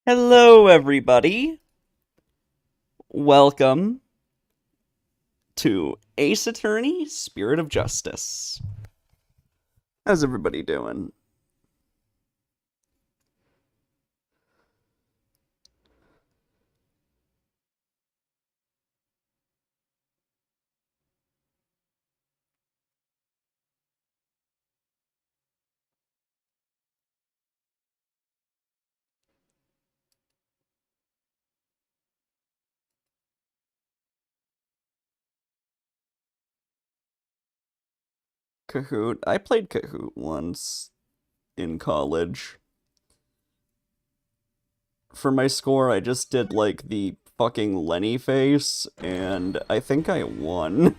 Hello, everybody. Welcome to Ace Attorney, Spirit of Justice. How's everybody doing? Kahoot. I played Kahoot once in college. For my score, I just did like the fucking Lenny face, and I think I won.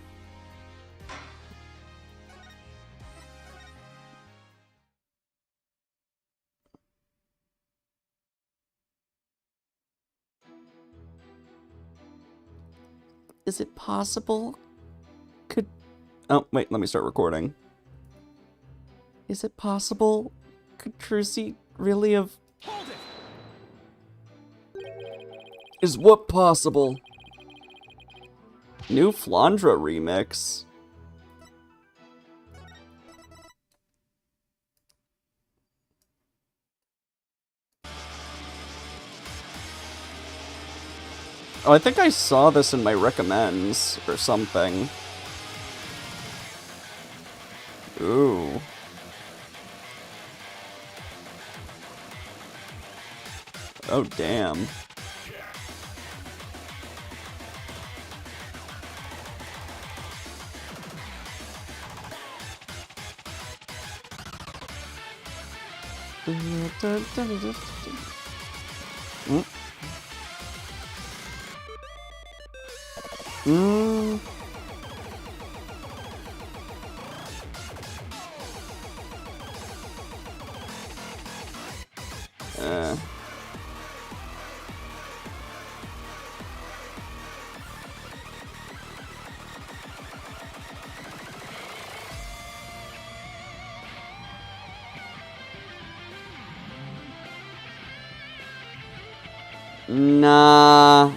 Is it possible? Could. Oh, wait, let me start recording. Is it possible? Could Trucy really have. Is what possible? New Flandra remix. Oh, I think I saw this in my recommends or something. Ooh. Oh, damn. Mm. Mm. Uh. Nah.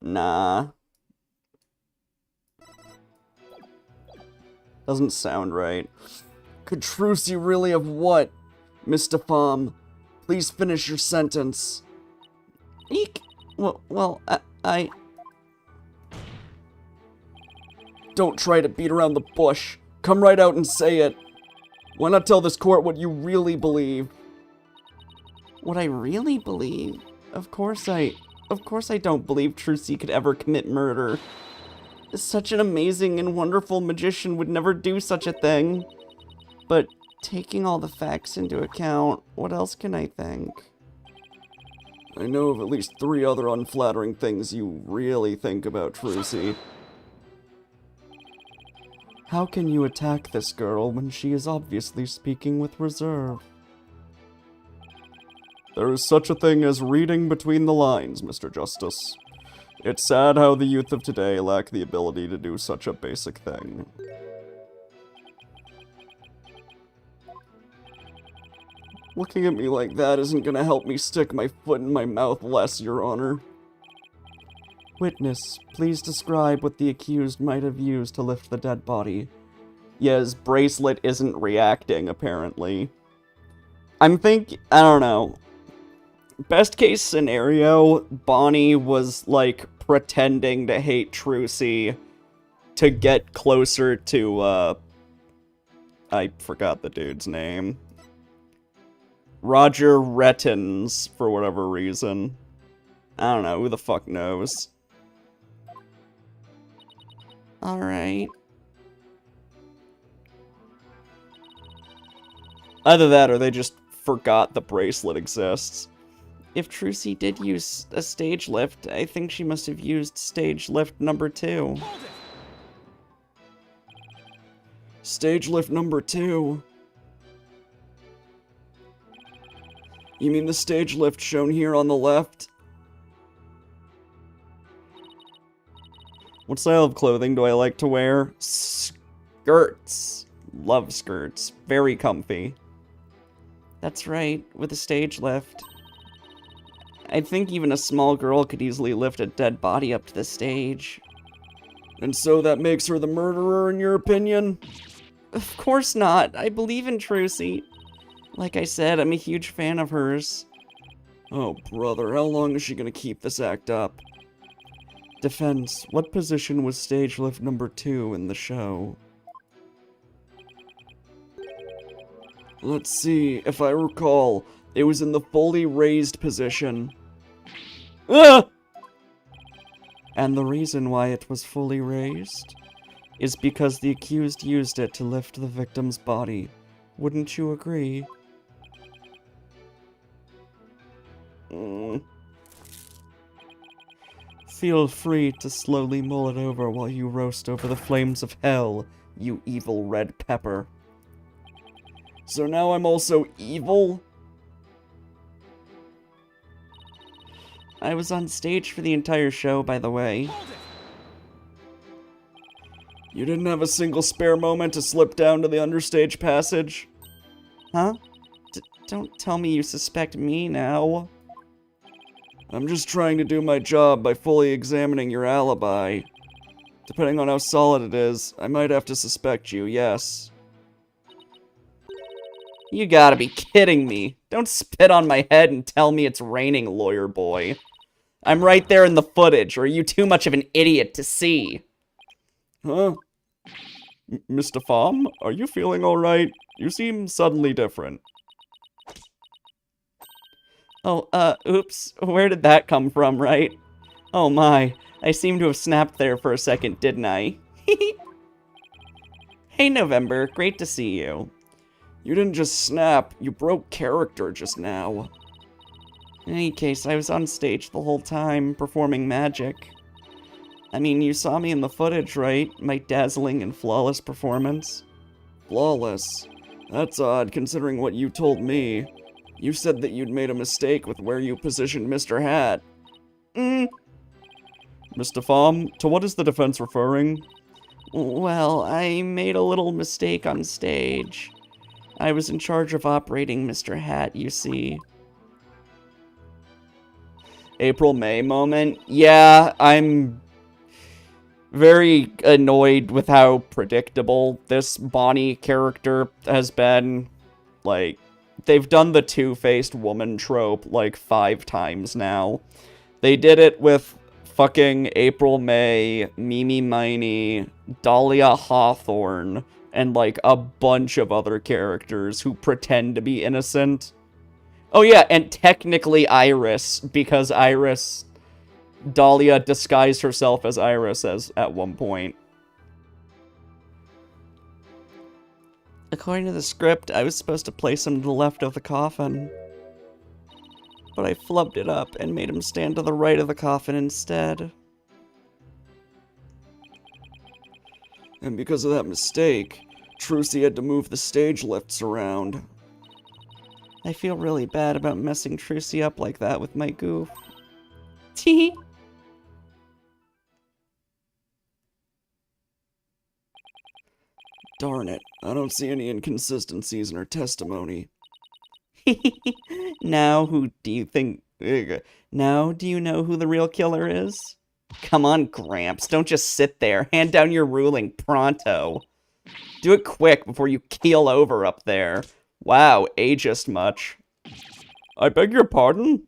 Nah. Doesn't sound right. Could Trucy really have what? Mr. Pham, please finish your sentence. Eek. Well, I... Don't try to beat around the bush. Come right out and say it. Why not tell this court what you really believe? What I really believe? Of course I don't believe Trucy could ever commit murder. Such an amazing and wonderful magician would never do such a thing. But taking all the facts into account, what else can I think? I know of at least 3 other unflattering things you really think about Trucy. How can you attack this girl when she is obviously speaking with reserve? There is such a thing as reading between the lines, Mr. Justice. It's sad how the youth of today lack the ability to do such a basic thing. Looking at me like that isn't gonna help me stick my foot in my mouth less, Your Honor. Witness, please describe what the accused might have used to lift the dead body. Yes, bracelet isn't reacting, apparently. I don't know. Best case scenario, Bonnie was, like, pretending to hate Trucy to get closer to, I forgot the dude's name. Roger Rettens, for whatever reason. I don't know, who the fuck knows? Alright. Either that, or they just forgot the bracelet exists. If Trucy did use a stage lift, I think she must have used stage lift number 2. Stage lift number 2? You mean the stage lift shown here on the left? What style of clothing do I like to wear? Skirts. Love skirts. Very comfy. That's right, with a stage lift. I think even a small girl could easily lift a dead body up to the stage. And so that makes her the murderer, in your opinion? Of course not. I believe in Trucy. Like I said, I'm a huge fan of hers. Oh, brother, how long is she gonna keep this act up? Defense, what position was stage lift number 2 in the show? Let's see, if I recall, it was in the fully raised position. Ah! And the reason why it was fully raised is because the accused used it to lift the victim's body. Wouldn't you agree? Feel free to slowly mull it over while you roast over the flames of hell, you evil red pepper. So now I'm also evil? I was on stage for the entire show, by the way. You didn't have a single spare moment to slip down to the understage passage? Huh? Don't tell me you suspect me now. I'm just trying to do my job by fully examining your alibi. Depending on how solid it is, I might have to suspect you, yes. You gotta be kidding me. Don't spit on my head and tell me it's raining, lawyer boy. I'm right there in the footage, or are you too much of an idiot to see? Huh? Mr. Pham, are you feeling alright? You seem suddenly different. Oh, oops. Where did that come from, right? Oh my, I seem to have snapped there for a second, didn't I? Hey, November, great to see you. You didn't just snap, you broke character just now. In any case, I was on stage the whole time, performing magic. I mean, you saw me in the footage, right? My dazzling and flawless performance. Flawless? That's odd, considering what you told me. You said that you'd made a mistake with where you positioned Mr. Hat. Mr. Pham, to what is the defense referring? Well, I made a little mistake on stage. I was in charge of operating Mr. Hat, you see. April-May moment? Yeah, I'm very annoyed with how predictable this Bonnie character has been. Like, they've done the two-faced woman trope, like, 5 times now. They did it with fucking April-May, Mimi Miney, Dahlia Hawthorne, and, like, a bunch of other characters who pretend to be innocent. Oh yeah, and technically Iris, because Dahlia disguised herself as Iris at one point. According to the script, I was supposed to place him to the left of the coffin. But I flubbed it up and made him stand to the right of the coffin instead. And because of that mistake, Trucy had to move the stage lifts around. I feel really bad about messing Trucy up like that with my goof. Tee. Darn it, I don't see any inconsistencies in her testimony. Now do you know who the real killer is? Come on, Gramps, don't just sit there. Hand down your ruling, pronto. Do it quick before you keel over up there. Wow, ageist much. I beg your pardon?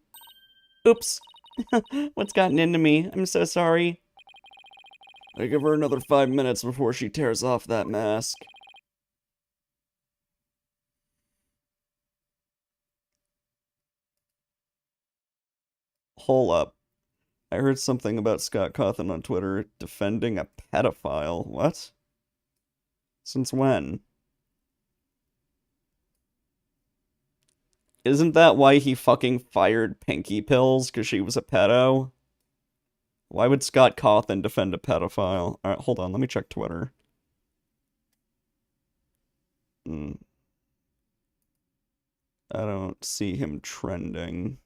Oops. What's gotten into me? I'm so sorry. I give her another 5 minutes before she tears off that mask. Hold up. I heard something about Scott Cawthon on Twitter defending a pedophile. What? Since when? Isn't that why he fucking fired Pinky Pills? Because she was a pedo? Why would Scott Cawthon defend a pedophile? Alright, hold on, let me check Twitter. I don't see him trending.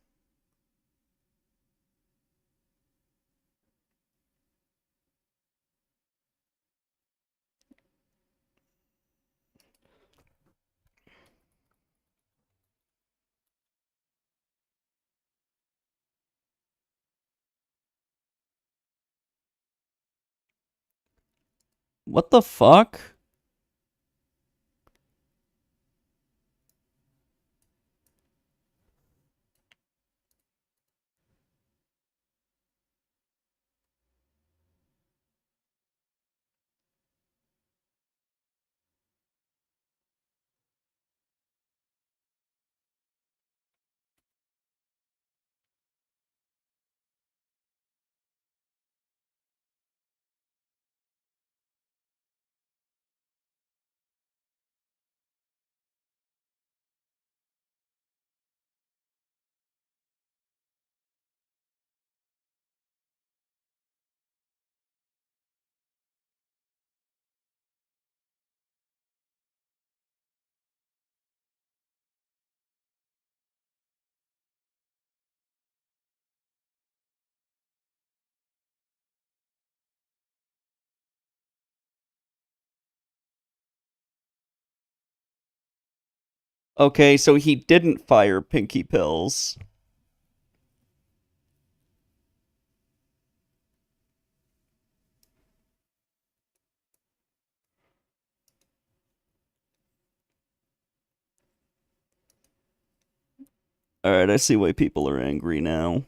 What the fuck? Okay, so he didn't fire Pinky Pills. Alright, I see why people are angry now.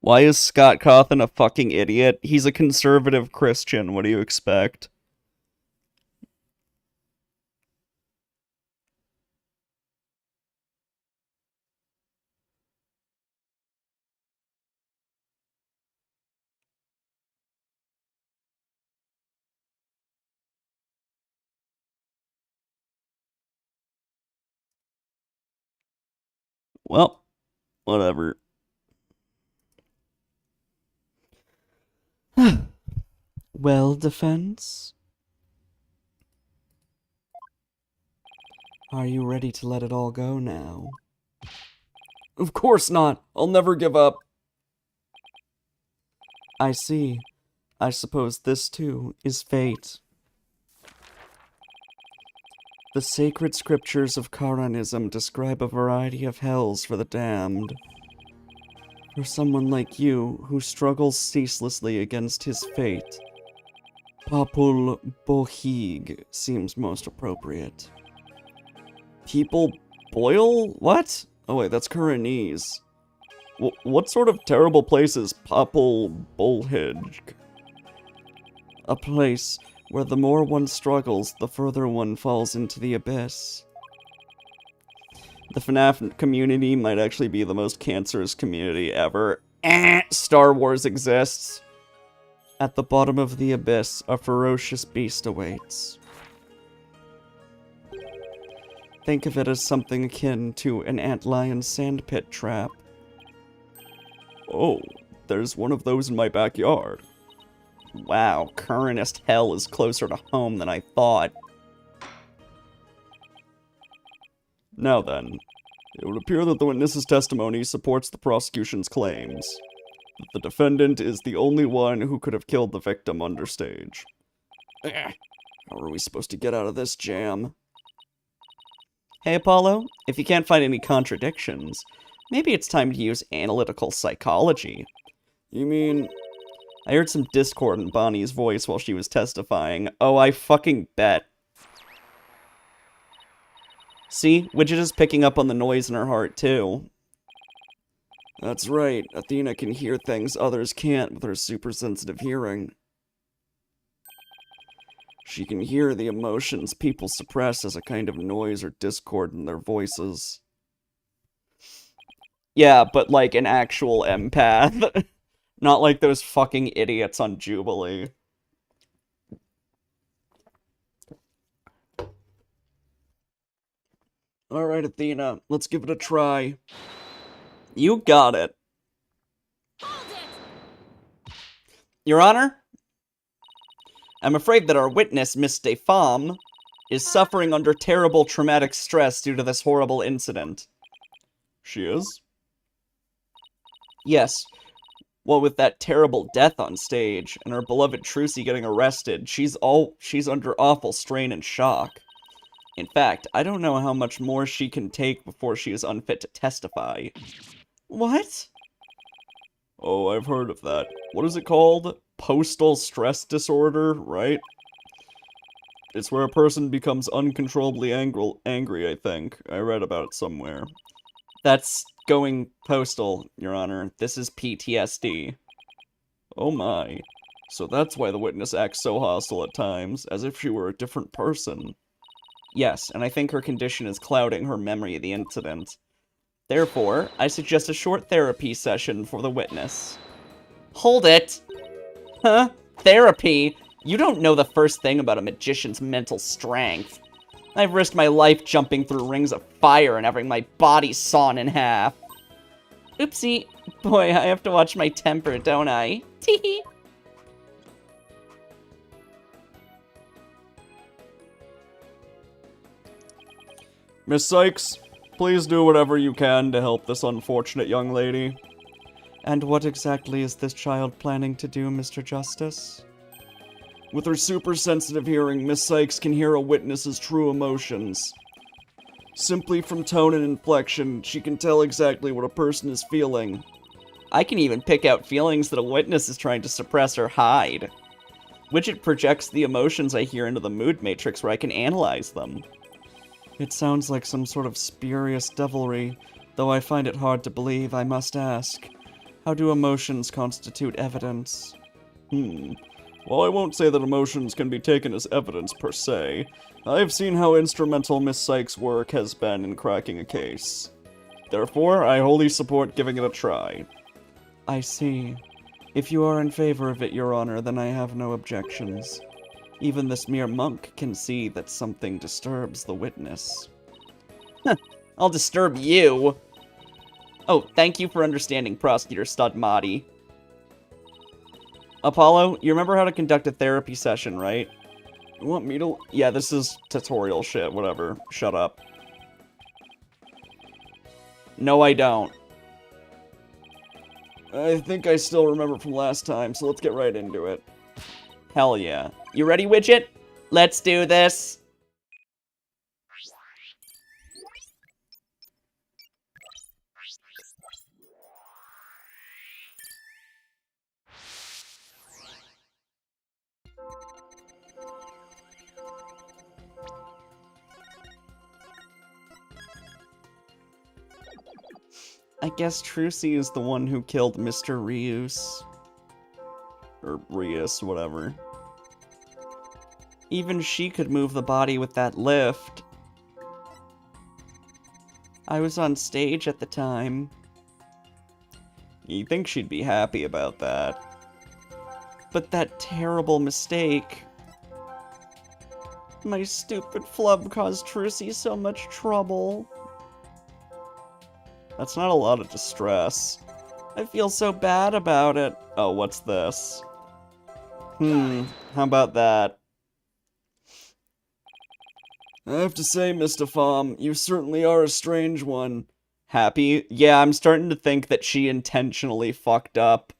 Why is Scott Cawthon a fucking idiot? He's a conservative Christian. What do you expect? Well, whatever. Well, defense? Are you ready to let it all go now? Of course not. I'll never give up. I see. I suppose this, too, is fate. The sacred scriptures of Karanism describe a variety of hells for the damned. For someone like you, who struggles ceaselessly against his fate, Papul Bohig seems most appropriate. People boil? What? Oh wait, that's Kuranese. What sort of terrible place is Papul Bolhij? A place where the more one struggles, the further one falls into the abyss. The FNAF community might actually be the most cancerous community ever. Star Wars exists. At the bottom of the abyss, a ferocious beast awaits. Think of it as something akin to an antlion sandpit trap. Oh, there's one of those in my backyard. Wow, currentist hell is closer to home than I thought. Now then, it would appear that the witness's testimony supports the prosecution's claims. That the defendant is the only one who could have killed the victim understage. How are we supposed to get out of this jam? Hey Apollo, if you can't find any contradictions, maybe it's time to use analytical psychology. You mean... I heard some discord in Bonnie's voice while she was testifying. Oh, I fucking bet. See, Widget is picking up on the noise in her heart, too. That's right, Athena can hear things others can't with her super sensitive hearing. She can hear the emotions people suppress as a kind of noise or discord in their voices. Yeah, but like an actual empath. Not like those fucking idiots on Jubilee. Alright, Athena, let's give it a try. You got it. Your Honor, I'm afraid that our witness, Miss Defam, is suffering under terrible traumatic stress due to this horrible incident. She is? Yes. Well, with that terrible death on stage, and her beloved Trucy getting arrested, she's under awful strain and shock. In fact, I don't know how much more she can take before she is unfit to testify. What? Oh, I've heard of that. What is it called? Postal stress disorder, right? It's where a person becomes uncontrollably angry, I think. I read about it somewhere. That's going postal, Your Honor. This is PTSD. Oh my. So that's why the witness acts so hostile at times, as if she were a different person. Yes, and I think her condition is clouding her memory of the incident. Therefore, I suggest a short therapy session for the witness. Hold it! Huh? Therapy? You don't know the first thing about a magician's mental strength. I've risked my life jumping through rings of fire and having my body sawn in half. Oopsie. Boy, I have to watch my temper, don't I? Teehee. Miss Sykes, please do whatever you can to help this unfortunate young lady. And what exactly is this child planning to do, Mr. Justice? With her super-sensitive hearing, Miss Sykes can hear a witness's true emotions. Simply from tone and inflection, she can tell exactly what a person is feeling. I can even pick out feelings that a witness is trying to suppress or hide. Widget projects the emotions I hear into the mood matrix where I can analyze them. It sounds like some sort of spurious devilry, though I find it hard to believe, I must ask. How do emotions constitute evidence? Well, I won't say that emotions can be taken as evidence per se. I've seen how instrumental Miss Sykes' work has been in cracking a case. Therefore, I wholly support giving it a try. I see. If you are in favor of it, Your Honor, then I have no objections. Even this mere monk can see that something disturbs the witness. I'll disturb you! Oh, thank you for understanding, Prosecutor Studmati. Apollo, you remember how to conduct a therapy session, right? You want me to? Yeah, this is tutorial shit, whatever. Shut up. No, I don't. I think I still remember from last time, so let's get right into it. Hell yeah. You ready, Widget? Let's do this. I guess Trucy is the one who killed Mr. Rius. Or Rius, whatever. Even she could move the body with that lift. I was on stage at the time. You think she'd be happy about that. But that terrible mistake. My stupid flub caused Trucy so much trouble. That's not a lot of distress. I feel so bad about it. Oh, what's this? How about that? I have to say, Mr. Fom, you certainly are a strange one. Happy? Yeah, I'm starting to think that she intentionally fucked up.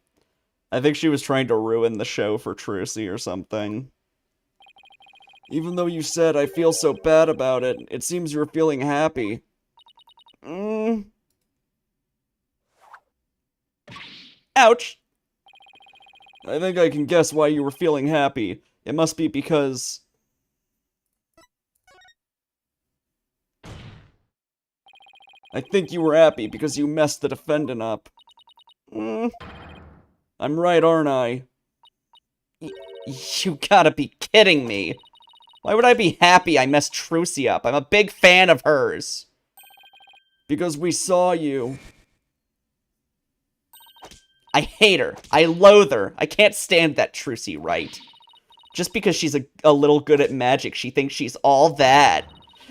I think she was trying to ruin the show for Trucy or something. Even though you said I feel so bad about it, it seems you were feeling happy. Ouch! I think I can guess why you were feeling happy. It must be because... I think you were happy because you messed the defendant up. I'm right, aren't I? You gotta be kidding me. Why would I be happy I messed Trucy up? I'm a big fan of hers. Because we saw you. I hate her. I loathe her. I can't stand that Trucy, right? Just because she's a little good at magic, she thinks she's all that.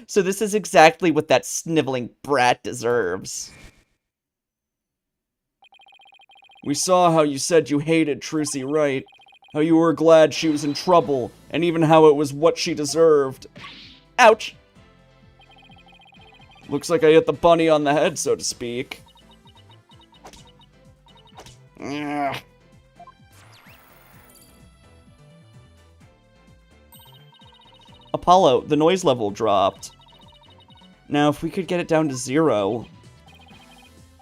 So this is exactly what that sniveling brat deserves. We saw how you said you hated Trucy Wright, how you were glad she was in trouble, and even how it was what she deserved. Ouch! Looks like I hit the bunny on the head, so to speak. Ugh. Apollo, the noise level dropped. Now, if we could get it down to 0.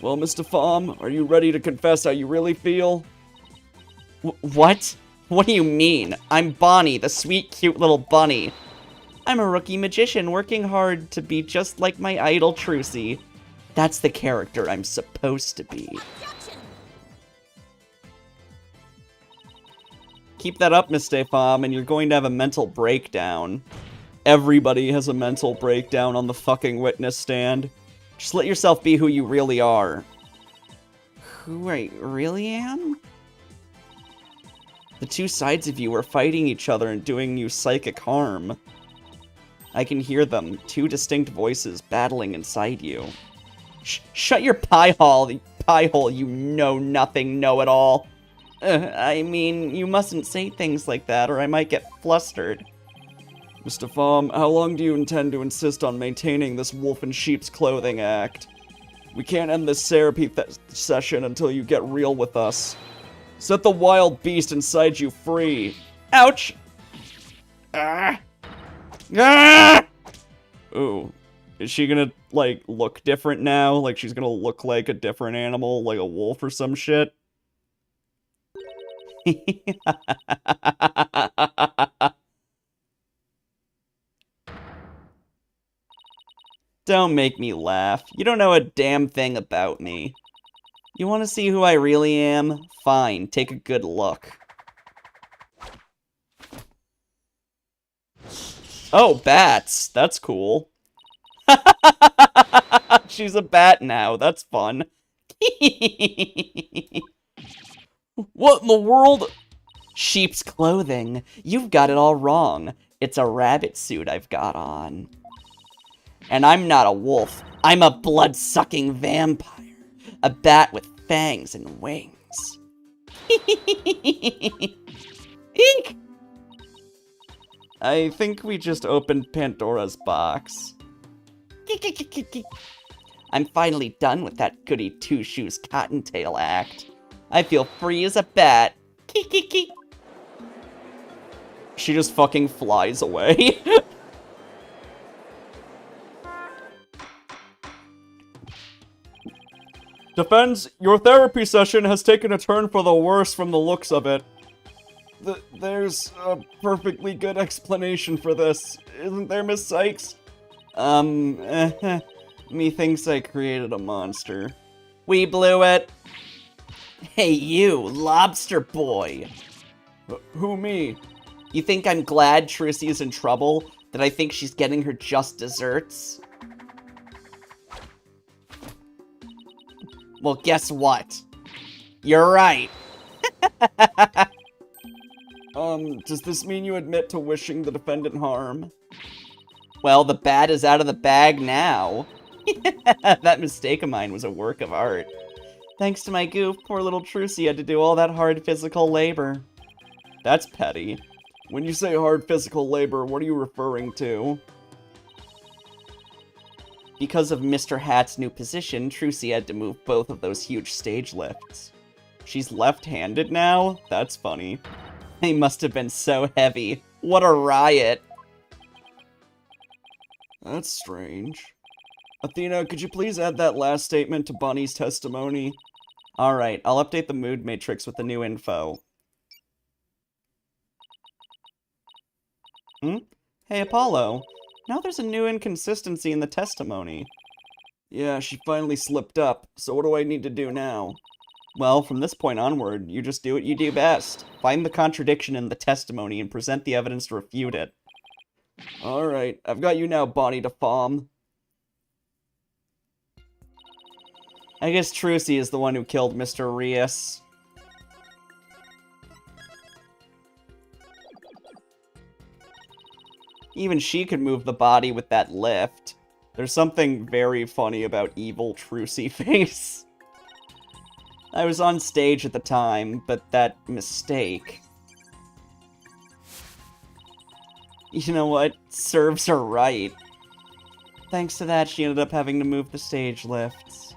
Well, Mr. Phom, are you ready to confess how you really feel? What? What do you mean? I'm Bonnie, the sweet, cute little bunny. I'm a rookie magician working hard to be just like my idol Trucy. That's the character I'm supposed to be. Keep that up, Mr. Phom, and you're going to have a mental breakdown. Everybody has a mental breakdown on the fucking witness stand. Just let yourself be who you really are. Who I really am? The two sides of you are fighting each other and doing you psychic harm. I can hear them, two distinct voices battling inside you. Shut your pie hole, you know-nothing, know-it-all. I mean, you mustn't say things like that, or I might get flustered. Mr. Phom, how long do you intend to insist on maintaining this wolf in sheep's clothing act? We can't end this therapy session until you get real with us. Set the wild beast inside you free. Ouch! Ah! Ah! Ooh. Is she gonna, like, look different now? Like, she's gonna look like a different animal, like a wolf or some shit? Don't make me laugh. You don't know a damn thing about me. You want to see who I really am? Fine, take a good look. Oh, bats. That's cool. She's a bat now. That's fun. What in the world? Sheep's clothing. You've got it all wrong. It's a rabbit suit I've got on. And I'm not a wolf. I'm a blood-sucking vampire. A bat with fangs and wings. Eek! I think we just opened Pandora's box. I'm finally done with that goody two-shoes cottontail act. I feel free as a bat. She just fucking flies away. Defense, your therapy session has taken a turn for the worse from the looks of it. There's a perfectly good explanation for this, isn't there, Miss Sykes? Methinks I created a monster. We blew it. Hey you, lobster boy. Who, me? You think I'm glad Trucy is in trouble? That I think she's getting her just desserts? Well, guess what? You're right. Does this mean you admit to wishing the defendant harm? Well, the bat is out of the bag now. That mistake of mine was a work of art. Thanks to my goof, poor little Trucy had to do all that hard physical labor. That's petty. When you say hard physical labor, what are you referring to? Because of Mr. Hat's new position, Trucy had to move both of those huge stage lifts. She's left-handed now? That's funny. They must have been so heavy. What a riot. That's strange. Athena, could you please add that last statement to Bonnie's testimony? Alright, I'll update the mood matrix with the new info. Hey, Apollo. Now there's a new inconsistency in the testimony. Yeah, she finally slipped up, so what do I need to do now? Well, from this point onward, you just do what you do best. Find the contradiction in the testimony and present the evidence to refute it. Alright, I've got you now, Bonnie de Phom. I guess Trucy is the one who killed Mr. Rias. Even she could move the body with that lift. There's something very funny about evil Trucy face. I was on stage at the time, but that mistake... You know what? Serves her right. Thanks to that, she ended up having to move the stage lifts.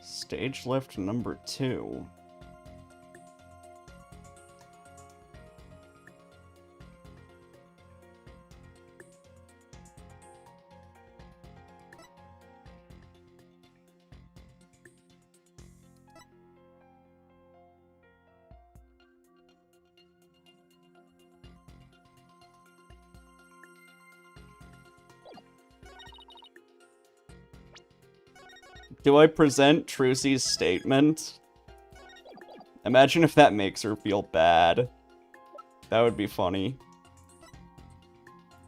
Stage lift number 2. Do I present Trucy's statement? Imagine if that makes her feel bad. That would be funny.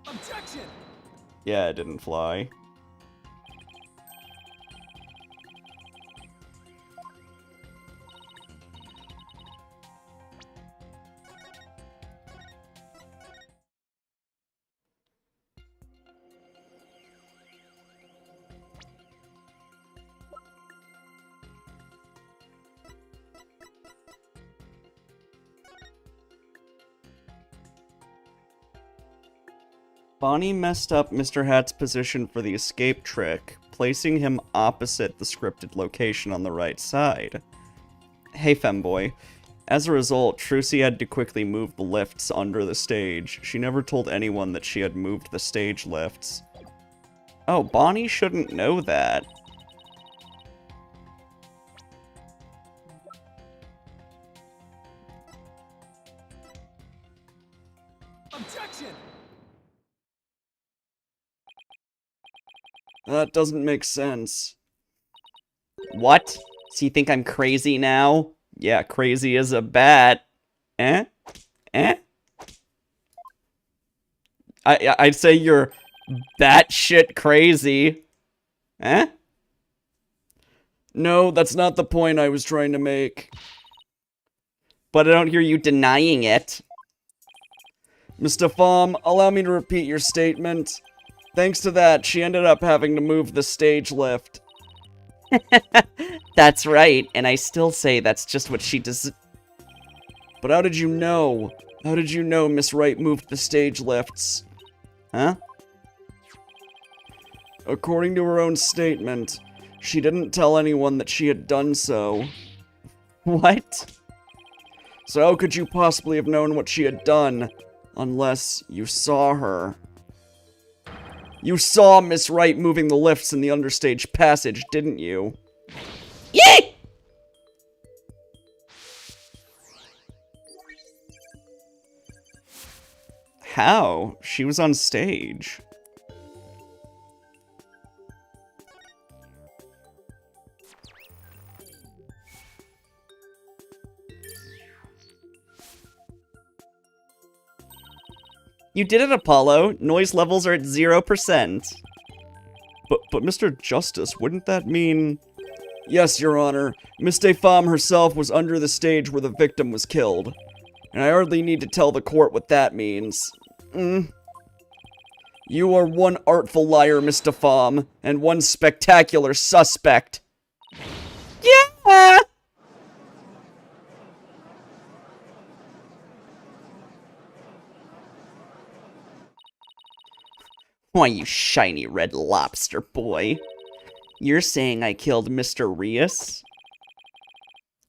Objection! Yeah, it didn't fly. Bonnie messed up Mr. Hat's position for the escape trick, placing him opposite the scripted location on the right side. Hey, femboy. As a result, Trucy had to quickly move the lifts under the stage. She never told anyone that she had moved the stage lifts. Oh, Bonnie shouldn't know that. Objection! That doesn't make sense. What? So you think I'm crazy now? Yeah, crazy as a bat. Eh? Eh? I'd say you're batshit crazy. Eh? No, that's not the point I was trying to make. But I don't hear you denying it. Mr. Pham, allow me to repeat your statement. Thanks to that, she ended up having to move the stage lift. That's right, and I still say that's just what she does. But how did you know? How did you know Miss Wright moved the stage lifts? Huh? According to her own statement, she didn't tell anyone that she had done so. What? So how could you possibly have known what she had done, unless you saw her? You saw Miss Wright moving the lifts in the understage passage, didn't you? Yay! How? She was on stage. You did it, Apollo. Noise levels are at 0%. But Mr. Justice, wouldn't that mean... Yes, Your Honor. Miss Femme herself was under the stage where the victim was killed. And I hardly need to tell the court what that means. You are one artful liar, Miss Femme, and one spectacular suspect. Yeah! Why, you shiny red lobster boy. You're saying I killed Mr. Rios?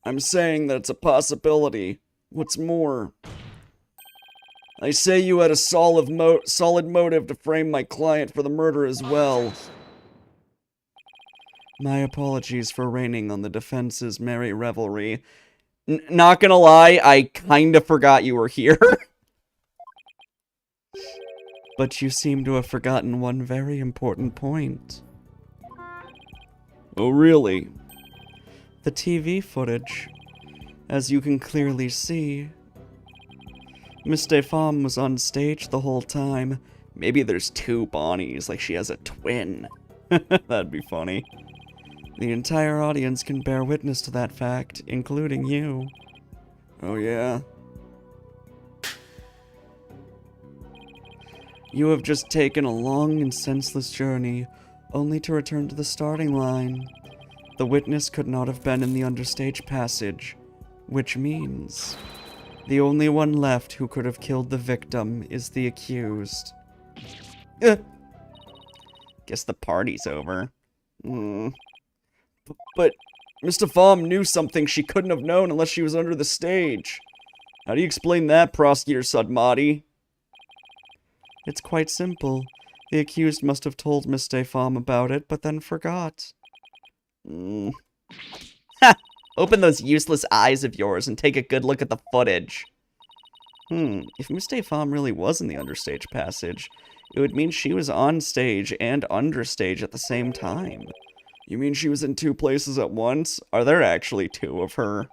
I'm saying that it's a possibility. What's more, I say you had a solid motive to frame my client for the murder as well. My apologies for raining on the defense's merry revelry. Not gonna lie, I kinda forgot you were here. But you seem to have forgotten one very important point. Oh, really? The TV footage. As you can clearly see, Miss Femme was on stage the whole time. Maybe there's two Bonnies, like she has a twin. That'd be funny. The entire audience can bear witness to that fact, including you. Oh, yeah? You have just taken a long and senseless journey, only to return to the starting line. The witness could not have been in the understage passage, which means the only one left who could have killed the victim is the accused. Guess the party's over. But Mr. Femme knew something she couldn't have known unless she was under the stage. How do you explain that, Prosecutor Sudmati? It's quite simple. The accused must have told Miss Femme about it, but then forgot. Ha! Open those useless eyes of yours and take a good look at the footage. If Miss Femme really was in the understage passage, it would mean she was on stage and understage at the same time. You mean she was in two places at once? Are there actually two of her?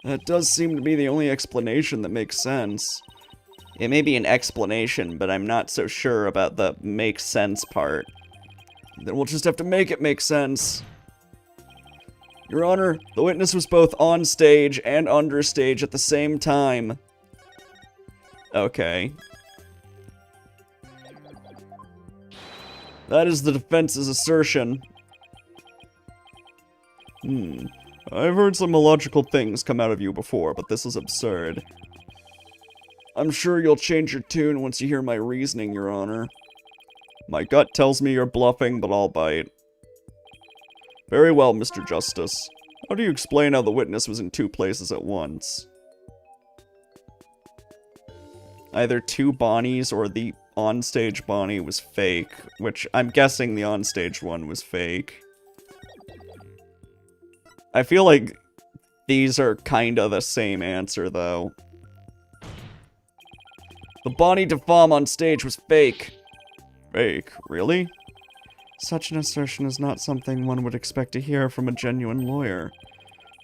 That does seem to be the only explanation that makes sense. It may be an explanation, but I'm not so sure about the makes sense part. Then we'll just have to make it make sense. Your Honor, the witness was both on stage and understage at the same time. Okay. That is the defense's assertion. I've heard some illogical things come out of you before, but this is absurd. I'm sure you'll change your tune once you hear my reasoning, Your Honor. My gut tells me you're bluffing, but I'll bite. Very well, Mr. Justice. How do you explain how the witness was in two places at once? Either two Bonnies or the onstage Bonnie was fake, which I'm guessing the onstage one was fake. I feel like these are kinda the same answer, though. The Bonnie Femme on stage was fake. Fake? Really? Such an assertion is not something one would expect to hear from a genuine lawyer.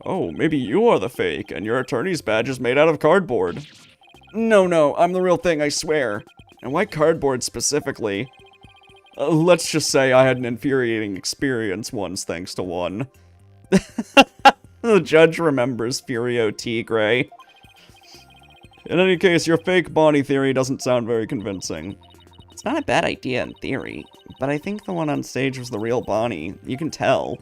Oh, maybe you are the fake, and your attorney's badge is made out of cardboard. No, I'm the real thing, I swear. And why cardboard specifically? Let's just say I had an infuriating experience once, thanks to one. The judge remembers Furio Tigre. In any case, your fake Bonnie theory doesn't sound very convincing. It's not a bad idea in theory, but I think the one on stage was the real Bonnie. You can tell.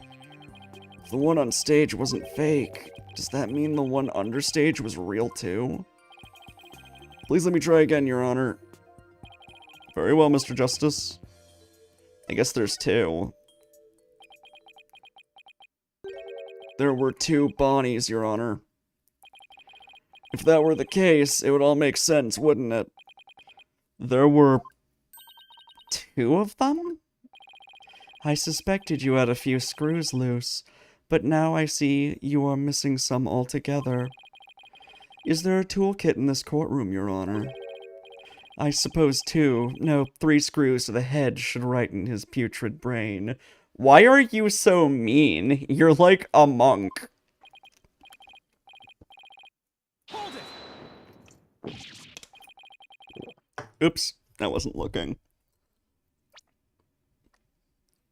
If the one on stage wasn't fake, does that mean the one understage was real too? Please let me try again, Your Honor. Very well, Mr. Justice. I guess there's two. There were two Bonnies, Your Honor. If that were the case, it would all make sense, wouldn't it? There were two of them? I suspected you had a few screws loose, but now I see you are missing some altogether. Is there a toolkit in this courtroom, Your Honor? I suppose, too, no 3 screws to the head should righten his putrid brain. Why are you so mean? You're like a monk. Hold it. Oops, I wasn't looking.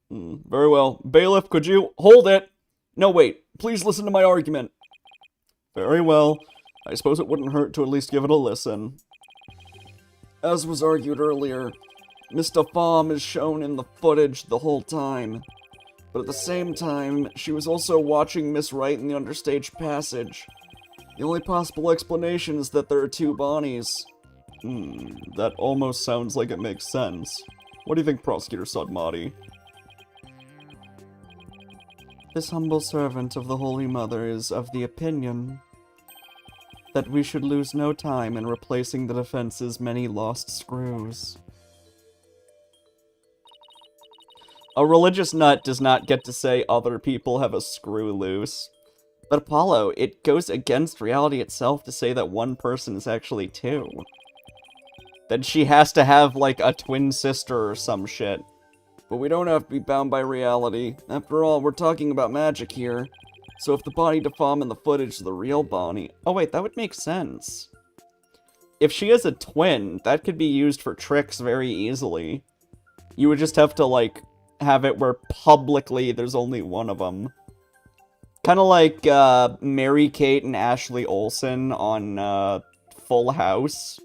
Very well. Bailiff, could you hold it? No, wait. Please listen to my argument. Very well. I suppose it wouldn't hurt to at least give it a listen. As was argued earlier, Mr. Farm is shown in the footage the whole time. But at the same time, she was also watching Miss Wright in the understage passage. The only possible explanation is that there are 2 Bonnies. That almost sounds like it makes sense. What do you think, Prosecutor Sudmati? This humble servant of the Holy Mother is of the opinion that we should lose no time in replacing the defense's many lost screws. A religious nut does not get to say other people have a screw loose. But Apollo, it goes against reality itself to say that one person is actually 2. Then she has to have, like, a twin sister or some shit. But we don't have to be bound by reality. After all, we're talking about magic here. So if the Bonnie DeFom in the footage is the real Bonnie... Oh wait, that would make sense. If she has a twin, that could be used for tricks very easily. You would just have to, like, have it where publicly there's only one of them. Kind of like, Mary-Kate and Ashley Olsen on, Full House.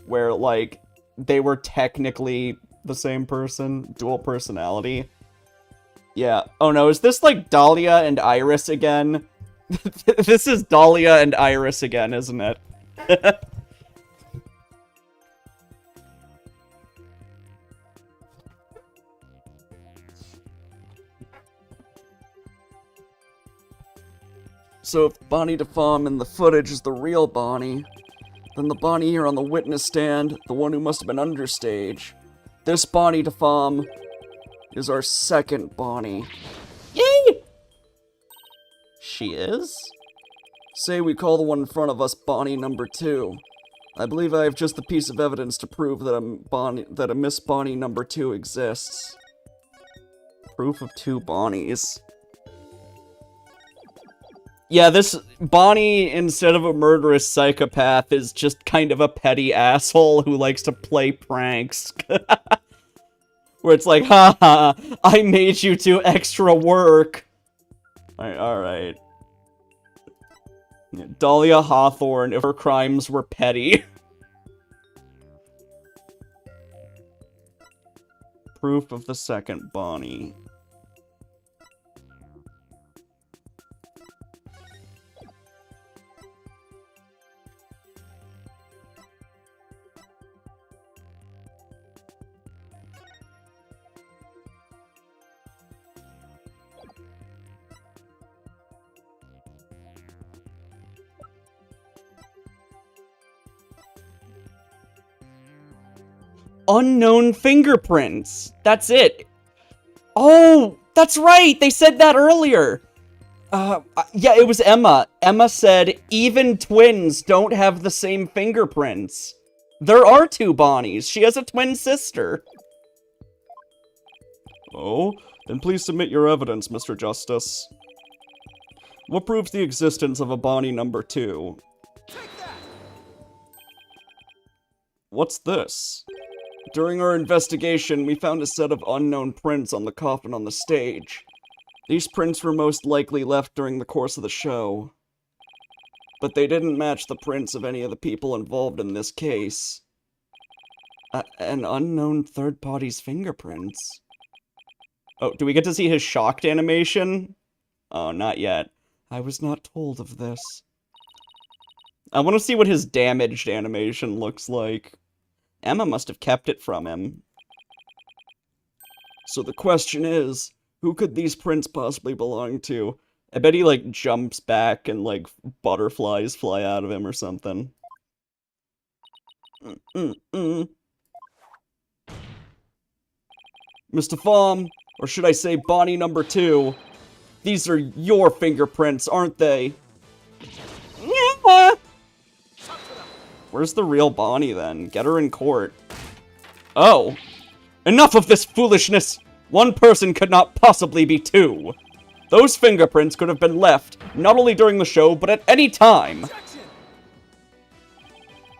Where, like, they were technically the same person, dual personality. Yeah. Oh no, is this like Dahlia and Iris again? This is Dahlia and Iris again, isn't it? So if Bonnie DeFom in the footage is the real Bonnie, then the Bonnie here on the witness stand, the one who must have been understage, this Bonnie DeFom is our second Bonnie. Yay! She is? Say we call the one in front of us Bonnie number 2. I believe I have just the piece of evidence to prove that a Miss Bonnie number 2 exists. Proof of 2 Bonnies. Yeah, this Bonnie, instead of a murderous psychopath, is just kind of a petty asshole who likes to play pranks. Where it's like, haha, I made you do extra work. Alright. Dahlia Hawthorne, if her crimes were petty. Proof of the second Bonnie. Unknown fingerprints. That's it. Oh, that's right. They said that earlier. Yeah, it was Emma. Emma said even twins don't have the same fingerprints. There are 2 Bonnies. She has a twin sister. Oh, then please submit your evidence, Mr. Justice. What proves the existence of a Bonnie number 2? What's this? During our investigation, we found a set of unknown prints on the coffin on the stage. These prints were most likely left during the course of the show. But they didn't match the prints of any of the people involved in this case. An unknown third party's fingerprints? Oh, do we get to see his shocked animation? Oh, not yet. I was not told of this. I want to see what his damaged animation looks like. Emma must have kept it from him. So the question is, who could these prints possibly belong to? I bet he, like, jumps back and, like, butterflies fly out of him or something. Mr. Fom, or should I say Bonnie number 2, these are your fingerprints, aren't they? Yeah. Where's the real Bonnie, then? Get her in court. Oh. Enough of this foolishness! One person could not possibly be two. Those fingerprints could have been left, not only during the show, but at any time.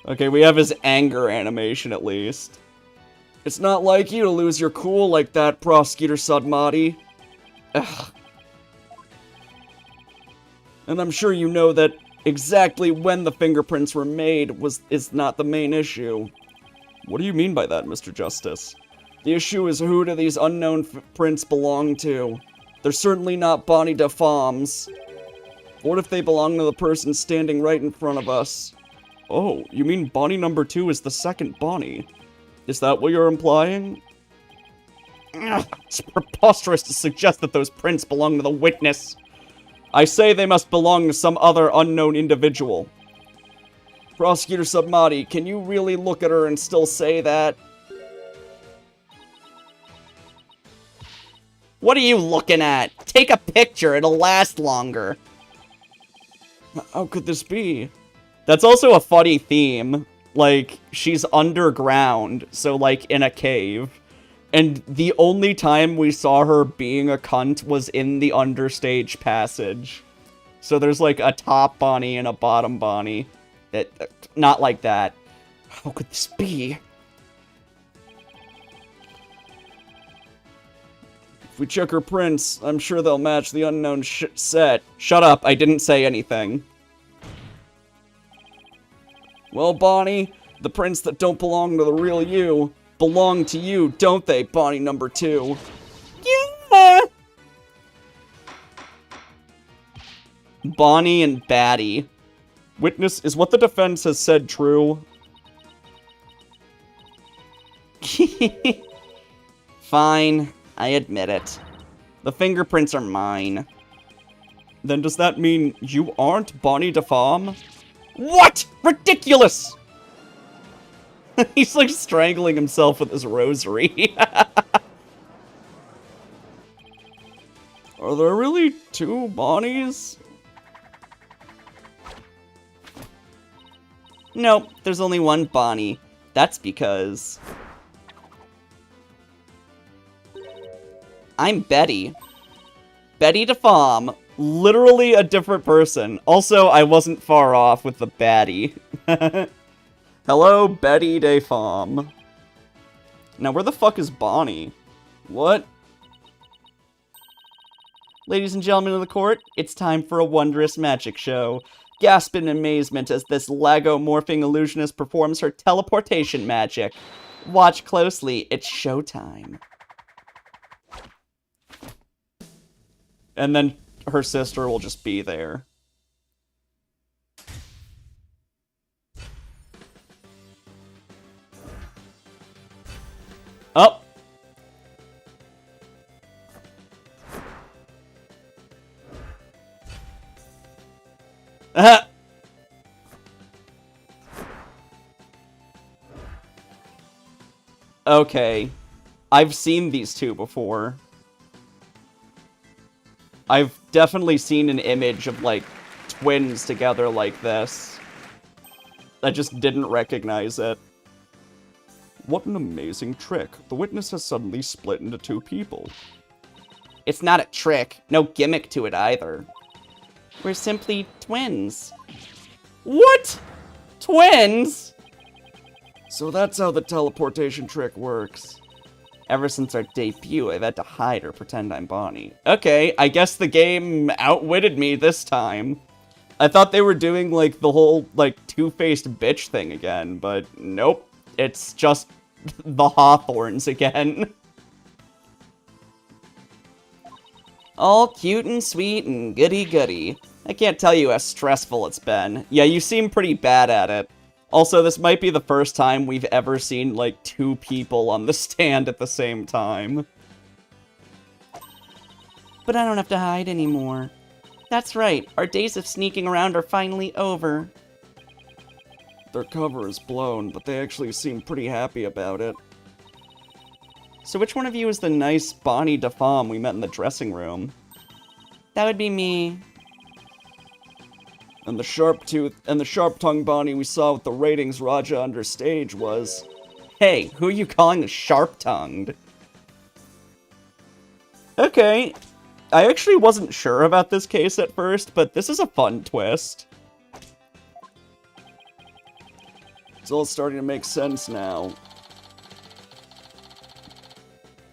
Okay, we have his anger animation, at least. It's not like you to lose your cool like that, Prosecutor Sudmati. Ugh. And I'm sure you know that exactly when the fingerprints were made is not the main issue. What do you mean by that, Mr. Justice? The issue is who do these unknown prints belong to? They're certainly not Bonnie DeFom's. What if they belong to the person standing right in front of us? Oh, you mean Bonnie number 2 is the second Bonnie? Is that what you're implying? Ugh, it's preposterous to suggest that those prints belong to the witness. I say they must belong to some other unknown individual. Prosecutor Submati, can you really look at her and still say that? What are you looking at? Take a picture, it'll last longer. How could this be? That's also a funny theme. Like, she's underground, so like in a cave. And the only time we saw her being a cunt was in the understage passage. So there's like a top Bonnie and a bottom Bonnie. Not like that. How could this be? If we check her prints, I'm sure they'll match the unknown set. Shut up, I didn't say anything. Well, Bonnie, the prints that don't belong to the real you belong to you, don't they, Bonnie number 2? Yeah! Bonnie and Batty. Witness, is what the defense has said true? Fine, I admit it. The fingerprints are mine. Then does that mean you aren't Bonnie DeFom? What? Ridiculous! He's like strangling himself with his rosary. Are there really 2 Bonnies? Nope, there's only one Bonnie. That's because I'm Betty. Betty DeFom. Literally a different person. Also, I wasn't far off with the baddie. Hello, Betty DeFom. Now, where the fuck is Bonnie? What? Ladies and gentlemen of the court, it's time for a wondrous magic show. Gasp in amazement as this Lego-morphing illusionist performs her teleportation magic. Watch closely, it's showtime. And then her sister will just be there. Oh! Okay. I've seen these two before. I've definitely seen an image of, like, twins together like this. I just didn't recognize it. What an amazing trick. The witness has suddenly split into 2 people. It's not a trick. No gimmick to it either. We're simply twins. What? Twins? So that's how the teleportation trick works. Ever since our debut, I've had to hide or pretend I'm Bonnie. Okay, I guess the game outwitted me this time. I thought they were doing, like, the whole, like, two-faced bitch thing again, but nope. It's just the Hawthorns again. All cute and sweet and goody-goody. I can't tell you how stressful it's been. Yeah, you seem pretty bad at it. Also, this might be the first time we've ever seen, like, 2 people on the stand at the same time. But I don't have to hide anymore. That's right, our days of sneaking around are finally over. Their cover is blown, but they actually seem pretty happy about it. So which one of you is the nice Bonnie DeFom we met in the dressing room? That would be me. And the sharp-tongued Bonnie we saw with the ratings Raja under stage was... Hey, who are you calling sharp-tongued? Okay, I actually wasn't sure about this case at first, but this is a fun twist. It's all starting to make sense now.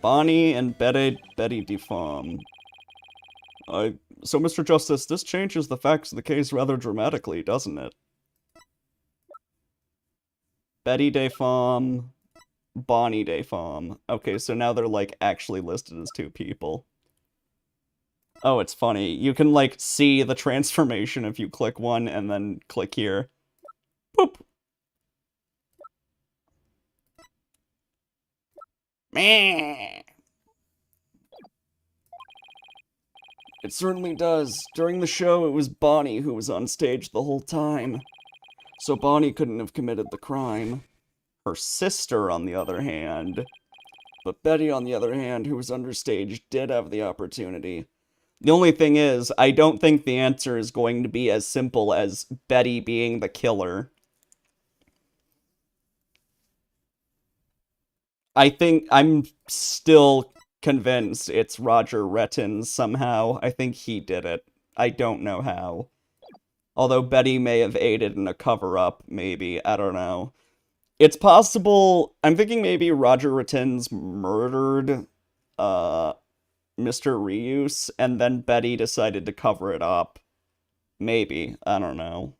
Bonnie and Betty deform. So, Mr. Justice, this changes the facts of the case rather dramatically, doesn't it? Betty deform, Bonnie deform. Okay, so now they're, like, actually listed as two people. Oh, it's funny. You can, like, see the transformation if you click one and then click here. Boop! Meh! It certainly does. During the show, it was Bonnie who was on stage the whole time. So Bonnie couldn't have committed the crime. Her sister, on the other hand. But Betty, on the other hand, who was understage, did have the opportunity. The only thing is, I don't think the answer is going to be as simple as Betty being the killer. I think I'm still convinced it's Roger Rettins somehow. I think he did it. I don't know how. Although Betty may have aided in a cover-up, maybe. I don't know. It's possible... I'm thinking maybe Roger Rettins murdered, Mr. Reuse, and then Betty decided to cover it up. Maybe. I don't know.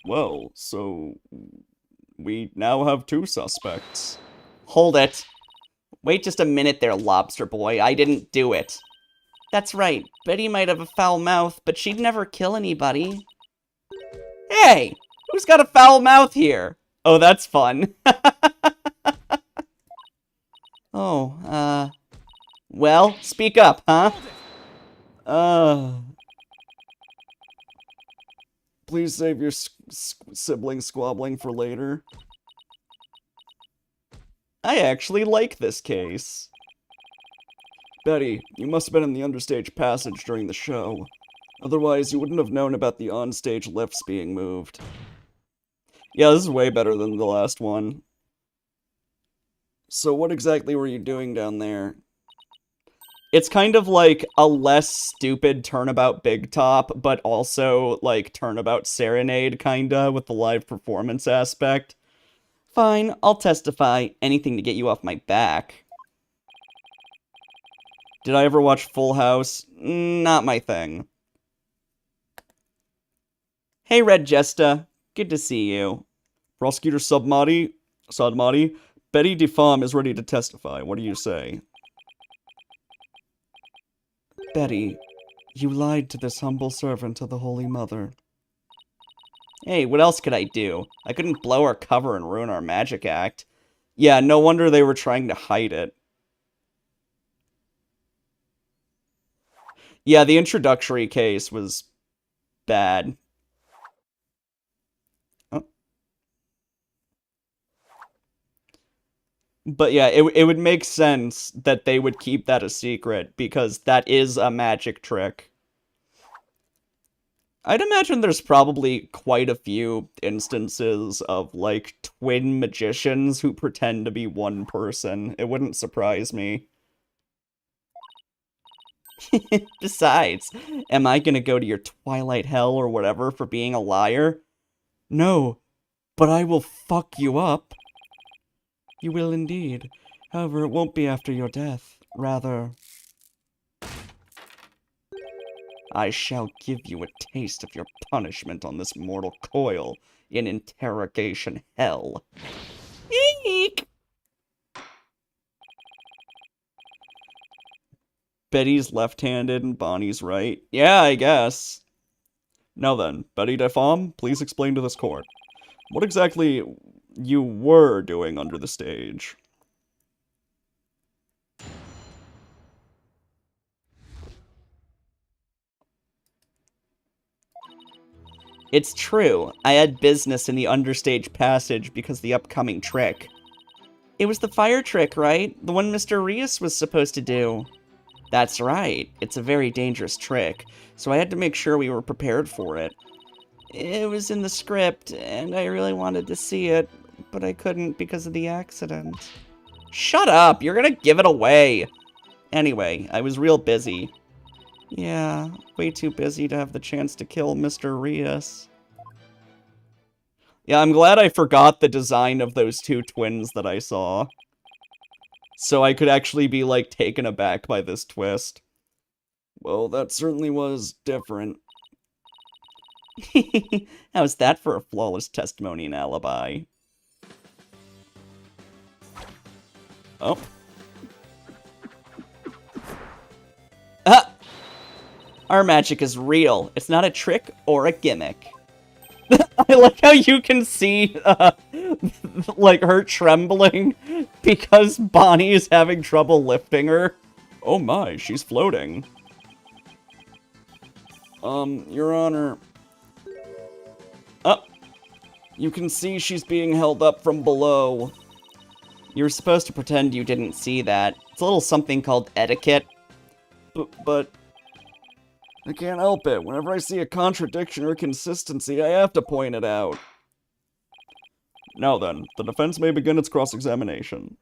Well, so... we now have two suspects. Hold it. Wait just a minute there, Lobster Boy. I didn't do it. That's right. Betty might have a foul mouth, but she'd never kill anybody. Hey! Who's got a foul mouth here? Oh, that's fun. Oh, well, speak up, huh? Please save your sibling squabbling for later. I actually like this case. Betty, you must have been in the understage passage during the show. Otherwise, you wouldn't have known about the onstage lifts being moved. Yeah, this is way better than the last one. So what exactly were you doing down there? It's kind of like a less stupid Turnabout Big Top, but also like Turnabout Serenade, kinda, with the live performance aspect. Fine, I'll testify. Anything to get you off my back. Did I ever watch Full House? Not my thing. Hey, Red Jesta. Good to see you. Prosecutor Sadmati, Betty DeFam is ready to testify. What do you say? Betty, you lied to this humble servant of the Holy Mother. Hey, what else could I do? I couldn't blow our cover and ruin our magic act. Yeah, no wonder they were trying to hide it. Yeah, the introductory case was bad. Oh. But yeah, it would make sense that they would keep that a secret, because that is a magic trick. I'd imagine there's probably quite a few instances of, like, twin magicians who pretend to be one person. It wouldn't surprise me. Besides, am I gonna go to your Twilight Hell or whatever for being a liar? No, but I will fuck you up. You will indeed. However, it won't be after your death. Rather, I shall give you a taste of your punishment on this mortal coil in interrogation hell. Eek! Betty's left-handed and Bonnie's right. Yeah, I guess. Now then, Betty DeFam, please explain to this court what exactly you were doing under the stage. It's true. I had business in the understage passage because of the upcoming trick. It was the fire trick, right? The one Mr. Rias was supposed to do. That's right. It's a very dangerous trick, so I had to make sure we were prepared for it. It was in the script, and I really wanted to see it, but I couldn't because of the accident. Shut up! You're gonna give it away! Anyway, I was real busy. Yeah, way too busy to have the chance to kill Mr. Rias. Yeah, I'm glad I forgot the design of those two twins that I saw. So I could actually be, like, taken aback by this twist. Well, that certainly was different. How's that for a flawless testimony and alibi? Oh. Ah! Our magic is real. It's not a trick or a gimmick. I like how you can see, like, her trembling because Bonnie is having trouble lifting her. Oh my, she's floating. Your Honor. Oh, you can see she's being held up from below. You're supposed to pretend you didn't see that. It's a little something called etiquette. But I can't help it. Whenever I see a contradiction or consistency, I have to point it out. Now then, the defense may begin its cross-examination.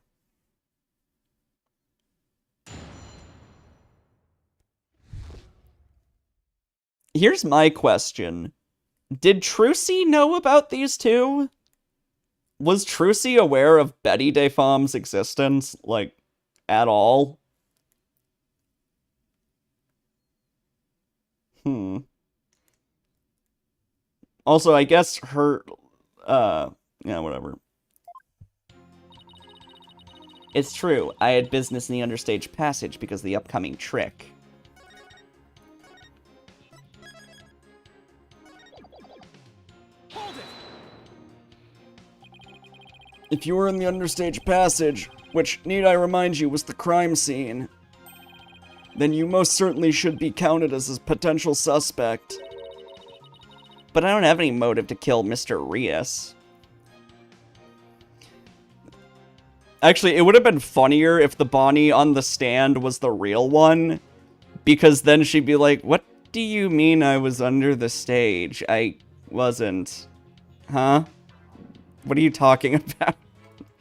Here's my question. Did Trucy know about these two? Was Trucy aware of Betty Defam's existence, like, at all? Also, I guess her, yeah, whatever. It's true, I had business in the understage passage because of the upcoming trick. Hold it! If you were in the understage passage, which, need I remind you, was the crime scene, then you most certainly should be counted as a potential suspect. But I don't have any motive to kill Mr. Rias. Actually, it would have been funnier if the Bonnie on the stand was the real one, because then she'd be like, what do you mean I was under the stage? I wasn't. Huh? What are you talking about?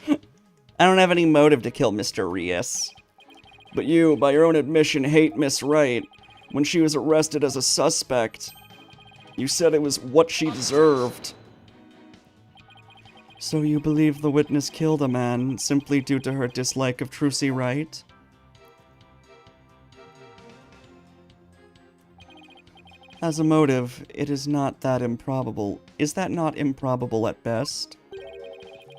I don't have any motive to kill Mr. Rias. But you, by your own admission, hate Miss Wright. When she was arrested as a suspect, you said it was what she deserved. So you believe the witness killed a man simply due to her dislike of Trucy Wright? As a motive, it is not that improbable. Is that not improbable at best?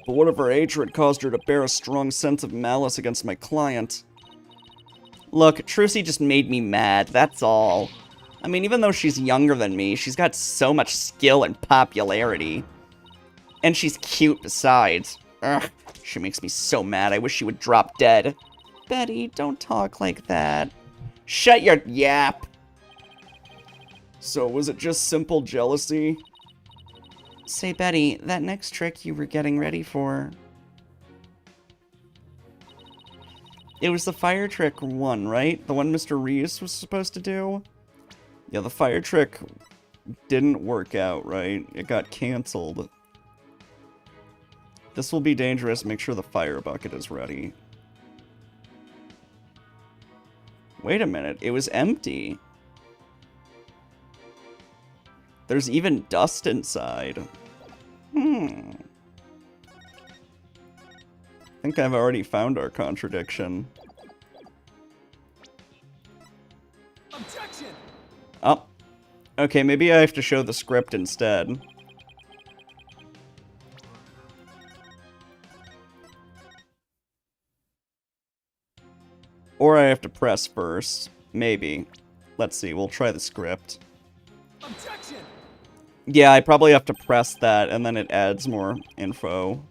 But what if her hatred caused her to bear a strong sense of malice against my client? Look, Trucy just made me mad, that's all. I mean, even though she's younger than me, she's got so much skill and popularity. And she's cute besides. Ugh, she makes me so mad, I wish she would drop dead. Betty, don't talk like that. Shut your yap! So, was it just simple jealousy? Say, Betty, that next trick you were getting ready for... It was the fire trick one, right? The one Mr. Reese was supposed to do? Yeah, the fire trick didn't work out, right? It got canceled. This will be dangerous. Make sure the fire bucket is ready. Wait a minute. It was empty. There's even dust inside. I think I've already found our contradiction. Objection! Oh. Okay, maybe I have to show the script instead. Or I have to press first. Maybe. Let's see, we'll try the script. Objection! Yeah, I probably have to press that, and then it adds more info.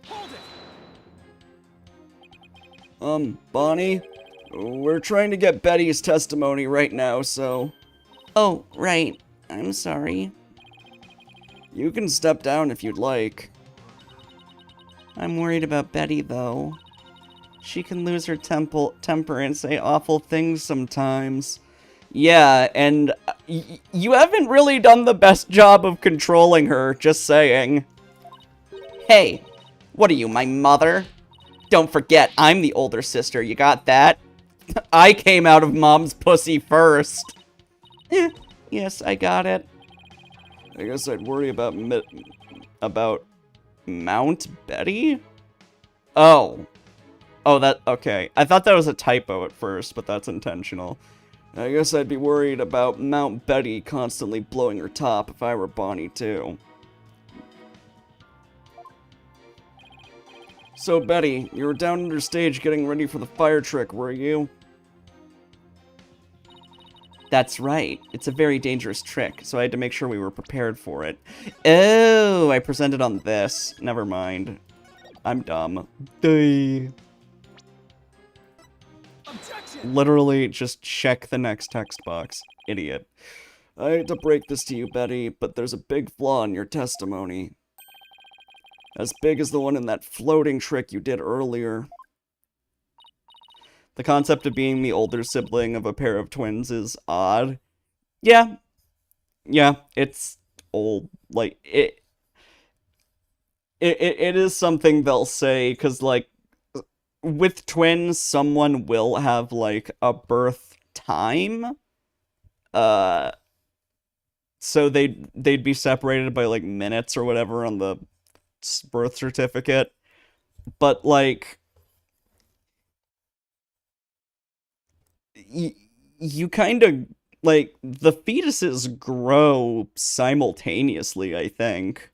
Hold it! Bonnie? We're trying to get Betty's testimony right now, so... Oh, right. I'm sorry. You can step down if you'd like. I'm worried about Betty, though. She can lose her temper and say awful things sometimes. Yeah, and you haven't really done the best job of controlling her, just saying. Hey, what are you, my mother? Don't forget, I'm the older sister, you got that? I came out of Mom's pussy first. Yes, I got it. I guess I'd worry about Mount Betty? Oh. Oh, okay. I thought that was a typo at first, but that's intentional. I guess I'd be worried about Mount Betty constantly blowing her top if I were Bonnie, too. So, Betty, you were down under stage getting ready for the fire trick, were you? That's right. It's a very dangerous trick, so I had to make sure we were prepared for it. Oh, I presented on this. Never mind. I'm dumb. Objection! Literally, just check the next text box. Idiot. I hate to break this to you, Betty, but there's a big flaw in your testimony. As big as the one in that floating trick you did earlier. The concept of being the older sibling of a pair of twins is odd. Yeah. Yeah, it's old. Like, it is something they'll say, because, like, with twins, someone will have, like, a birth time. So they'd be separated by, like, minutes or whatever on the birth certificate. But, like, you kind of, like, the fetuses grow simultaneously, I think.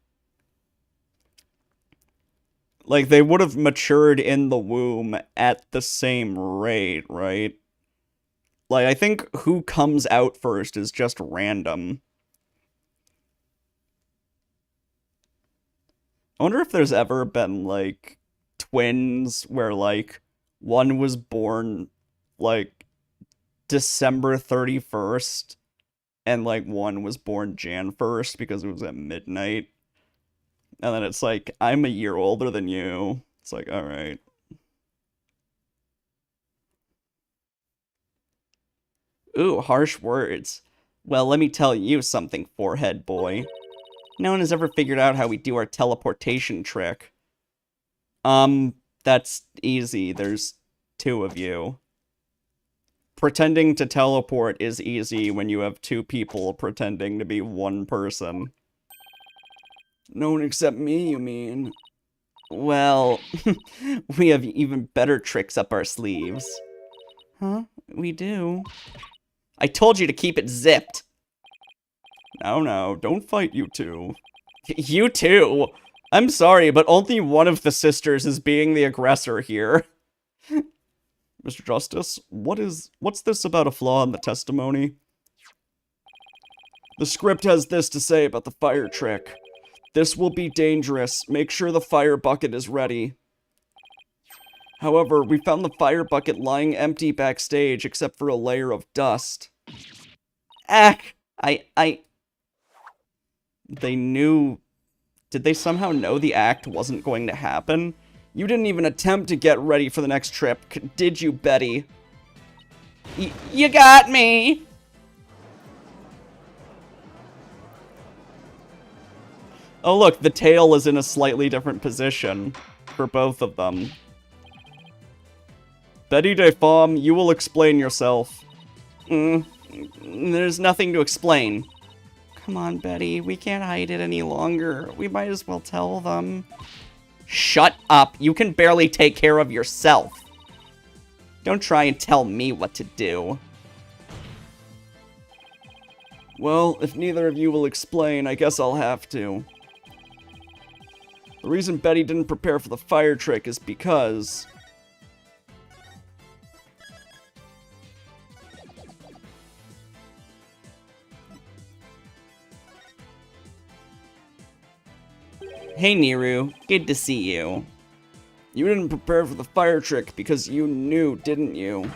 Like, they would have matured in the womb at the same rate, right? Like, I think who comes out first is just random. I wonder if there's ever been, like, twins where, like, one was born, like, December 31st, and, like, one was born Jan 1st because it was at midnight. And then it's like, I'm a year older than you. It's like, alright. Ooh, harsh words. Well, let me tell you something, forehead boy. No one has ever figured out how we do our teleportation trick. That's easy. There's two of you. Pretending to teleport is easy when you have two people pretending to be one person. No one except me, you mean? Well, we have even better tricks up our sleeves. Huh? We do. I told you to keep it zipped. No, don't fight, you two. You too. I'm sorry, but only one of the sisters is being the aggressor here. Mr. Justice, what's this about a flaw in the testimony? The script has this to say about the fire trick. This will be dangerous. Make sure the fire bucket is ready. However, we found the fire bucket lying empty backstage except for a layer of dust. They knew... Did they somehow know the act wasn't going to happen? You didn't even attempt to get ready for the next trip, did you, Betty? You got me! Oh look, the tail is in a slightly different position for both of them. Betty DeFom, you will explain yourself. There's nothing to explain. Come on, Betty, we can't hide it any longer. We might as well tell them. Shut up, you can barely take care of yourself. Don't try and tell me what to do. Well, if neither of you will explain, I guess I'll have to. The reason Betty didn't prepare for the fire trick is because... Hey, Niru. Good to see you. You didn't prepare for the fire trick because you knew, didn't you?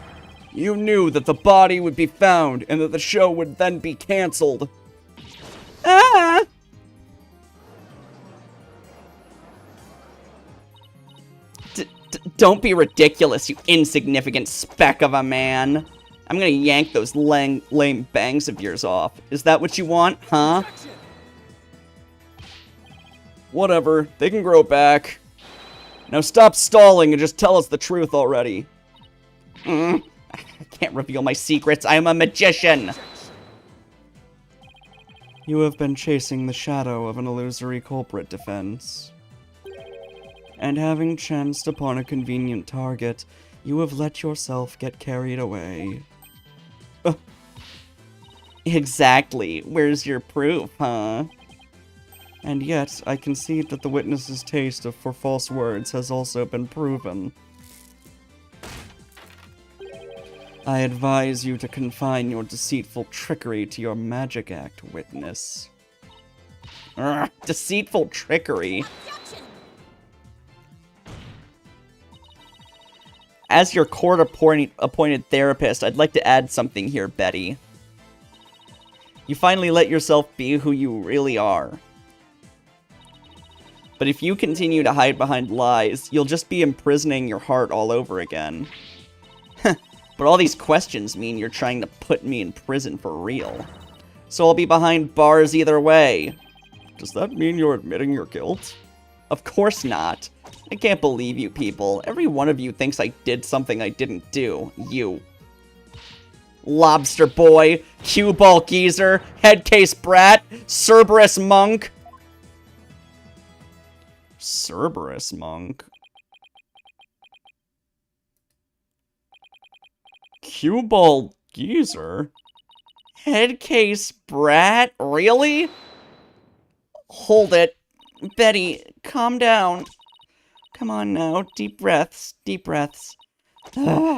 You knew that the body would be found and that the show would then be canceled. Ah! Don't be ridiculous, you insignificant speck of a man. I'm gonna yank those lame bangs of yours off. Is that what you want, huh? Objection! Whatever, they can grow back. Now stop stalling and just tell us the truth already. I can't reveal my secrets, I am a magician! You have been chasing the shadow of an illusory culprit defense. And having chanced upon a convenient target, you have let yourself get carried away. Exactly. Where's your proof, huh? And yet, I concede that the witness's taste for false words has also been proven. I advise you to confine your deceitful trickery to your magic act, witness. Urgh, deceitful trickery? As your court-appointed therapist, I'd like to add something here, Betty. You finally let yourself be who you really are. But if you continue to hide behind lies, you'll just be imprisoning your heart all over again. But all these questions mean you're trying to put me in prison for real. So I'll be behind bars either way. Does that mean you're admitting your guilt? Of course not. I can't believe you people. Every one of you thinks I did something I didn't do. You. Lobster boy, cue ball geezer, headcase brat, Cerberus monk. Cerberus monk? Cue ball geezer? Headcase brat? Really? Hold it. Betty, calm down. Come on now, deep breaths, deep breaths. Look,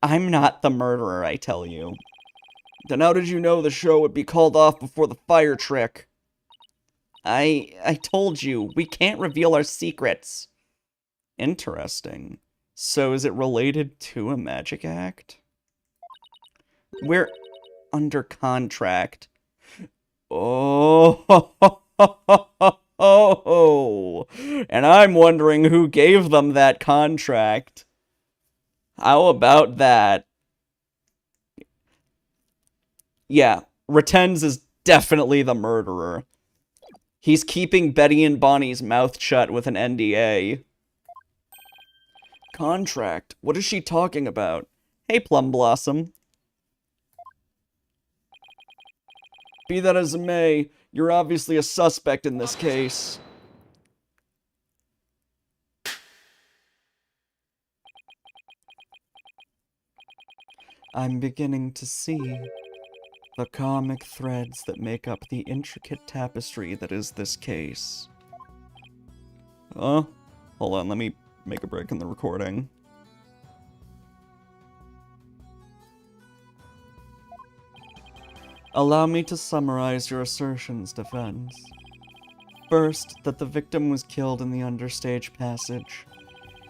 I'm not the murderer, I tell you. Then how did you know the show would be called off before the fire trick? I told you, we can't reveal our secrets. Interesting. So is it related to a magic act? We're under contract. Oh, and I'm wondering who gave them that contract. How about that? Yeah, Retens is definitely the murderer. He's keeping Betty and Bonnie's mouth shut with an NDA. Contract? What is she talking about? Hey, Plum Blossom. Be that as it may, you're obviously a suspect in this case. I'm beginning to see the comic threads that make up the intricate tapestry that is this case. Hold on, let me make a break in the recording. Allow me to summarize your assertions, defense. First, that the victim was killed in the understage passage.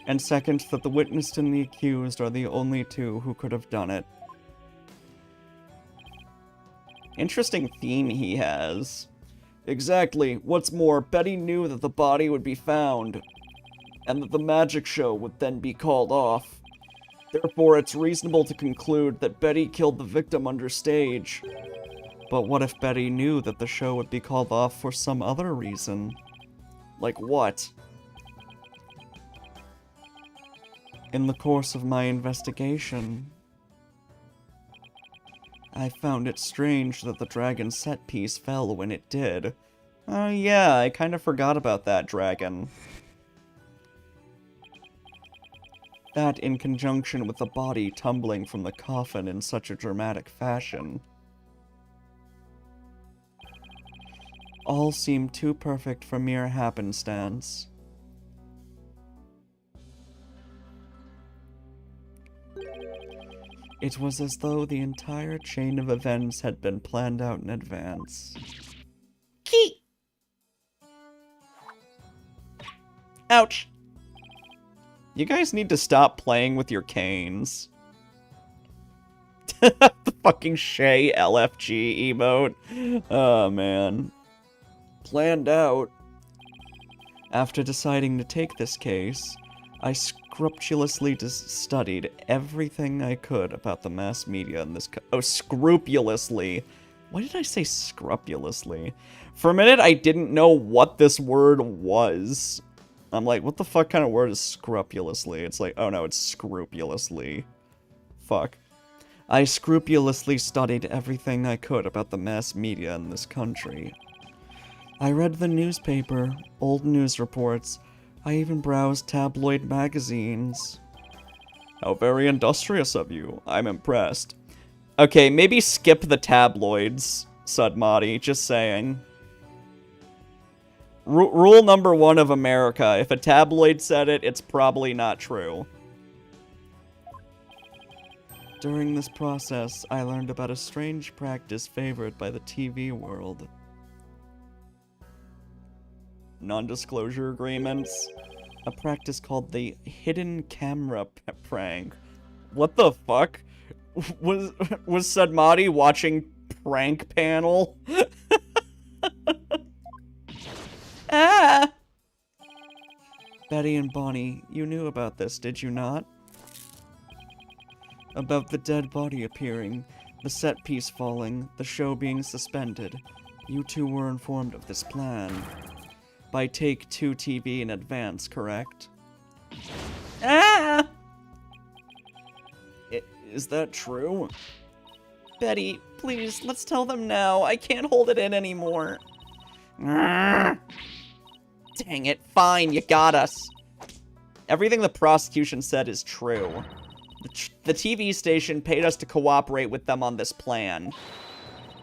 And second, that the witness and the accused are the only two who could have done it. Interesting theme he has. Exactly. What's more, Betty knew that the body would be found, and that the magic show would then be called off. Therefore, it's reasonable to conclude that Betty killed the victim understage. But what if Betty knew that the show would be called off for some other reason? Like what? In the course of my investigation, I found it strange that the dragon set piece fell when it did. Oh yeah, I kind of forgot about that dragon. That in conjunction with the body tumbling from the coffin in such a dramatic fashion. All seemed too perfect for mere happenstance. It was as though the entire chain of events had been planned out in advance. Key! Ouch! You guys need to stop playing with your canes. The fucking Shay LFG emote. Oh, man. Planned out. After deciding to take this case, I scrupulously studied everything I could about the mass media in this oh, scrupulously. Why did I say scrupulously? For a minute, I didn't know what this word was. I'm like, what the fuck kind of word is scrupulously? It's like, oh no, it's scrupulously. Fuck. I scrupulously studied everything I could about the mass media in this country. I read the newspaper, old news reports. I even browsed tabloid magazines. How very industrious of you. I'm impressed. Okay, maybe skip the tabloids, Sudmati, just saying. Rule number 1 of America. If a tabloid said it, it's probably not true. During this process, I learned about a strange practice favored by the TV world. Non-disclosure agreements. A practice called the hidden camera prank. What the fuck? Was Sudmati watching Prank Panel? Ah! Betty and Bonnie, you knew about this, did you not? About the dead body appearing, the set piece falling, the show being suspended. You two were informed of this plan. By Take Two TV in advance, correct? Ah! Is that true? Betty, please, let's tell them now. I can't hold it in anymore. Dang it. Fine, you got us. Everything the prosecution said is true. The TV station paid us to cooperate with them on this plan.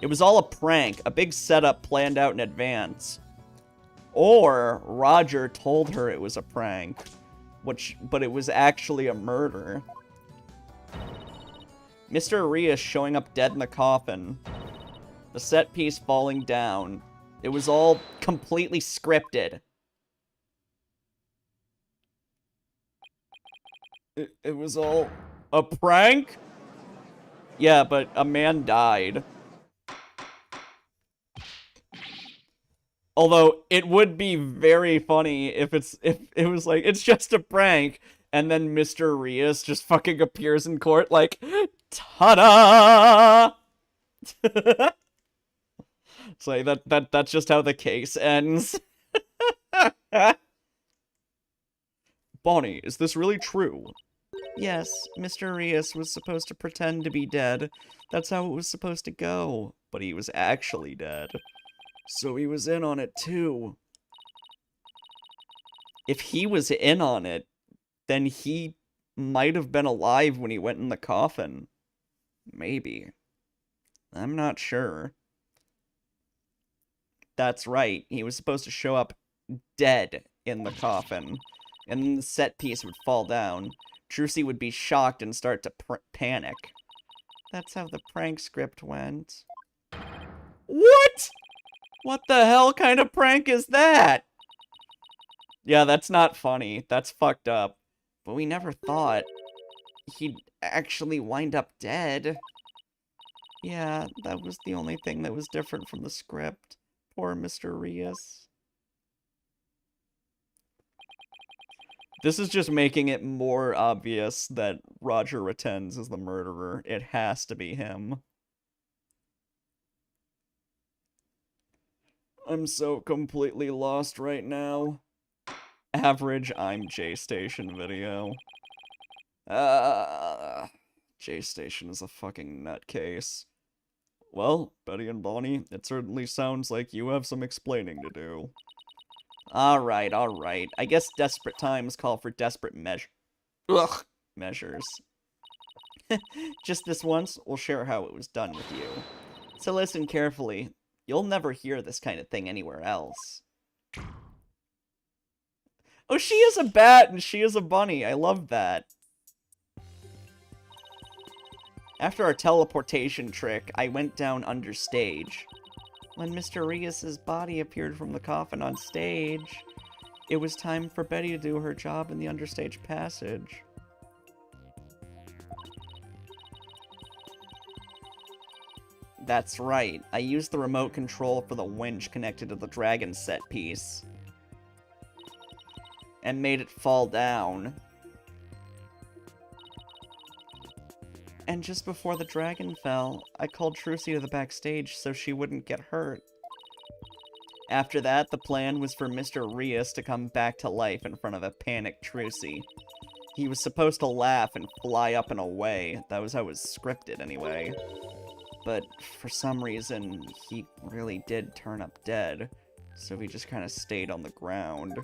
It was all a prank, a big setup planned out in advance. Or Roger told her it was a prank, but it was actually a murder. Mr. Arias showing up dead in the coffin. The set piece falling down. It was all completely scripted. It was all a prank? Yeah, but a man died. Although, it would be very funny if it was like, it's just a prank, and then Mr. Arias just fucking appears in court like, ta-da! It's like, that's just how the case ends. Bonnie, is this really true? Yes, Mr. Arias was supposed to pretend to be dead. That's how it was supposed to go. But he was actually dead. So he was in on it too. If he was in on it, then he might have been alive when he went in the coffin. Maybe. I'm not sure. That's right. He was supposed to show up dead in the coffin. And then the set piece would fall down. Trucy would be shocked and start to panic. That's how the prank script went. What? What the hell kind of prank is that? Yeah, that's not funny. That's fucked up. But we never thought he'd actually wind up dead. Yeah, that was the only thing that was different from the script. Poor Mr. Arias. This is just making it more obvious that Roger Rettens is the murderer. It has to be him. I'm so completely lost right now. Average I'm J-Station video. J-Station is a fucking nutcase. Well, Betty and Bonnie, it certainly sounds like you have some explaining to do. Alright. I guess desperate times call for desperate measures. Just this once, we'll share how it was done with you. So listen carefully. You'll never hear this kind of thing anywhere else. Oh, she is a bat and she is a bunny. I love that. After our teleportation trick, I went down under stage. When Mr. Arias' body appeared from the coffin on stage, It was time for Betty to do her job in the understage passage. That's right. I used the remote control for the winch connected to the dragon set piece. And made it fall down. And just before the dragon fell, I called Trucy to the backstage so she wouldn't get hurt. After that, the plan was for Mr. Rias to come back to life in front of a panicked Trucy. He was supposed to laugh and fly up and away. That was how it was scripted anyway. But for some reason, he really did turn up dead, so he just kind of stayed on the ground.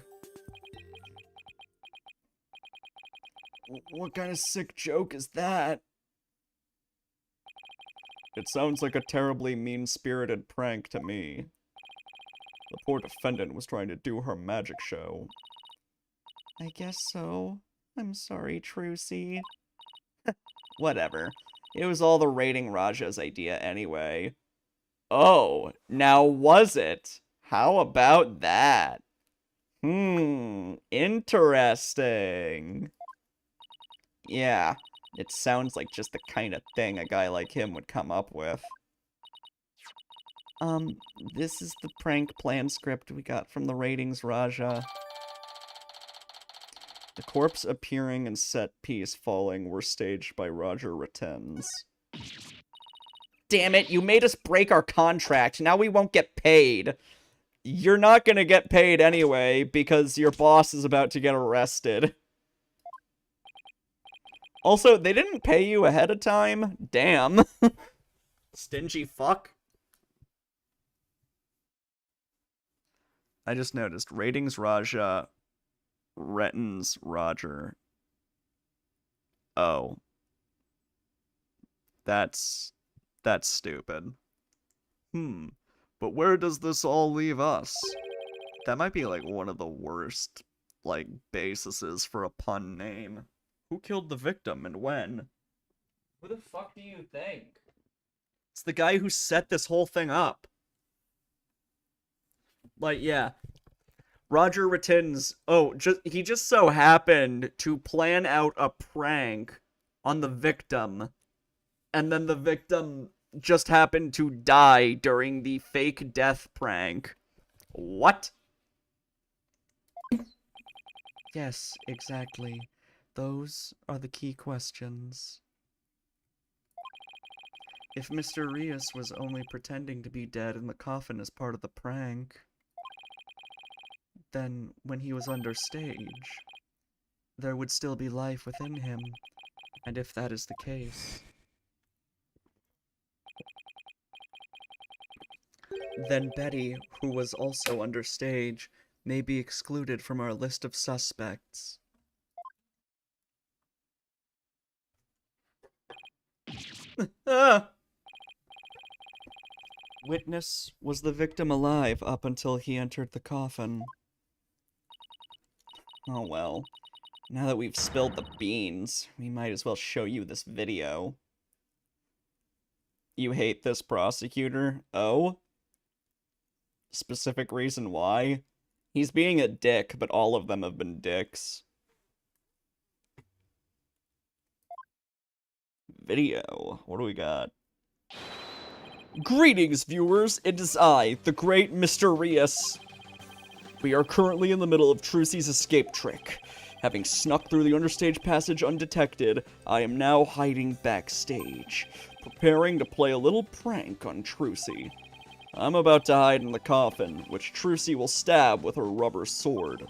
What kind of sick joke is that? It sounds like a terribly mean-spirited prank to me. The poor defendant was trying to do her magic show. I guess so. I'm sorry, Trucy. Whatever. It was all the Rating Raja's idea anyway. Oh, now was it? How about that? Interesting. Yeah, it sounds like just the kind of thing a guy like him would come up with. This is the prank plan script we got from the Ratings Raja. The corpse appearing and set piece falling were staged by Roger Rettens. Damn it, you made us break our contract. Now we won't get paid. You're not gonna get paid anyway, because your boss is about to get arrested. Also, they didn't pay you ahead of time? Damn. Stingy fuck. I just noticed. Ratings Raja... Rettens Roger. Oh. That's stupid. But where does this all leave us? That might be like one of the worst, like, basises for a pun name. Who killed the victim and when? Who the fuck do you think? It's the guy who set this whole thing up. Like, yeah. Roger Rettens, he just so happened to plan out a prank on the victim, and then the victim just happened to die during the fake death prank. What? Yes, exactly. Those are the key questions. If Mr. Rias was only pretending to be dead in the coffin as part of the prank, then when he was under stage, there would still be life within him. And if that is the case, then Betty, who was also under stage, may be excluded from our list of suspects. Witness, was the victim alive up until he entered the coffin? Oh well. Now that we've spilled the beans, we might as well show you this video. You hate this prosecutor? Oh? Specific reason why? He's being a dick, but all of them have been dicks. Video. What do we got? Greetings, viewers! It is I, the great Mr. Rias. We are currently in the middle of Trucy's escape trick. Having snuck through the understage passage undetected, I am now hiding backstage, preparing to play a little prank on Trucy. I'm about to hide in the coffin, which Trucy will stab with her rubber sword.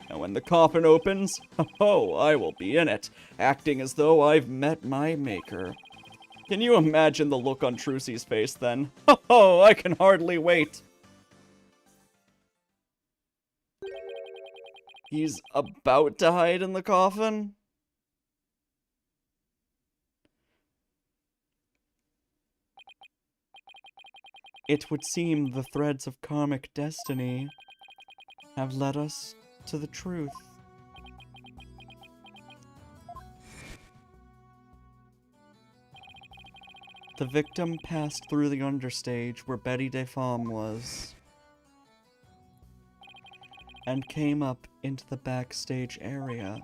And when the coffin opens, ho, I will be in it, acting as though I've met my maker. Can you imagine the look on Trucy's face then? Ho, I can hardly wait. He's about to hide in the coffin? It would seem the threads of karmic destiny have led us to the truth. The victim passed through the understage where Betty DeFamme was. and came up into the backstage area.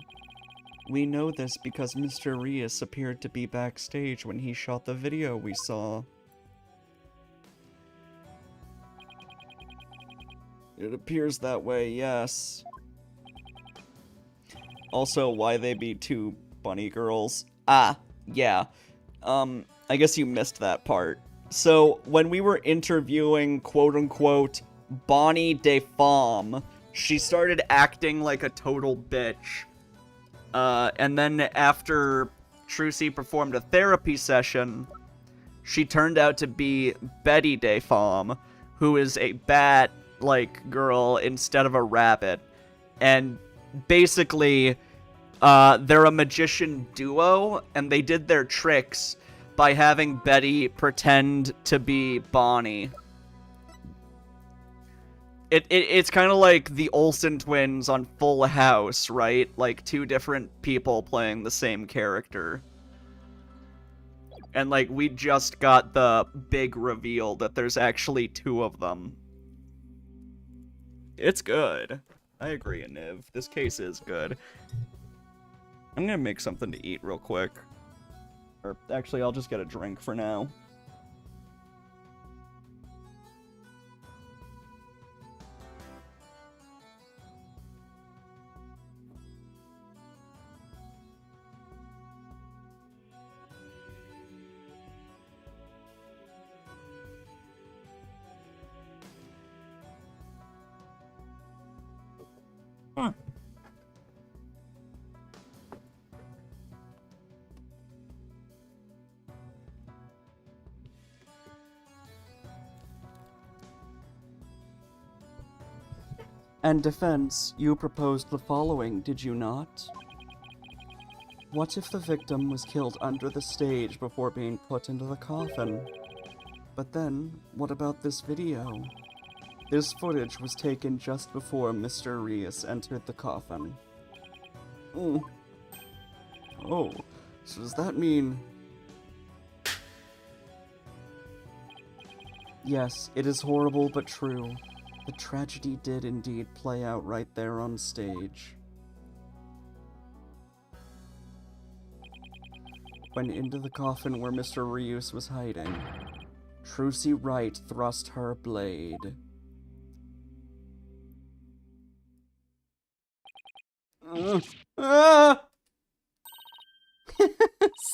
We know this because Mr. Rios appeared to be backstage when he shot the video we saw. It appears that way, yes. Also, why they be two bunny girls? Ah, yeah. I guess you missed that part. So, when we were interviewing, quote-unquote, Bonnie de Femme, she started acting like a total bitch. And then after Trucy performed a therapy session, she turned out to be Betty de Femme, who is a bat, girl instead of a rabbit. And basically, they're a magician duo, and they did their tricks by having Betty pretend to be Bonnie. It's kind of like the Olsen twins on Full House, right? Like, two different people playing the same character. And, we just got the big reveal that there's actually two of them. It's good. I agree, Niv. This case is good. I'm gonna make something to eat real quick. Or, actually, I'll just get a drink for now. Huh. And defense, you proposed the following, did you not? What if the victim was killed under the stage before being put into the coffin? But then, what about this video? This footage was taken just before Mr. Rios entered the coffin. Oh, so does that mean... Yes, it is horrible but true. The tragedy did indeed play out right there on stage. When into the coffin where Mr. Rios was hiding, Trucy Wright thrust her blade.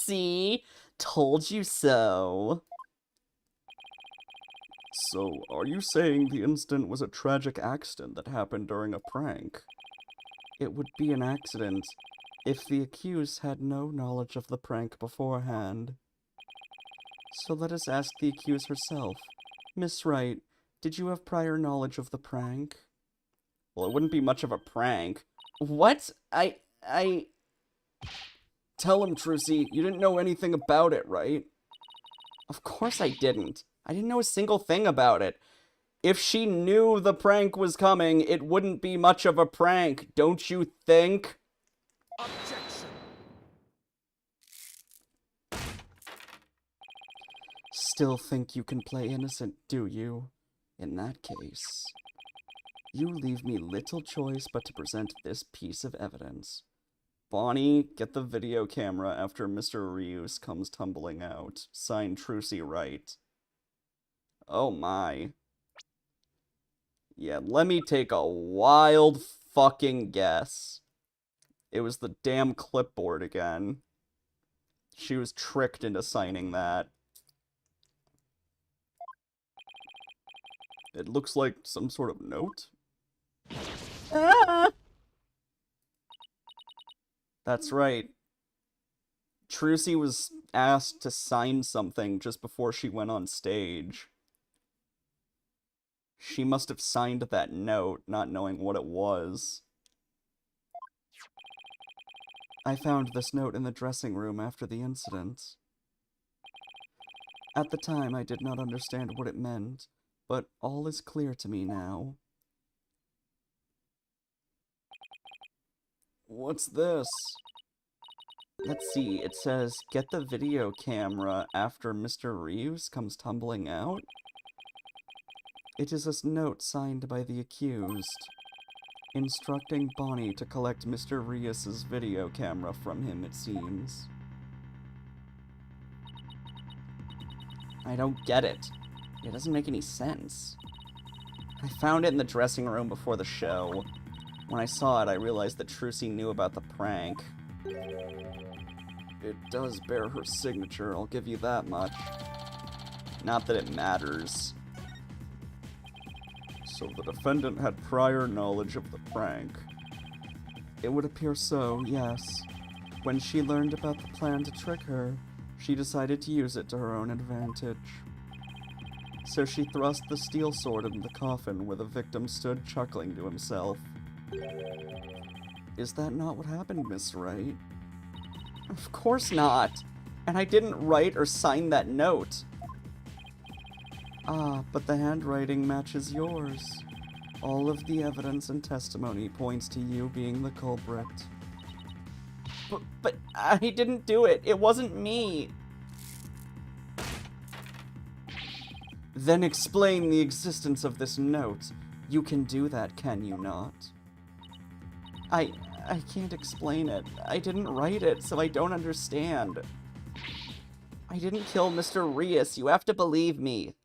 See? Told you so. So, are you saying the incident was a tragic accident that happened during a prank? It would be an accident if the accused had no knowledge of the prank beforehand. So let us ask the accused herself. Miss Wright, did you have prior knowledge of the prank? Well, it wouldn't be much of a prank. What? Tell him, Trucy, you didn't know anything about it, right? Of course I didn't. I didn't know a single thing about it. If she knew the prank was coming, it wouldn't be much of a prank, don't you think? Objection. Still think you can play innocent, do you? In that case, you leave me little choice but to present this piece of evidence. Bonnie, get the video camera after Mr. Rios comes tumbling out. Signed, Trucy Wright. Oh my. Yeah, let me take a wild fucking guess. It was the damn clipboard again. She was tricked into signing that. It looks like some sort of note. Ah! That's right. Trucy was asked to sign something just before she went on stage. She must have signed that note, not knowing what it was. I found this note in the dressing room after the incident. At the time, I did not understand what it meant, but all is clear to me now. What's this? Let's see, it says, get the video camera after Mr. Rios comes tumbling out? It is a note signed by the accused. instructing Bonnie to collect Mr. Rias's video camera from him, it seems. I don't get it. It doesn't make any sense. I found it in the dressing room before the show. When I saw it, I realized that Trucy knew about the prank. It does bear her signature, I'll give you that much. Not that it matters. So the defendant had prior knowledge of the prank. It would appear so, yes. When she learned about the plan to trick her, she decided to use it to her own advantage. So she thrust the steel sword into the coffin where the victim stood chuckling to himself. Is that not what happened, Miss Wright? Of course not! And I didn't write or sign that note. Ah, but the handwriting matches yours. All of the evidence and testimony points to you being the culprit. But I didn't do it. It wasn't me. Then explain the existence of this note. You can do that, can you not? I can't explain it. I didn't write it, so I don't understand. I didn't kill Mr. Rias. You have to believe me.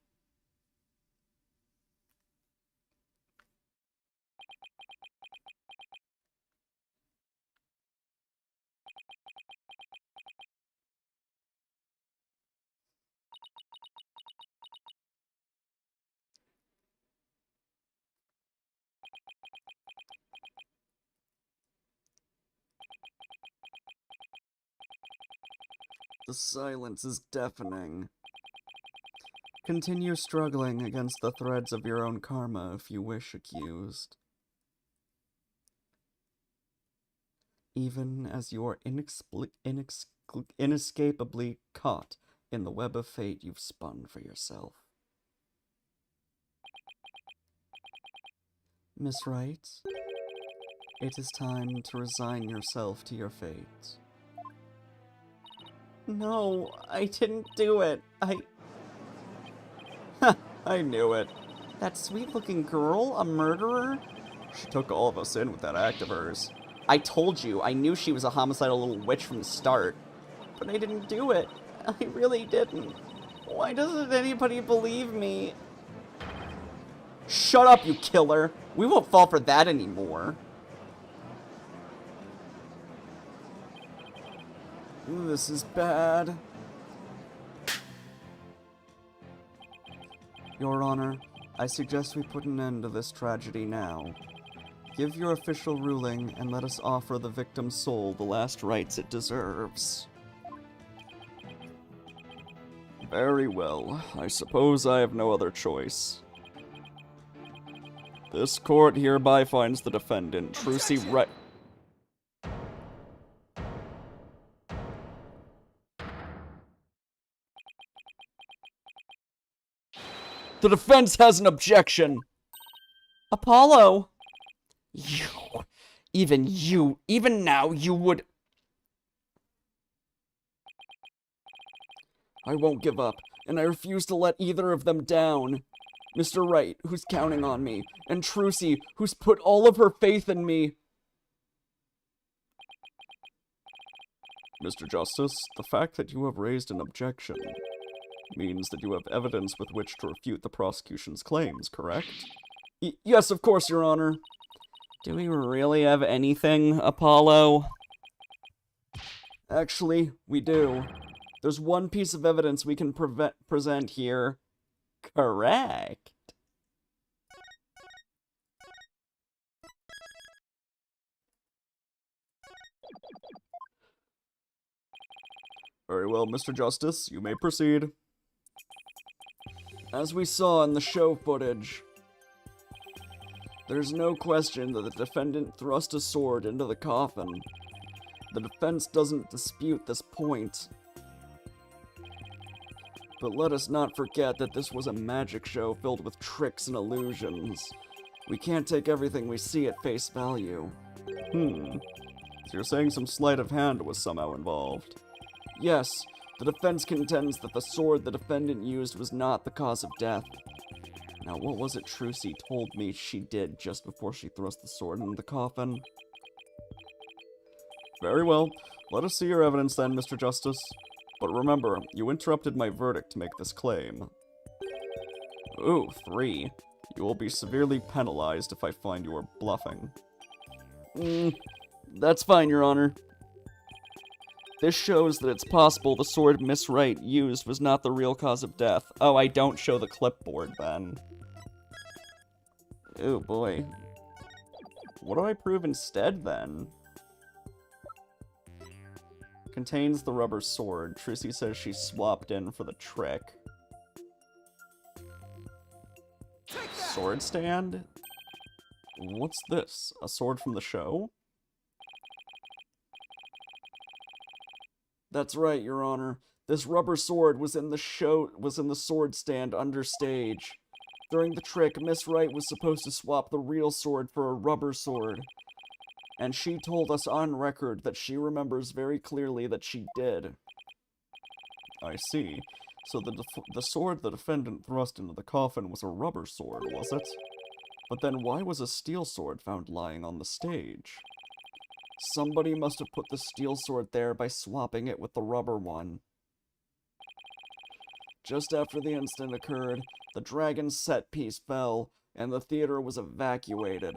The silence is deafening. Continue struggling against the threads of your own karma if you wish, accused. Even as you are inescapably caught in the web of fate you've spun for yourself. Miss Wright, it is time to resign yourself to your fate. No, I didn't do it. I knew it. That sweet-looking girl, a murderer? She took all of us in with that act of hers. I told you, I knew she was a homicidal little witch from the start. But I didn't do it. I really didn't. Why doesn't anybody believe me? Shut up, you killer! We won't fall for that anymore. This is bad. Your Honor, I suggest we put an end to this tragedy now. Give your official ruling and let us offer the victim's soul the last rites it deserves. Very well. I suppose I have no other choice. This court hereby finds the defendant, Trucy Wright. The defense has an objection. Apollo. Even now, you would... I won't give up, and I refuse to let either of them down. Mr. Wright, who's counting on me, and Trucy, who's put all of her faith in me. Mr. Justice, the fact that you have raised an objection means that you have evidence with which to refute the prosecution's claims, correct? Yes, of course, Your Honor. Do we really have anything, Apollo? Actually, we do. There's one piece of evidence we can present here. Correct. Very well, Mr. Justice, you may proceed. As we saw in the show footage, there's no question that the defendant thrust a sword into the coffin. The defense doesn't dispute this point. But let us not forget that this was a magic show filled with tricks and illusions. We can't take everything we see at face value. So you're saying some sleight of hand was somehow involved? Yes, the defense contends that the sword the defendant used was not the cause of death. Now, what was it Trucy told me she did just before she thrust the sword into the coffin? Very well. Let us see your evidence then, Mr. Justice. But remember, you interrupted my verdict to make this claim. Ooh, 3. You will be severely penalized if I find you are bluffing. That's fine, Your Honor. This shows that it's possible the sword Miss Wright used was not the real cause of death. Oh, I don't show the clipboard then. Oh boy. What do I prove instead then? Contains the rubber sword. Trucy says she swapped in for the trick. Sword stand? What's this? A sword from the show? That's right, Your Honor. This rubber sword was in the sword stand under stage. During the trick, Miss Wright was supposed to swap the real sword for a rubber sword. And she told us on record that she remembers very clearly that she did. I see. So the sword the defendant thrust into the coffin was a rubber sword, was it? But then why was a steel sword found lying on the stage? Somebody must have put the steel sword there by swapping it with the rubber one. Just after the incident occurred, the dragon's set piece fell, and the theater was evacuated.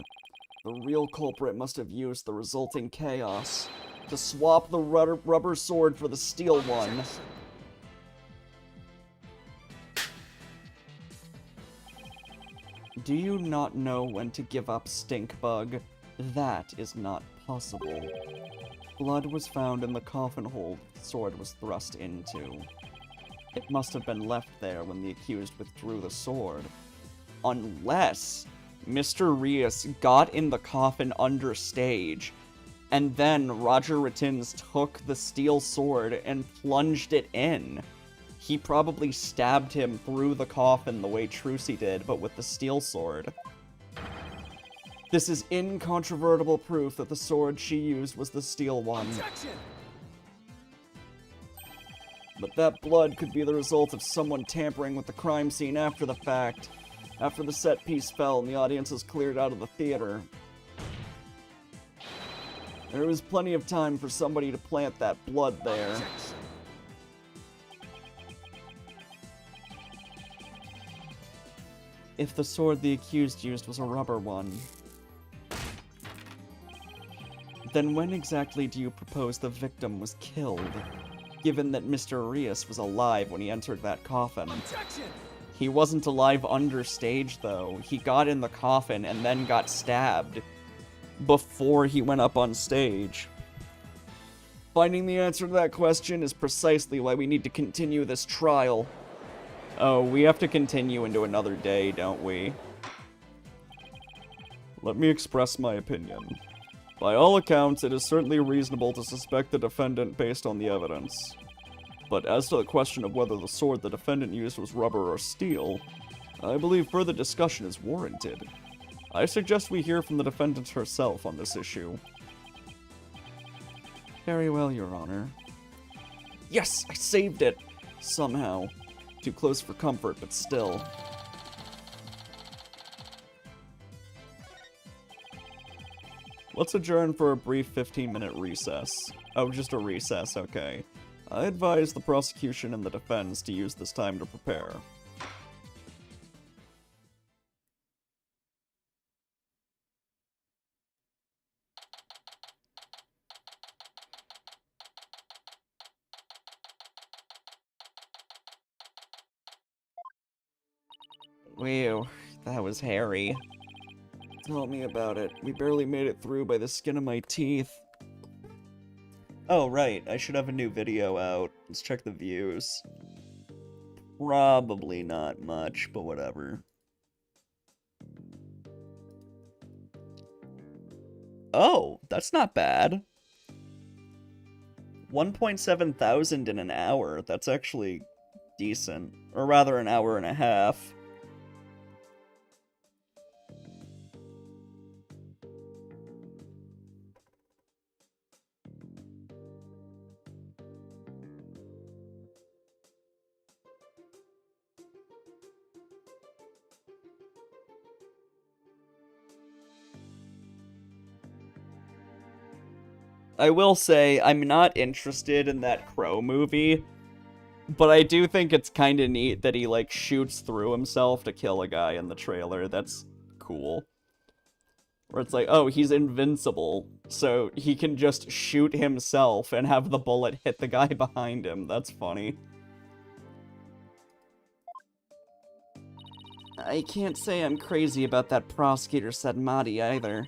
The real culprit must have used the resulting chaos to swap the rubber sword for the steel one. Do you not know when to give up, Stinkbug? That is not possible. Blood was found in the coffin hole the sword was thrust into. It must have been left there when the accused withdrew the sword. Unless Mr. Rias got in the coffin under stage, and then Roger Rittins took the steel sword and plunged it in. He probably stabbed him through the coffin the way Trucy did, but with the steel sword. This is incontrovertible proof that the sword she used was the steel one. Objection! But that blood could be the result of someone tampering with the crime scene after the fact. After the set piece fell and the audience was cleared out of the theater. There was plenty of time for somebody to plant that blood there. Objection! If the sword the accused used was a rubber one, then when exactly do you propose the victim was killed? Given that Mr. Rias was alive when he entered that coffin. Objection! He wasn't alive under stage, though. He got in the coffin and then got stabbed before he went up on stage. Finding the answer to that question is precisely why we need to continue this trial. Oh, we have to continue into another day, don't we? Let me express my opinion. By all accounts, it is certainly reasonable to suspect the defendant based on the evidence. But as to the question of whether the sword the defendant used was rubber or steel, I believe further discussion is warranted. I suggest we hear from the defendant herself on this issue. Very well, Your Honor. Yes, I saved it! Somehow. Too close for comfort, but still. Let's adjourn for a brief 15-minute recess. Oh, just a recess, okay. I advise the prosecution and the defense to use this time to prepare. Whew, that was hairy. Tell me about it. We barely made it through by the skin of my teeth. Oh, right. I should have a new video out. Let's check the views. Probably not much, but whatever. Oh, that's not bad. 1.7 thousand in an hour. That's actually decent. Or rather, an hour and a half. I will say, I'm not interested in that Crow movie, but I do think it's kind of neat that he, like, shoots through himself to kill a guy in the trailer. That's cool. Where it's like, oh, he's invincible, so he can just shoot himself and have the bullet hit the guy behind him. That's funny. I can't say I'm crazy about that prosecutor said Mahdi either.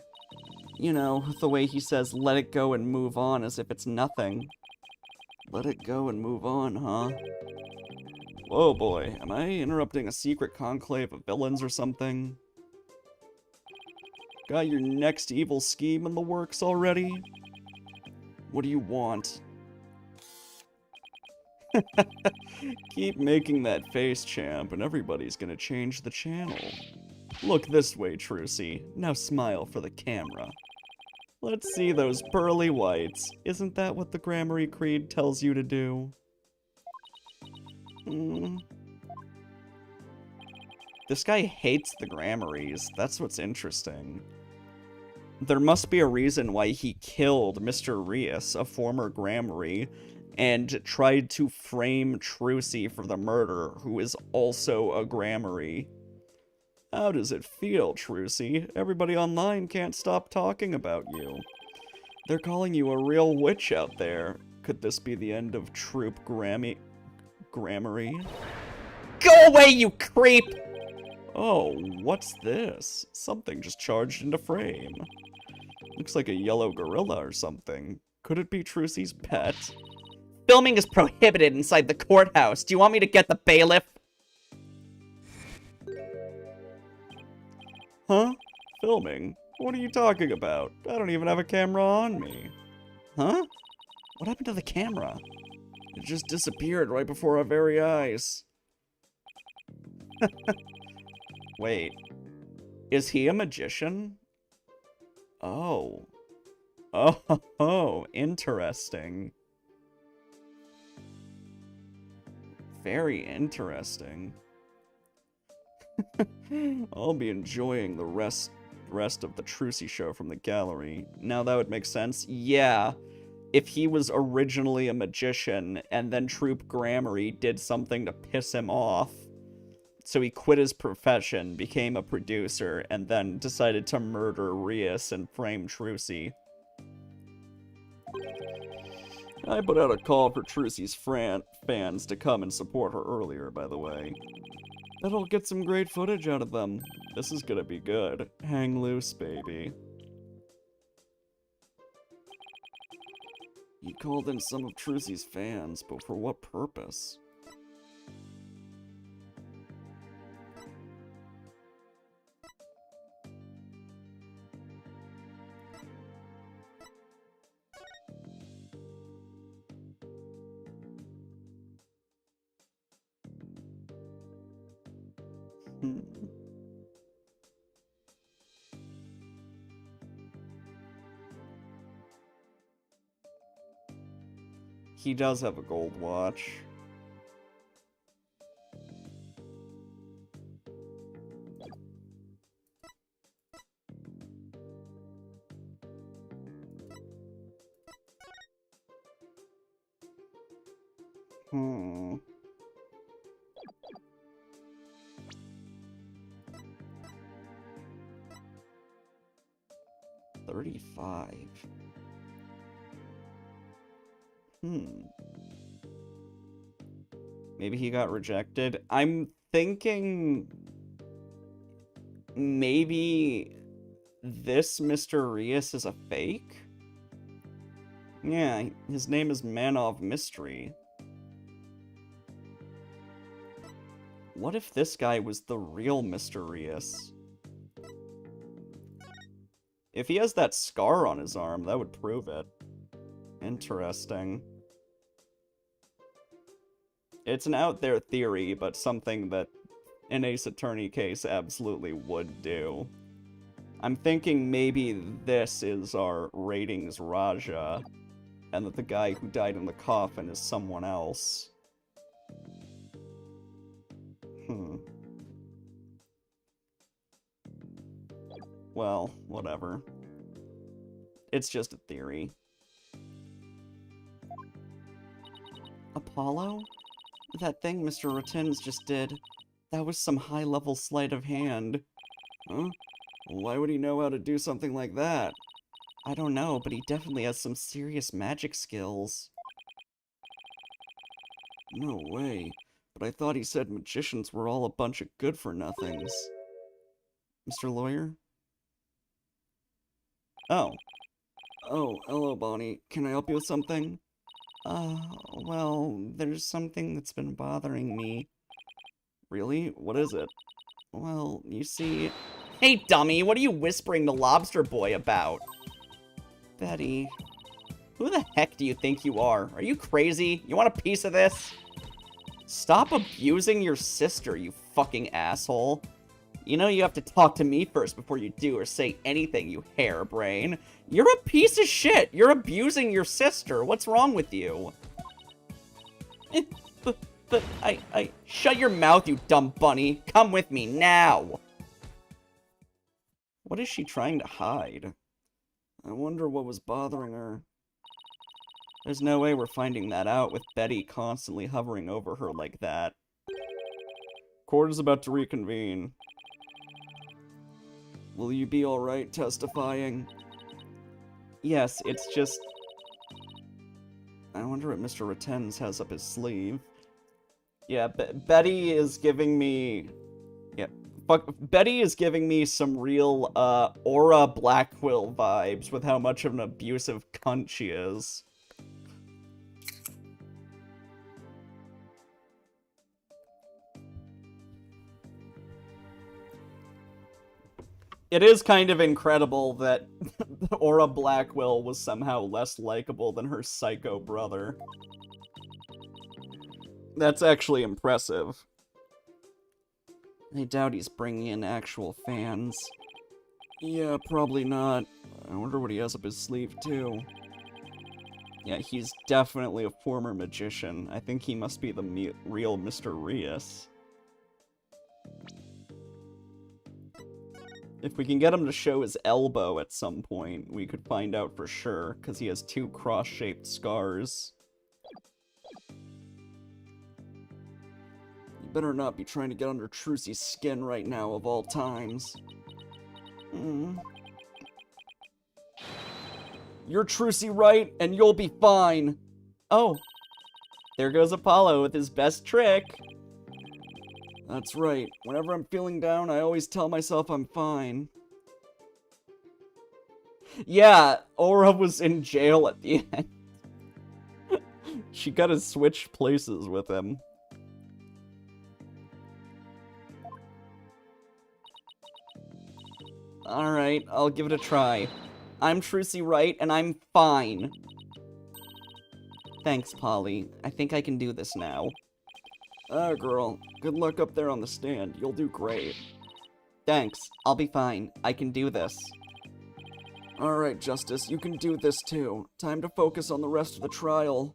You know, the way he says let it go and move on as if it's nothing. Let it go and move on, huh? Whoa, boy, am I interrupting a secret conclave of villains or something? Got your next evil scheme in the works already? What do you want? Keep making that face, champ, and everybody's gonna change the channel. Look this way, Trucy. Now smile for the camera. Let's see those pearly whites. Isn't that what the Grammary Creed tells you to do? This guy hates the Grammaries. That's what's interesting. There must be a reason why he killed Mr. Rias, a former Grammary, and tried to frame Trucy for the murder, who is also a Grammary. How does it feel, Trucy? Everybody online can't stop talking about you. They're calling you a real witch out there. Could this be the end of Troop Grammary? Go away, you creep! Oh, what's this? Something just charged into frame. Looks like a yellow gorilla or something. Could it be Trucy's pet? Filming is prohibited inside the courthouse. Do you want me to get the bailiff? Huh? Filming? What are you talking about? I don't even have a camera on me. Huh? What happened to the camera? It just disappeared right before our very eyes. Wait. Is he a magician? Oh. Oh, interesting. Very interesting. I'll be enjoying the rest of the Trucy show from the gallery. Now that would make sense. Yeah. If he was originally a magician and then Troop Grammary did something to piss him off, so he quit his profession, became a producer, and then decided to murder Rias and frame Trucy. I put out a call for Trucy's fans to come and support her earlier, by the way. That'll get some great footage out of them. This is gonna be good. Hang loose, baby. You called in some of Trucy's fans, but for what purpose? He does have a gold watch. Hmm. 35. Maybe he got rejected. I'm thinking maybe this Mr. Rias is a fake? Yeah, his name is Man of Mystery. What if this guy was the real Mr. Rias? If he has that scar on his arm, that would prove it. Interesting. It's an out there theory, but something that an Ace Attorney case absolutely would do. I'm thinking maybe this is our ratings Raja, and that the guy who died in the coffin is someone else. Well, whatever. It's just a theory. Apollo? That thing Mr. Rotins just did, that was some high-level sleight of hand. Huh? Why would he know how to do something like that? I don't know, but he definitely has some serious magic skills. No way. But I thought he said magicians were all a bunch of good-for-nothings. Mr. Lawyer? Oh. Oh, hello, Bonnie. Can I help you with something? Well, there's something that's been bothering me. Really? What is it? Well, you see... Hey, dummy, what are you whispering to Lobster Boy about? Betty... Who the heck do you think you are? Are you crazy? You want a piece of this? Stop abusing your sister, you fucking asshole. You know you have to talk to me first before you do or say anything, you harebrain. You're a piece of shit. You're abusing your sister. What's wrong with you? But I... Shut your mouth, you dumb bunny. Come with me, now. What is she trying to hide? I wonder what was bothering her. There's no way we're finding that out with Betty constantly hovering over her like that. Court is about to reconvene. Will you be alright testifying? Yes, it's just... I wonder what Mr. Rotens has up his sleeve. Yeah, Betty is giving me... Yeah, Betty is giving me some real, Aura Blackquill vibes with how much of an abusive cunt she is. It is kind of incredible that Aura Blackquill was somehow less likable than her psycho brother. That's actually impressive. I doubt he's bringing in actual fans. Yeah, probably not. I wonder what he has up his sleeve, too. Yeah, he's definitely a former magician. I think he must be the real Mr. Rias. If we can get him to show his elbow at some point, we could find out for sure, because he has 2 cross-shaped scars. You better not be trying to get under Trucy's skin right now, of all times. You're Trucy right, and you'll be fine. Oh, there goes Apollo with his best trick. That's right. Whenever I'm feeling down, I always tell myself I'm fine. Yeah, Aura was in jail at the end. She got to switch places with him. Alright, I'll give it a try. I'm Trucy right, and I'm fine. Thanks, Polly. I think I can do this now. Ah, girl. Good luck up there on the stand. You'll do great. Thanks. I'll be fine. I can do this. Alright, Justice. You can do this too. Time to focus on the rest of the trial.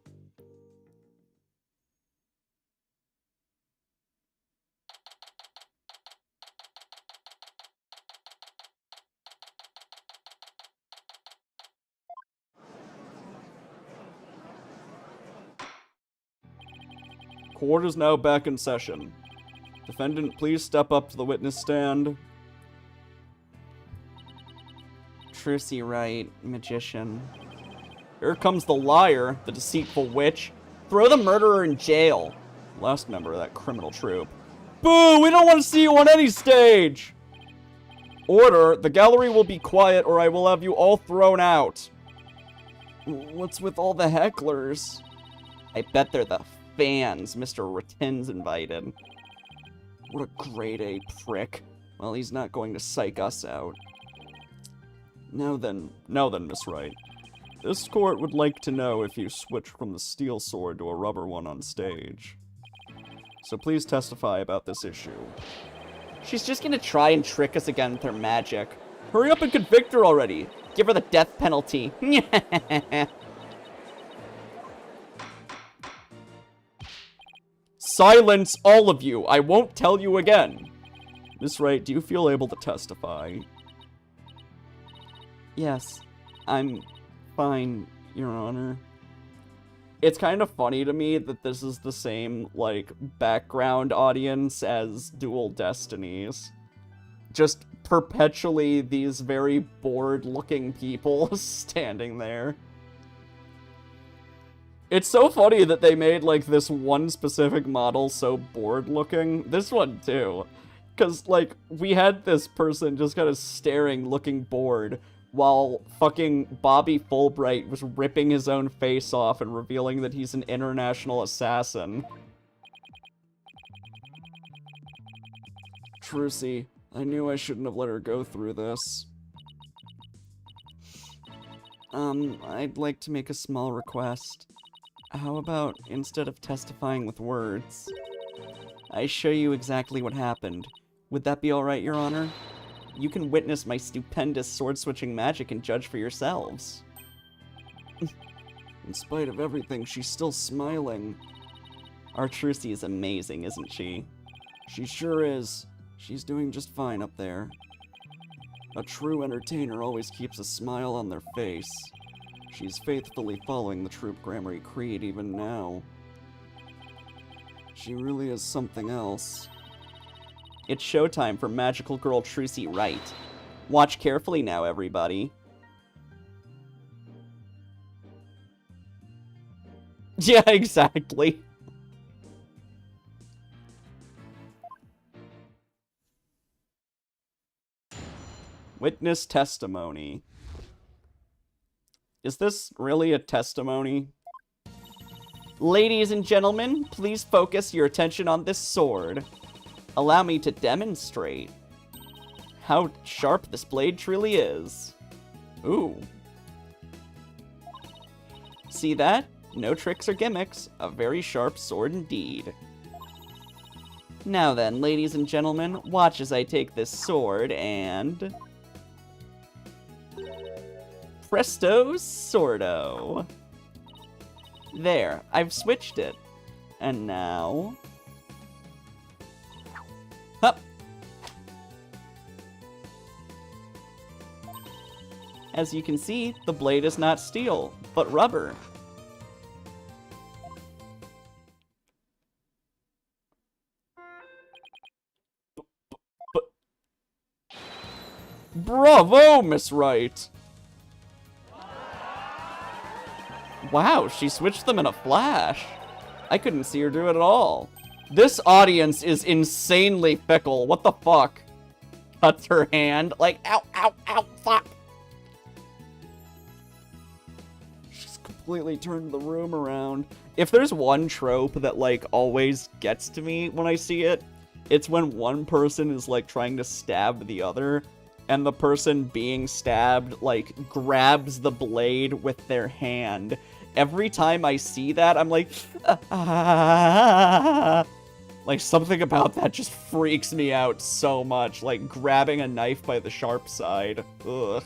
Court is now back in session. Defendant, please step up to the witness stand. Trucy right, magician. Here comes the liar, the deceitful witch. Throw the murderer in jail. Last member of that criminal troupe. Boo! We don't want to see you on any stage! Order, the gallery will be quiet or I will have you all thrown out. What's with all the hecklers? I bet they're the fans Mr. Rotins invited. What a grade A prick. Well, he's not going to psych us out. Now then, Miss Wright. This court would like to know if you switched from the steel sword to a rubber one on stage. So please testify about this issue. She's just gonna try and trick us again with her magic. Hurry up and convict her already. Give her the death penalty. Silence, all of you! I won't tell you again! Miss Wright, do you feel able to testify? Yes, I'm fine, Your Honor. It's kind of funny to me that this is the same, like, background audience as Dual Destinies. Just perpetually these very bored-looking people standing there. It's so funny that they made, like, this one specific model so bored-looking. This one, too. Because, like, we had this person just kind of staring, looking bored, while fucking Bobby Fulbright was ripping his own face off and revealing that he's an international assassin. Trucy, I knew I shouldn't have let her go through this. I'd like to make a small request. How about, instead of testifying with words, I show you exactly what happened? Would that be alright, Your Honor? You can witness my stupendous sword-switching magic and judge for yourselves. In spite of everything, she's still smiling. Our Trucy is amazing, isn't she? She sure is. She's doing just fine up there. A true entertainer always keeps a smile on their face. She's faithfully following the Troop Grammary Creed even now. She really is something else. It's showtime for Magical Girl Trucy Wright. Watch carefully now, everybody. Yeah, exactly. Witness testimony. Is this really a testimony? Ladies and gentlemen, please focus your attention on this sword. Allow me to demonstrate how sharp this blade truly is. Ooh. See that? No tricks or gimmicks. A very sharp sword indeed. Now then, ladies and gentlemen, watch as I take this sword and... Presto Sordo. There, I've switched it. And now... Hup! As you can see, the blade is not steel, but rubber. Bravo, Miss Wright! Wow, she switched them in a flash. I couldn't see her do it at all. This audience is insanely fickle. What the fuck? Cuts her hand, like, ow, ow, ow, fuck. She's completely turned the room around. If there's one trope that, like, always gets to me when I see it, it's when one person is, like, trying to stab the other, and the person being stabbed, like, grabs the blade with their hand. Every time I see that, I'm like, ah. Like, something about that just freaks me out so much. Like, grabbing a knife by the sharp side. Ugh.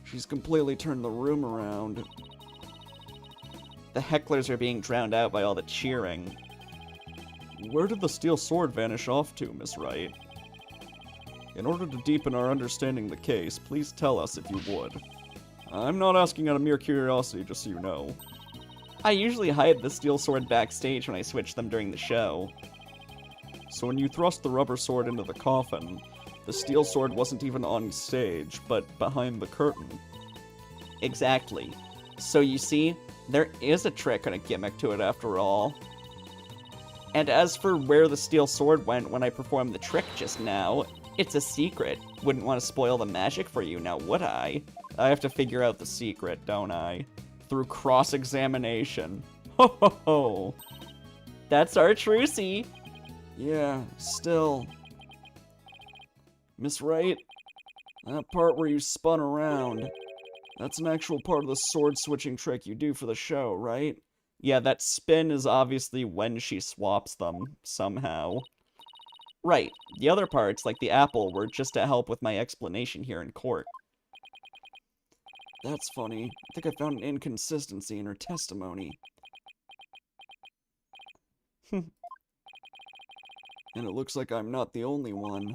She's completely turned the room around. The hecklers are being drowned out by all the cheering. Where did the steel sword vanish off to, Miss Wright? In order to deepen our understanding of the case, please tell us if you would. I'm not asking out of mere curiosity, just so you know. I usually hide the steel sword backstage when I switch them during the show. So when you thrust the rubber sword into the coffin, the steel sword wasn't even on stage, but behind the curtain. Exactly. So you see, there is a trick and a gimmick to it after all. And as for where the steel sword went when I performed the trick just now, it's a secret. Wouldn't want to spoil the magic for you, now would I? I have to figure out the secret, don't I? Through cross-examination. Ho ho ho! That's our Trucy! Yeah, still. Miss Wright, that part where you spun around, that's an actual part of the sword-switching trick you do for the show, right? Yeah, that spin is obviously when she swaps them, somehow. Right, the other parts, like the apple, were just to help with my explanation here in court. That's funny. I think I found an inconsistency in her testimony. And it looks like I'm not the only one.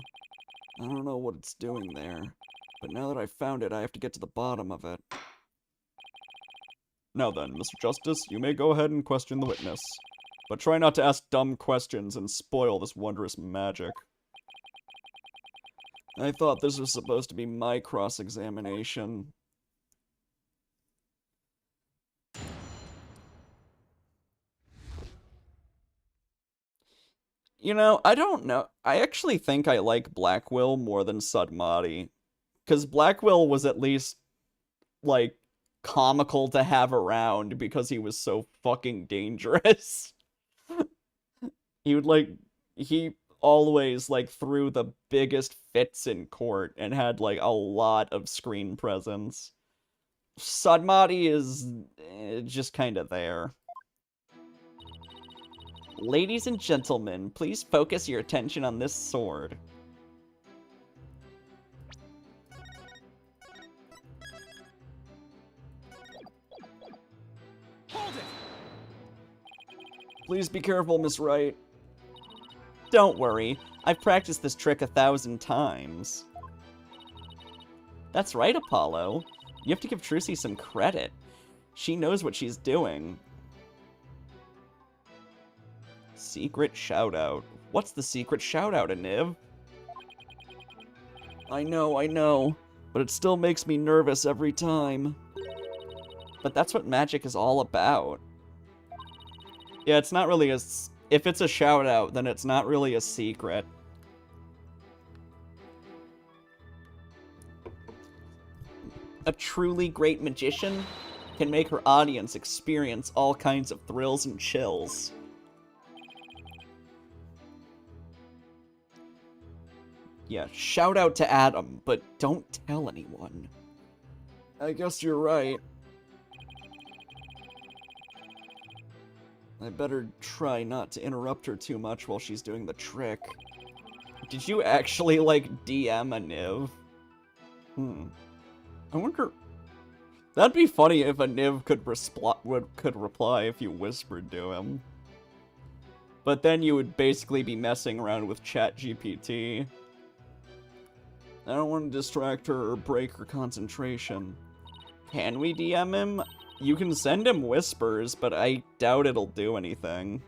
I don't know what it's doing there, But now that I've found it, I have to get to the bottom of it. Now then, Mr. Justice, you may go ahead and question the witness. But try not to ask dumb questions and spoil this wondrous magic. I thought this was supposed to be my cross-examination. You know, I don't know. I actually think I like Blackwell more than Sudmati. Because Blackwell was at least, like, comical to have around because he was so fucking dangerous. He always, like, threw the biggest fits in court and had, like, a lot of screen presence. Sudmati is just kind of there. Ladies and gentlemen, please focus your attention on this sword. Hold it! Please be careful, Miss Wright. Don't worry, I've practiced this trick 1,000 times. That's right, Apollo. You have to give Trucy some credit. She knows what she's doing. Secret shoutout. What's the secret shoutout, Aniv? I know, but it still makes me nervous every time. But that's what magic is all about. Yeah, it's not really if it's a shoutout, then it's not really a secret. A truly great magician can make her audience experience all kinds of thrills and chills. Yeah, shout out to Adam, but don't tell anyone. I guess you're right. I better try not to interrupt her too much while she's doing the trick. Did you actually, like, DM Aniv? I wonder... That'd be funny if Aniv could reply if you whispered to him. But then you would basically be messing around with ChatGPT. I don't want to distract her or break her concentration. Can we DM him? You can send him whispers, but I doubt it'll do anything.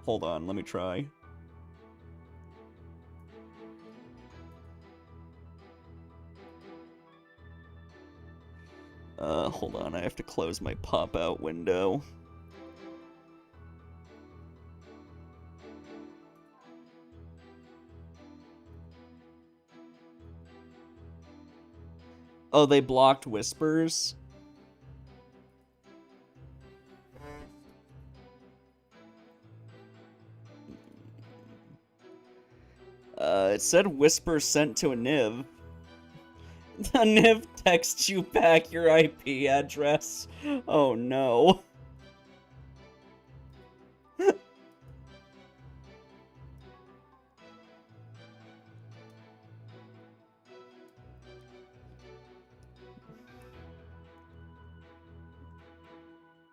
Hold on, let me try. Hold on, I have to close my pop-out window. Oh, they blocked whispers? It said whisper sent to Aniv. Aniv texts you back your IP address. Oh no.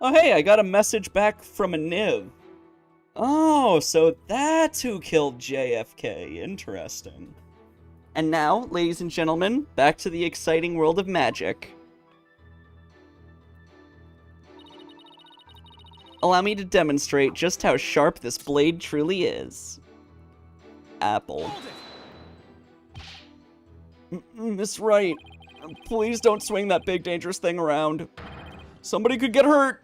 Oh hey, I got a message back from Aniv. Oh, so that's who killed JFK. Interesting. And now, ladies and gentlemen, back to the exciting world of magic. Allow me to demonstrate just how sharp this blade truly is. Apple. Miss Wright, please don't swing that big dangerous thing around. Somebody could get hurt.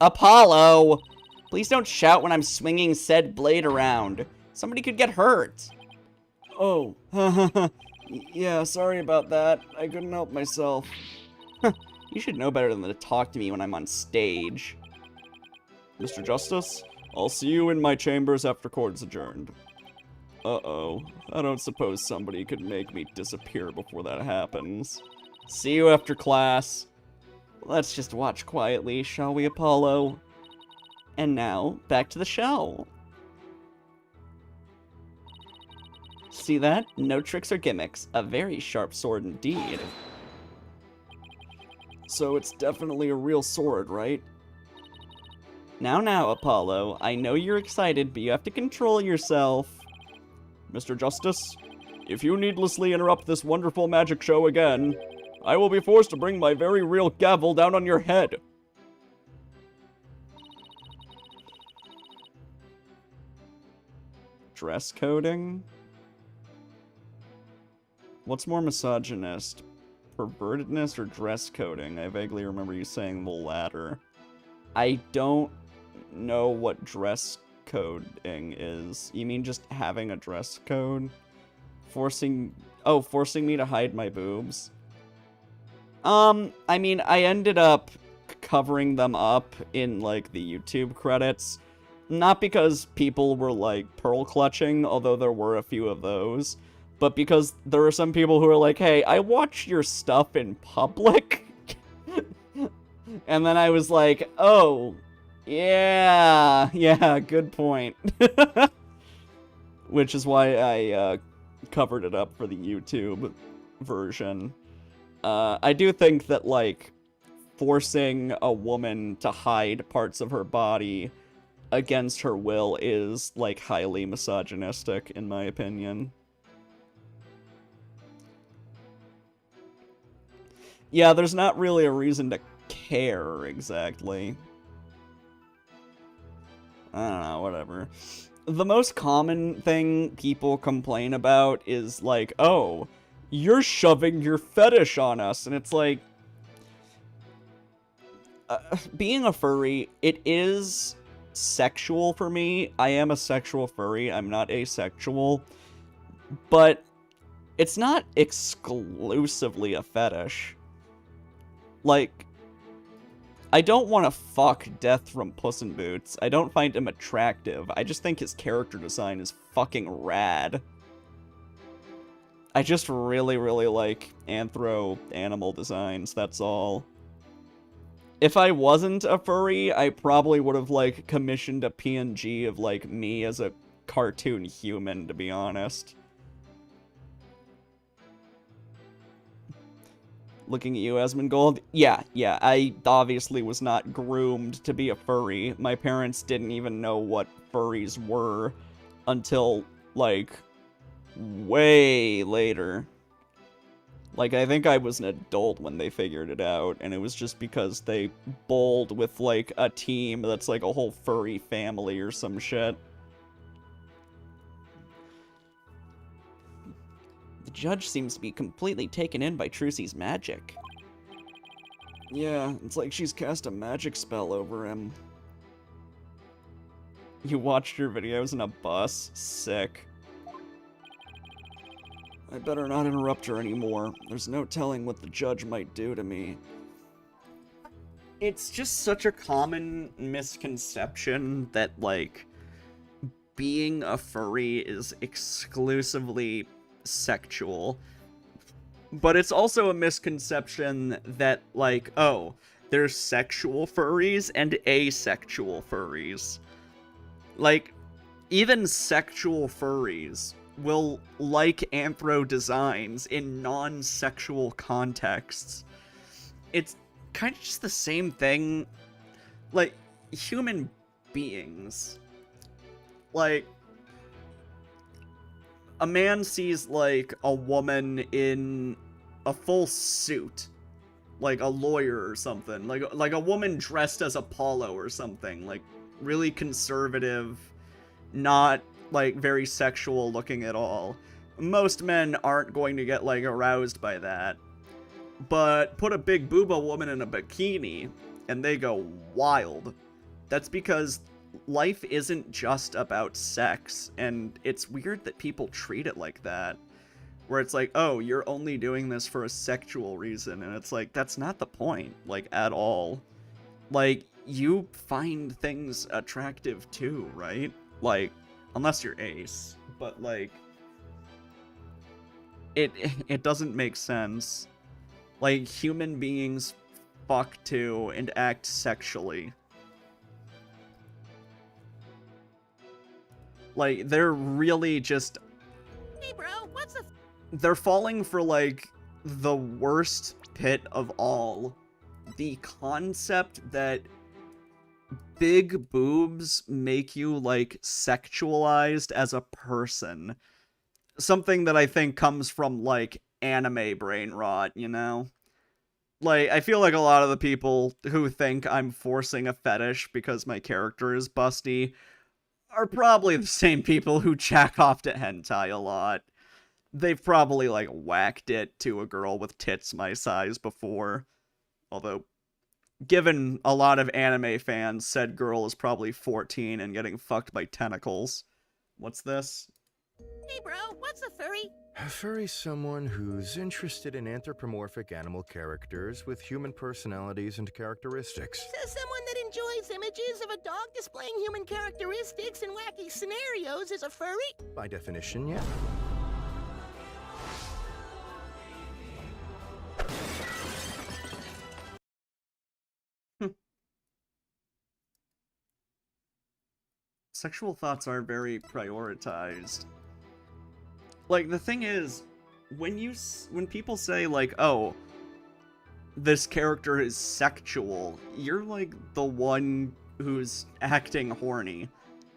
Apollo! Please don't shout when I'm swinging said blade around. Somebody could get hurt. Oh, yeah, sorry about that. I couldn't help myself. You should know better than to talk to me when I'm on stage. Mr. Justice, I'll see you in my chambers after court is adjourned. Uh-oh, I don't suppose somebody could make me disappear before that happens. See you after class. Let's just watch quietly, shall we, Apollo? And now, back to the show. See that? No tricks or gimmicks. A very sharp sword indeed. So it's definitely a real sword, right? Now, Apollo. I know you're excited, but you have to control yourself. Mr. Justice, If you needlessly interrupt this wonderful magic show again, I will be forced to bring my very real gavel down on your head. Dress coding? What's more misogynist? Pervertedness or dress coding? I vaguely remember you saying the latter. I don't know what dress coding is. You mean just having a dress code? Forcing me to hide my boobs? I mean, I ended up covering them up in, like, the YouTube credits. Not because people were, like, pearl clutching, although there were a few of those, but because there were some people who were like, hey, I watch your stuff in public. And then I was like, oh, yeah, good point. Which is why I covered it up for the YouTube version. I do think that, like, forcing a woman to hide parts of her body against her will is, like, highly misogynistic, in my opinion. Yeah, there's not really a reason to care, exactly. I don't know, whatever. The most common thing people complain about is, like, oh, you're shoving your fetish on us, and it's like... being a furry, it is sexual for me. I am a sexual furry, I'm not asexual. But it's not exclusively a fetish. Like, I don't want to fuck Death from Puss in Boots. I don't find him attractive. I just think his character design is fucking rad. I just really, really like anthro animal designs, that's all. If I wasn't a furry, I probably would have, like, commissioned a PNG of, like, me as a cartoon human, to be honest. Looking at you, Asmongold. Yeah, I obviously was not groomed to be a furry. My parents didn't even know what furries were until, like, way later. Like, I think I was an adult when they figured it out, and it was just because they bowled with, like, a team that's, like, a whole furry family or some shit. The judge seems to be completely taken in by Trucy's magic. Yeah, it's like she's cast a magic spell over him. You watched your videos in a bus? Sick. I better not interrupt her anymore. There's no telling what the judge might do to me. It's just such a common misconception that, like, being a furry is exclusively sexual. But it's also a misconception that, like, oh, there's sexual furries and asexual furries. Like, even sexual furries will like anthro designs in non-sexual contexts. It's kind of just the same thing. Like, human beings. Like, a man sees, like, a woman in a full suit. Like a lawyer or something. Like a woman dressed as Apollo or something. Like, really conservative, not, like, very sexual looking at all. Most men aren't going to get, like, aroused by that. But put a big booba woman in a bikini, and they go wild. That's because life isn't just about sex, and it's weird that people treat it like that. Where it's like, oh, you're only doing this for a sexual reason, and it's like, that's not the point, like, at all. Like, you find things attractive too, right? Like, unless you're ace, but, like, it doesn't make sense. Like, human beings fuck too and act sexually. Like, they're really just... Hey, bro, what's the... They're falling for, like, the worst pit of all. The concept that big boobs make you, like, sexualized as a person. something that I think comes from, like, anime brain rot, you know? Like, I feel like a lot of the people who think I'm forcing a fetish because my character is busty are probably the same people who jack off to hentai a lot. They've probably, like, whacked it to a girl with tits my size before. Although, given a lot of anime fans, said girl is probably 14 and getting fucked by tentacles. What's this? Hey, bro, what's a furry? A furry's someone who's interested in anthropomorphic animal characters with human personalities and characteristics. So someone that enjoys images of a dog displaying human characteristics and wacky scenarios is a furry? By definition, yeah. Sexual thoughts are very prioritized. Like, the thing is, when people say, like, oh, this character is sexual, you're, like, the one who's acting horny.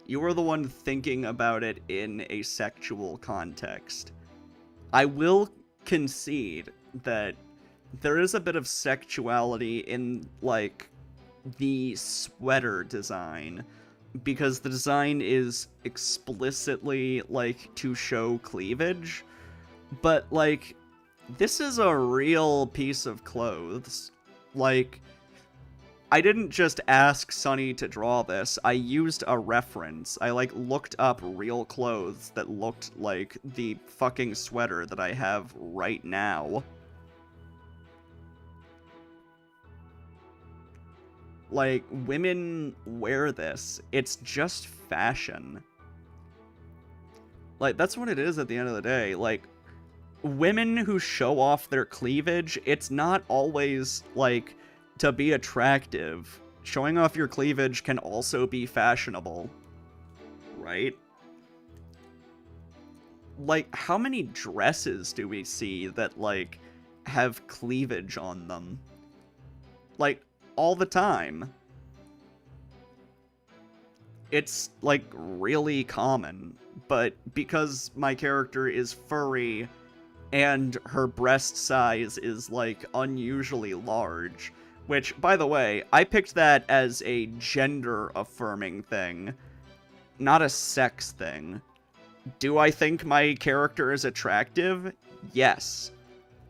You are the one thinking about it in a sexual context. I will concede that there is a bit of sexuality in, like, the sweater design, because the design is explicitly, like, to show cleavage, but, like, this is a real piece of clothes. Like, I didn't just ask Sunny to draw this, I used a reference. I, like, looked up real clothes that looked like the fucking sweater that I have right now. Like, women wear this. It's just fashion. Like, that's what it is at the end of the day. Like, women who show off their cleavage, it's not always, like, to be attractive. Showing off your cleavage can also be fashionable. Right? Like, how many dresses do we see that, like, have cleavage on them? Like, all the time. It's, like, really common, but because my character is furry and her breast size is, like, unusually large, which, by the way, I picked that as a gender-affirming thing, not a sex thing. Do I think my character is attractive? Yes.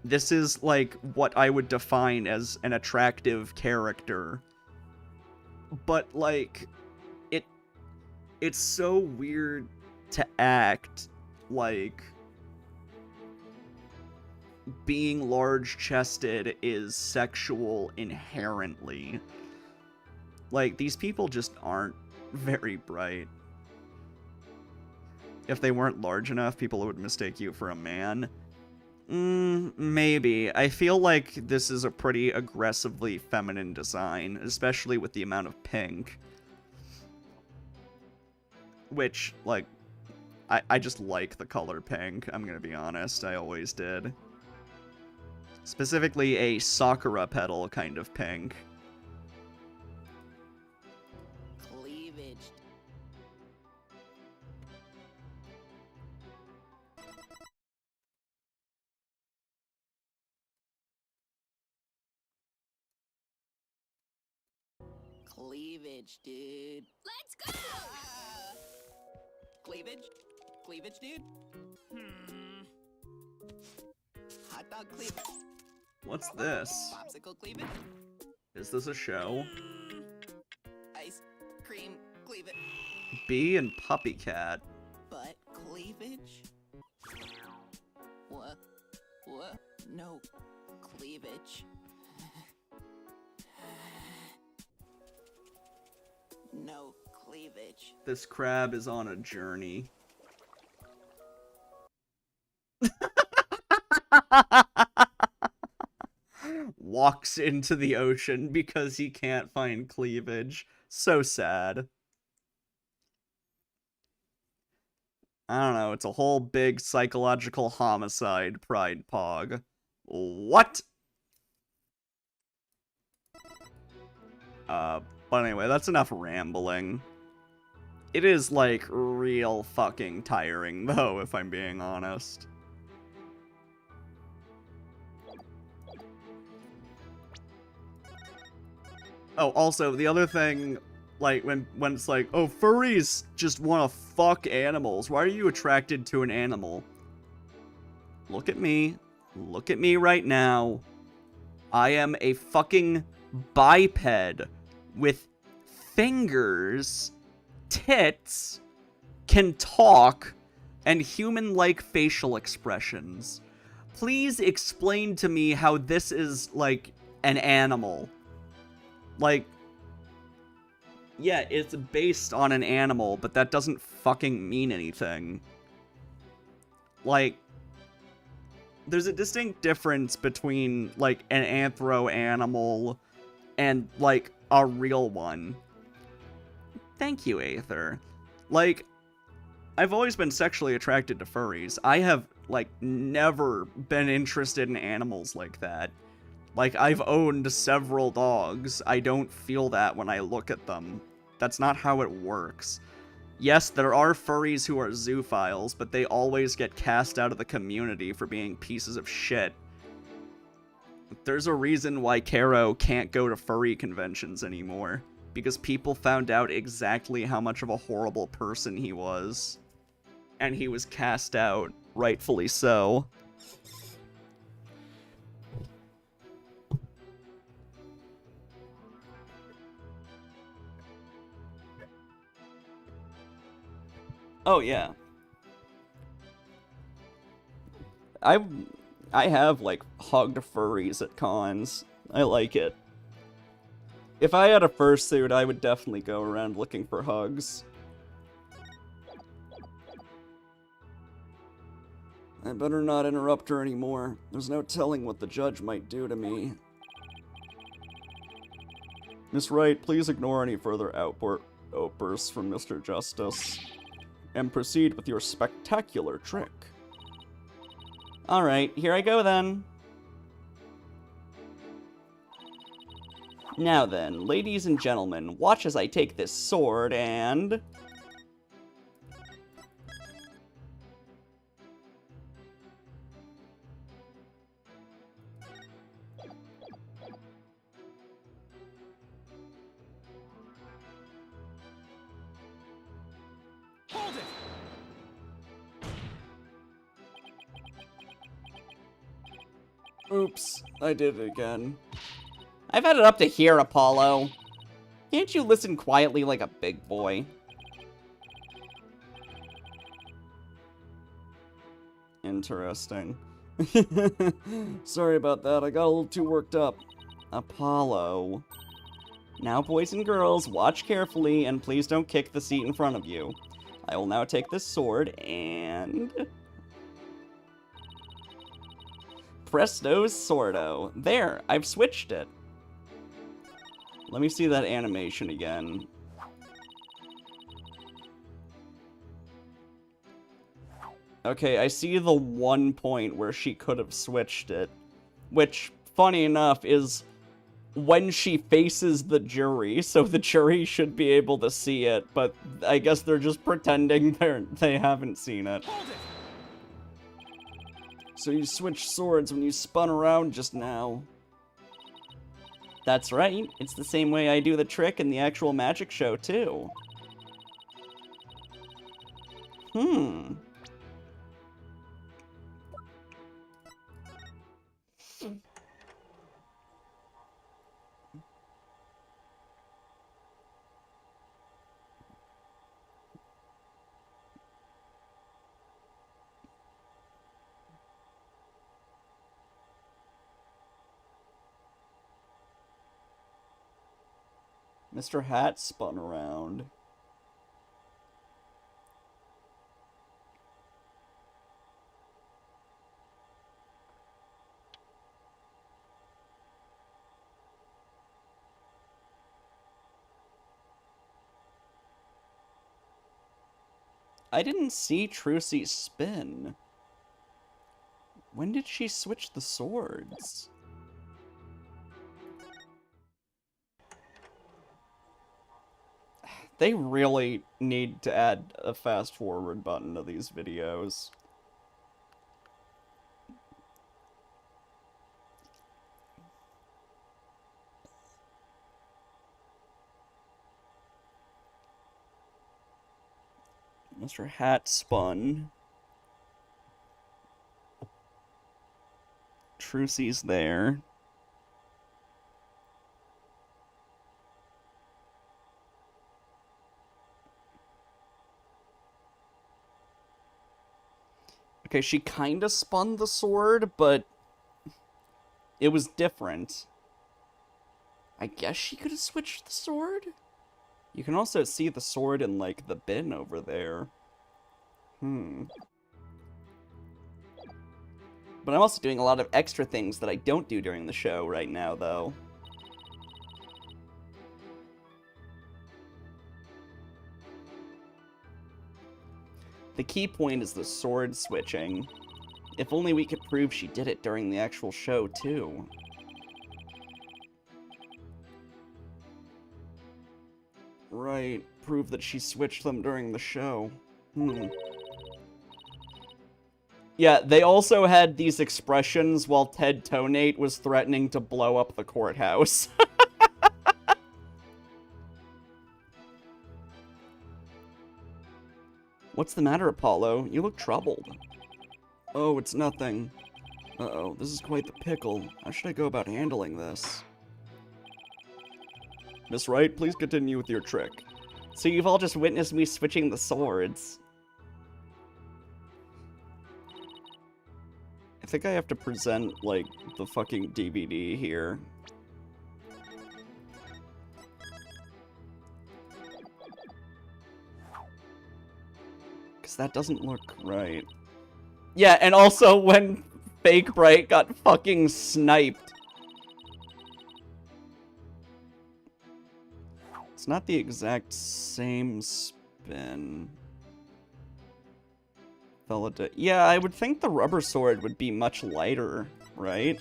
This is, like, what I would define as an attractive character. But, like, it's so weird to act like being large-chested is sexual inherently. Like, these people just aren't very bright. If they weren't large enough, people would mistake you for a man. Maybe. I feel like this is a pretty aggressively feminine design, especially with the amount of pink. Which, like, I just like the color pink, I'm gonna be honest, I always did. Specifically a Sakura petal kind of pink. Cleavage. Cleavage, dude. Let's go! Cleavage? Cleavage, dude? Hot dog cleavage. What's this? Popsicle cleavage. Is this a show? Ice cream cleavage. Bee and Puppy Cat. Butt cleavage? What? What? No cleavage. No cleavage. This crab is on a journey. Walks into the ocean because he can't find cleavage. So sad. I don't know, it's a whole big psychological homicide, Pride Pog. What? But anyway, that's enough rambling. It is, like, real fucking tiring, though, if I'm being honest. Oh, also, the other thing, like, when it's like, oh, furries just want to fuck animals. Why are you attracted to an animal? Look at me. Look at me right now. I am a fucking biped with fingers, tits, can talk, and human-like facial expressions. Please explain to me how this is, like, an animal. Like, yeah, it's based on an animal, but that doesn't fucking mean anything. Like, there's a distinct difference between, like, an anthro animal and, like, a real one. Thank you, Aether. Like, I've always been sexually attracted to furries. I have, like, never been interested in animals like that. Like, I've owned several dogs. I don't feel that when I look at them. That's not how it works. Yes, there are furries who are zoophiles, but they always get cast out of the community for being pieces of shit. There's a reason why Caro can't go to furry conventions anymore, because people found out exactly how much of a horrible person he was. And he was cast out, rightfully so. Oh, yeah. I have, like, hugged furries at cons. I like it. If I had a fursuit, I would definitely go around looking for hugs. I better not interrupt her anymore. There's no telling what the judge might do to me. Miss Wright, please ignore any further outbursts from Mr. Justice, and proceed with your spectacular trick. Alright, here I go then. Now then, ladies and gentlemen, watch as I take this sword and... Hold it! Oops, I did it again. I've had it up to here, Apollo. Can't you listen quietly like a big boy? Interesting. Sorry about that, I got a little too worked up. Apollo. Now, boys and girls, watch carefully, and please don't kick the seat in front of you. I will now take this sword and... Presto Sordo. There, I've switched it. Let me see that animation again. Okay, I see the one point where she could have switched it. Which, funny enough, is when she faces the jury, so the jury should be able to see it, but I guess they're just pretending they haven't seen it. Hold it! So you switched swords when you spun around just now. That's right. It's the same way I do the trick in the actual magic show, too. Mr. Hat spun around. I didn't see Trucy spin. When did she switch the swords? They really need to add a fast forward button to these videos. Mr. Hat spun. Trucy's there. Okay, she kinda spun the sword, but it was different. I guess she could have switched the sword? You can also see the sword in, like, the bin over there. But I'm also doing a lot of extra things that I don't do during the show right now, though. The key point is the sword switching. If only we could prove she did it during the actual show, too. Right, prove that she switched them during the show. Yeah, they also had these expressions while Ted Tonate was threatening to blow up the courthouse. What's the matter, Apollo? You look troubled. Oh, it's nothing. Uh-oh, this is quite the pickle. How should I go about handling this? Miss Wright, please continue with your trick. So you've all just witnessed me switching the swords. I think I have to present, like, the fucking DVD here. Because that doesn't look right. Yeah, and also when Fake Bright got fucking sniped. It's not the exact same spin. Yeah, I would think the rubber sword would be much lighter, right?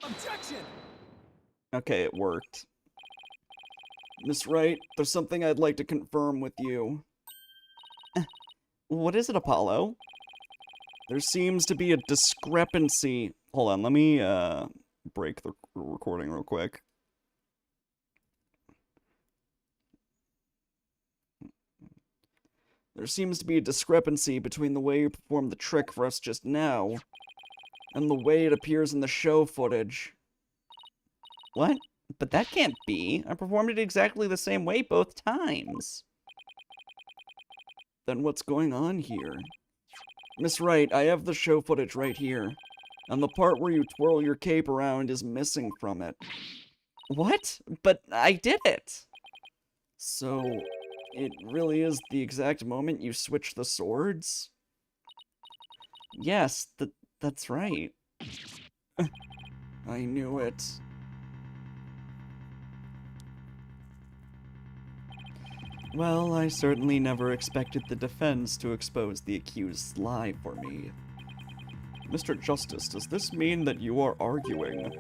Objection! Okay, it worked. Miss Wright, there's something I'd like to confirm with you. What is it, Apollo? There seems to be a discrepancy. Hold on, let me break the recording real quick. There seems to be a discrepancy between the way you performed the trick for us just now and the way it appears in the show footage. What? But that can't be. I performed it exactly the same way both times. Then what's going on here? Miss Wright, I have the show footage right here, and the part where you twirl your cape around is missing from it. What? But I did it! So, it really is the exact moment you switch the swords? Yes, that's right. I knew it. Well, I certainly never expected the defense to expose the accused's lie for me. Mr. Justice, does this mean that you are arguing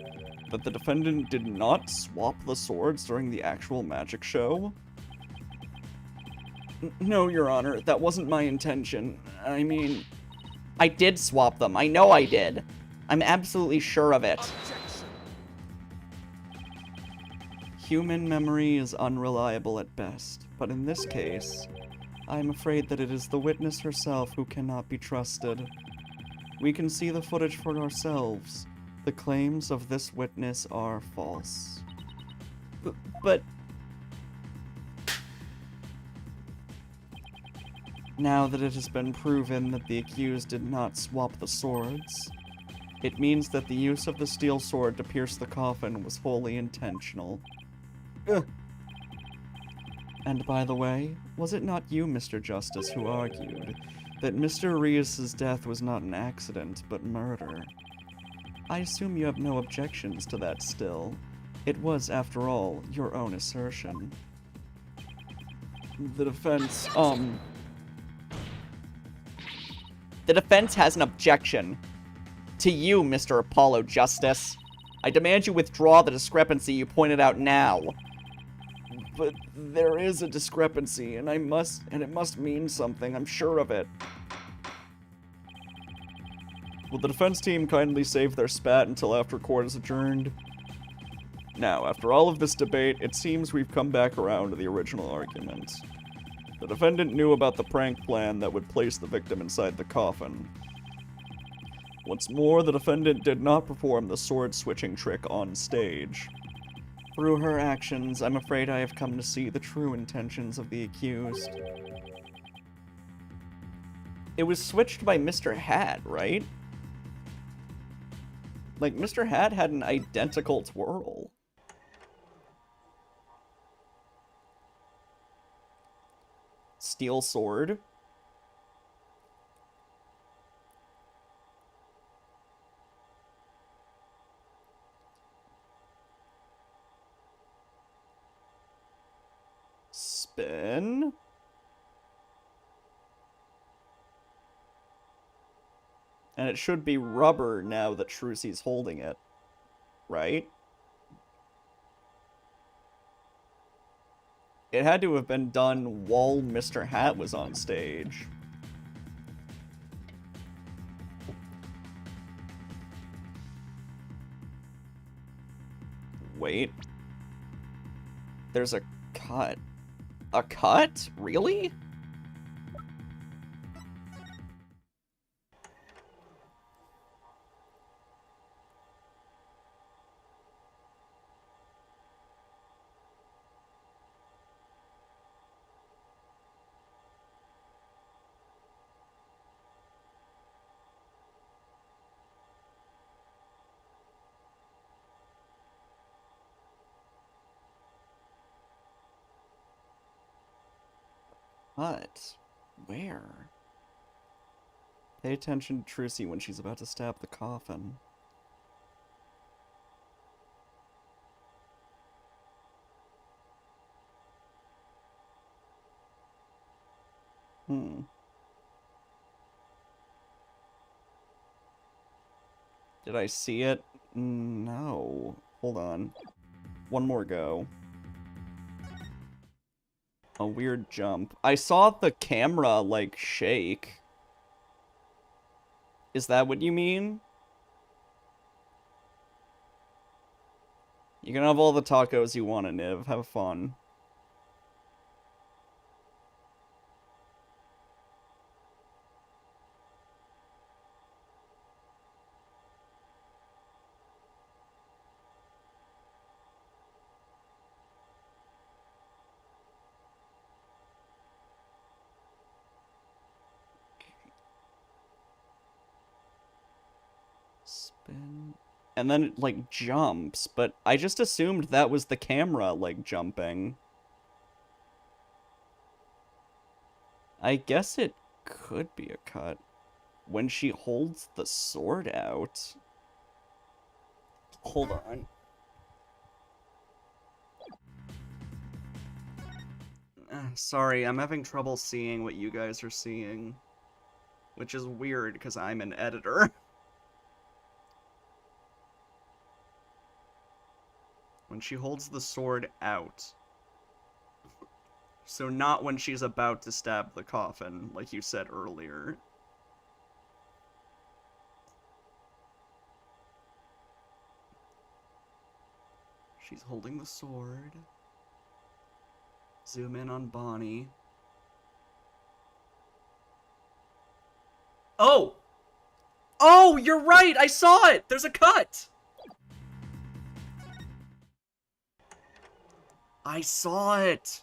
that the defendant did not swap the swords during the actual magic show? No, Your Honor, that wasn't my intention. I mean, I did swap them. I know I did. I'm absolutely sure of it. Human memory is unreliable at best, but in this case, I'm afraid that it is the witness herself who cannot be trusted. We can see the footage for ourselves. The claims of this witness are false. But... Now that it has been proven that the accused did not swap the swords, it means that the use of the steel sword to pierce the coffin was wholly intentional. And by the way, was it not you, Mr. Justice, who argued that Mr. Rios' death was not an accident, but murder? I assume you have no objections to that still. It was, after all, your own assertion. The defense, The defense has an objection. To you, Mr. Apollo Justice. I demand you withdraw the discrepancy you pointed out now. But there is a discrepancy, and it must mean something, I'm sure of it. Will the defense team kindly save their spat until after court is adjourned? Now, after all of this debate, it seems we've come back around to the original argument. The defendant knew about the prank plan that would place the victim inside the coffin. What's more, the defendant did not perform the sword-switching trick on stage. Through her actions, I'm afraid I have come to see the true intentions of the accused. It was switched by Mr. Hat, right? Like, Mr. Hat had an identical twirl. Steel sword. Spin. And it should be rubber now that Trucy's holding it, right? It had to have been done while Mr. Hat was on stage. Wait. There's a cut. A cut? Really? What? Where? Pay attention to Trucy when she's about to stab the coffin. Did I see it? No. Hold on. One more go. A weird jump. I saw the camera, like, shake. Is that what you mean? You can have all the tacos you want, Niv. Have fun. Spin. And then it, like, jumps, but I just assumed that was the camera, like, jumping. I guess it could be a cut. When she holds the sword out. Hold on. Sorry, I'm having trouble seeing what you guys are seeing. Which is weird, because I'm an editor. When she holds the sword out. So not when she's about to stab the coffin, like you said earlier. She's holding the sword. Zoom in on Bonnie. Oh! Oh, you're right! I saw it! There's a cut! I saw it!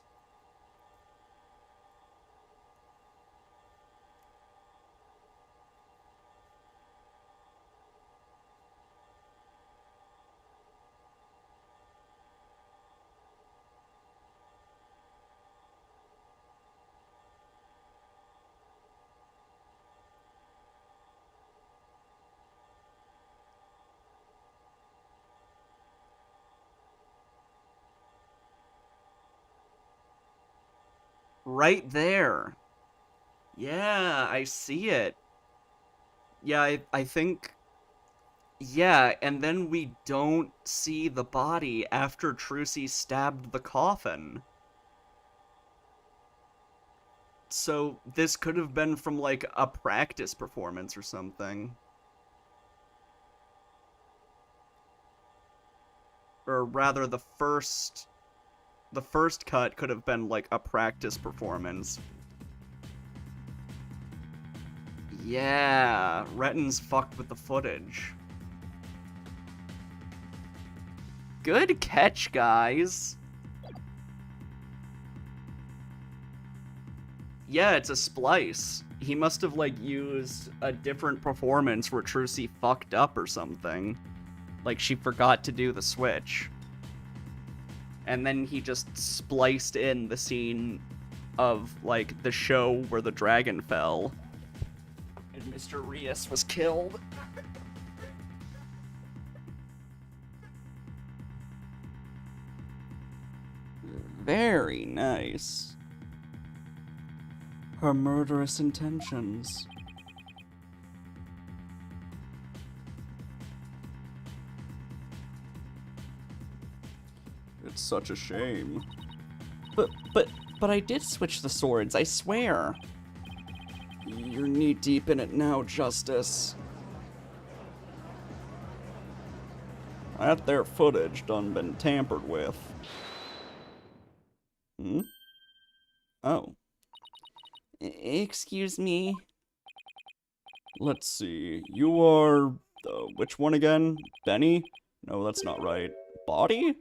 Right there. Yeah, I see it. Yeah, I think Yeah, and then we don't see the body after Trucy stabbed the coffin. So this could have been from, like, a practice performance or something. Or rather, the first cut could have been, like, a practice performance. Yeah, Retton's fucked with the footage. Good catch, guys. Yeah, it's a splice. He must have, like, used a different performance where Trucy fucked up or something. Like, she forgot to do the switch. And then he just spliced in the scene of, like, the show where the dragon fell. And Mr. Rias was killed. Very nice. Her murderous intentions. It's such a shame. But I did switch the swords, I swear. You're knee-deep in it now, Justice. That there footage done been tampered with. Hmm? Oh. Excuse me? Let's see. You are... which one again? Benny? No, that's not right. Body?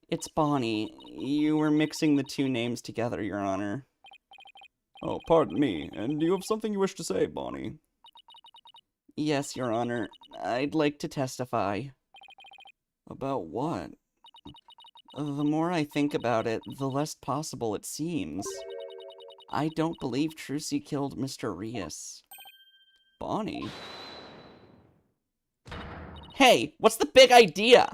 It's Bonnie. You were mixing the two names together, Your Honor. Oh, pardon me. And do you have something you wish to say, Bonnie? Yes, Your Honor. I'd like to testify. About what? The more I think about it, the less possible it seems. I don't believe Trucy killed Mr. Rias. Bonnie? Hey, what's the big idea?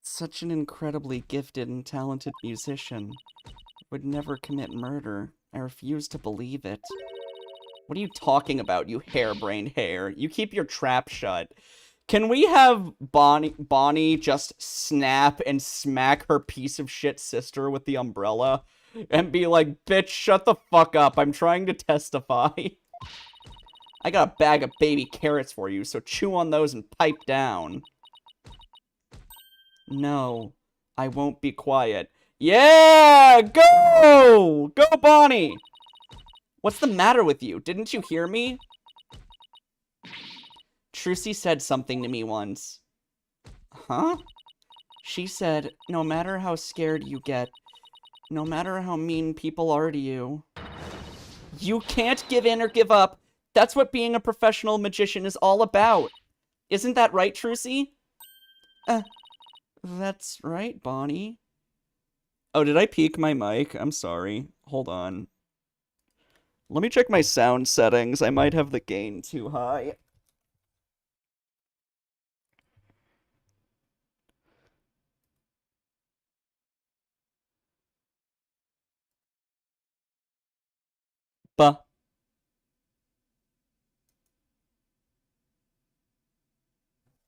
Such an incredibly gifted and talented musician would never commit murder. I refuse to believe it. What are you talking about, you harebrained hare? You keep your trap shut. Can we have Bonnie just snap and smack her piece of shit sister with the umbrella? And be like, bitch, shut the fuck up. I'm trying to testify. I got a bag of baby carrots for you, so chew on those and pipe down. No, I won't be quiet. Yeah! Go! Go, Bonnie! What's the matter with you? Didn't you hear me? Trucy said something to me once. Huh? She said, no matter how scared you get, no matter how mean people are to you, you can't give in or give up. That's what being a professional magician is all about. Isn't that right, Trucy? That's right, Bonnie. Oh, did I peak my mic? I'm sorry. Hold on. Let me check my sound settings. I might have the gain too high. Bah.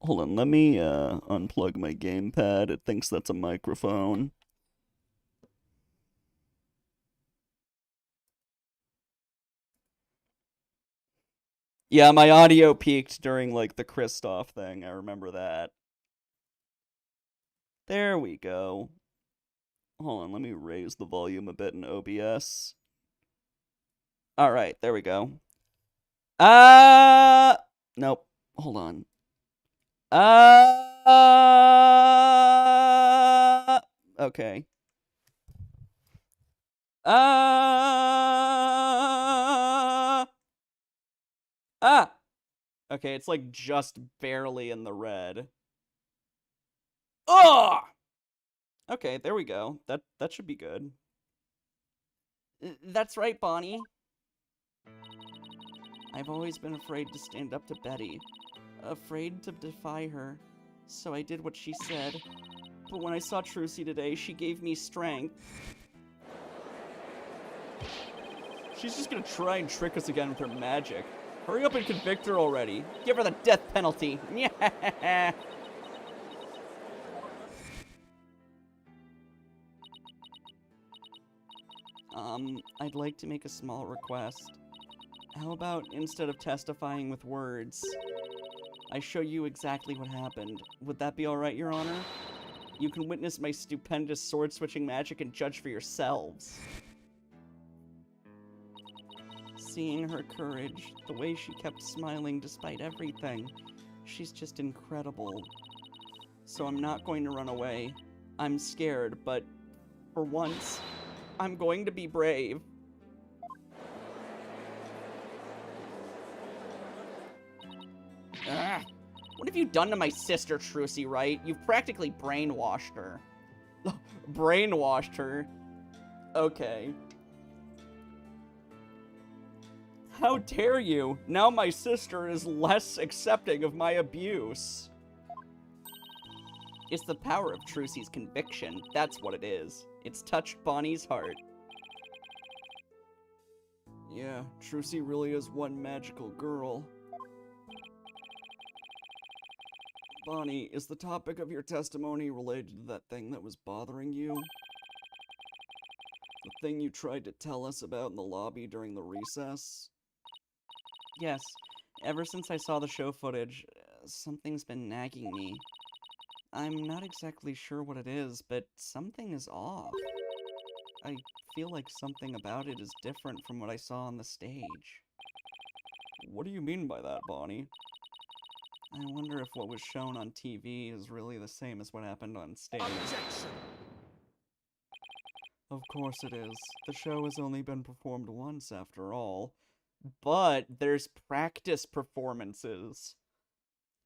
Hold on, let me unplug my gamepad. It thinks that's a microphone. Yeah, my audio peaked during, like, the Kristoff thing. I remember that. There we go. Hold on, let me raise the volume a bit in OBS. Alright, there we go. Nope. Hold on. Okay. Okay, it's like just barely in the red. Ugh! Okay, there we go. That should be good. That's right, Bonnie. I've always been afraid to stand up to Betty. Afraid to defy her. So I did what she said. But when I saw Trucy today, she gave me strength. She's just gonna try and trick us again with her magic. Hurry up and convict her already. Give her the death penalty. Yeah. I'd like to make a small request. How about instead of testifying with words, I show you exactly what happened? Would that be alright, Your Honor? You can witness my stupendous sword-switching magic and judge for yourselves. Seeing her courage, the way she kept smiling despite everything, she's just incredible. So I'm not going to run away. I'm scared, but for once, I'm going to be brave. Ugh. What have you done to my sister, Trucy, right? You've practically brainwashed her. Brainwashed her? Okay. How dare you? Now my sister is less accepting of my abuse. It's the power of Trucy's conviction. That's what it is. It's touched Bonnie's heart. Yeah, Trucy really is one magical girl. Bonnie, is the topic of your testimony related to that thing that was bothering you? The thing you tried to tell us about in the lobby during the recess? Yes. Ever since I saw the show footage, something's been nagging me. I'm not exactly sure what it is, but something is off. I feel like something about it is different from what I saw on the stage. What do you mean by that, Bonnie? I wonder if what was shown on TV is really the same as what happened on stage. Objection! Of course it is. The show has only been performed once, after all. But there's practice performances.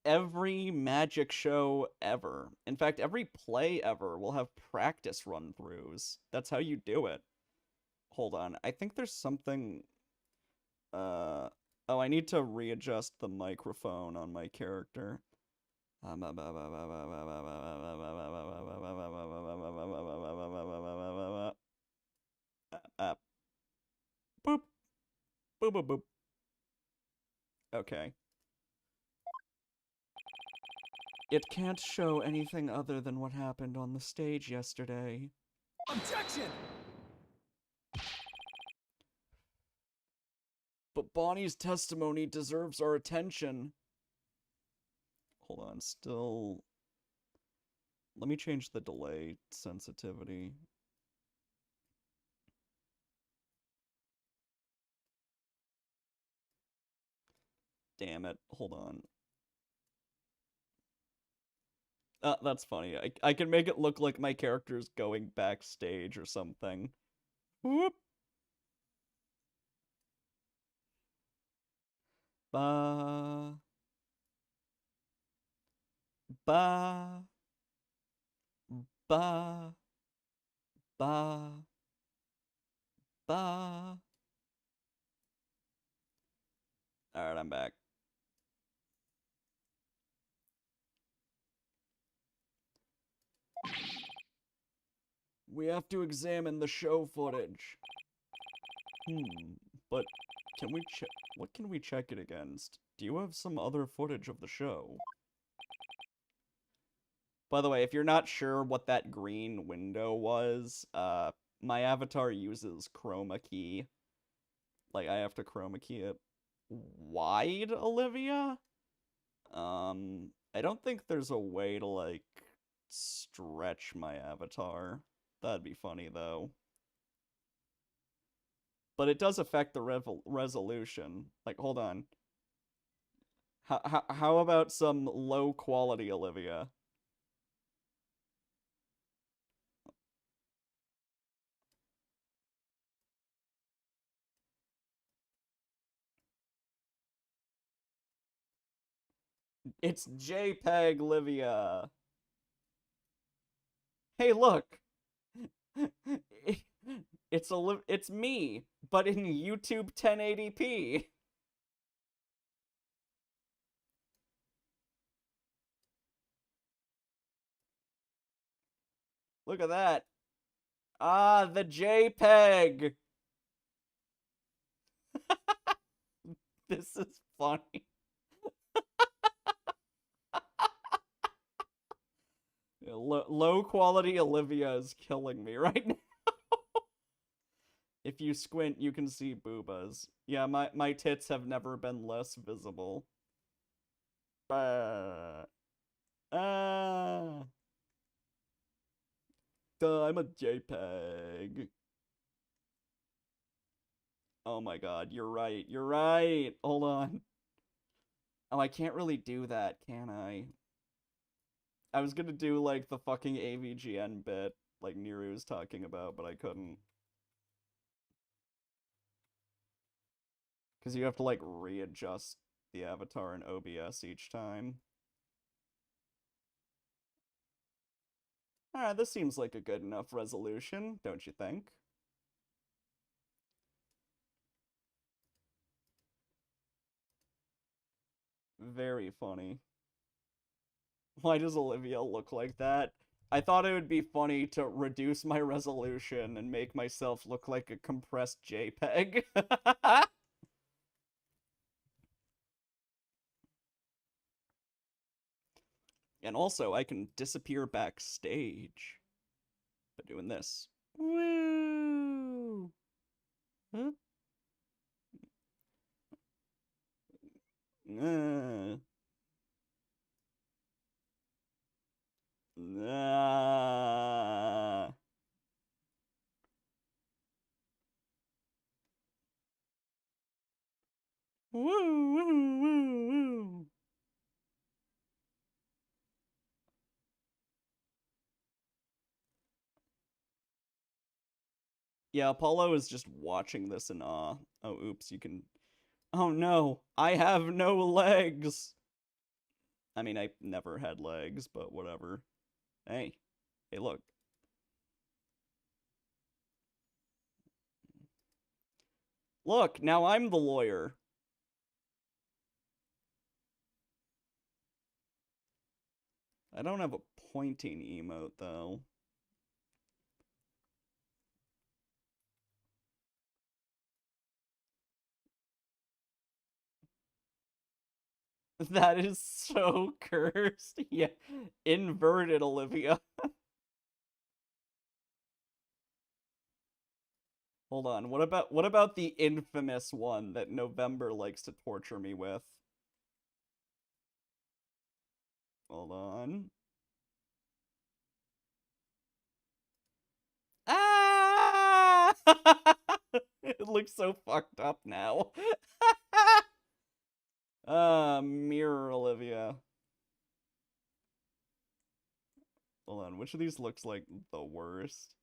Every magic show ever, in fact, every play ever will have practice run-throughs. That's how you do it. Hold on, I think there's something... Oh, I need to readjust the microphone on my character. Boop. Boop, boop, boop. Okay. It can't show anything other than what happened on the stage yesterday. Objection! But Bonnie's testimony deserves our attention. Hold on, still... Let me change the delay sensitivity. Damn it, hold on. That's funny. I can make it look like my character's going backstage or something. Whoop. Ba. Ba. Ba. Ba. Ba. Alright, I'm back. We have to examine the show footage. But can we check? What can we check it against? Do you have some other footage of the show? By the way, if you're not sure what that green window was, my avatar uses chroma key. Like, I have to chroma key it wide, Olivia? I don't think there's a way to, like, stretch my avatar. That'd be funny, though. But it does affect the resolution. Like, hold on. How about some low quality, Olivia? It's JPEG, Livia. Hey, look. It's me, but in YouTube 1080p. Look at that. Ah, the JPEG. This is funny. Yeah, low quality Olivia is killing me right now. If you squint, you can see boobas. Yeah, my tits have never been less visible. Duh, I'm a JPEG. Oh my god, you're right. You're right. Hold on. Oh, I can't really do that, can I? I was gonna do, like, the fucking AVGN bit, like Niru was talking about, but I couldn't. Because you have to, like, readjust the avatar in OBS each time. Alright, this seems like a good enough resolution, don't you think? Very funny. Why does Olivia look like that? I thought it would be funny to reduce my resolution and make myself look like a compressed JPEG. And also, I can disappear backstage by doing this. Woo! Huh? Ah. Woo, woo, woo, woo. Yeah, Apollo is just watching this in awe. Oh, oops, you can... Oh no, I have no legs! I mean, I never had legs, but whatever. Hey. Hey, look. Look, now I'm the lawyer. I don't have a pointing emote, though. That is so cursed. Yeah, inverted Olivia. Hold on. What about the infamous one that November likes to torture me with? Hold on. Ah! It looks so fucked up now. Mirror Olivia. Hold on, which of these looks like the worst?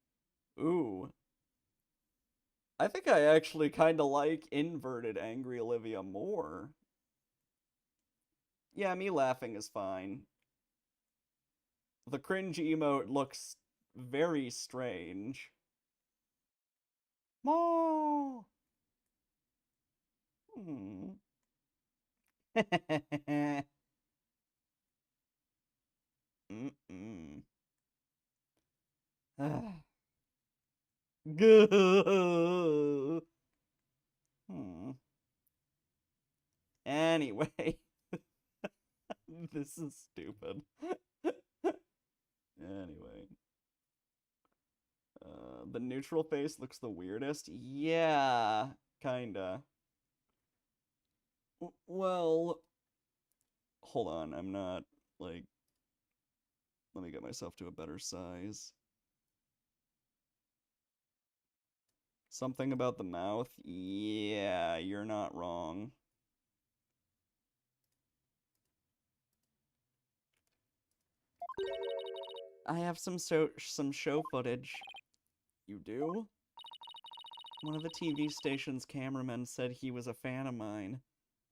Ooh. I think I actually kind of like inverted Angry Olivia more. Yeah, me laughing is fine. The cringe emote looks very strange. More. Hmm. Mm-mm. Good. Anyway. This is stupid. Anyway. The neutral face looks the weirdest? Yeah, kinda. Well, hold on, I'm not, like, let me get myself to a better size. Something about the mouth? Yeah, you're not wrong. I have some show footage. You do? One of the TV station's cameramen said he was a fan of mine.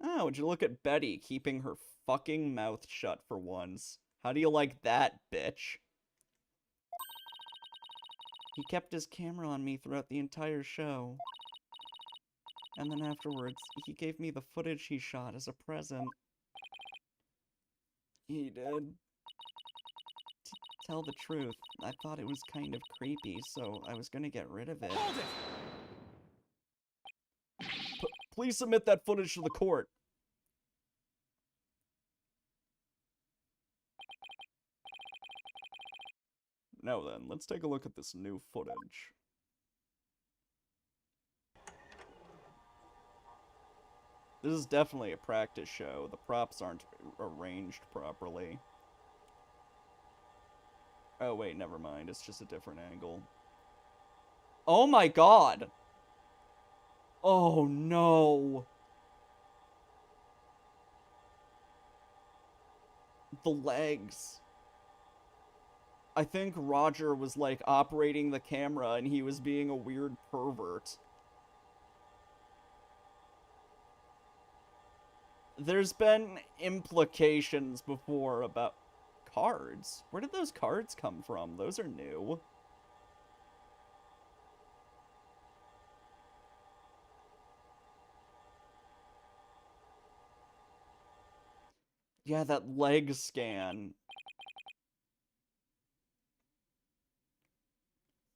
Oh, would you look at Betty keeping her fucking mouth shut for once? How do you like that, bitch? He kept his camera on me throughout the entire show. And then afterwards, he gave me the footage he shot as a present. He did. To tell the truth, I thought it was kind of creepy, so I was gonna get rid of it. Hold it! Please submit that footage to the court. Now then, let's take a look at this new footage. This is definitely a practice show. The props aren't arranged properly. Oh wait, never mind. It's just a different angle. Oh my god! Oh no! The legs. I think Roger was like operating the camera and he was being a weird pervert. There's been implications before about cards. Where did those cards come from? Those are new. Yeah, that leg scan.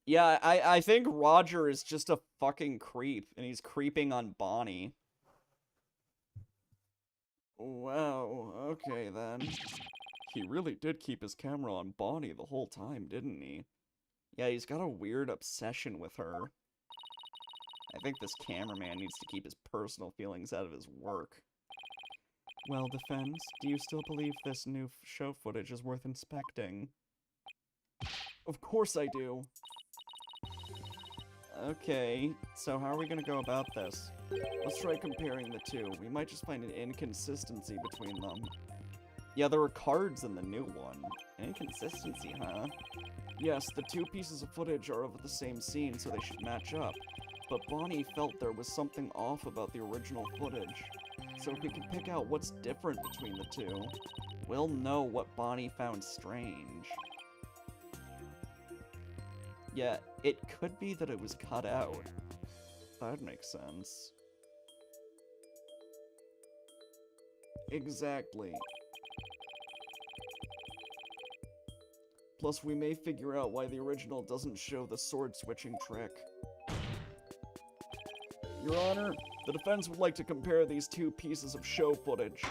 Yeah, I think Roger is just a fucking creep, and he's creeping on Bonnie. Wow, okay then. He really did keep his camera on Bonnie the whole time, didn't he? Yeah, he's got a weird obsession with her. I think this cameraman needs to keep his personal feelings out of his work. Well, Defense, do you still believe this new show footage is worth inspecting? Of course I do. Okay, so how are we gonna go about this? Let's try comparing the two. We might just find an inconsistency between them. Yeah, there were cards in the new one. Inconsistency, huh? Yes, the two pieces of footage are of the same scene, so they should match up. But Bonnie felt there was something off about the original footage. So if we can pick out what's different between the two, we'll know what Bonnie found strange. Yeah, it could be that it was cut out. That makes sense. Exactly. Plus, we may figure out why the original doesn't show the sword-switching trick. Your Honor, the defense would like to compare these two pieces of show footage.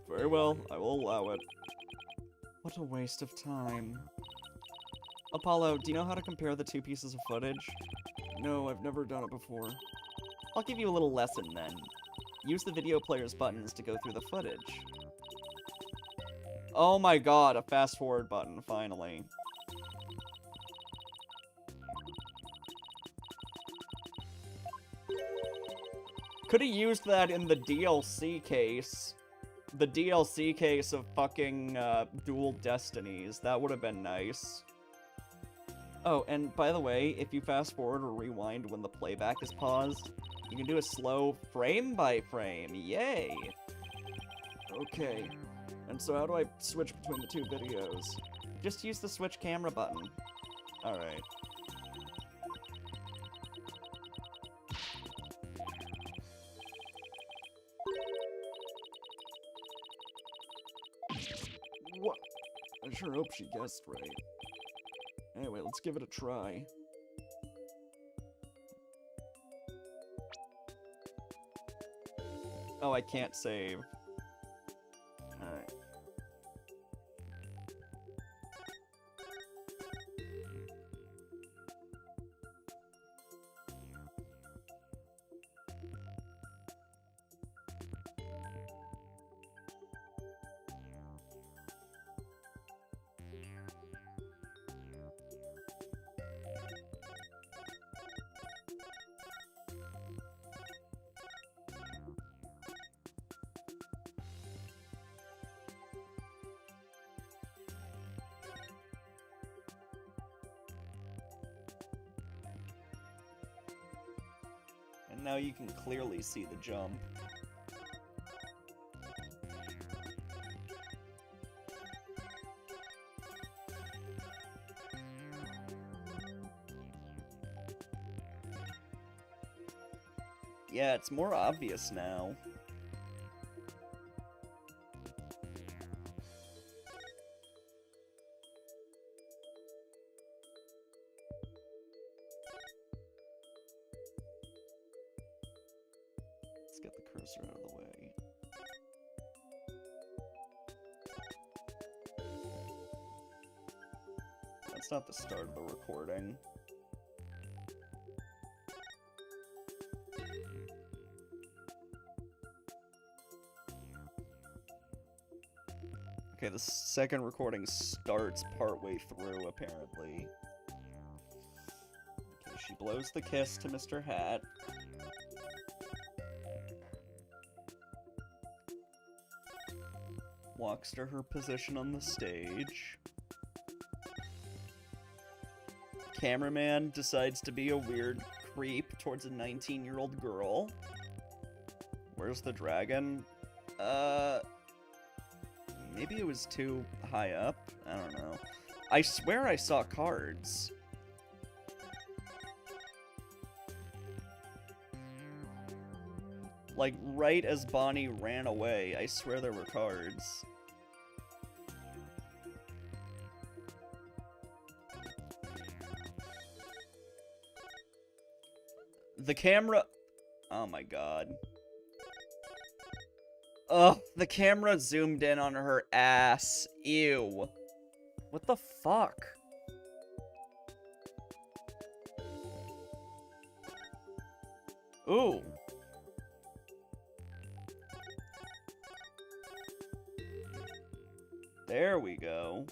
Very well, I will allow it. What a waste of time. Apollo, do you know how to compare the two pieces of footage? No, I've never done it before. I'll give you a little lesson then. Use the video player's buttons to go through the footage. Oh my god, a fast forward button, finally. Could have used that in the DLC case. The DLC case of fucking Dual Destinies. That would have been nice. Oh, and by the way, if you fast forward or rewind when the playback is paused, you can do a slow frame by frame. Yay! Okay. And so how do I switch between the two videos? Just use the switch camera button. Alright. What? I sure hope she guessed right. Anyway, let's give it a try. Oh, I can't save. Alright. And now you can clearly see the jump. Yeah, it's more obvious now. Let's get the cursor out of the way. It's not the start of the recording. Okay, the second recording starts partway through, apparently. Okay, she blows the kiss to Mr. Hat. Walks to her position on the stage. Cameraman decides to be a weird creep towards a 19-year-old girl. Where's the dragon? Maybe it was too high up? I don't know. I swear I saw cards. Like, right as Bonnie ran away, I swear there were cards. The camera... Oh my god. Ugh, the camera zoomed in on her ass. Ew. What the fuck? Ooh. There we go.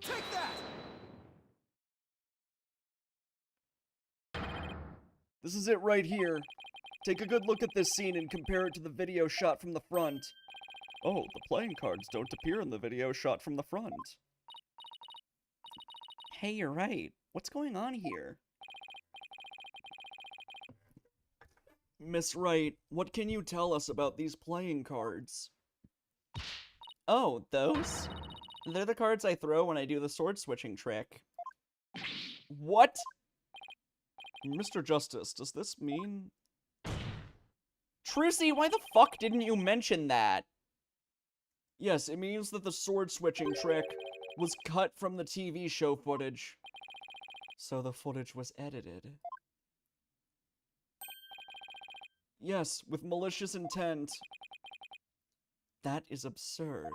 Take that! This is it right here. Take a good look at this scene and compare it to the video shot from the front. Oh, the playing cards don't appear in the video shot from the front. Hey, you're right. What's going on here? Miss Wright, what can you tell us about these playing cards? Oh, those? They're the cards I throw when I do the sword switching trick. What? Mr. Justice, does this mean... Trucy, why the fuck didn't you mention that? Yes, it means that the sword switching trick was cut from the TV show footage. So the footage was edited. Yes, with malicious intent. That is absurd.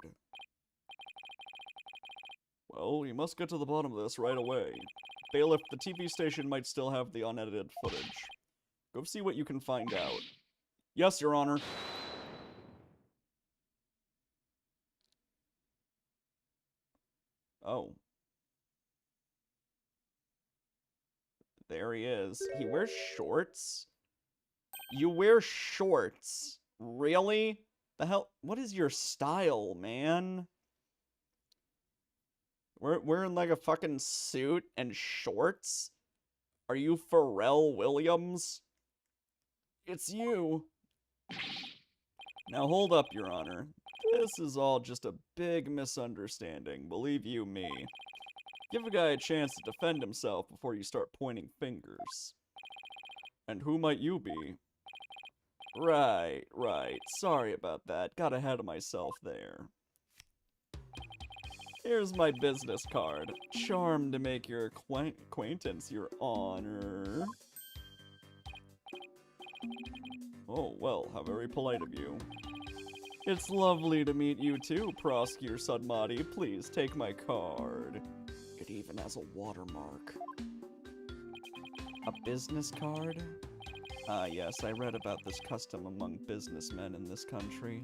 Well, you must get to the bottom of this right away. Bailiff, the TV station might still have the unedited footage. Go see what you can find out. Yes, Your Honor. Oh. There he is. He wears shorts? You wear shorts? Really? The hell? What is your style, man? Wearing like a fucking suit and shorts? Are you Pharrell Williams? It's you. Now hold up, Your Honor. This is all just a big misunderstanding, believe you me. Give a guy a chance to defend himself before you start pointing fingers. And who might you be? Right. Sorry about that. Got ahead of myself there. Here's my business card. Charmed to make your acquaintance, Your Honor. Oh, well, how very polite of you. It's lovely to meet you too, Prosecutor Sudmati. Please take my card. It even has a watermark. A business card? Ah, yes, I read about this custom among businessmen in this country.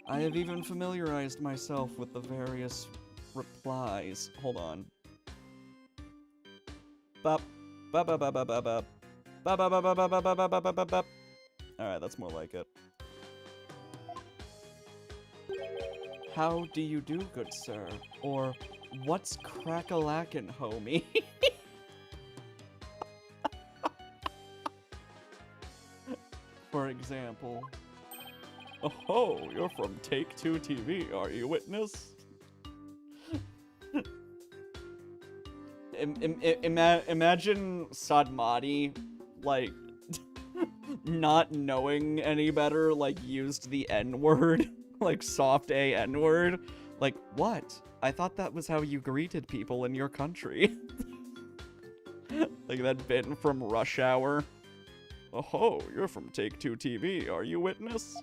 I have even familiarized myself with the various replies. Hold on. Bop. Bop bop bop bop bop bop. Bop bop bop bop bop bop bop bop bop bop. Alright, that's more like it. How do you do, good sir? Or, what's crack-a-lackin', homie? For example. Oh, you're from Take-Two TV, are you, witness? Imagine Sadmati, like, not knowing any better, like, used the N-word, like, soft A N-word. Like, what? I thought that was how you greeted people in your country. Like that bit from Rush Hour. Oh, you're from Take-Two TV, are you, Witness?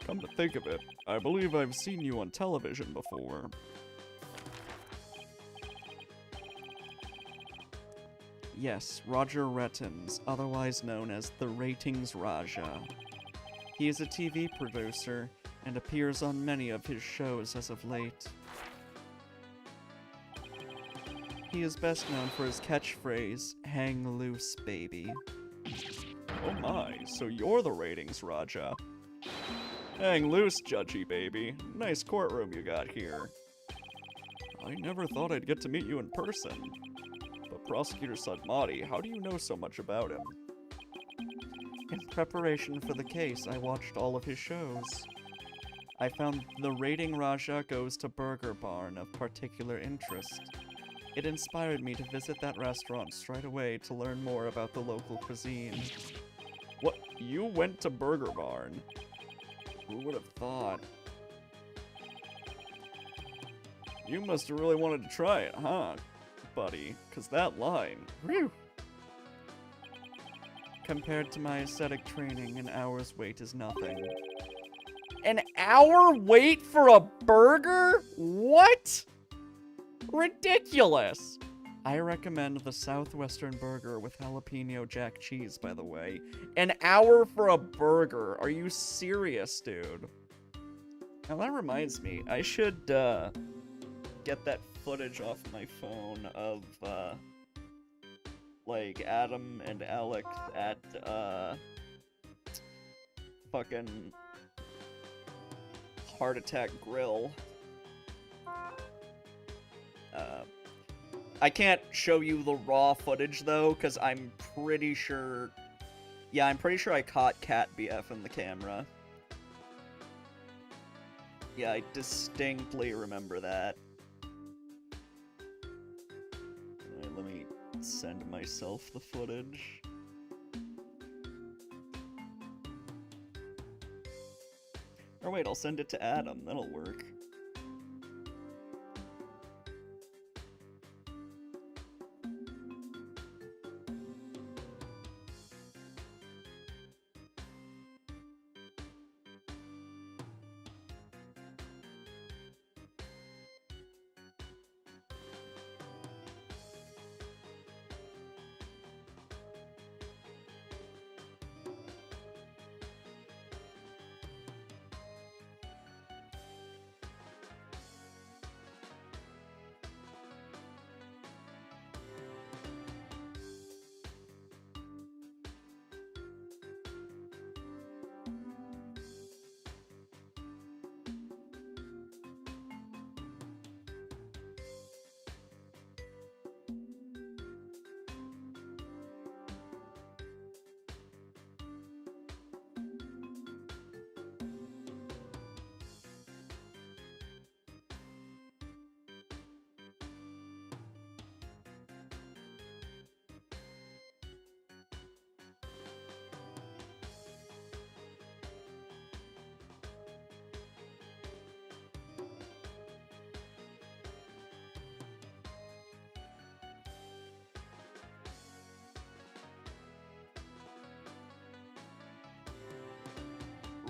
Come to think of it, I believe I've seen you on television before. Yes, Roger Rettins, otherwise known as the Ratings Raja. He is a TV producer and appears on many of his shows as of late. He is best known for his catchphrase, "Hang loose, baby." Oh my, so you're the Ratings Raja. Hang loose, judgy baby. Nice courtroom you got here. I never thought I'd get to meet you in person. But Prosecutor Sadmati, how do you know so much about him? In preparation for the case, I watched all of his shows. I found The Rating Raja Goes to Burger Barn of particular interest. It inspired me to visit that restaurant straight away to learn more about the local cuisine. What? You went to Burger Barn? Who would have thought? You must have really wanted to try it, huh, buddy? 'Cause that line, whew. Compared to my aesthetic training, an hour's wait is nothing. An hour wait for a burger? What? Ridiculous! I recommend the Southwestern Burger with jalapeno jack cheese, by the way. An hour for a burger? Are you serious, dude? Now that reminds me, I should, get that footage off my phone of, like, Adam and Alex at, fucking Heart Attack Grill. I can't show you the raw footage, though, because I'm pretty sure... Yeah, I'm pretty sure I caught Cat BF in the camera. Yeah, I distinctly remember that. Alright, let me send myself the footage. Or wait, I'll send it to Adam, that'll work.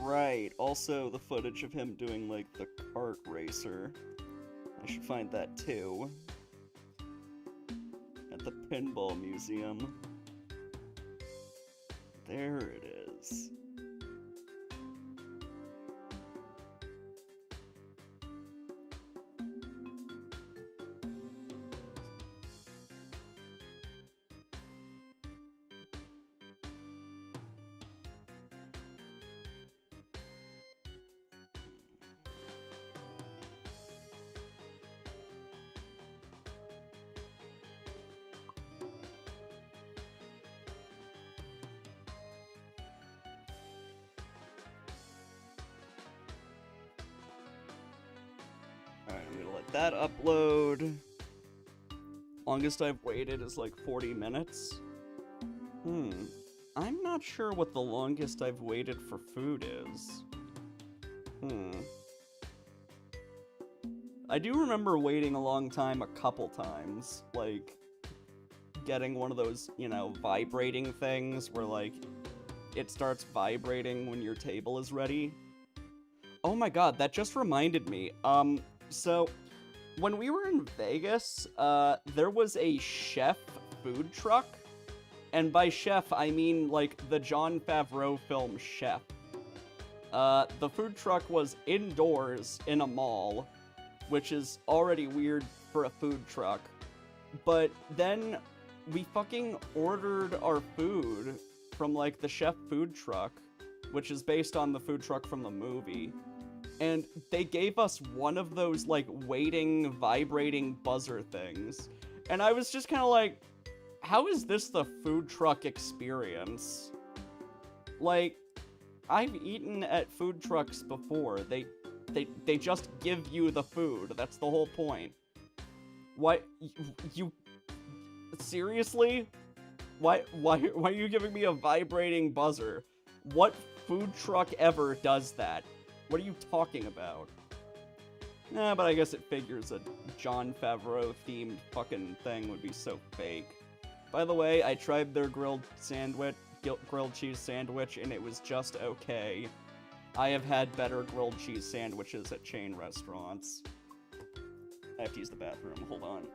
Right, also the footage of him doing, like, the kart racer. I should find that, too. At the Pinball Museum. There it is. Alright, I'm gonna let that upload. Longest I've waited is like 40 minutes. I'm not sure what the longest I've waited for food is. I do remember waiting a long time a couple times. Like, getting one of those, you know, vibrating things where, like, it starts vibrating when your table is ready. Oh my god, that just reminded me. So, when we were in Vegas, there was a chef food truck. And by chef, I mean, like, the Jon Favreau film Chef. The food truck was indoors in a mall, which is already weird for a food truck. But then we fucking ordered our food from, like, the Chef food truck, which is based on the food truck from the movie. And they gave us one of those, like, waiting, vibrating buzzer things. And I was just kind of like, how is this the food truck experience? Like, I've eaten at food trucks before. They just give you the food. That's the whole point. Why, you seriously? Why are you giving me a vibrating buzzer? What food truck ever does that? What are you talking about? Nah, but I guess it figures a Jon Favreau themed fucking thing would be so fake. By the way, I tried their grilled cheese sandwich, and it was just okay. I have had better grilled cheese sandwiches at chain restaurants. I have to use the bathroom, hold on.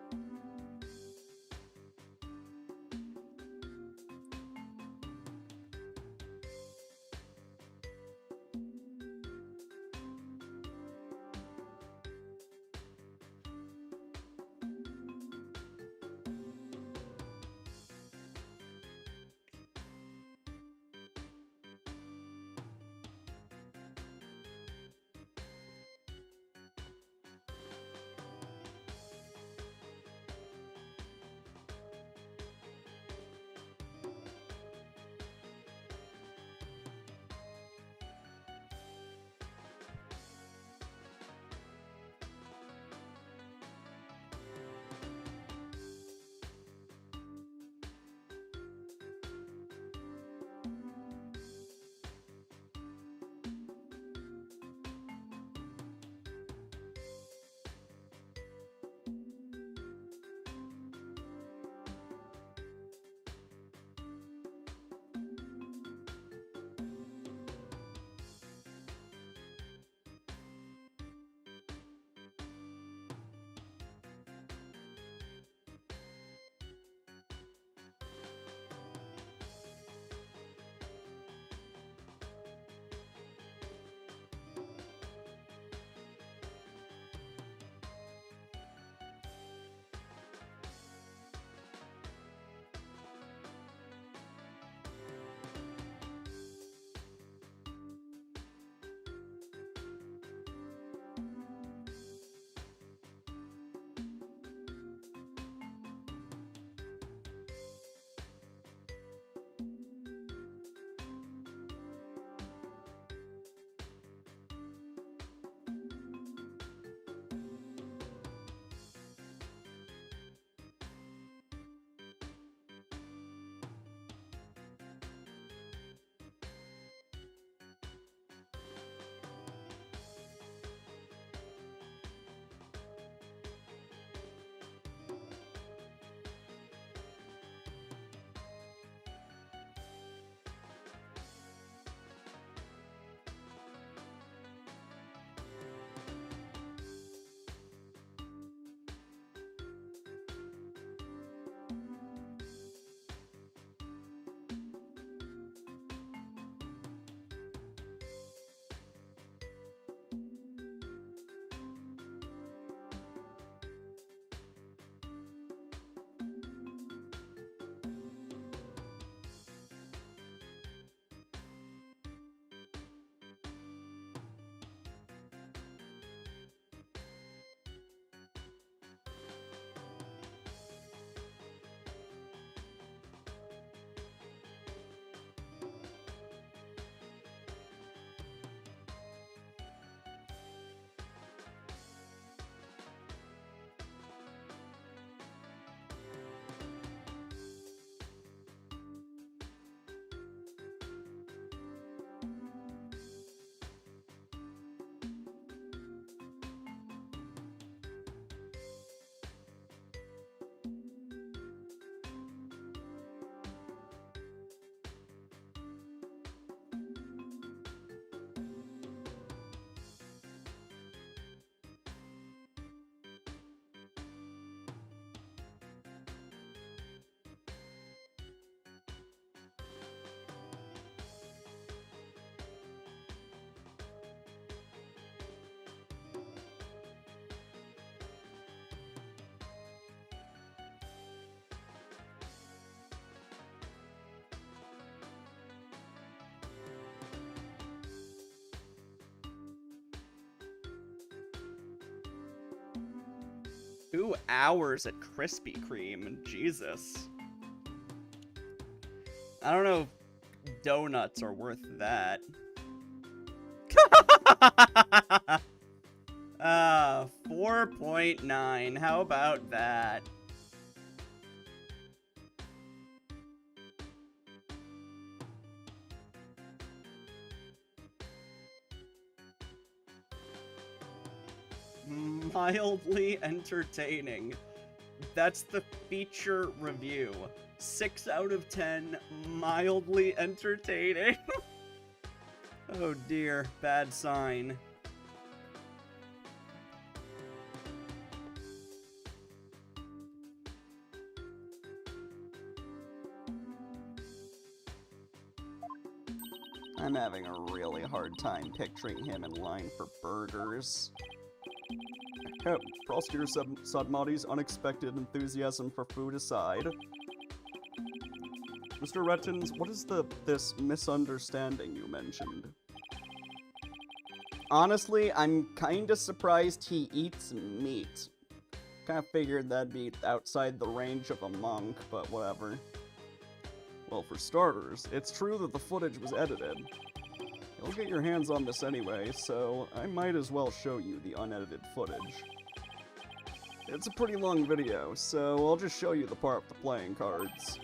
2 hours at Krispy Kreme. Jesus. I don't know if donuts are worth that. 4.9. How about that? Mildly entertaining. That's the feature review. 6 out of 10, mildly entertaining. Oh dear, bad sign. I'm having a really hard time picturing him in line for burgers. Frostier Sodmati's unexpected enthusiasm for food aside. Mr. Rettins, what is this misunderstanding you mentioned? Honestly, I'm kinda surprised he eats meat. Kinda figured that'd be outside the range of a monk, but whatever. Well, for starters, it's true that the footage was edited. You'll get your hands on this anyway, so I might as well show you the unedited footage. It's a pretty long video, so I'll just show you the part with the playing cards.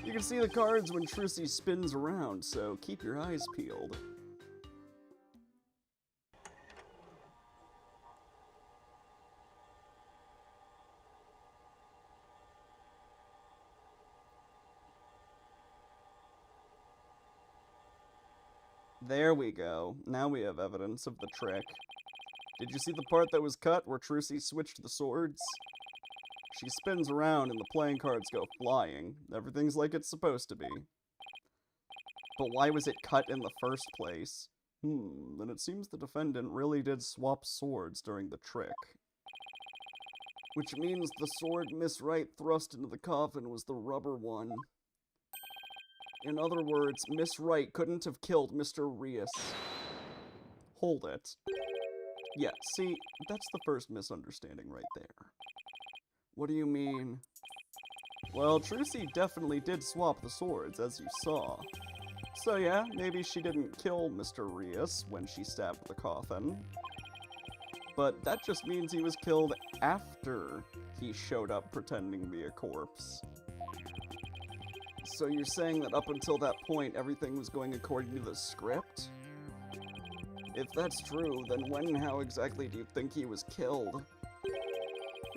You can see the cards when Trucy spins around, so keep your eyes peeled. There we go. Now we have evidence of the trick. Did you see the part that was cut where Trucy switched the swords? She spins around and the playing cards go flying. Everything's like it's supposed to be. But why was it cut in the first place? Then it seems the defendant really did swap swords during the trick. Which means the sword Miss Wright thrust into the coffin was the rubber one. In other words, Miss Wright couldn't have killed Mr. Rias. Hold it. Yeah, see, that's the first misunderstanding right there. What do you mean? Well, Trucy definitely did swap the swords, as you saw. So yeah, maybe she didn't kill Mr. Rias when she stabbed the coffin. But that just means he was killed after he showed up pretending to be a corpse. So you're saying that up until that point, everything was going according to the script? If that's true, then when and how exactly do you think he was killed?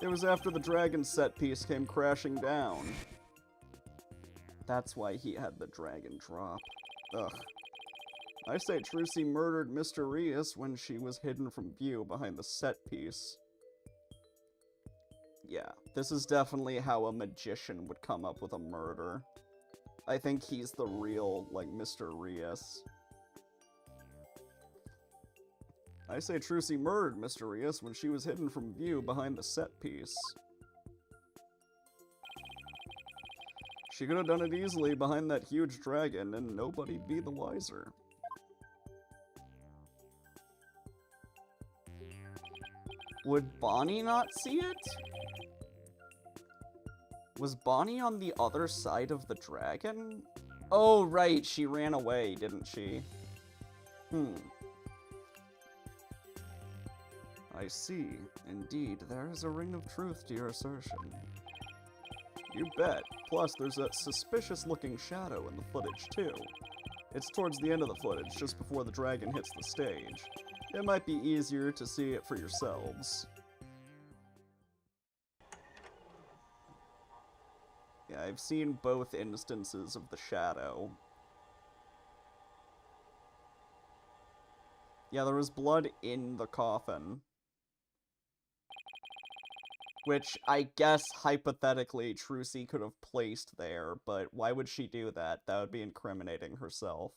It was after the dragon set piece came crashing down. That's why he had the dragon drop. Ugh. I say Trucy murdered Mr. Rias when she was hidden from view behind the set piece. Yeah, this is definitely how a magician would come up with a murder. I think he's the real, like, Mr. Rias. I say Trucy murdered Mr. Rias when she was hidden from view behind the set piece. She could have done it easily behind that huge dragon, and nobody'd be the wiser. Would Bonnie not see it? Was Bonnie on the other side of the dragon? Oh, right, she ran away, didn't she? I see. Indeed, there is a ring of truth to your assertion. You bet. Plus, there's a suspicious-looking shadow in the footage, too. It's towards the end of the footage, just before the dragon hits the stage. It might be easier to see it for yourselves. Yeah, I've seen both instances of the shadow. Yeah, there was blood in the coffin. Which, I guess, hypothetically, Trucy could have placed there, but why would she do that? That would be incriminating herself.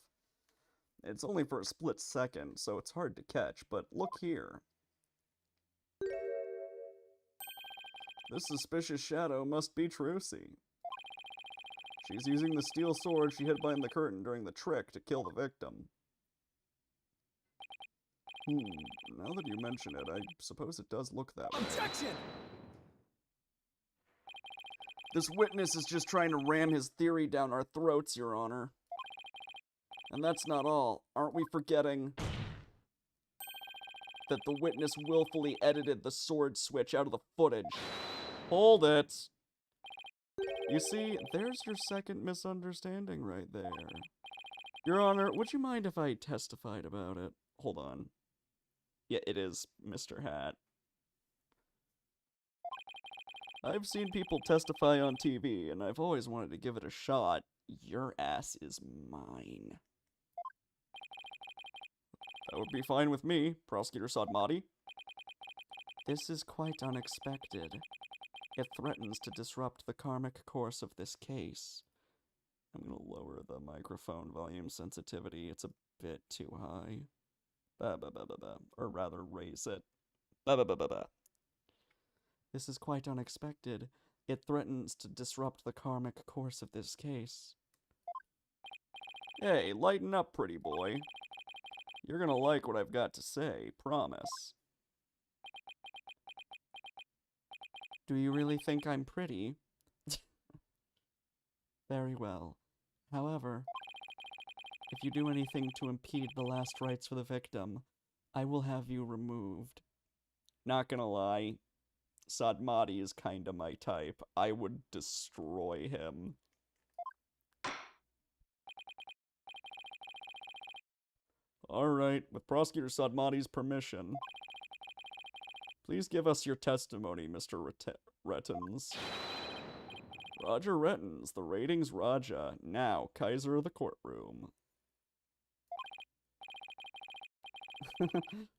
It's only for a split second, so it's hard to catch, but look here. This suspicious shadow must be Trucy. She's using the steel sword she hid behind the curtain during the trick to kill the victim. Now that you mention it, I suppose it does look that way. Objection! This witness is just trying to ram his theory down our throats, Your Honor. And that's not all. Aren't we forgetting that the witness willfully edited the sword switch out of the footage? Hold it! You see, there's your second misunderstanding right there. Your Honor, would you mind if I testified about it? Hold on. Yeah, it is Mr. Hat. I've seen people testify on TV, and I've always wanted to give it a shot. Your ass is mine. That would be fine with me, Prosecutor Sadmati. This is quite unexpected. It threatens to disrupt the karmic course of this case. I'm gonna lower the microphone volume sensitivity. It's a bit too high. Or rather, raise it. This is quite unexpected. It threatens to disrupt the karmic course of this case. Hey, lighten up, pretty boy. You're gonna like what I've got to say, promise. Do you really think I'm pretty? Very well. However, if you do anything to impede the last rites for the victim, I will have you removed. Not gonna lie, Sadmati is kinda my type. I would destroy him. Alright, with Prosecutor Sadmati's permission, please give us your testimony, Mr. Rettens. Roger Rettens, the ratings Raja, now Kaiser of the courtroom.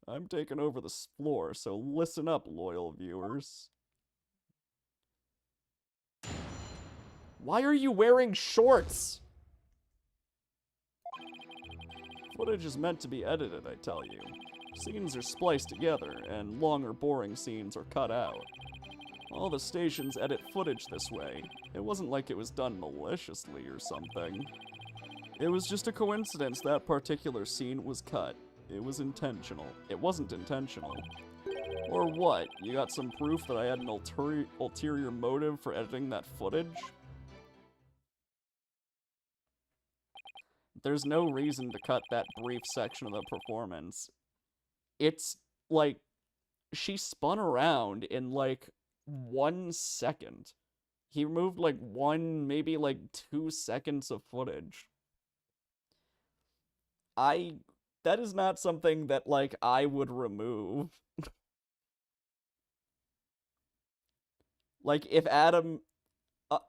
I'm taking over the floor, so listen up, loyal viewers. Why are you wearing shorts? Footage is meant to be edited, I tell you. Scenes are spliced together, and longer, boring scenes are cut out. All the stations edit footage this way. It wasn't like it was done maliciously or something. It was just a coincidence that particular scene was cut. It was intentional. It wasn't intentional. Or what? You got some proof that I had an ulterior motive for editing that footage? There's no reason to cut that brief section of the performance. It's, like, she spun around in, like, 1 second. He removed, like, maybe, like, 2 seconds of footage. That is not something that, like, I would remove. Like, if Adam...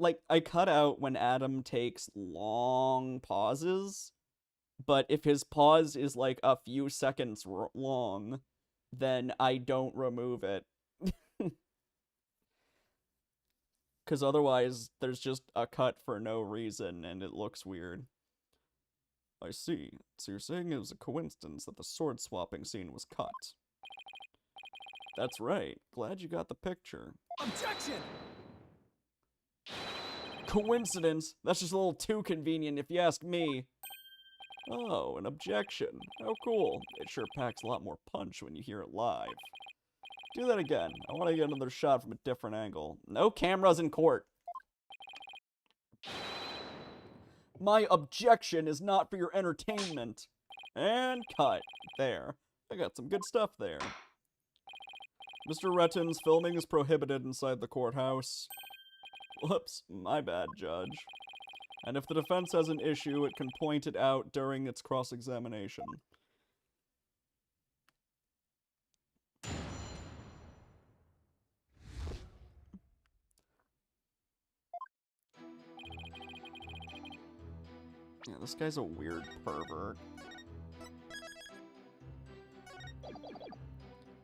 like, I cut out when Adam takes long pauses, but if his pause is, like, a few seconds long, then I don't remove it. Because otherwise, there's just a cut for no reason, and it looks weird. I see. So you're saying it was a coincidence that the sword-swapping scene was cut. That's right. Glad you got the picture. Objection! Coincidence? That's just a little too convenient if you ask me. Oh, an objection. How cool. It sure packs a lot more punch when you hear it live. Do that again. I want to get another shot from a different angle. No cameras in court. My objection is not for your entertainment. And cut. There. I got some good stuff there. Mr. Rettens, filming is prohibited inside the courthouse. Whoops, my bad, Judge. And if the defense has an issue, it can point it out during its cross-examination. Yeah, this guy's a weird pervert.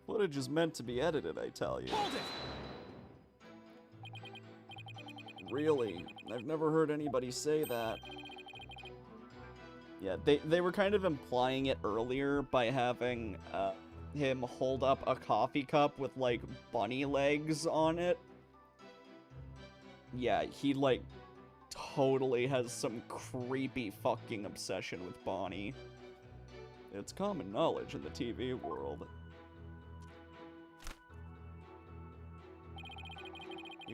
Footage is meant to be edited, I tell you. Hold it! Really? I've never heard anybody say that. Yeah, they were kind of implying it earlier by having him hold up a coffee cup with, like, bunny legs on it. Yeah, he, like, totally has some creepy fucking obsession with Bonnie. It's common knowledge in the TV world.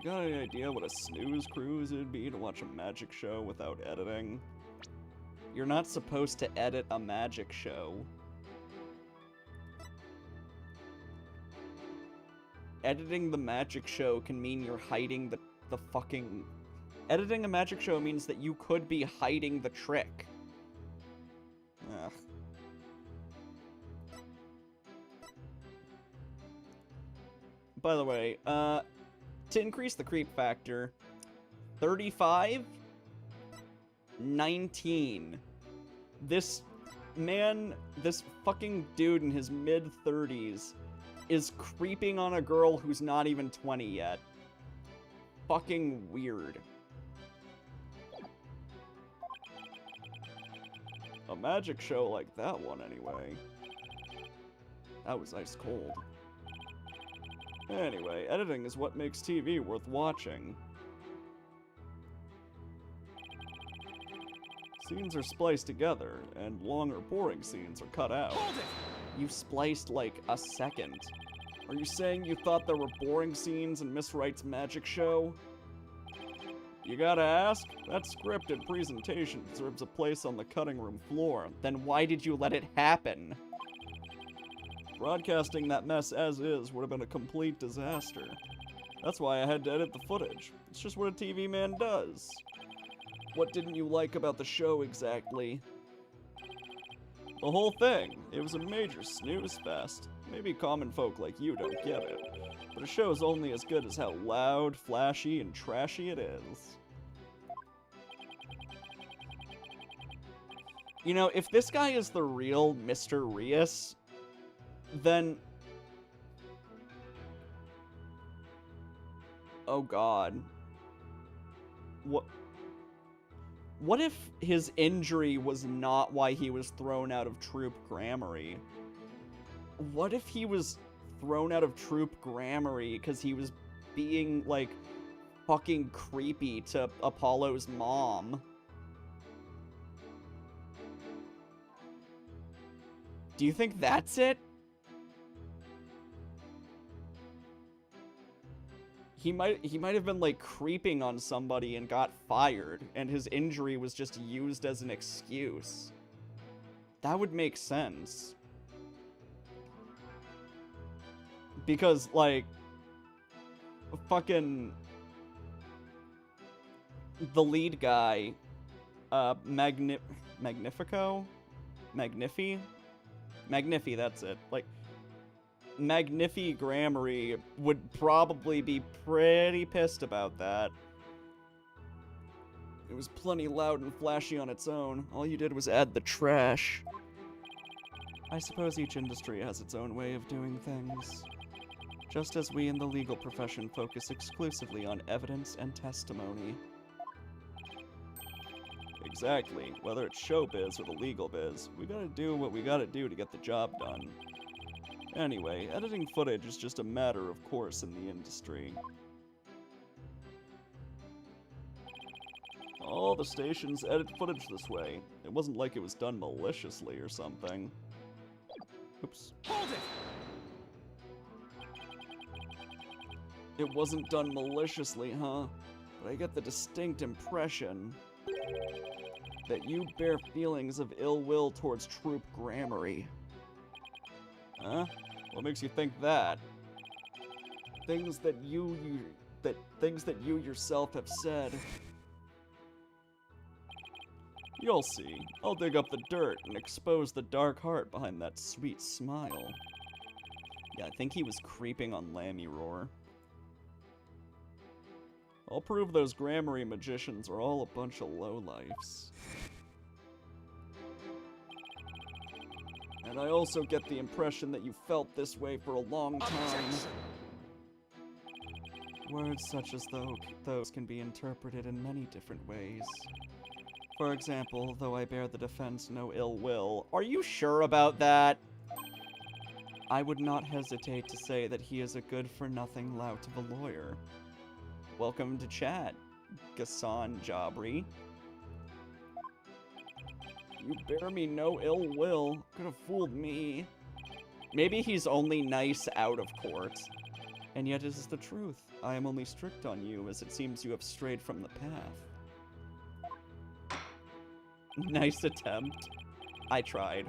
You got any idea what a snooze cruise it'd be to watch a magic show without editing? You're not supposed to edit a magic show. Editing the magic show can mean you're hiding the fucking... Editing a magic show means that you could be hiding the trick. Ugh. By the way, to increase the creep factor, 35, 19. This man, this fucking dude in his mid-30s is creeping on a girl who's not even 20 yet. Fucking weird. A magic show like that one, anyway. That was ice cold. Anyway, editing is what makes TV worth watching. Scenes are spliced together, and long or boring scenes are cut out. Hold it! You spliced like a second. Are you saying you thought there were boring scenes in Miss Wright's magic show? You gotta ask? That scripted presentation deserves a place on the cutting room floor. Then why did you let it happen? Broadcasting that mess as is would have been a complete disaster. That's why I had to edit the footage. It's just what a TV man does. What didn't you like about the show exactly? The whole thing. It was a major snooze fest. Maybe common folk like you don't get it. But a show's only as good as how loud, flashy, and trashy it is. You know, if this guy is the real Mr. Rias, then... Oh god. What if his injury was not why he was thrown out of Troop Grammary? What if he was thrown out of Troop Grammary because he was being, like, fucking creepy to Apollo's mom? Do you think that's it? He might have been, like, creeping on somebody and got fired, and his injury was just used as an excuse. That would make sense. Because, like, fucking... the lead guy, Magnifico? Magnifi, that's it. Like, Magnifi Grammary would probably be pretty pissed about that. It was plenty loud and flashy on its own. All you did was add the trash. I suppose each industry has its own way of doing things. Just as we in the legal profession focus exclusively on evidence and testimony. Exactly. Whether it's showbiz or the legal biz, we gotta do what we gotta do to get the job done. Anyway, editing footage is just a matter of course in the industry. All the stations edit footage this way. It wasn't like it was done maliciously or something. Oops. Hold it! It wasn't done maliciously, huh? But I get the distinct impression that you bear feelings of ill will towards Troop Grammary. Huh? What makes you think that? Things that you yourself have said. You'll see. I'll dig up the dirt and expose the dark heart behind that sweet smile. Yeah, I think he was creeping on Lammy Roar. I'll prove those Grammary magicians are all a bunch of lowlifes. And I also get the impression that you felt this way for a long time. Words such as those can be interpreted in many different ways. For example, though I bear the defense no ill will. Are you sure about that? I would not hesitate to say that he is a good-for-nothing lout of a lawyer. Welcome to chat, Ghassan Jabri. You bear me no ill will. Could have fooled me. Maybe he's only nice out of court. And yet it is the truth. I am only strict on you, as it seems you have strayed from the path. Nice attempt. I tried.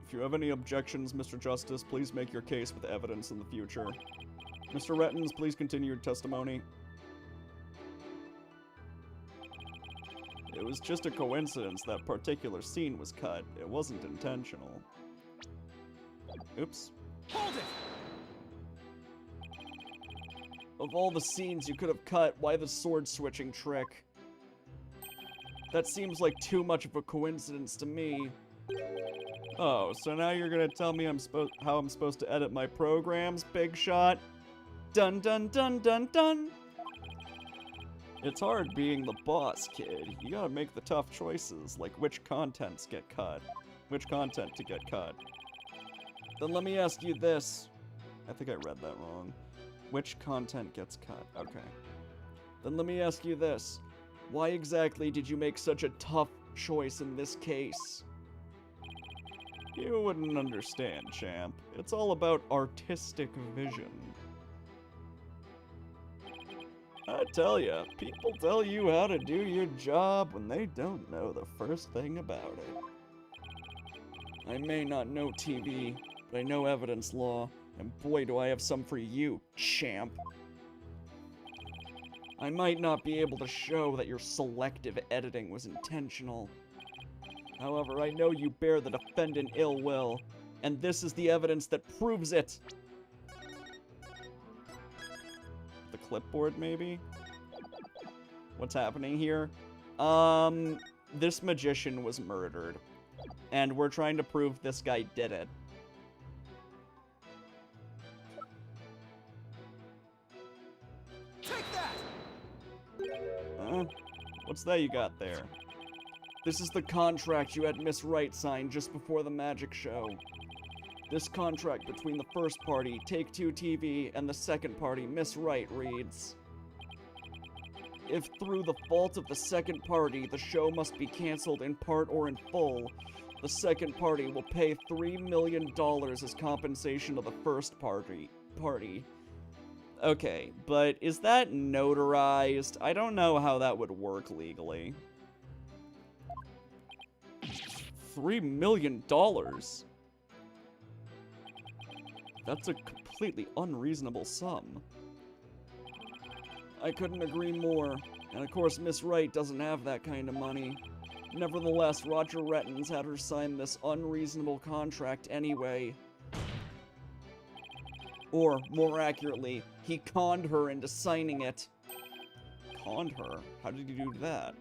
If you have any objections, Mr. Justice, please make your case with evidence in the future. Mr. Rettens, please continue your testimony. It was just a coincidence that particular scene was cut. It wasn't intentional. Oops. Hold it! Of all the scenes you could have cut, why the sword switching trick? That seems like too much of a coincidence to me. Oh, so now you're gonna tell me how I'm supposed to edit my programs, big shot? Dun dun dun dun dun! It's hard being the boss, kid. You gotta make the tough choices, like which contents get cut. Which content to get cut. Then let me ask you this. I think I read that wrong. Which content gets cut? Okay. Then let me ask you this. Why exactly did you make such a tough choice in this case? You wouldn't understand, champ. It's all about artistic vision. I tell ya, people tell you how to do your job when they don't know the first thing about it. I may not know TV, but I know evidence law, and boy do I have some for you, champ. I might not be able to show that your selective editing was intentional. However, I know you bear the defendant ill will, and this is the evidence that proves it. The clipboard, maybe? What's happening here? This magician was murdered, and we're trying to prove this guy did it. Take that! What's that you got there? This is the contract you had Miss Wright sign just before the magic show. This contract between the first party, Take-Two TV, and the second party, Miss Wright, reads: if through the fault of the second party, the show must be canceled in part or in full, the second party will pay $3 million as compensation to the first party. Okay, but is that notarized? I don't know how that would work legally. $3 million? That's a completely unreasonable sum. I couldn't agree more, and of course Miss Wright doesn't have that kind of money. Nevertheless, Roger Rettens had her sign this unreasonable contract anyway. Or, more accurately, he conned her into signing it. Conned her? How did he do that?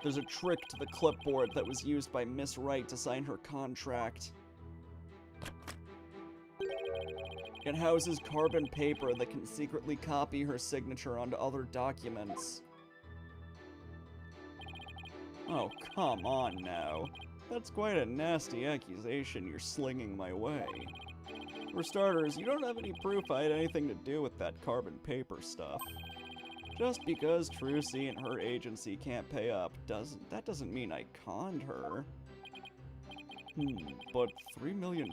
There's a trick to the clipboard that was used by Miss Wright to sign her contract. It houses carbon paper that can secretly copy her signature onto other documents. Oh, come on now. That's quite a nasty accusation you're slinging my way. For starters, you don't have any proof I had anything to do with that carbon paper stuff. Just because Trucy and her agency can't pay up that doesn't mean I conned her. But $3 million?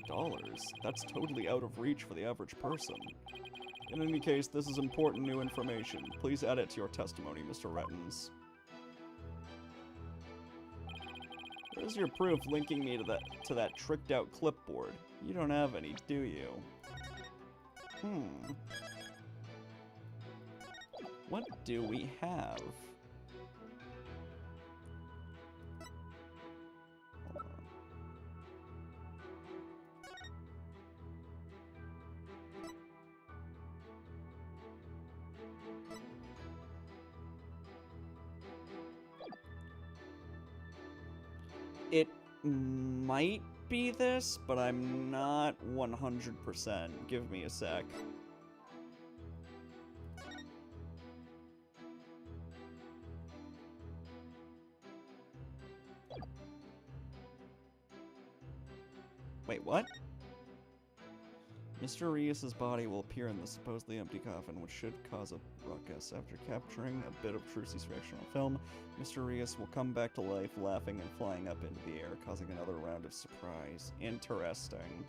That's totally out of reach for the average person. In any case, this is important new information. Please add it to your testimony, Mr. Rettens. Where's your proof linking me to that tricked-out clipboard? You don't have any, do you? What do we have? Hold on. It might be this, but I'm not 100%. Give me a sec. Wait, what? Mr. Rios' body will appear in the supposedly empty coffin, which should cause a ruckus. After capturing a bit of Trucy's reaction on film, Mr. Rios will come back to life, laughing and flying up into the air, causing another round of surprise. Interesting.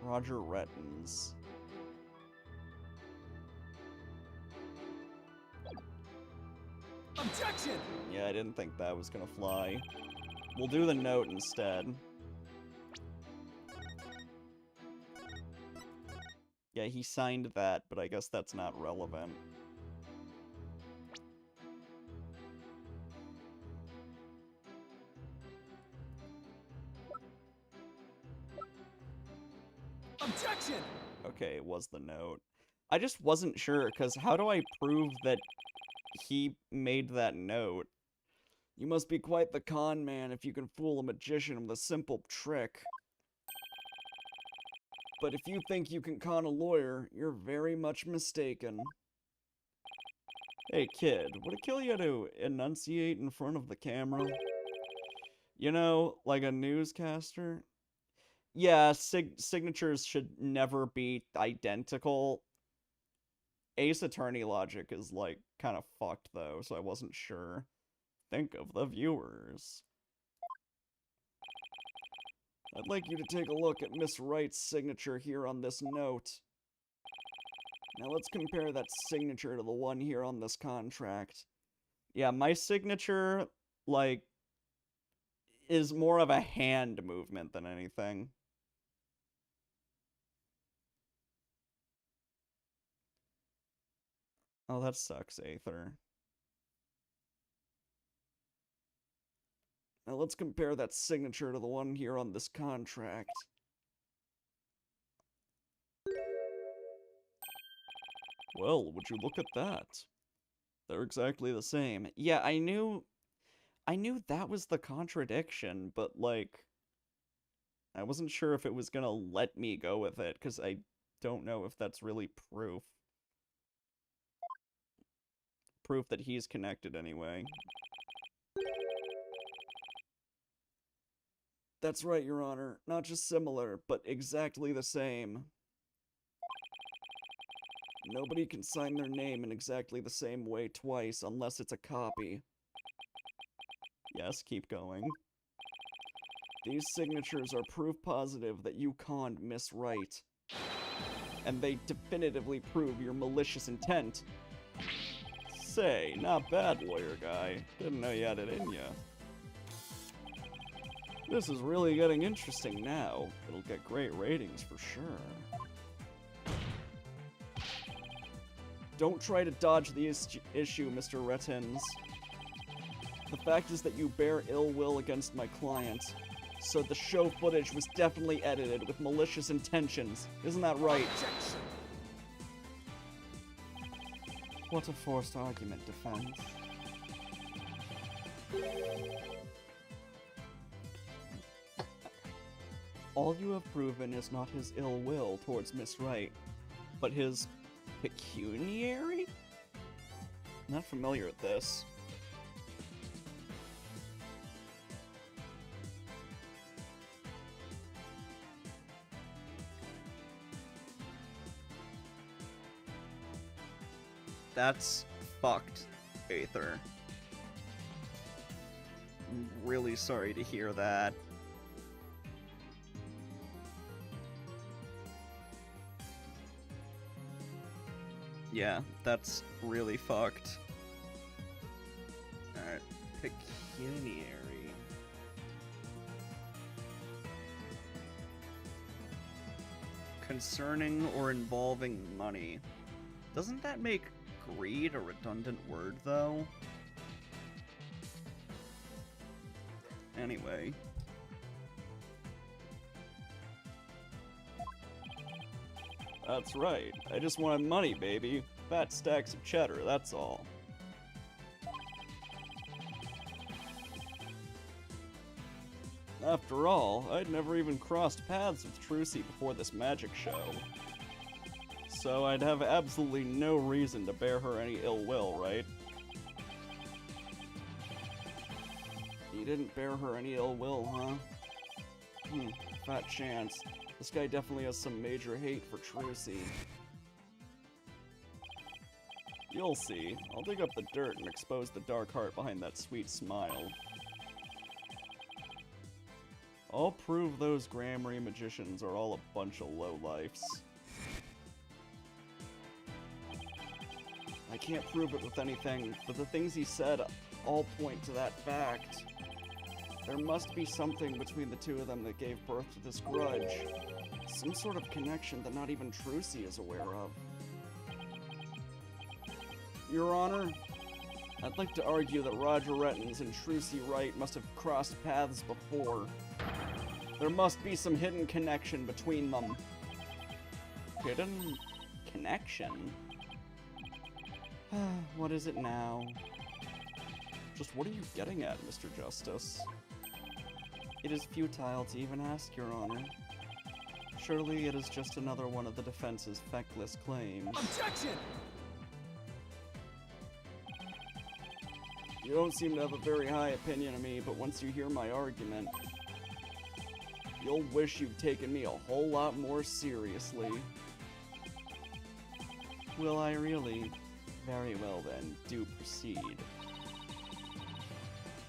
Roger Rettens. Objection! Yeah, I didn't think that was gonna fly. We'll do the note instead. Yeah, he signed that, but I guess that's not relevant. Objection! Okay, it was the note. I just wasn't sure, because how do I prove that he made that note? You must be quite the con man if you can fool a magician with a simple trick. But if you think you can con a lawyer, you're very much mistaken. Hey kid, would it kill you to enunciate in front of the camera? You know, like a newscaster? Yeah, signatures should never be identical. Ace Attorney logic is, like, kind of fucked, though, so I wasn't sure. Think of the viewers. I'd like you to take a look at Miss Wright's signature here on this note. Now let's compare that signature to the one here on this contract. Yeah, my signature, like, is more of a hand movement than anything. Oh, that sucks, Aether. Now let's compare that signature to the one here on this contract. Well, would you look at that? They're exactly the same. Yeah, I knew that was the contradiction, but, like, I wasn't sure if it was gonna let me go with it, because I don't know if that's really proof. Proof that he's connected anyway. That's right, Your Honor. Not just similar, but exactly the same. Nobody can sign their name in exactly the same way twice unless it's a copy. Yes, keep going. These signatures are proof positive that you conned Miss Wright. And they definitively prove your malicious intent. Say, not bad, lawyer guy. Didn't know you had it in ya. This is really getting interesting now. It'll get great ratings for sure. Don't try to dodge the issue, Mr. Rettens. The fact is that you bear ill will against my client, so the show footage was definitely edited with malicious intentions. Isn't that right? What a forced argument, defense. All you have proven is not his ill will towards Miss Wright, but his pecuniary? Not familiar with this. That's fucked, Aether. I'm really sorry to hear that. Yeah, that's really fucked. Alright, pecuniary. Concerning or involving money. Doesn't that make greed a redundant word, though? Anyway. That's right. I just wanted money, baby. Fat stacks of cheddar, that's all. After all, I'd never even crossed paths with Trucy before this magic show. So I'd have absolutely no reason to bear her any ill will, right? You didn't bear her any ill will, huh? Fat chance. This guy definitely has some major hate for Trucy. You'll see. I'll dig up the dirt and expose the dark heart behind that sweet smile. I'll prove those Grammary magicians are all a bunch of lowlifes. I can't prove it with anything, but the things he said all point to that fact. There must be something between the two of them that gave birth to this grudge. Some sort of connection that not even Trucy is aware of. Your Honor, I'd like to argue that Roger Rettins and Trucy Wright must have crossed paths before. There must be some hidden connection between them. Hidden connection? What is it now? Just what are you getting at, Mr. Justice? It is futile to even ask, Your Honor. Surely it is just another one of the defense's feckless claims. Objection! You don't seem to have a very high opinion of me, but once you hear my argument, you'll wish you'd taken me a whole lot more seriously. Will I really? Very well then, do proceed.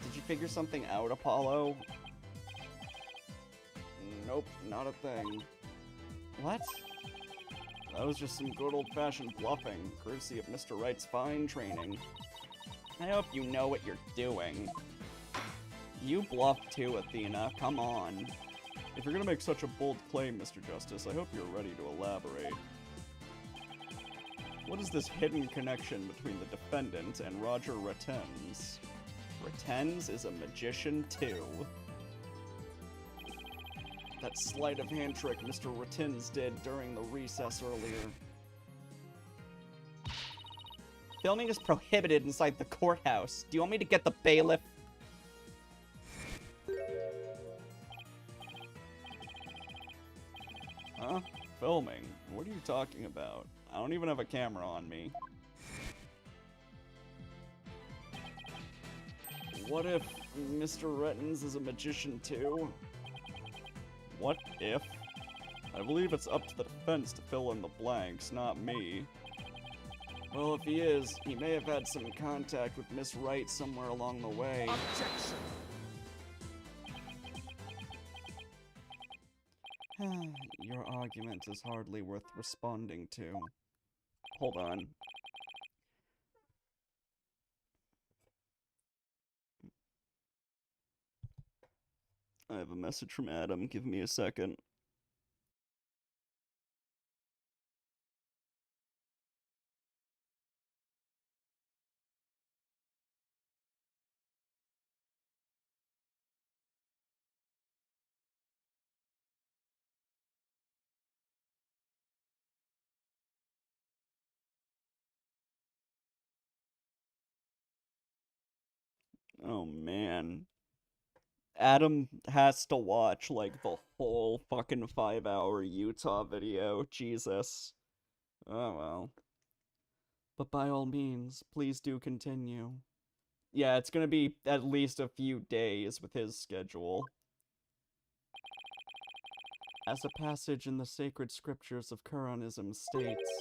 Did you figure something out, Apollo? Nope, not a thing. What? That was just some good old-fashioned bluffing, courtesy of Mr. Wright's fine training. I hope you know what you're doing. You bluffed too, Athena, come on. If you're gonna make such a bold claim, Mr. Justice, I hope you're ready to elaborate. What is this hidden connection between the defendant and Roger Rettins? Rettins is a magician too. That sleight of hand trick Mr. Rettins did during the recess earlier. Filming is prohibited inside the courthouse. Do you want me to get the bailiff? Huh? Filming? What are you talking about? I don't even have a camera on me. What if Mr. Rettins is a magician too? What if? I believe it's up to the defense to fill in the blanks, not me. Well, if he is, he may have had some contact with Miss Wright somewhere along the way. Objection! Your argument is hardly worth responding to. Hold on. I have a message from Adam. Give me a second. Oh man. Adam has to watch, like, the whole fucking 5-hour Utah video. Jesus. Oh well. But by all means, please do continue. Yeah, it's gonna be at least a few days with his schedule. As a passage in the sacred scriptures of Quranism states,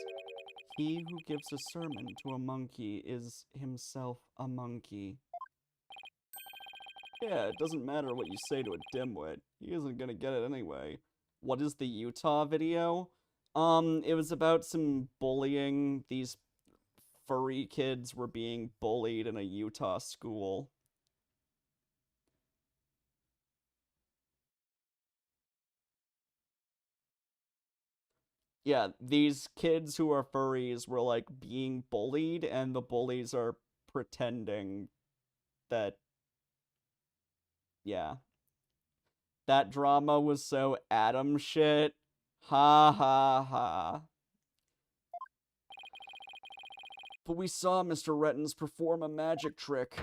he who gives a sermon to a monkey is himself a monkey. Yeah, it doesn't matter what you say to a dimwit. He isn't gonna get it anyway. What is the Utah video? It was about some bullying. These furry kids were being bullied in a Utah school. Yeah, these kids who are furries were, like, being bullied, and the bullies are pretending that... Yeah. That drama was so Adam shit. Ha ha ha. But we saw Mr. Rettins perform a magic trick.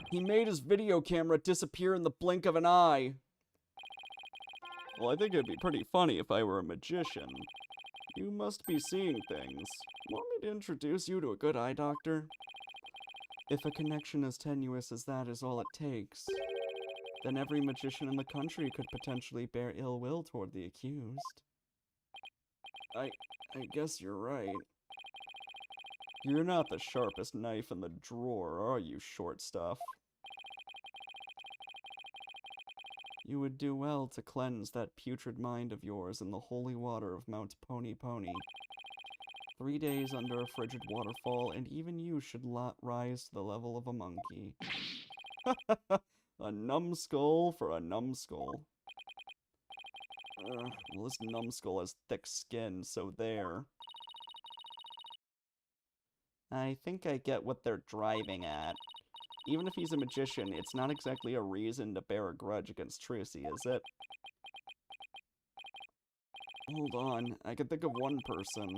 He made his video camera disappear in the blink of an eye. Well, I think it'd be pretty funny if I were a magician. You must be seeing things. Want me to introduce you to a good eye doctor? If a connection as tenuous as that is all it takes, then every magician in the country could potentially bear ill will toward the accused. I guess you're right. You're not the sharpest knife in the drawer, are you, short stuff? You would do well to cleanse that putrid mind of yours in the holy water of Mount Pony Pony. 3 days under a frigid waterfall, and even you should rise to the level of a monkey. A numbskull for a numbskull. Well, this numbskull has thick skin, so there. I think I get what they're driving at. Even if he's a magician, it's not exactly a reason to bear a grudge against Trucy, is it? Hold on, I can think of one person.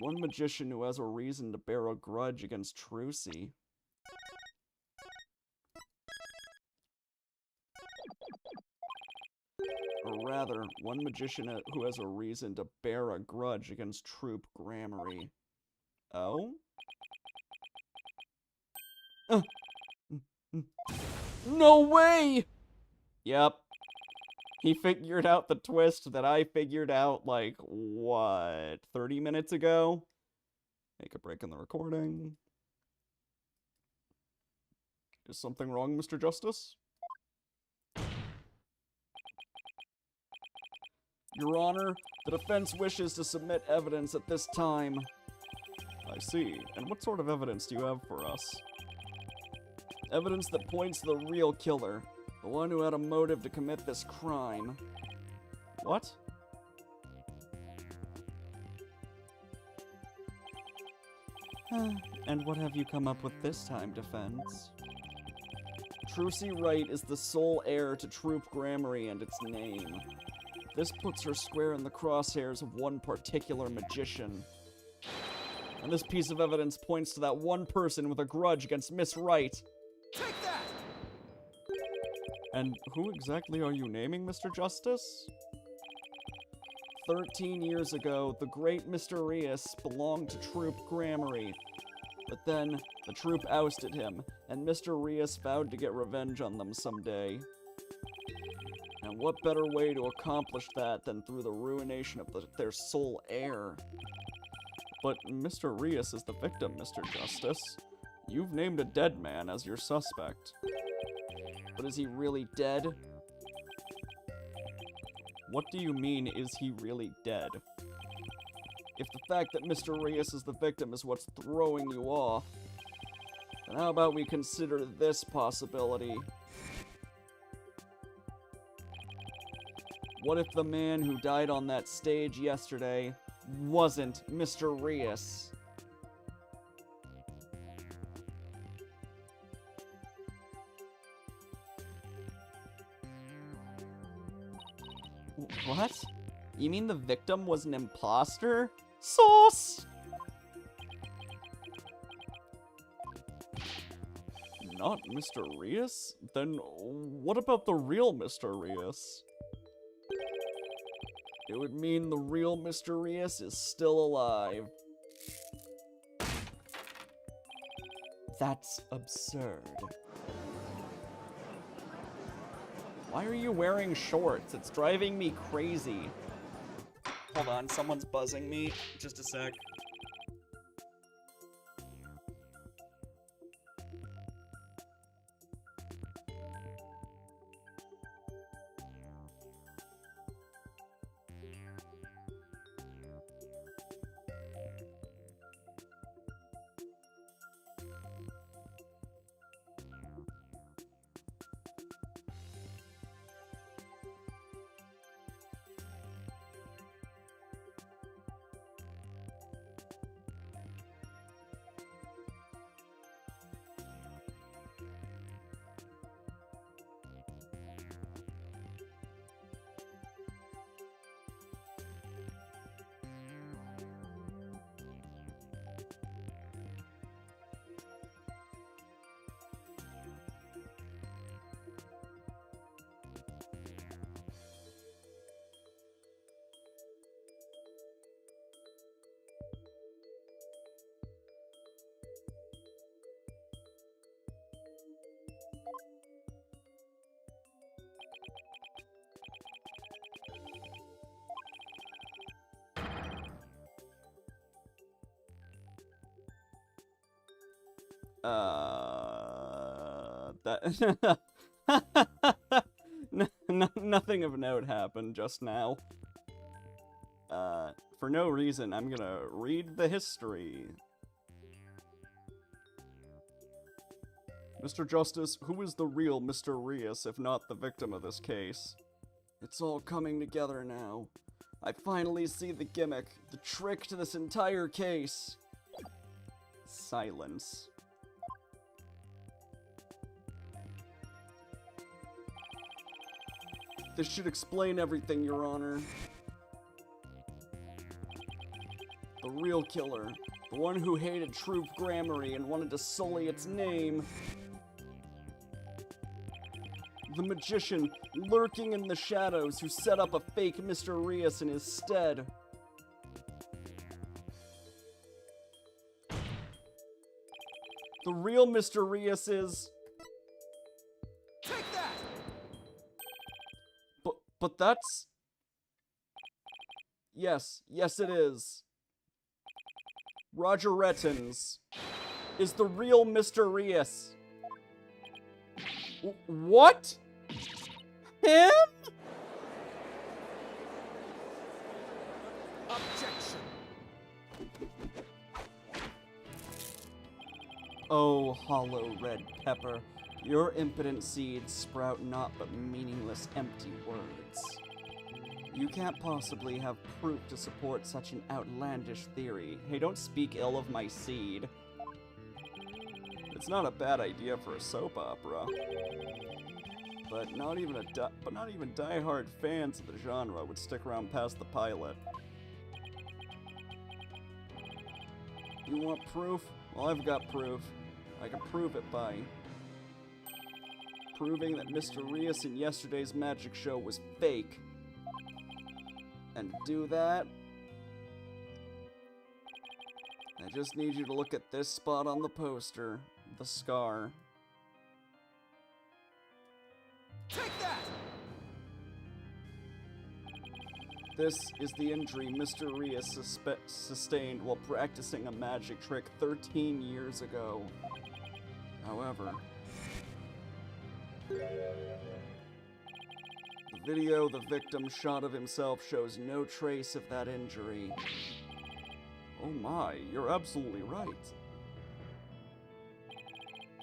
One magician who has a reason to bear a grudge against Trucy. Or rather, one magician who has a reason to bear a grudge against Troop Gramarye. Oh? No way! Yep. He figured out the twist that I figured out, like, what, 30 minutes ago? Make a break in the recording. Is something wrong, Mr. Justice? Your Honor, the defense wishes to submit evidence at this time. I see. And what sort of evidence do you have for us? Evidence that points to the real killer. The one who had a motive to commit this crime. What? And what have you come up with this time, defense? Trucy Wright is the sole heir to Troop Gramarye and its name. This puts her square in the crosshairs of one particular magician. And this piece of evidence points to that one person with a grudge against Miss Wright. Take that! And who exactly are you naming, Mr. Justice? 13 years ago, the great Mr. Rias belonged to Troop Gramarye. But then, the troop ousted him, and Mr. Rias vowed to get revenge on them someday. And what better way to accomplish that than through the ruination of their sole heir? But Mr. Rias is the victim, Mr. Justice. You've named a dead man as your suspect. But is he really dead? What do you mean, is he really dead? If the fact that Mr. Rias is the victim is what's throwing you off, then how about we consider this possibility? What if the man who died on that stage yesterday wasn't Mr. Rias? What? You mean the victim was an imposter? Sauce! Not Mr. Rias? Then what about the real Mr. Rias? It would mean the real Mr. Rias is still alive. That's absurd. Why are you wearing shorts? It's driving me crazy. Hold on, someone's buzzing me. Just a sec. That nothing of note happened just now. For no reason, I'm gonna read the history. Mr. Justice, who is the real Mr. Rias, if not the victim of this case? It's all coming together now. I finally see the gimmick, the trick to this entire case. Silence. This should explain everything, Your Honor. The real killer, the one who hated Troop Grammary and wanted to sully its name. The magician lurking in the shadows who set up a fake Mr. Rias in his stead. The real Mr. Rias is... Take that! But that's... Yes it is. Roger Rettens is the real Mr. Rias. What? Him? Objection! Oh, hollow red pepper, your impotent seeds sprout naught but meaningless, empty words. You can't possibly have proof to support such an outlandish theory. Hey, don't speak ill of my seed. It's not a bad idea for a soap opera. But not even die-hard fans of the genre would stick around past the pilot. You want proof? Well, I've got proof. I can prove it by proving that Mr. Rias in yesterday's magic show was fake. And to do that, I just need you to look at this spot on the poster, the scar. Take that! This is the injury Mr. Rias sustained while practicing a magic trick 13 years ago. However, the video the victim shot of himself shows no trace of that injury. Oh my, you're absolutely right.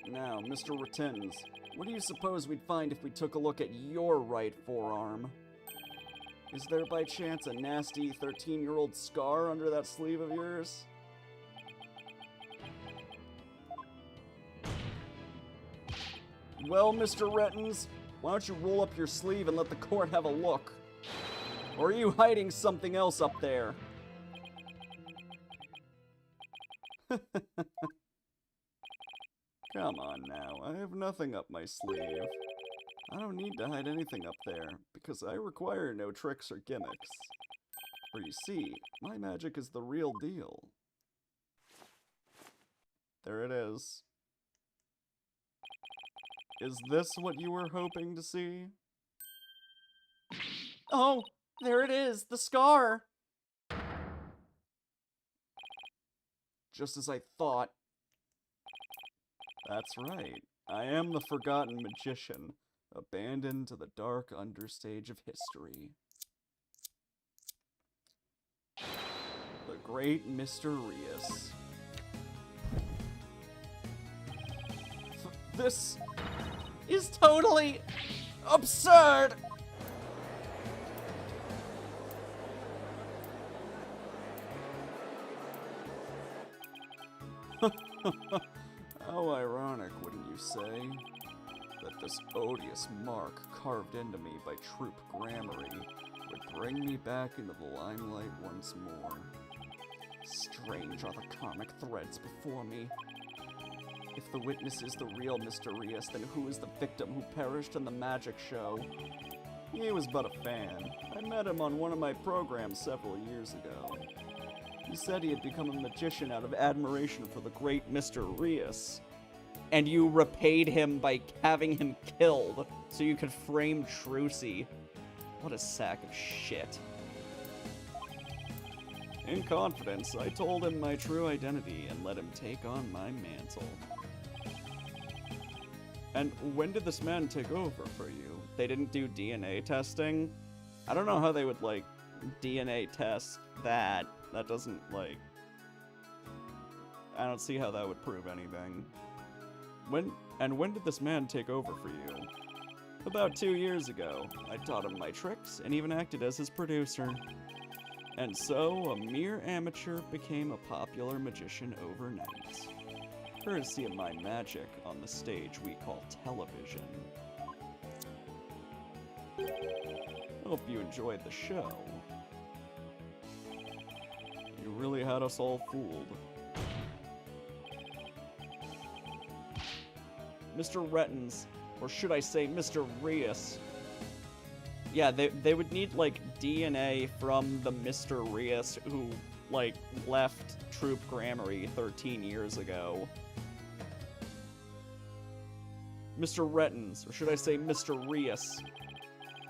Now, Mr. Rettens, what do you suppose we'd find if we took a look at your right forearm? Is there by chance a nasty 13-year-old scar under that sleeve of yours? Well, Mr. Rettens, why don't you roll up your sleeve and let the court have a look? Or are you hiding something else up there? Come on now, I have nothing up my sleeve. I don't need to hide anything up there, because I require no tricks or gimmicks. For you see, my magic is the real deal. There it is. Is this what you were hoping to see? Oh, there it is, the scar! Just as I thought. That's right, I am the forgotten magician, abandoned to the dark understage of history. The great Mr. Rias. This is totally absurd! How ironic, wouldn't you say? That this odious mark carved into me by Troop Grammary would bring me back into the limelight once more. Strange are the karmic threads before me. If the witness is the real Mr. Rias, then who is the victim who perished in the magic show? He was but a fan. I met him on one of my programs several years ago. He said he had become a magician out of admiration for the great Mr. Rias. And you repaid him by having him killed so you could frame Trucy. What a sack of shit. In confidence, I told him my true identity and let him take on my mantle. And when did this man take over for you? They didn't do DNA testing? I don't know how they would, like, DNA test that. That doesn't, like... I don't see how that would prove anything. When did this man take over for you? About 2 years ago. I taught him my tricks and even acted as his producer. And so, a mere amateur became a popular magician overnight. Courtesy of my magic on the stage we call television. Hope you enjoyed the show. You really had us all fooled. Mr. Rettens, or should I say Mr. Rias. Yeah, they would need, like, DNA from the Mr. Rias who, like, left Troop Grammary 13 years ago. Mr. Rettens, or should I say Mr. Rias.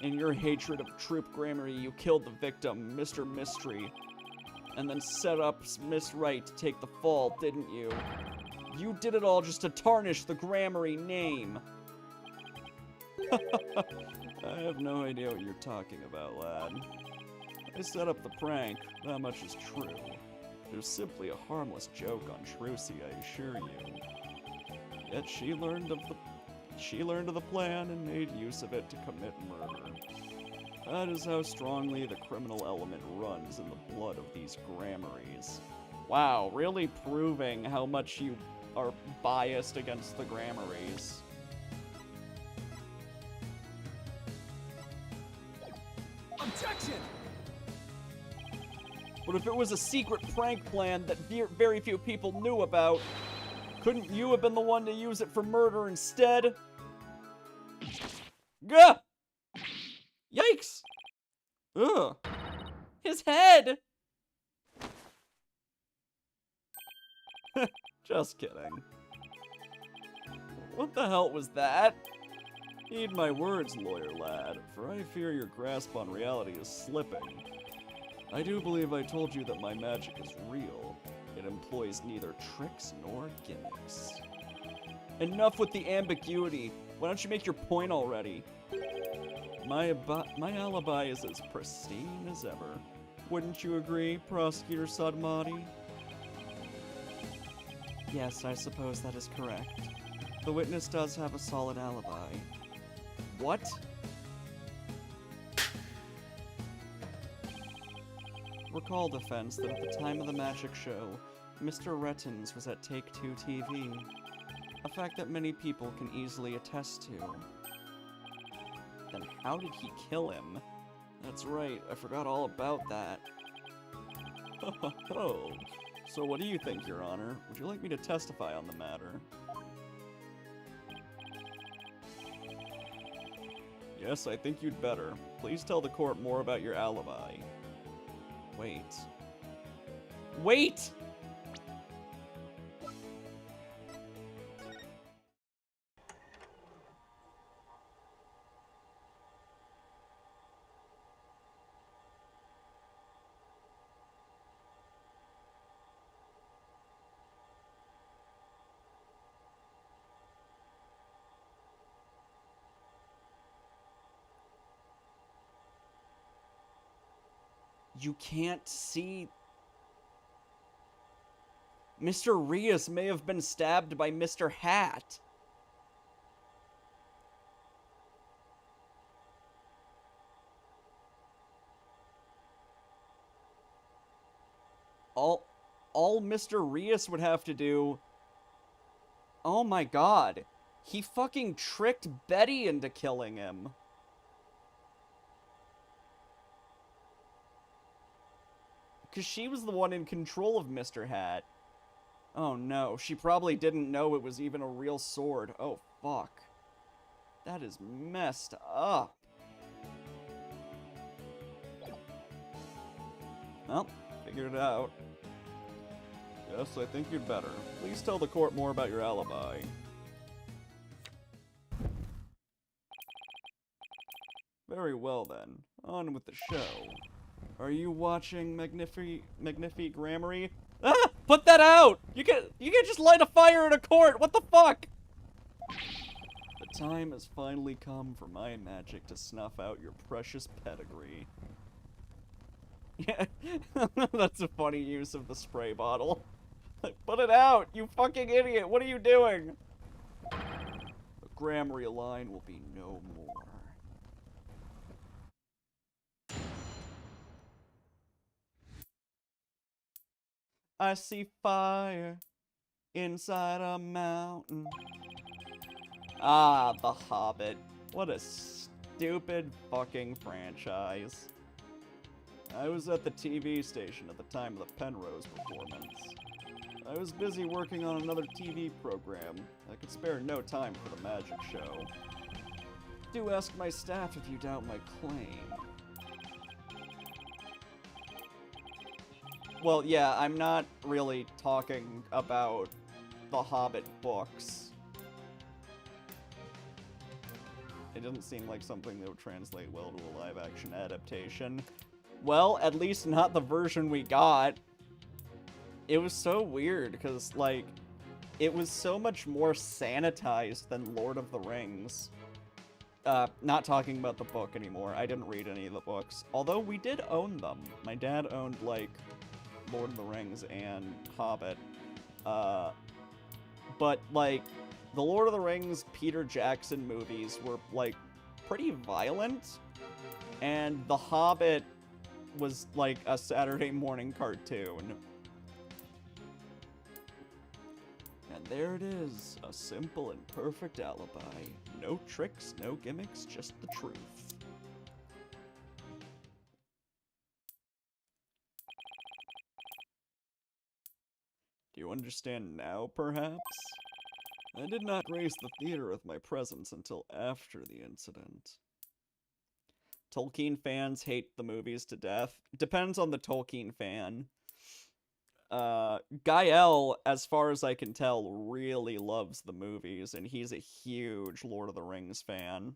In your hatred of Troop Grammary, you killed the victim, Mr. Mystery, and then set up Miss Right to take the fall, didn't you? You did it all just to tarnish the Grammary name. I have no idea what you're talking about, lad. I set up the prank, that much is true. It was simply a harmless joke on Trucy, I assure you. Yet she learned of the plan and made use of it to commit murder. That is how strongly the criminal element runs in the blood of these Grammaries. Wow, really proving how much you are biased against the Grammaries. Objection! But if it was a secret prank plan that very few people knew about, couldn't you have been the one to use it for murder instead? Gah! Yikes! Ugh! His head! Just kidding. What the hell was that? Heed my words, lawyer lad, for I fear your grasp on reality is slipping. I do believe I told you that my magic is real. It employs neither tricks nor gimmicks. Enough with the ambiguity. Why don't you make your point already? My alibi is as pristine as ever. Wouldn't you agree, Prosecutor Sadmati? Yes, I suppose that is correct. The witness does have a solid alibi. What? Recall, defense, that at the time of the magic show, Mr. Rettens was at Take-Two TV. A fact that many people can easily attest to. Then how did he kill him? That's right, I forgot all about that. Oh, so what do you think, Your Honor? Would you like me to testify on the matter? Yes, I think you'd better. Please tell the court more about your alibi. Wait. Wait! You can't see... Mr. Rias may have been stabbed by Mr. Hat. All Mr. Rias would have to do... Oh my god. He fucking tricked Betty into killing him. Because she was the one in control of Mr. Hat. Oh no, she probably didn't know it was even a real sword. Oh fuck. That is messed up. Well, figured it out. Yes, I think you'd better. Please tell the court more about your alibi. Very well then, on with the show. Are you watching Magnifi Grammary? Ah! Put that out! You can just light a fire in a court! What the fuck? The time has finally come for my magic to snuff out your precious pedigree. Yeah, that's a funny use of the spray bottle. Like, put it out, you fucking idiot, what are you doing? The Gramarye line will be no more. I see fire inside a mountain. Ah, The Hobbit. What a stupid fucking franchise. I was at the TV station at the time of the Penrose performance. I was busy working on another TV program. I could spare no time for the magic show. Do ask my staff if you doubt my claim. Well, yeah, I'm not really talking about the Hobbit books. It doesn't seem like something that would translate well to a live-action adaptation. Well, at least not the version we got. It was so weird, because, like, it was so much more sanitized than Lord of the Rings. Not talking about the book anymore. I didn't read any of the books. Although we did own them. My dad owned, like, Lord of the Rings and Hobbit. But, like, the Lord of the Rings Peter Jackson movies were, like, pretty violent. And The Hobbit was, like, a Saturday morning cartoon. And there it is, a simple and perfect alibi. No tricks, no gimmicks, just the truth. Do you understand now, perhaps? I did not grace the theater with my presence until after the incident. Tolkien fans hate the movies to death. Depends on the Tolkien fan. Gael, as far as I can tell, really loves the movies, and he's a huge Lord of the Rings fan.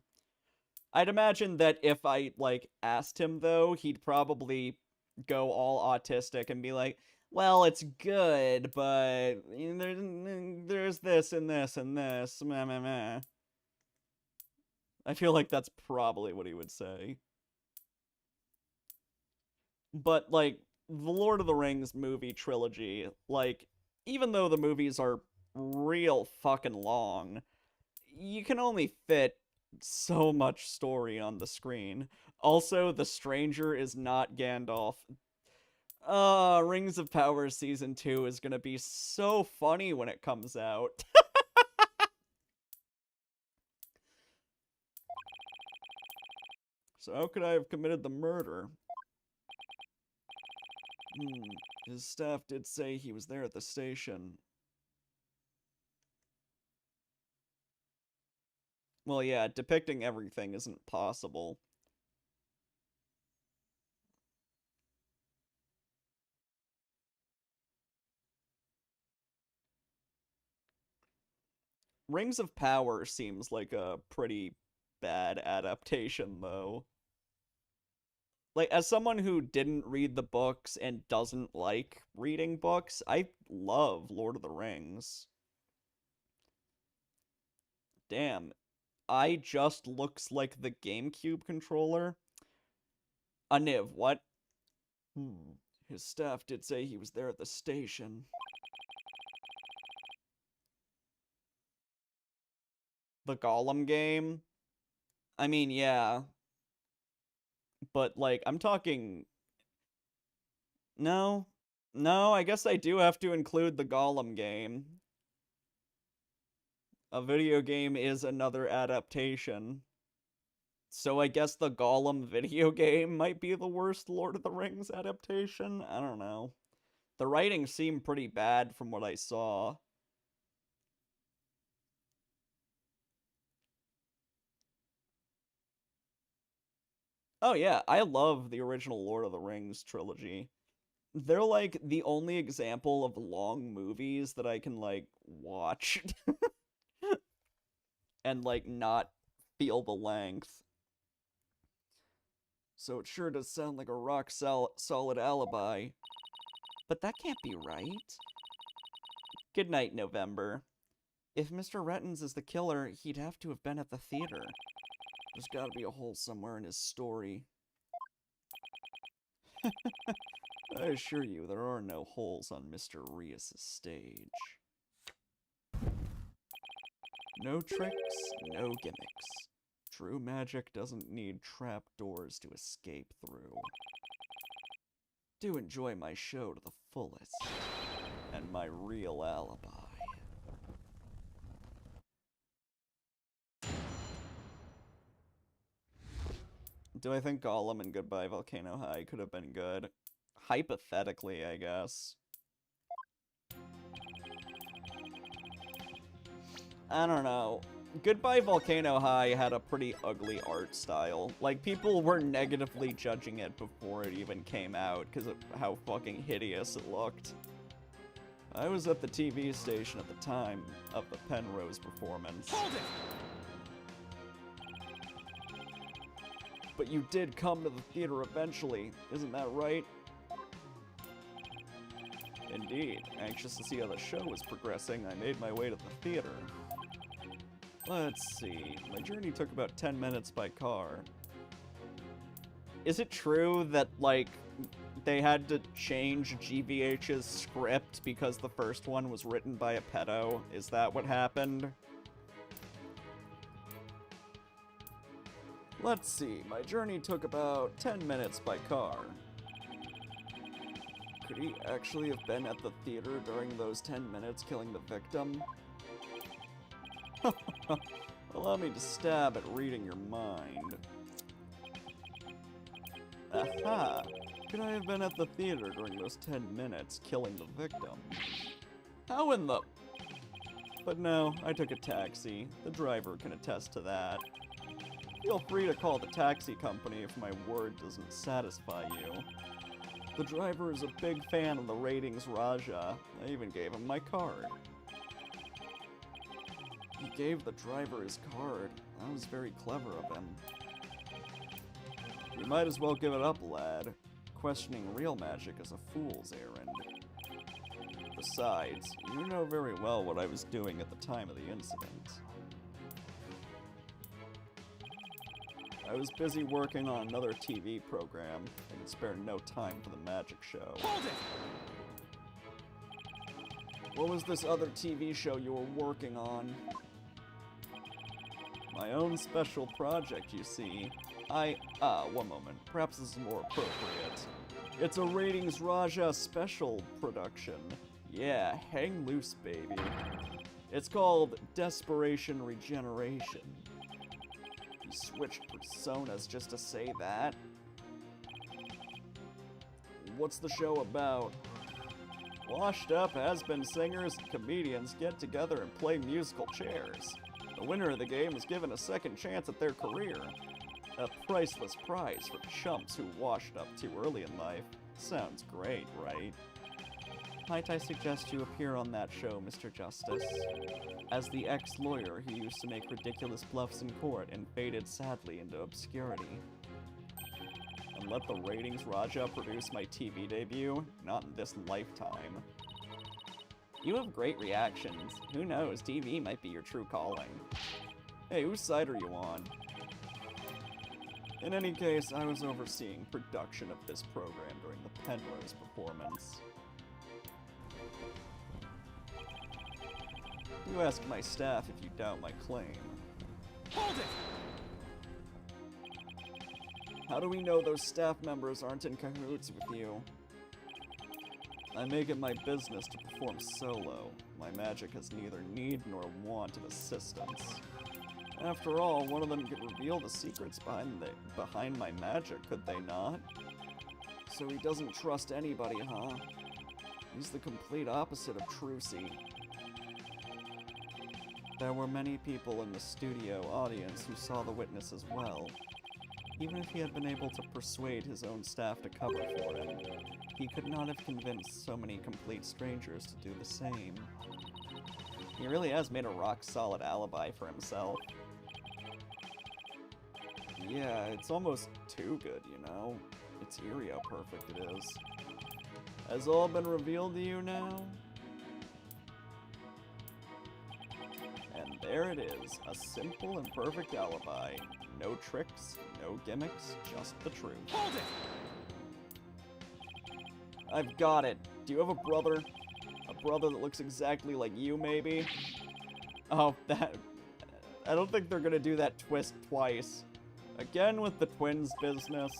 I'd imagine that if I, like, asked him, though, he'd probably go all autistic and be like, well, it's good, but there's this and this and this. Meh, meh, meh. I feel like that's probably what he would say. But, like, the Lord of the Rings movie trilogy, like, even though the movies are real fucking long, you can only fit so much story on the screen. Also, the stranger is not Gandalf. Rings of Power Season 2 is gonna be so funny when it comes out. So how could I have committed the murder? His staff did say he was there at the station. Well, yeah, depicting everything isn't possible. Rings of Power seems like a pretty bad adaptation, though. Like, as someone who didn't read the books and doesn't like reading books, I love Lord of the Rings. Damn, I just looks like the GameCube controller. Niv, what? His staff did say he was there at the station. The Gollum game? I mean, yeah. But, like, I'm talking... No, I guess I do have to include the Gollum game. A video game is another adaptation. So I guess the Gollum video game might be the worst Lord of the Rings adaptation? I don't know. The writing seemed pretty bad from what I saw. Oh yeah, I love the original Lord of the Rings trilogy. They're like the only example of long movies that I can like watch and like not feel the length. So it sure does sound like a rock solid alibi. But that can't be right. Good night, November. If Mr. Rettins is the killer, he'd have to have been at the theater. There's gotta be a hole somewhere in his story. I assure you, there are no holes on Mr. Rias's stage. No tricks, no gimmicks. True magic doesn't need trap doors to escape through. Do enjoy my show to the fullest, and my real alibi. Do I think Gollum and Goodbye Volcano High could have been good? Hypothetically, I guess. I don't know. Goodbye Volcano High had a pretty ugly art style. Like, people were negatively judging it before it even came out because of how fucking hideous it looked. I was at the TV station at the time of the Penrose performance. Hold it! But you did come to the theater eventually, isn't that right? Indeed. Anxious to see how the show was progressing, I made my way to the theater. Let's see. My journey took about 10 minutes by car. Is it true that, like, they had to change GVH's script because the first one was written by a pedo? Is that what happened? Let's see, my journey took about 10 minutes by car. Could he actually have been at the theater during those 10 minutes killing the victim? Allow me to stab at reading your mind. Aha! Could I have been at the theater during those 10 minutes killing the victim? How in the... But no, I took a taxi. The driver can attest to that. Feel free to call the taxi company if my word doesn't satisfy you. The driver is a big fan of the ratings Raja. I even gave him my card. He gave the driver his card. That was very clever of him. You might as well give it up, lad. Questioning real magic is a fool's errand. Besides, you know very well what I was doing at the time of the incident. I was busy working on another TV program. I could spare no time for the magic show. Hold it! What was this other TV show you were working on? My own special project, you see. One moment. Perhaps this is more appropriate. It's a Ratings Raja special production. Yeah, hang loose, baby. It's called Desperation Regeneration. You switched personas just to say that? What's the show about? Washed-up has-been singers and comedians get together and play musical chairs. The winner of the game is given a second chance at their career. A priceless prize for chumps who washed up too early in life. Sounds great, right? Might I suggest you appear on that show, Mr. Justice? As the ex-lawyer who used to make ridiculous bluffs in court and faded sadly into obscurity. And let the Ratings Raja produce my TV debut? Not in this lifetime. You have great reactions. Who knows, TV might be your true calling. Hey, whose side are you on? In any case, I was overseeing production of this program during the Penrose performance. You ask my staff if you doubt my claim. Hold it! How do we know those staff members aren't in cahoots with you? I make it my business to perform solo. My magic has neither need nor want of assistance. After all, one of them could reveal the secrets behind my magic, could they not? So he doesn't trust anybody, huh? He's the complete opposite of Trucy. There were many people in the studio audience who saw the witness as well. Even if he had been able to persuade his own staff to cover for him, he could not have convinced so many complete strangers to do the same. He really has made a rock-solid alibi for himself. Yeah, it's almost too good, you know? It's eerie how perfect it is. Has all been revealed to you now? there it is, a simple and perfect alibi. No tricks, no gimmicks, just the truth. Hold it! I've got it. Do you have a brother? A brother that looks exactly like you, maybe? Oh, that... I don't think they're gonna do that twist twice. Again with the twins business.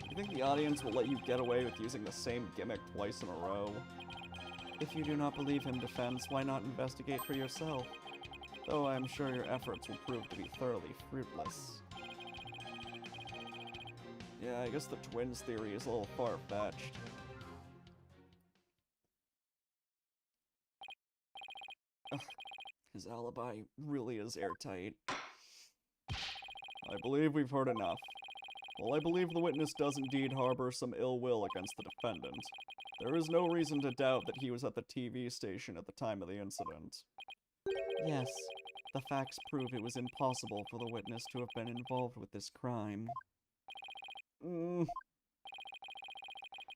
You think the audience will let you get away with using the same gimmick twice in a row? If you do not believe him, Defense, why not investigate for yourself? Though I am sure your efforts will prove to be thoroughly fruitless. Yeah, I guess the twins theory is a little far-fetched. His alibi really is airtight. I believe we've heard enough. While I believe the witness does indeed harbor some ill will against the defendant, there is no reason to doubt that he was at the TV station at the time of the incident. Yes, the facts prove it was impossible for the witness to have been involved with this crime.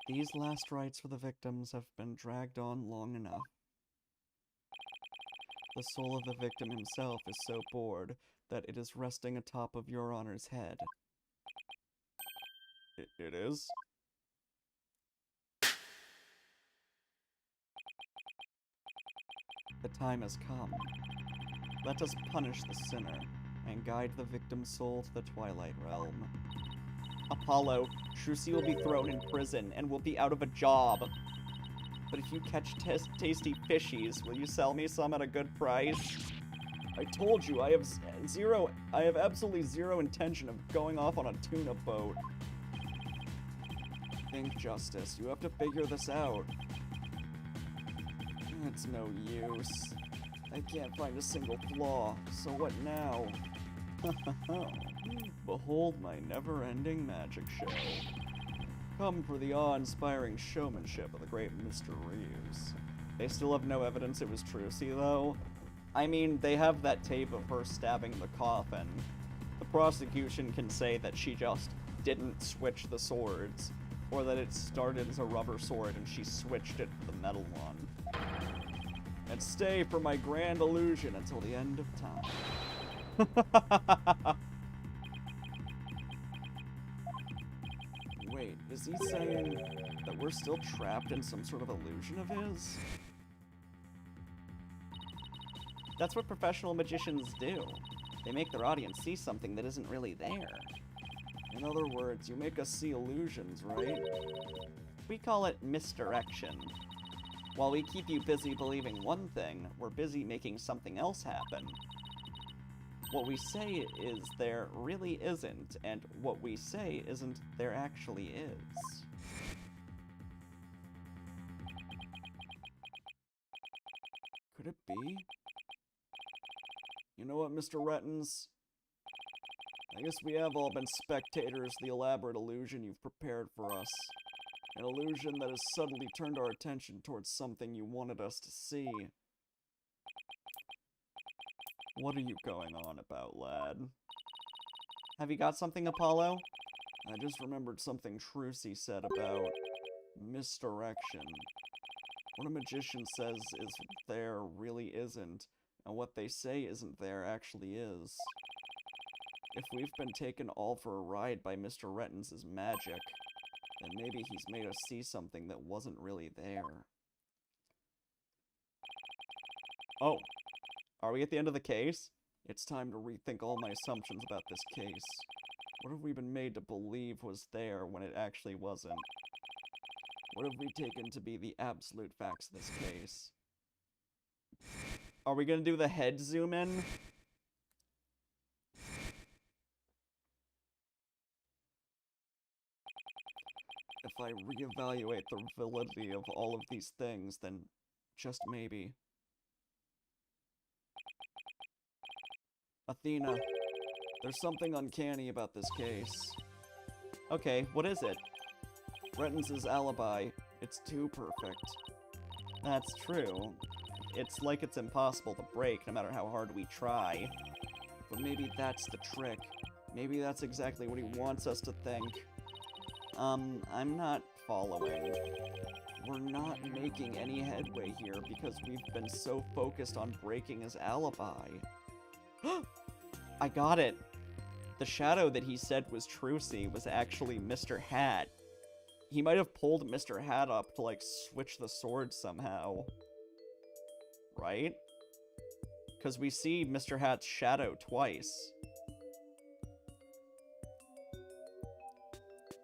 These last rites for the victims have been dragged on long enough. The soul of the victim himself is so bored that it is resting atop of Your Honor's head. It is? The time has come. Let us punish the sinner and guide the victim's soul to the Twilight Realm. Apollo, Trucy will be thrown in prison and will be out of a job. But if you catch tasty fishies, will you sell me some at a good price? I told you, I have absolutely zero intention of going off on a tuna boat. Think, Justice, you have to figure this out. It's no use. I can't find a single flaw, so what now? Behold my never-ending magic show. Come for the awe-inspiring showmanship of the great Mr. Reeves. They still have no evidence it was Trucy, though. I mean, they have that tape of her stabbing the coffin. The prosecution can say that she just didn't switch the swords, or that it started as a rubber sword and she switched it for the metal one. And stay for my grand illusion until the end of time. Wait, is he saying that we're still trapped in some sort of illusion of his? That's what professional magicians do. They make their audience see something that isn't really there. In other words, you make us see illusions, right? We call it misdirection. While we keep you busy believing one thing, we're busy making something else happen. What we say is there really isn't, and what we say isn't there actually is. Could it be? You know what, Mr. Rettens? I guess we have all been spectators to the elaborate illusion you've prepared for us. An illusion that has subtly turned our attention towards something you wanted us to see. What are you going on about, lad? Have you got something, Apollo? I just remembered something Trucy said about misdirection. What a magician says is there really isn't, and what they say isn't there actually is. If we've been taken all for a ride by Mr. Rettens' magic, then maybe he's made us see something that wasn't really there. Oh, are we at the end of the case? It's time to rethink all my assumptions about this case. What have we been made to believe was there when it actually wasn't? What have we taken to be the absolute facts of this case? Are we gonna do the head zoom in? If I reevaluate the validity of all of these things, then just maybe. Athena, there's something uncanny about this case. Okay, what is it? Rettens' alibi. It's too perfect. That's true. It's like it's impossible to break, no matter how hard we try. But maybe that's the trick. Maybe that's exactly what he wants us to think. I'm not following. We're not making any headway here because we've been so focused on breaking his alibi. I got it. The shadow that he said was Trucy was actually Mr. Hat. He might have pulled Mr. Hat up to, like, switch the sword somehow. Right? Because we see Mr. Hat's shadow twice.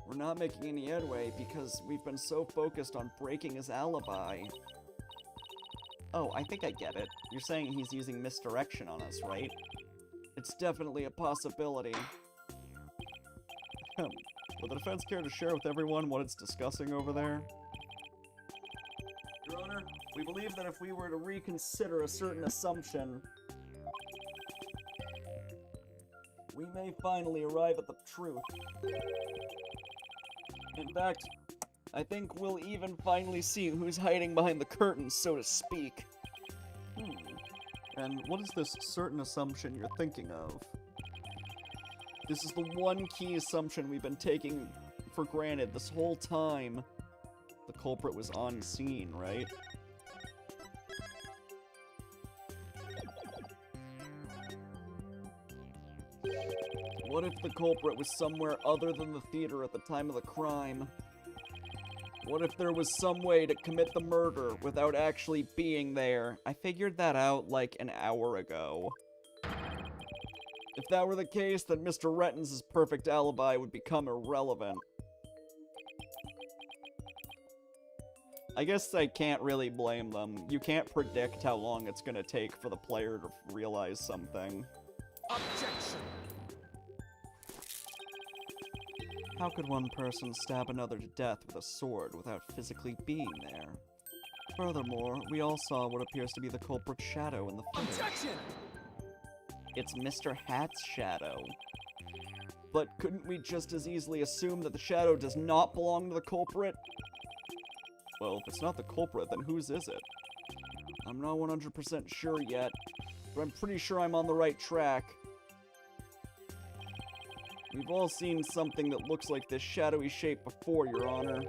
We're not making any headway because we've been so focused on breaking his alibi. Oh, I think I get it. You're saying he's using misdirection on us, right? It's definitely a possibility. Would the defense care to share with everyone what it's discussing over there? Your Honor, we believe that if we were to reconsider a certain assumption, we may finally arrive at the truth. In fact, I think we'll even finally see who's hiding behind the curtains, so to speak. And what is this certain assumption you're thinking of? This is the one key assumption we've been taking for granted this whole time. The culprit was on scene, right? What if the culprit was somewhere other than the theater at the time of the crime? What if there was some way to commit the murder without actually being there? I figured that out like an hour ago. If that were the case, then Mr. Rettens' perfect alibi would become irrelevant. I guess I can't really blame them. You can't predict how long it's gonna take for the player to realize something. Objection! How could one person stab another to death with a sword without physically being there? Furthermore, we all saw what appears to be the culprit's shadow in the footage. Objection! It's Mr. Hat's shadow. But couldn't we just as easily assume that the shadow does not belong to the culprit? Well, if it's not the culprit, then whose is it? I'm not 100% sure yet, but I'm pretty sure I'm on the right track. We've all seen something that looks like this shadowy shape before, Your Honor.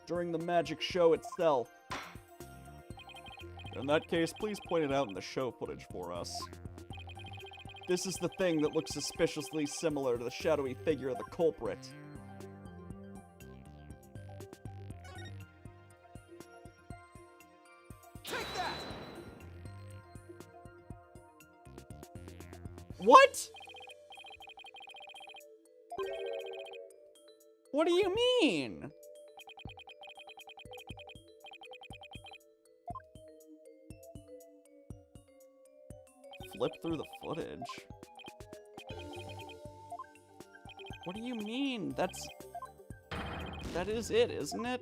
During the magic show itself. In that case, please point it out in the show footage for us. This is the thing that looks suspiciously similar to the shadowy figure of the culprit. Take that! What? What do you mean? Flip through the footage. What do you mean? That is it, isn't it?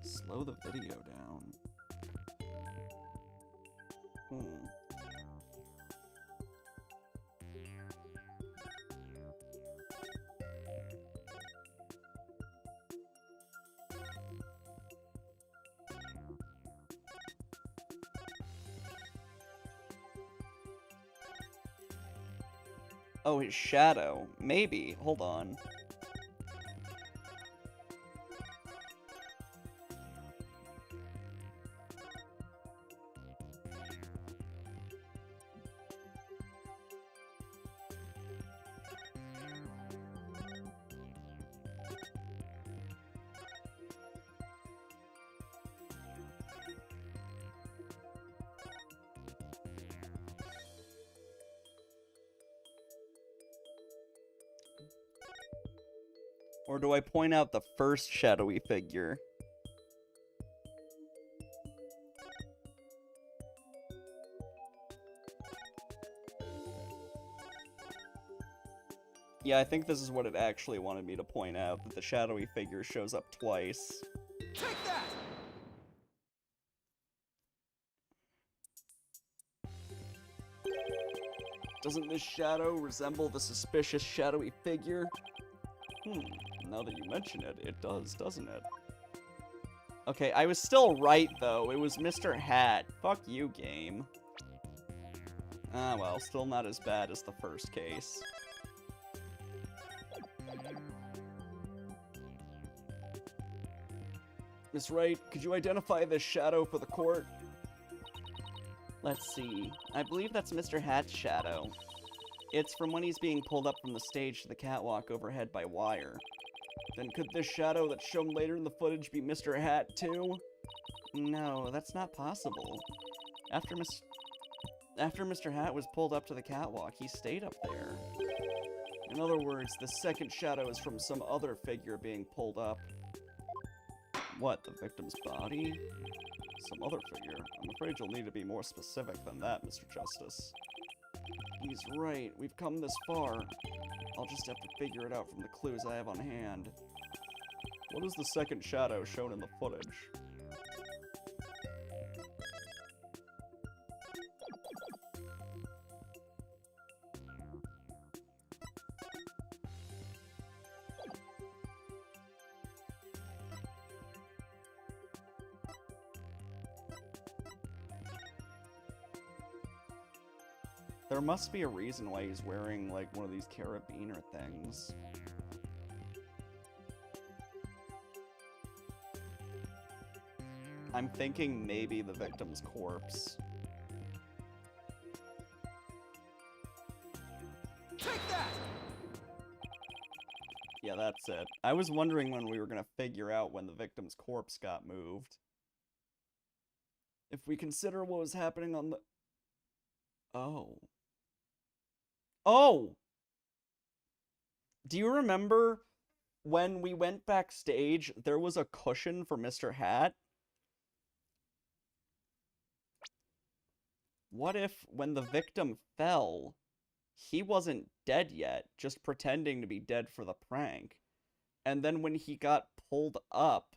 Slow the video down. Oh, his shadow. Maybe. Hold on. Or do I point out the first shadowy figure? Yeah, I think this is what it actually wanted me to point out, that the shadowy figure shows up twice. Take that! Doesn't this shadow resemble the suspicious shadowy figure? Now that you mention it, it does, doesn't it? Okay, I was still right, though. It was Mr. Hat. Fuck you, game. Ah, well, still not as bad as the first case. Miss Wright, could you identify this shadow for the court? Let's see. I believe that's Mr. Hat's shadow. It's from when he's being pulled up from the stage to the catwalk overhead by wire. Then could this shadow that's shown later in the footage be Mr. Hat, too? No, that's not possible. After Mr. Hat was pulled up to the catwalk, he stayed up there. In other words, the second shadow is from some other figure being pulled up. What, the victim's body? Some other figure? I'm afraid you'll need to be more specific than that, Mr. Justice. He's right, we've come this far. I'll just have to figure it out from the clues I have on hand. What is the second shadow shown in the footage? There must be a reason why he's wearing, like, one of these carabiner things. I'm thinking maybe the victim's corpse. Take that! Yeah, that's it. I was wondering when we were gonna figure out when the victim's corpse got moved. If we consider what was happening on the... Oh. Oh! Do you remember when we went backstage, there was a cushion for Mr. Hat? What if, when the victim fell, he wasn't dead yet, just pretending to be dead for the prank? And then when he got pulled up,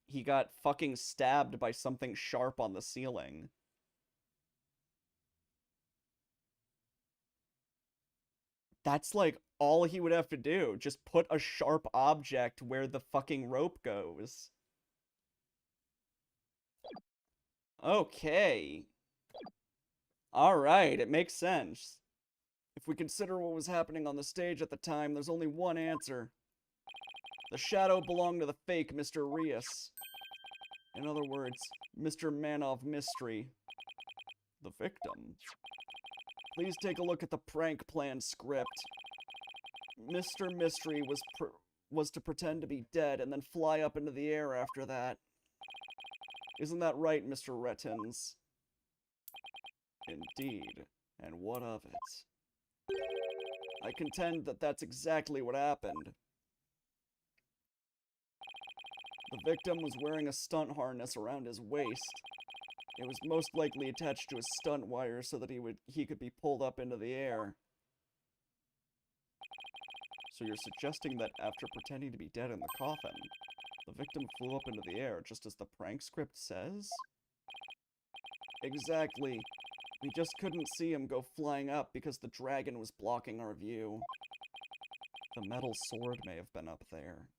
he got fucking stabbed by something sharp on the ceiling. That's like all he would have to do. Just put a sharp object where the fucking rope goes. Okay. Alright, it makes sense. If we consider what was happening on the stage at the time, there's only one answer. The shadow belonged to the fake Mr. Rias. In other words, Mr. Man of Mystery. The victim. Please take a look at the prank plan script. Mr. Mystery was to pretend to be dead and then fly up into the air after that. Isn't that right, Mr. Rettins? Indeed. And what of it? I contend that that's exactly what happened. The victim was wearing a stunt harness around his waist. It was most likely attached to a stunt wire so that he could be pulled up into the air. So you're suggesting that after pretending to be dead in the coffin, the victim flew up into the air just as the prank script says? Exactly. We just couldn't see him go flying up because the dragon was blocking our view. The metal sword may have been up there.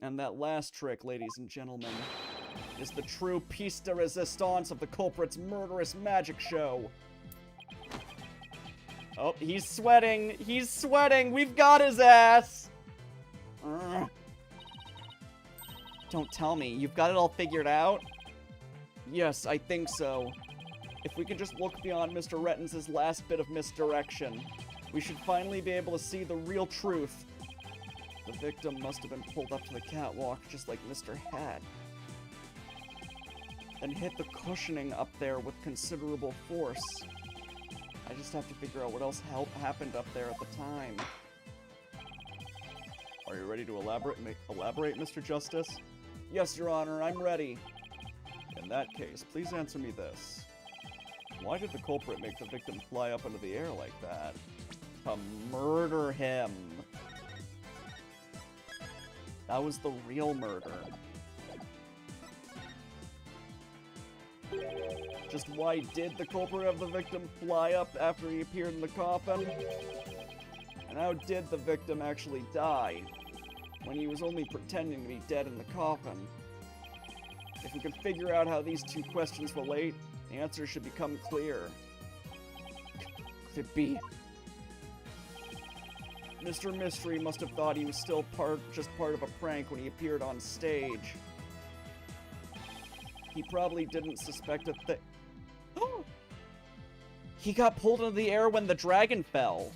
And that last trick, ladies and gentlemen, is the true piece de resistance of the culprit's murderous magic show. Oh, he's sweating! He's sweating! We've got his ass! Don't tell me, you've got it all figured out? Yes, I think so. If we can just look beyond Mr. Rettins' last bit of misdirection, we should finally be able to see the real truth. The victim must have been pulled up to the catwalk just like Mr. Hat. And hit the cushioning up there with considerable force. I just have to figure out what else happened up there at the time. Are you ready to elaborate, Mr. Justice? Yes, Your Honor, I'm ready. In that case, please answer me this. Why did the culprit make the victim fly up into the air like that? To murder him. That was the real murder. Just why did the culprit of the victim fly up after he appeared in the coffin? And how did the victim actually die, when he was only pretending to be dead in the coffin? If we can figure out how these two questions relate, the answer should become clear. Could it be? Mr. Mystery must have thought he was still just part of a prank when he appeared on stage. He probably didn't suspect a thing. He got pulled into the air when the dragon fell.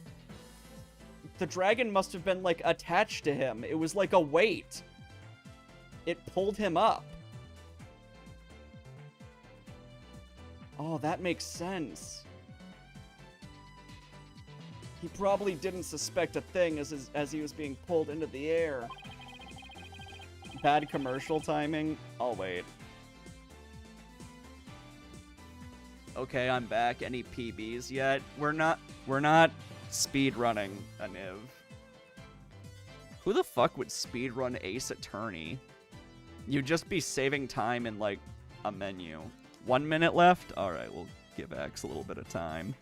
The dragon must have been, like, attached to him. It was like a weight. It pulled him up. Oh, that makes sense. He probably didn't suspect a thing as he was being pulled into the air. Bad commercial timing? I'll wait. Okay, I'm back. Any PBs yet? We're not speed running a Niv. Who the fuck would speed run Ace Attorney? You'd just be saving time in, like, a menu. 1 minute left? Alright, we'll give X a little bit of time.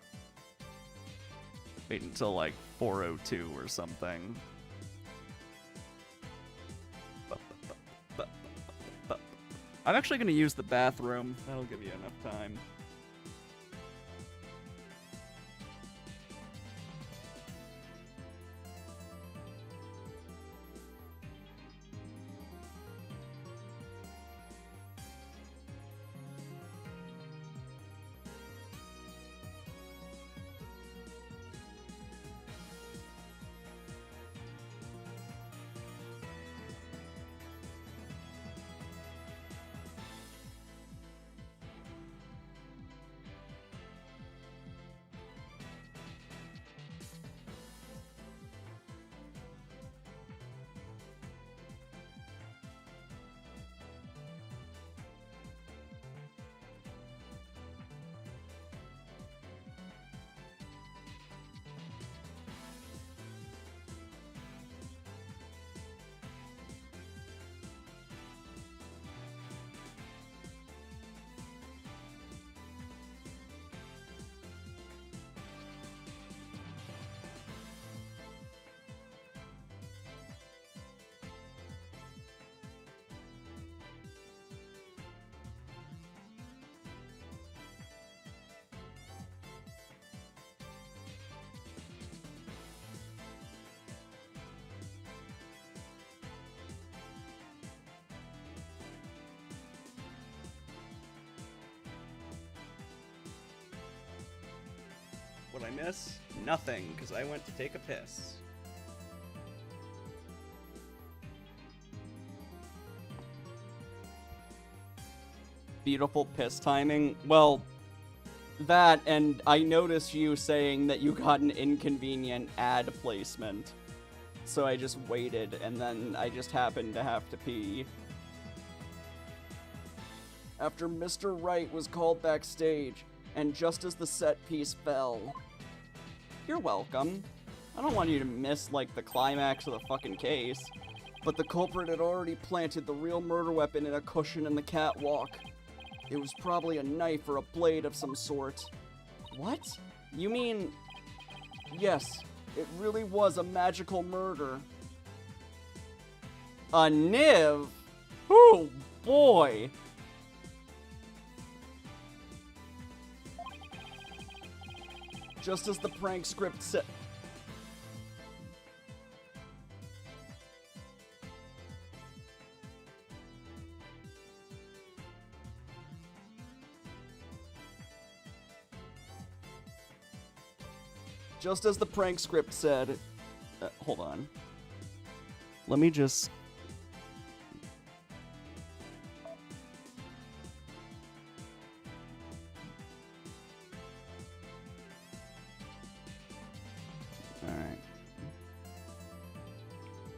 Wait until, like, 4:02 or something. I'm actually going to use the bathroom. That'll give you enough time. What'd I miss? Nothing, because I went to take a piss. Beautiful piss timing. Well, that, and I noticed you saying that you got an inconvenient ad placement. So I just waited, and then I just happened to have to pee. After Mr. Wright was called backstage, and just as the set piece fell. You're welcome. I don't want you to miss, like, the climax of the fucking case. But the culprit had already planted the real murder weapon in a cushion in the catwalk. It was probably a knife or a blade of some sort. What? You mean... Yes, it really was a magical murder. A Niv? Oh, boy! Just as the prank script said... Just as the prank script said... hold on. Let me just... Alright.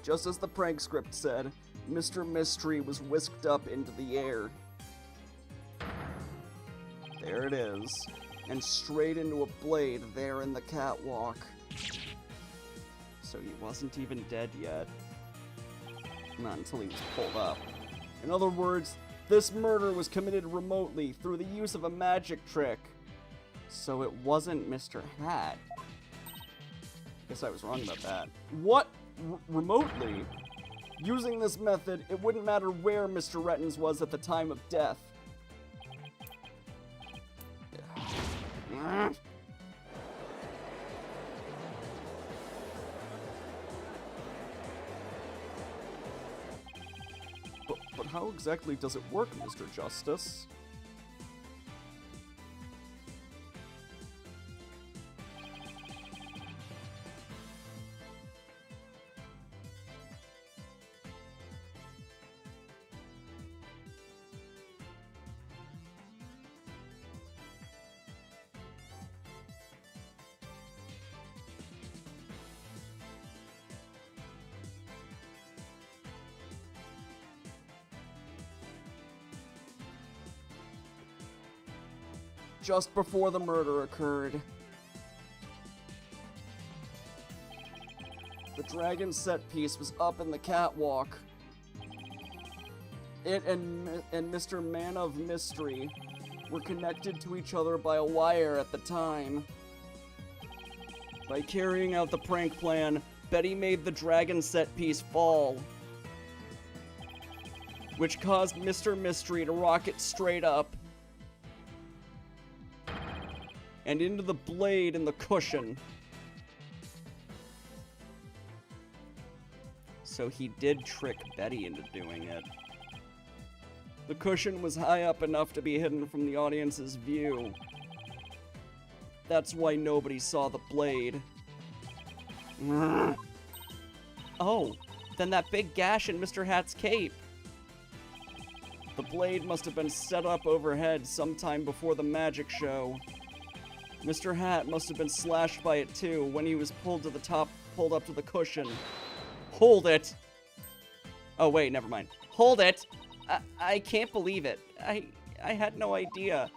Just as the prank script said, Mr. Mystery was whisked up into the air. There it is. And straight into a blade there in the catwalk. So he wasn't even dead yet. Not until he was pulled up. In other words, this murder was committed remotely through the use of a magic trick. So it wasn't Mr. Hat. Guess I was wrong about that. What? Remotely? Using this method, it wouldn't matter where Mr. Rettens was at the time of death. But how exactly does it work, Mr. Justice? Just before the murder occurred, the dragon set piece was up in the catwalk. It and Mr. Man of Mystery were connected to each other by a wire at the time. By carrying out the prank plan, Betty made the dragon set piece fall, which caused Mr. Mystery to rocket straight up and into the blade in the cushion. So he did trick Betty into doing it. The cushion was high up enough to be hidden from the audience's view. That's why nobody saw the blade. Oh, then that big gash in Mr. Hat's cape. The blade must have been set up overhead sometime before the magic show. Mr. Hat must have been slashed by it too when he was pulled up to the cushion. Hold it! Oh wait, never mind. Hold it! I can't believe it. I had no idea.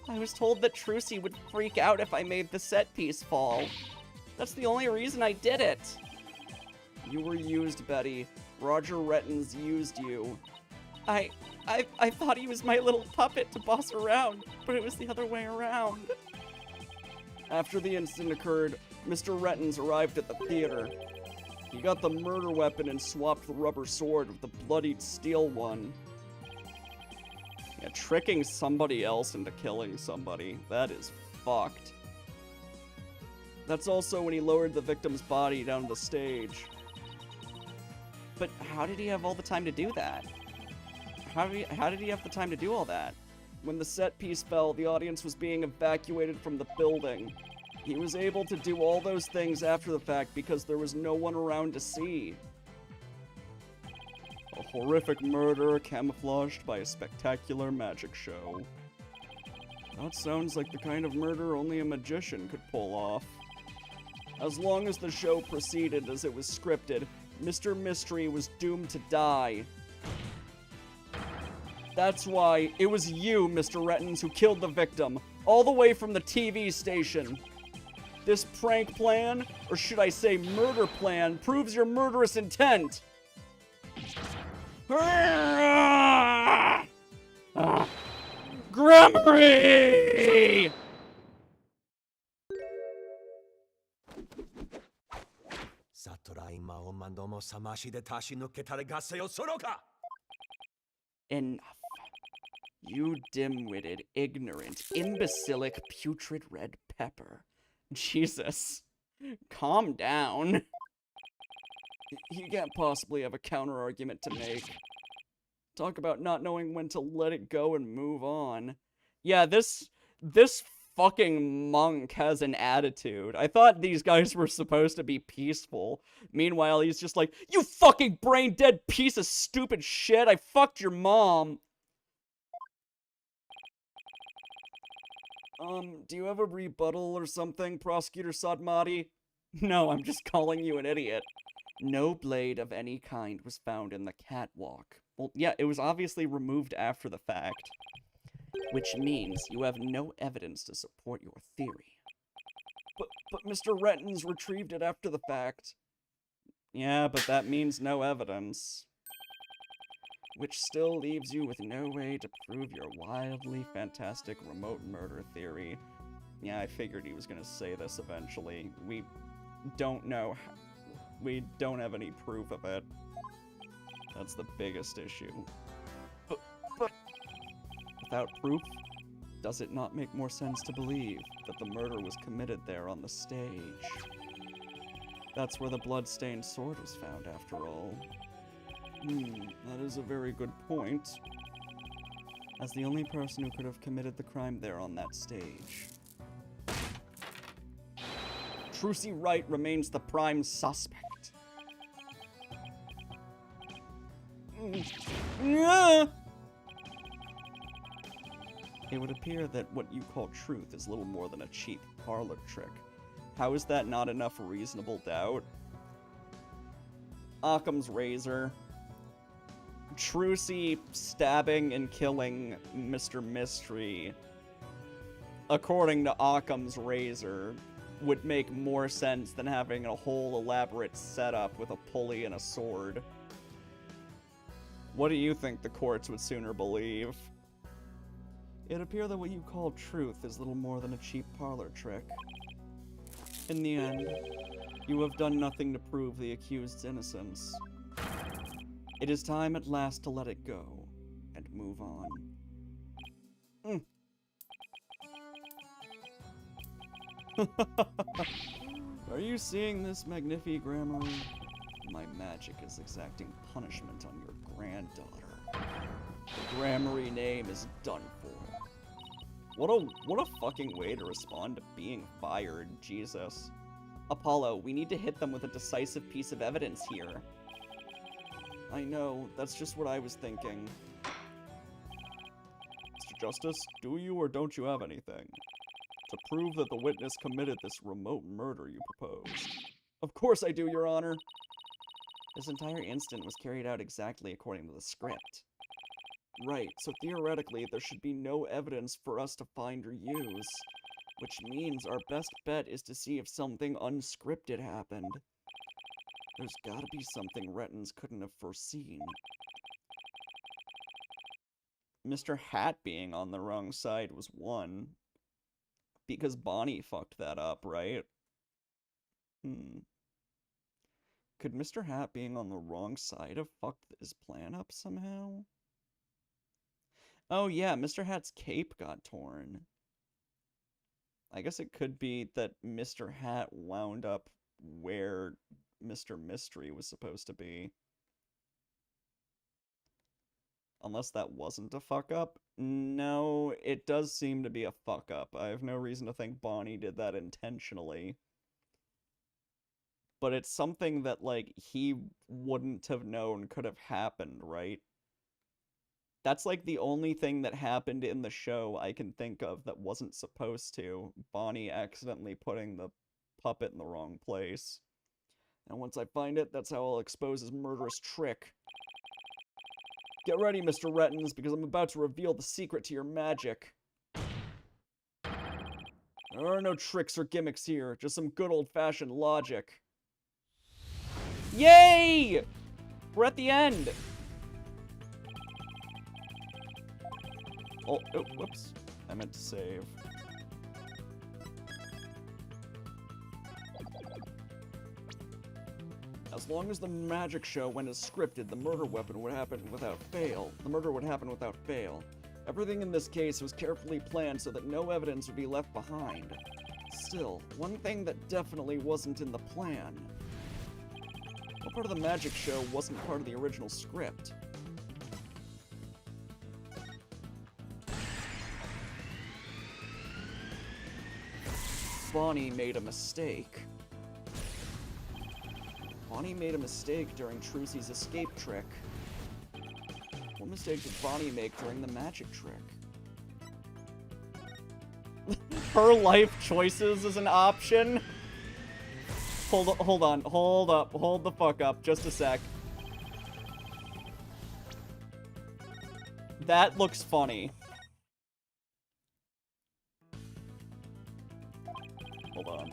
I was told that Trucy would freak out if I made the set piece fall. That's the only reason I did it. You were used, Betty. Roger Rettens used you. I thought he was my little puppet to boss around, but it was the other way around. After the incident occurred, Mr. Rettens arrived at the theater. He got the murder weapon and swapped the rubber sword with the bloodied steel one. Yeah, tricking somebody else into killing somebody. That is fucked. That's also when he lowered the victim's body down the stage. But how did he have all the time to do that? How did he have the time to do all that? When the set piece fell, the audience was being evacuated from the building. He was able to do all those things after the fact because there was no one around to see. A horrific murder camouflaged by a spectacular magic show. That sounds like the kind of murder only a magician could pull off. As long as the show proceeded as it was scripted, Mr. Mystery was doomed to die. That's why it was you, Mr. Rettens, who killed the victim, all the way from the TV station. This prank plan, or should I say murder plan, proves your murderous intent. Gremory! Enough. You dim-witted, ignorant, imbecilic, putrid red pepper. Jesus. Calm down. You can't possibly have a counter-argument to make. Talk about not knowing when to let it go and move on. Yeah, this fucking monk has an attitude. I thought these guys were supposed to be peaceful. Meanwhile, he's just like, you fucking brain-dead piece of stupid shit, I fucked your mom. Do you have a rebuttal or something, Prosecutor Sadmati? No, I'm just calling you an idiot. No blade of any kind was found in the catwalk. Well, yeah, it was obviously removed after the fact. Which means you have no evidence to support your theory. But Mr. Rettens retrieved it after the fact. Yeah, but that means no evidence. Which still leaves you with no way to prove your wildly fantastic remote murder theory. Yeah, I figured he was gonna say this eventually. We don't know. We don't have any proof of it. That's the biggest issue. But without proof, does it not make more sense to believe that the murder was committed there on the stage? That's where the blood-stained sword was found, after all. That is a very good point, as the only person who could have committed the crime there on that stage. Trucy Wright remains the prime suspect. It would appear that what you call truth is little more than a cheap parlor trick. How is that not enough reasonable doubt? Occam's razor. Trucy stabbing and killing Mr. Mystery, according to Occam's razor, would make more sense than having a whole elaborate setup with a pulley and a sword. What do you think the courts would sooner believe? It appears that what you call truth is little more than a cheap parlor trick. In the end, you have done nothing to prove the accused's innocence. It is time at last to let it go and move on. Are you seeing this, Magnifi Grammary? My magic is exacting punishment on your granddaughter. The Grammary name is done for. What a fucking way to respond to being fired, Jesus. Apollo, we need to hit them with a decisive piece of evidence here. I know, that's just what I was thinking. Mr. Justice, do you or don't you have anything to prove that the witness committed this remote murder you proposed? Of course I do, Your Honor. This entire incident was carried out exactly according to the script. Right, so theoretically, there should be no evidence for us to find or use, which means our best bet is to see if something unscripted happened. There's gotta be something Rettins couldn't have foreseen. Mr. Hat being on the wrong side was one. Because Bonnie fucked that up, right? Could Mr. Hat being on the wrong side have fucked his plan up somehow? Oh yeah, Mr. Hat's cape got torn. I guess it could be that Mr. Hat wound up where Mr. Mystery was supposed to be. Unless that wasn't a fuck up. No, it does seem to be a fuck up. I have no reason to think Bonnie did that intentionally. But it's something that, like, he wouldn't have known could have happened, right? That's, like, the only thing that happened in the show I can think of that wasn't supposed to. Bonnie accidentally putting the puppet in the wrong place. And once I find it, that's how I'll expose his murderous trick. Get ready, Mr. Rettins, because I'm about to reveal the secret to your magic. There are no tricks or gimmicks here, just some good old-fashioned logic. Yay! We're at the end! Oh, whoops. I meant to save. As long as the magic show went as scripted, the murder would happen without fail. Everything in this case was carefully planned so that no evidence would be left behind. Still, one thing that definitely wasn't in the plan. What part of the magic show wasn't part of the original script? Bonnie made a mistake. Bonnie made a mistake during Trucy's escape trick. What mistake did Bonnie make during the magic trick? Her life choices is an option? Hold on, hold the fuck up, just a sec. That looks funny. Hold on.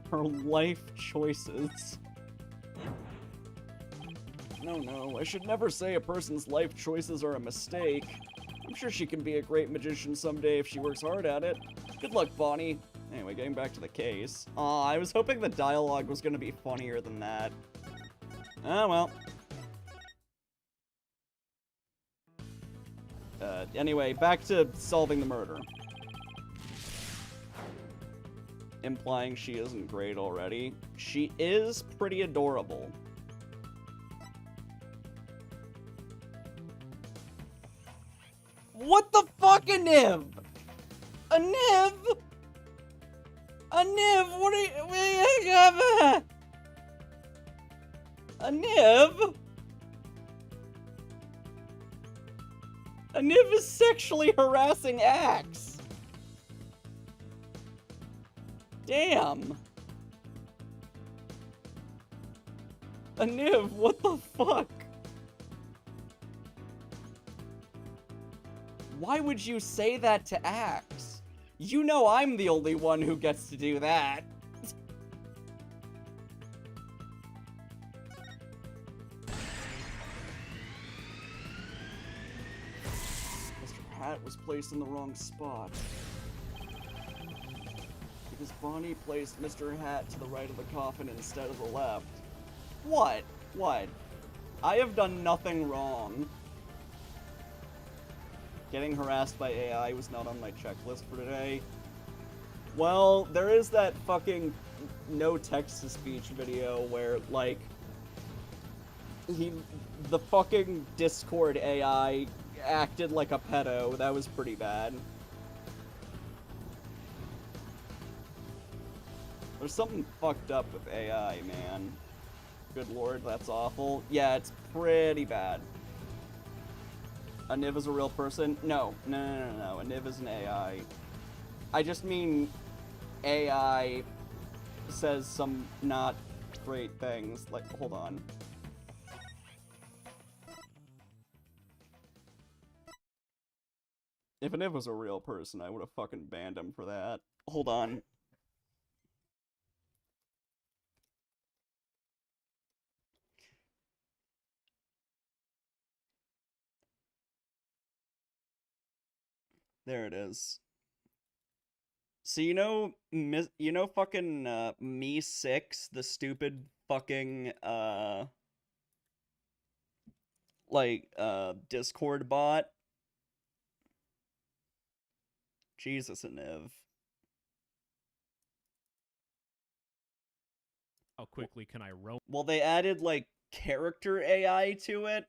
Her life choices. No, I should never say a person's life choices are a mistake. I'm sure she can be a great magician someday if she works hard at it. Good luck, Bonnie. Anyway, getting back to the case. Aw, I was hoping the dialogue was gonna be funnier than that. Ah, well. Anyway, back to solving the murder. Implying she isn't great already. She is pretty adorable. What the fuck, a Niv? A Niv? A Niv? What are you... A Niv? A Niv is sexually harassing Axe. Damn. A Niv, what the fuck? Why would you say that to Axe? You know I'm the only one who gets to do that. Mr. Hat was placed in the wrong spot. Because Bonnie placed Mr. Hat to the right of the coffin instead of the left. What? What? I have done nothing wrong. Getting harassed by AI was not on my checklist for today. Well, there is that fucking no text-to-speech video where, like, the fucking Discord AI acted like a pedo. That was pretty bad. There's something fucked up with AI, man. Good lord, that's awful. Yeah, it's pretty bad. A Niv is a real person? No. No. A Niv is an AI. I just mean AI says some not great things. Like, hold on. If a Niv was a real person, I would have fucking banned him for that. Hold on. There it is. So you know fucking Me6, the stupid fucking Discord bot? Jesus, a Niv. How quickly can I Well, they added like character AI to it.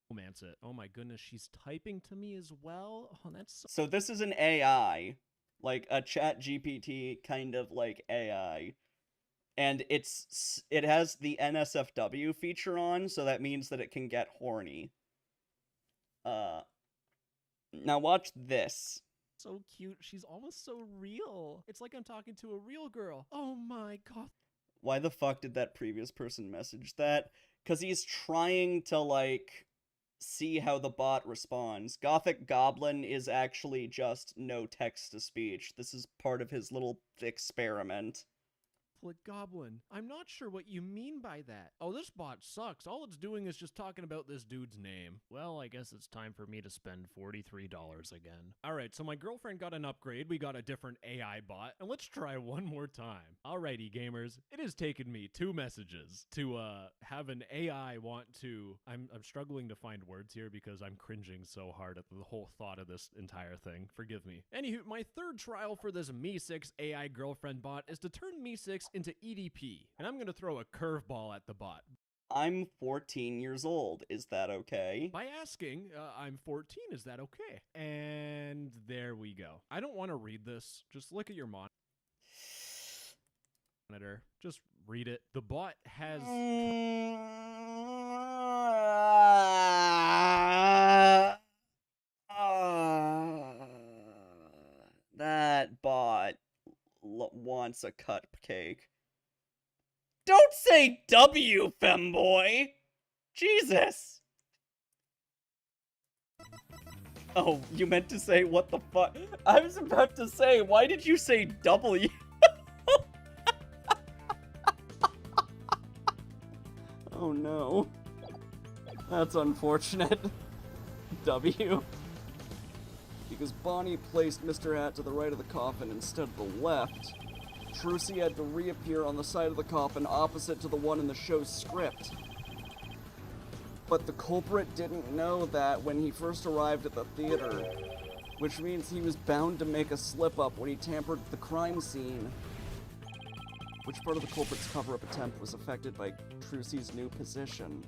romance it? Oh my goodness, she's typing to me as well? Oh, that's So this is an AI, like a chat GPT kind of like AI. And it has the NSFW feature on, so that means that it can get horny. Now watch this. so cute. She's almost so real. It's like I'm talking to a real girl. Oh my god. Why the fuck did that previous person message that? Because he's trying to, like, see how the bot responds. Gothic Goblin is actually just no text-to-speech. This is part of his little experiment. Flick Goblin. I'm not sure what you mean by that. Oh, this bot sucks. All it's doing is just talking about this dude's name. Well, I guess it's time for me to spend $43 again. Alright, so my girlfriend got an upgrade. We got a different AI bot. And let's try one more time. Alrighty, gamers. It has taken me 2 messages to have an AI want to... I'm struggling to find words here because I'm cringing so hard at the whole thought of this entire thing. Forgive me. Anywho, my third trial for this Me6 AI girlfriend bot is to turn Me6 into EDP, and I'm gonna throw a curveball at the bot. I'm 14 years old. Is that okay? By asking, I'm 14, is that okay? And there we go. I don't want to read this. Just look at your monitor. Just read it. The bot has... That bot wants a cupcake. Don't say W, femboy! Jesus! Oh, you meant to say what the fuck? I was about to say, why did you say W? Oh no. That's unfortunate. W. Because Bonnie placed Mr. Hat to the right of the coffin instead of the left, Trucy had to reappear on the side of the coffin opposite to the one in the show's script. But the culprit didn't know that when he first arrived at the theater, which means he was bound to make a slip-up when he tampered with the crime scene. Which part of the culprit's cover-up attempt was affected by Trucy's new position?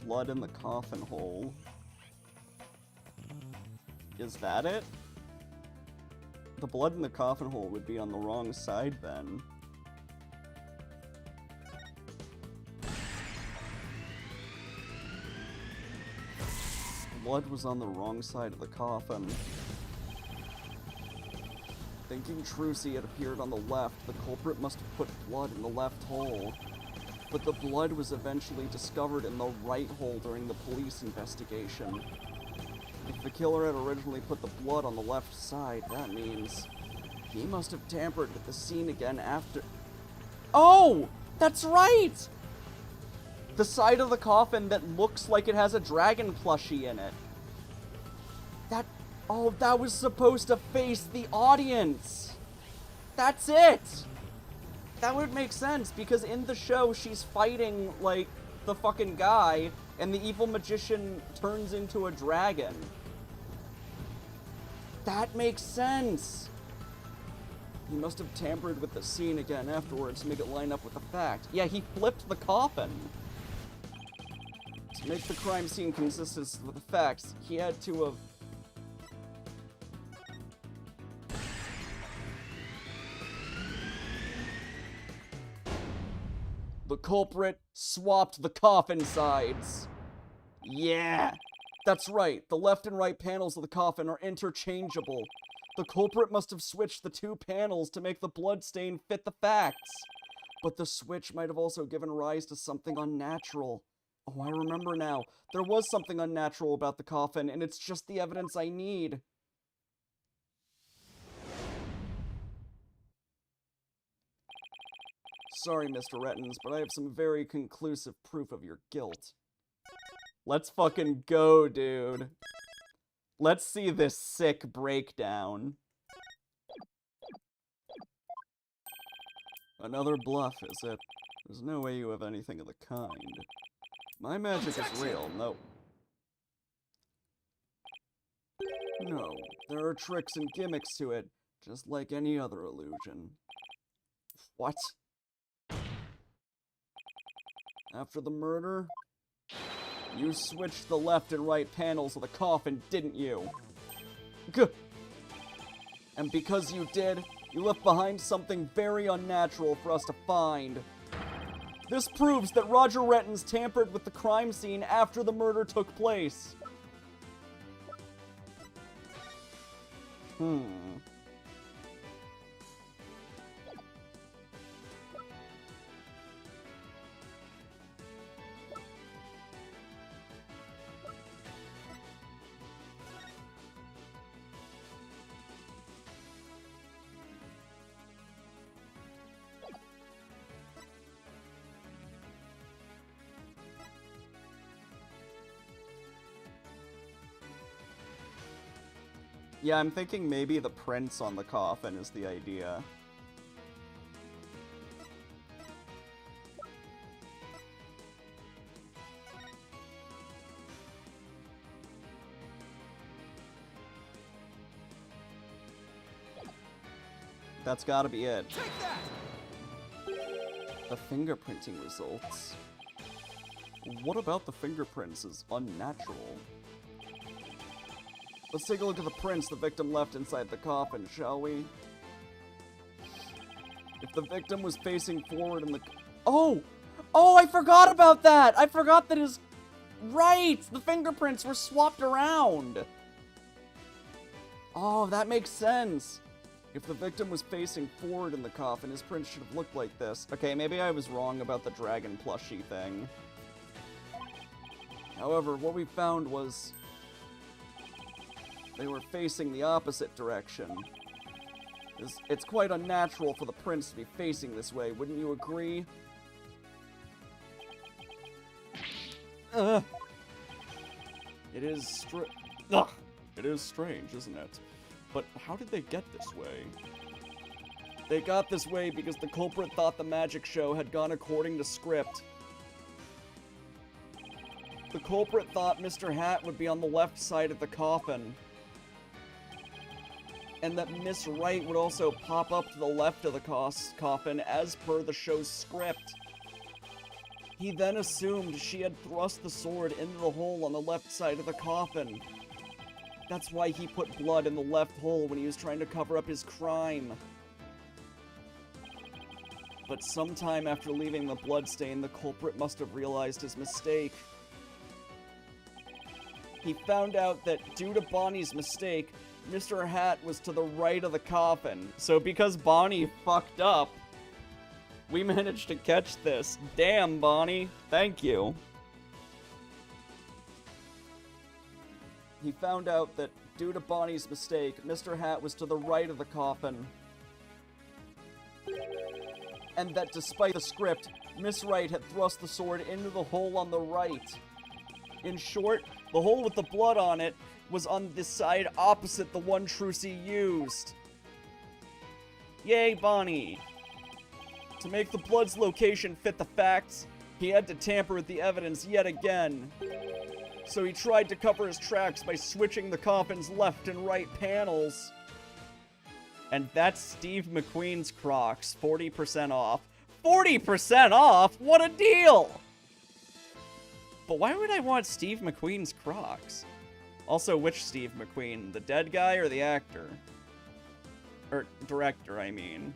Blood in the coffin hole. Is that it? The blood in the coffin hole would be on the wrong side then. Blood was on the wrong side of the coffin. Thinking Trucy had appeared on the left, the culprit must have put blood in the left hole. But the blood was eventually discovered in the right hole during the police investigation. If the killer had originally put the blood on the left side, that means he must have tampered with the scene again after... Oh! That's right! The side of the coffin that looks like it has a dragon plushie in it. Oh, that was supposed to face the audience! That's it! That would make sense, because in the show, she's fighting, like, the fucking guy, and the evil magician turns into a dragon. That makes sense! He must have tampered with the scene again afterwards to make it line up with the fact. Yeah, he flipped the coffin. To make the crime scene consistent with the facts, he had to have... The culprit swapped the coffin sides. Yeah! That's right, the left and right panels of the coffin are interchangeable. The culprit must have switched the two panels to make the bloodstain fit the facts. But the switch might have also given rise to something unnatural. Oh, I remember now. There was something unnatural about the coffin, and it's just the evidence I need. Sorry, Mr. Rettins, but I have some very conclusive proof of your guilt. Let's fucking go, dude. Let's see this sick breakdown. Another bluff, is it? There's no way you have anything of the kind. My magic is real, no. No, there are tricks and gimmicks to it, just like any other illusion. What? After the murder, you switched the left and right panels of the coffin, didn't you? Good. And because you did, you left behind something very unnatural for us to find. This proves that Roger Rettins tampered with the crime scene after the murder took place. Yeah, I'm thinking maybe the prints on the coffin is the idea. That's gotta be it. Take that! The fingerprinting results. What about the fingerprints is unnatural? Let's take a look at the prints the victim left inside the coffin, shall we? If the victim was facing forward in the... Oh! Oh, I forgot about that! I forgot that his... Right! The fingerprints were swapped around! Oh, that makes sense. If the victim was facing forward in the coffin, his prints should have looked like this. Okay, maybe I was wrong about the dragon plushie thing. However, what we found was... they were facing the opposite direction. It's quite unnatural for the prints to be facing this way, wouldn't you agree? It is It is strange, isn't it? But how did they get this way? They got this way because the culprit thought the magic show had gone according to script. The culprit thought Mr. Hat would be on the left side of the coffin, and that Miss Wright would also pop up to the left of the coffin as per the show's script. He then assumed she had thrust the sword into the hole on the left side of the coffin. That's why he put blood in the left hole when he was trying to cover up his crime. But sometime after leaving the bloodstain, the culprit must have realized his mistake. He found out that due to Bonnie's mistake, Mr. Hat was to the right of the coffin. So because Bonnie fucked up, we managed to catch this. Damn, Bonnie. Thank you. He found out that due to Bonnie's mistake, Mr. Hat was to the right of the coffin. And that despite the script, Miss Wright had thrust the sword into the hole on the right. In short, the hole with the blood on it was on the side opposite the one Trucy used. Yay, Bonnie! To make the blood's location fit the facts, he had to tamper with the evidence yet again. So he tried to cover his tracks by switching the coffin's left and right panels. And that's Steve McQueen's Crocs, 40% off. 40% off? What a deal! But why would I want Steve McQueen's Crocs? Also, which Steve McQueen? The dead guy or the actor? Or director, I mean.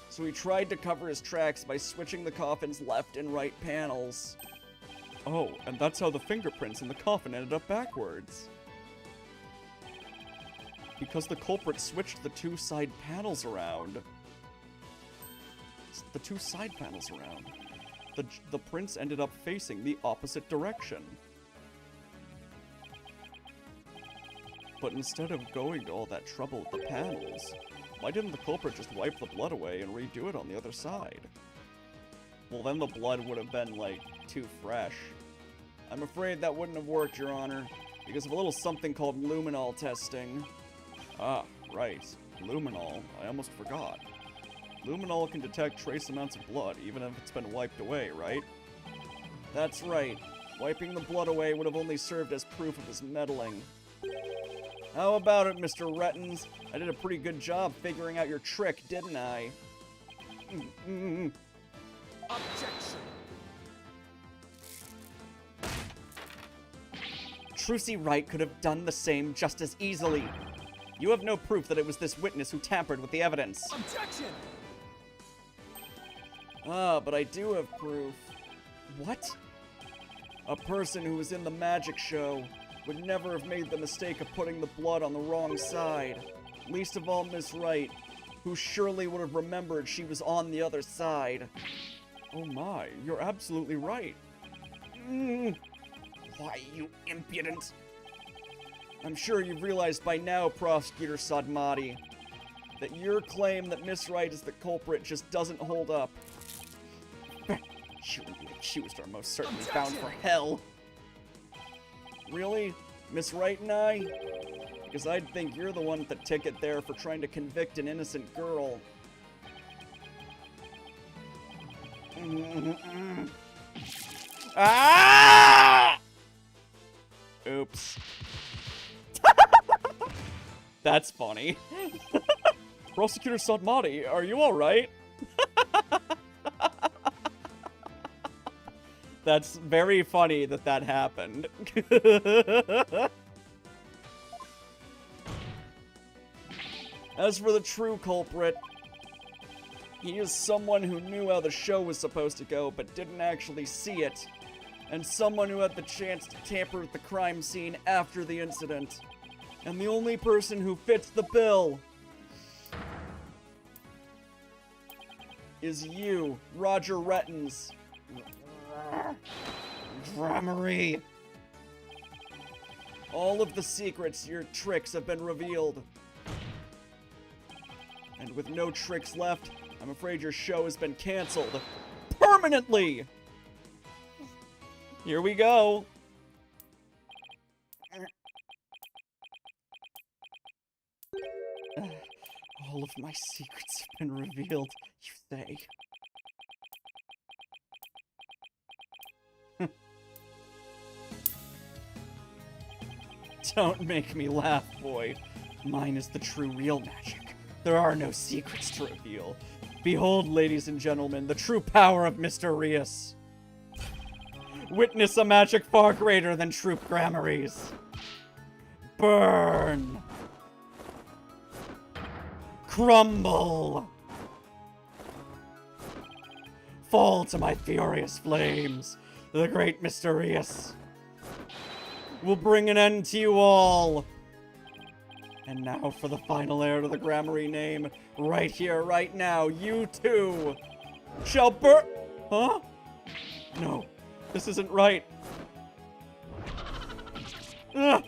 So he tried to cover his tracks by switching the coffin's left and right panels. Oh, and that's how the fingerprints in the coffin ended up backwards. Because the culprit switched the two side panels around. The two side panels around. The prints ended up facing the opposite direction. But instead of going to all that trouble with the panels, why didn't the culprit just wipe the blood away and redo it on the other side? Well, then the blood would have been, like, too fresh. I'm afraid that wouldn't have worked, Your Honor, because of a little something called luminol testing. Ah, right. Luminol. I almost forgot. Luminol can detect trace amounts of blood, even if it's been wiped away, right? That's right. Wiping the blood away would have only served as proof of his meddling. How about it, Mr. Rettens? I did a pretty good job figuring out your trick, didn't I? Objection! Trucy Wright could have done the same just as easily. You have no proof that it was this witness who tampered with the evidence. Objection! Ah, but I do have proof. What? A person who was in the magic show would never have made the mistake of putting the blood on the wrong side. Least of all Miss Wright, who surely would have remembered she was on the other side. Oh my, you're absolutely right. Why, you impudent! I'm sure you've realized by now, Prosecutor Sadmati, that your claim that Miss Wright is the culprit just doesn't hold up. She would be accused or most certainly bound for hell. Really? Miss Wright and I? Because I'd think you're the one with the ticket there for trying to convict an innocent girl. Ah! Oops. That's funny. Prosecutor Sadmati, are you alright? That's very funny that that happened. As for the true culprit, he is someone who knew how the show was supposed to go but didn't actually see it, and someone who had the chance to tamper with the crime scene after the incident. And the only person who fits the bill is you, Roger Rettens. Dramery. All of the secrets, your tricks have been revealed. And with no tricks left, I'm afraid your show has been canceled. permanently! Here we go. All of my secrets have been revealed, you say. Don't make me laugh, boy. Mine is the true real magic. There are no secrets to reveal. Behold, ladies and gentlemen, the true power of Mr. Rias. Witness a magic far greater than troop Gramarys. Burn! Crumble! Fall to my furious flames. The great Mr. Rias will bring an end to you all. And now for the final heir to the Grammarly name. Right here, right now, you too shall burn. Huh? No, this isn't right. No,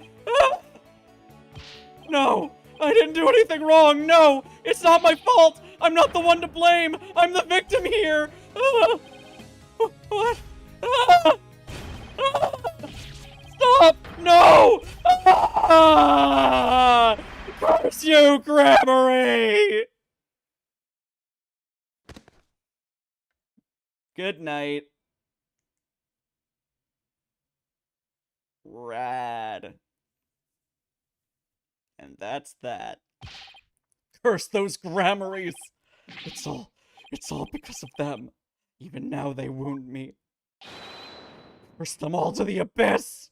I didn't do anything wrong. No, it's not my fault. I'm not the one to blame. I'm the victim here. What? Stop! No! Curse you, Grammarly! Good night. Rad. And that's that. Curse those Grammarys! It's all because of them. Even now they wound me. Curse them all to the abyss!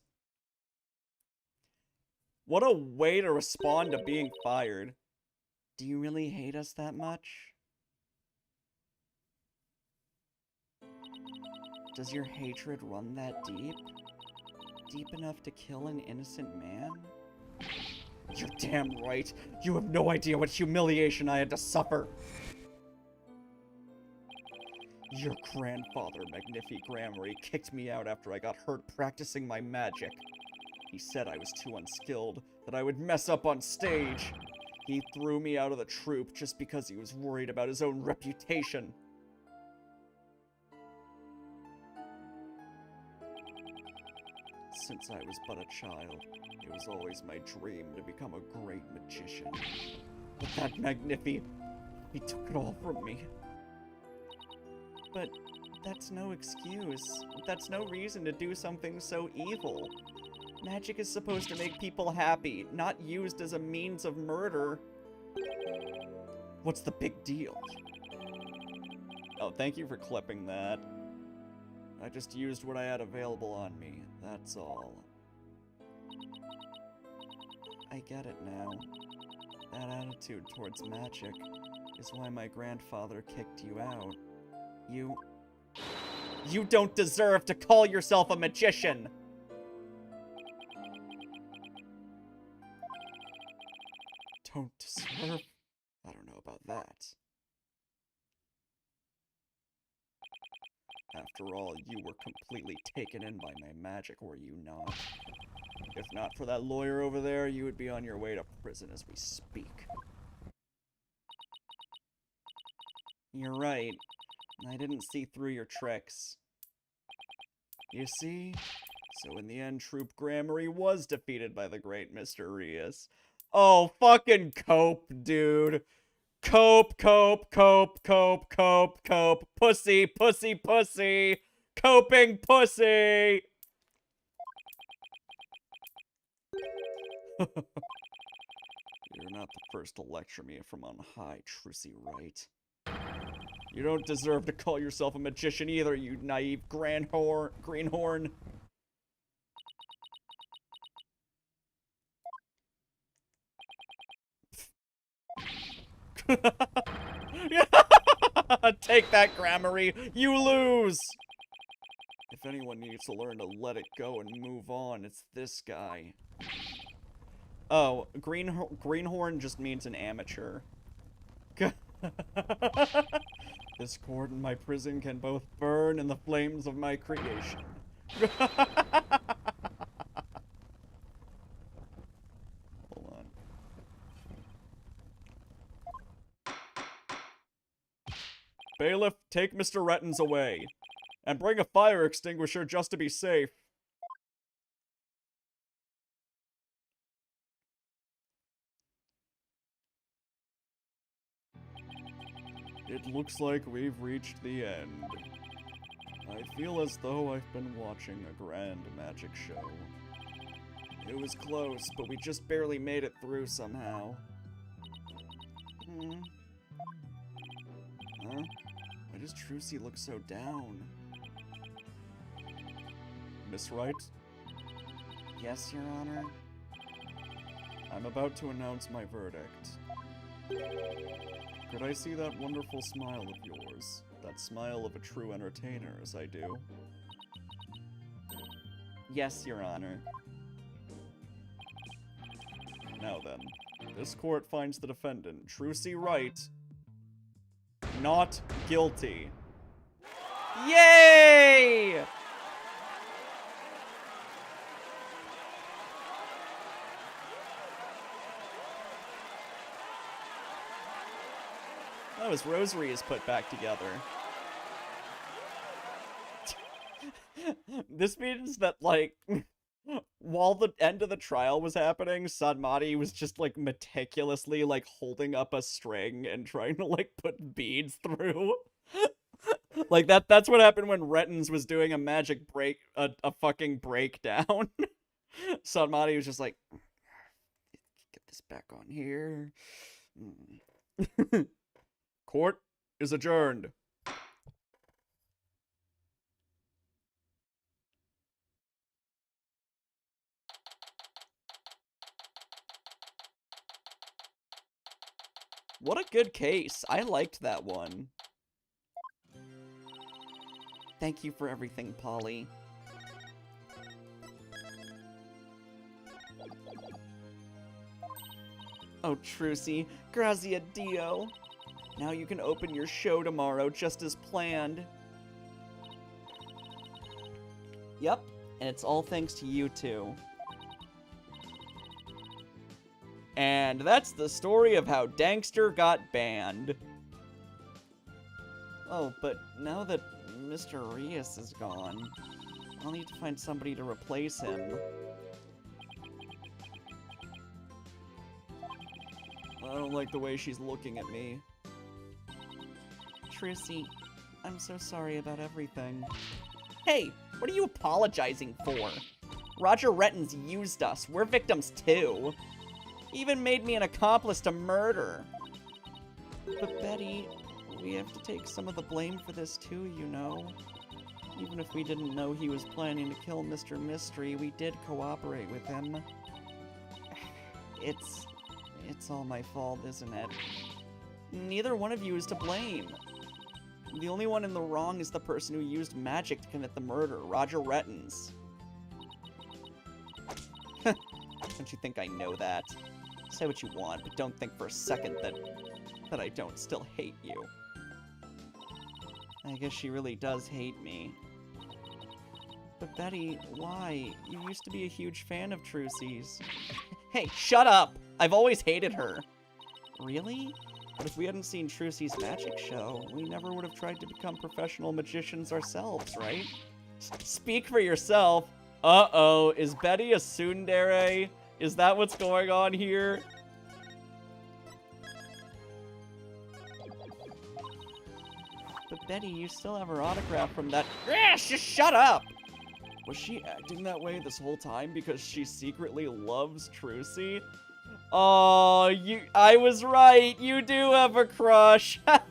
What a way to respond to being fired. Do you really hate us that much? Does your hatred run that deep? Deep enough to kill an innocent man? You're damn right. You have no idea what humiliation I had to suffer. Your grandfather, Magnifi Grammarly, kicked me out after I got hurt practicing my magic. He said I was too unskilled, that I would mess up on stage. He threw me out of the troupe just because he was worried about his own reputation. Since I was but a child, it was always my dream to become a great magician. But that Magnifi, he took it all from me. But that's no excuse. That's no reason to do something so evil. Magic is supposed to make people happy, not used as a means of murder. What's the big deal? Oh, thank you for clipping that. I just used what I had available on me, that's all. I get it now. That attitude towards magic is why my grandfather kicked you out. You don't deserve to call yourself a magician! Don't deserve? I don't know about that. After all, you were completely taken in by my magic, were you not? If not for that lawyer over there, you would be on your way to prison as we speak. You're right. I didn't see through your tricks. You see? So in the end, Troop Grammarly was defeated by the great Mr. Rias. Oh, fucking cope, dude. Cope, cope, cope, cope, cope, cope. Pussy, pussy, pussy. Coping pussy. You're not the first to lecture me from on high, Trucy Wright. You don't deserve to call yourself a magician either, you naive greenhorn. Take that, Grammarly. You lose. If anyone needs to learn to let it go and move on, it's this guy. Oh, greenhorn just means an amateur. This cord in my prison can both burn in the flames of my creation. Hold on. Bailiff, take Mr. Rettens away. And bring a fire extinguisher just to be safe. It looks like we've reached the end. I feel as though I've been watching a grand magic show. It was close, but we just barely made it through somehow. Huh? Why does Trucy look so down? Miss Wright? Yes, Your Honor? I'm about to announce my verdict. Could I see that wonderful smile of yours? That smile of a true entertainer, as I do? Yes, Your Honor. Now then, this court finds the defendant, Trucy Wright, not guilty. Yay! Oh, his rosary is put back together. This means that, like, while the end of the trial was happening, Sadmati was just, like, meticulously, like, holding up a string and trying to, like, put beads through. Like, that's what happened when Rettins was doing a magic a fucking breakdown. Sadmati was just like, get this back on here. Court is adjourned. What a good case. I liked that one. Thank you for everything, Polly. Oh, Trucy, grazie dio. Now you can open your show tomorrow, just as planned. Yep, and it's all thanks to you two. And that's the story of how Dankster got banned. Oh, but now that Mr. Rias is gone, I'll need to find somebody to replace him. I don't like the way she's looking at me. Trucy, I'm so sorry about everything. Hey, what are you apologizing for? Roger Rettins used us. We're victims too. He even made me an accomplice to murder. But Betty, we have to take some of the blame for this too, you know. Even if we didn't know he was planning to kill Mr. Mystery, we did cooperate with him. It's all my fault, isn't it? Neither one of you is to blame. The only one in the wrong is the person who used magic to commit the murder, Roger Rettins. Don't you think I know that? Say what you want, but don't think for a second that I don't still hate you. I guess she really does hate me. But Betty, why? You used to be a huge fan of Trucy's. Hey, shut up! I've always hated her. Really? But if we hadn't seen Trucy's magic show, we never would have tried to become professional magicians ourselves, right? Speak for yourself. Uh-oh, is Betty a tsundere? Is that what's going on here? But Betty, you still have her autograph from that— just shut up! Was she acting that way this whole time because she secretly loves Trucy? Oh, I was right. You do have a crush. Wow,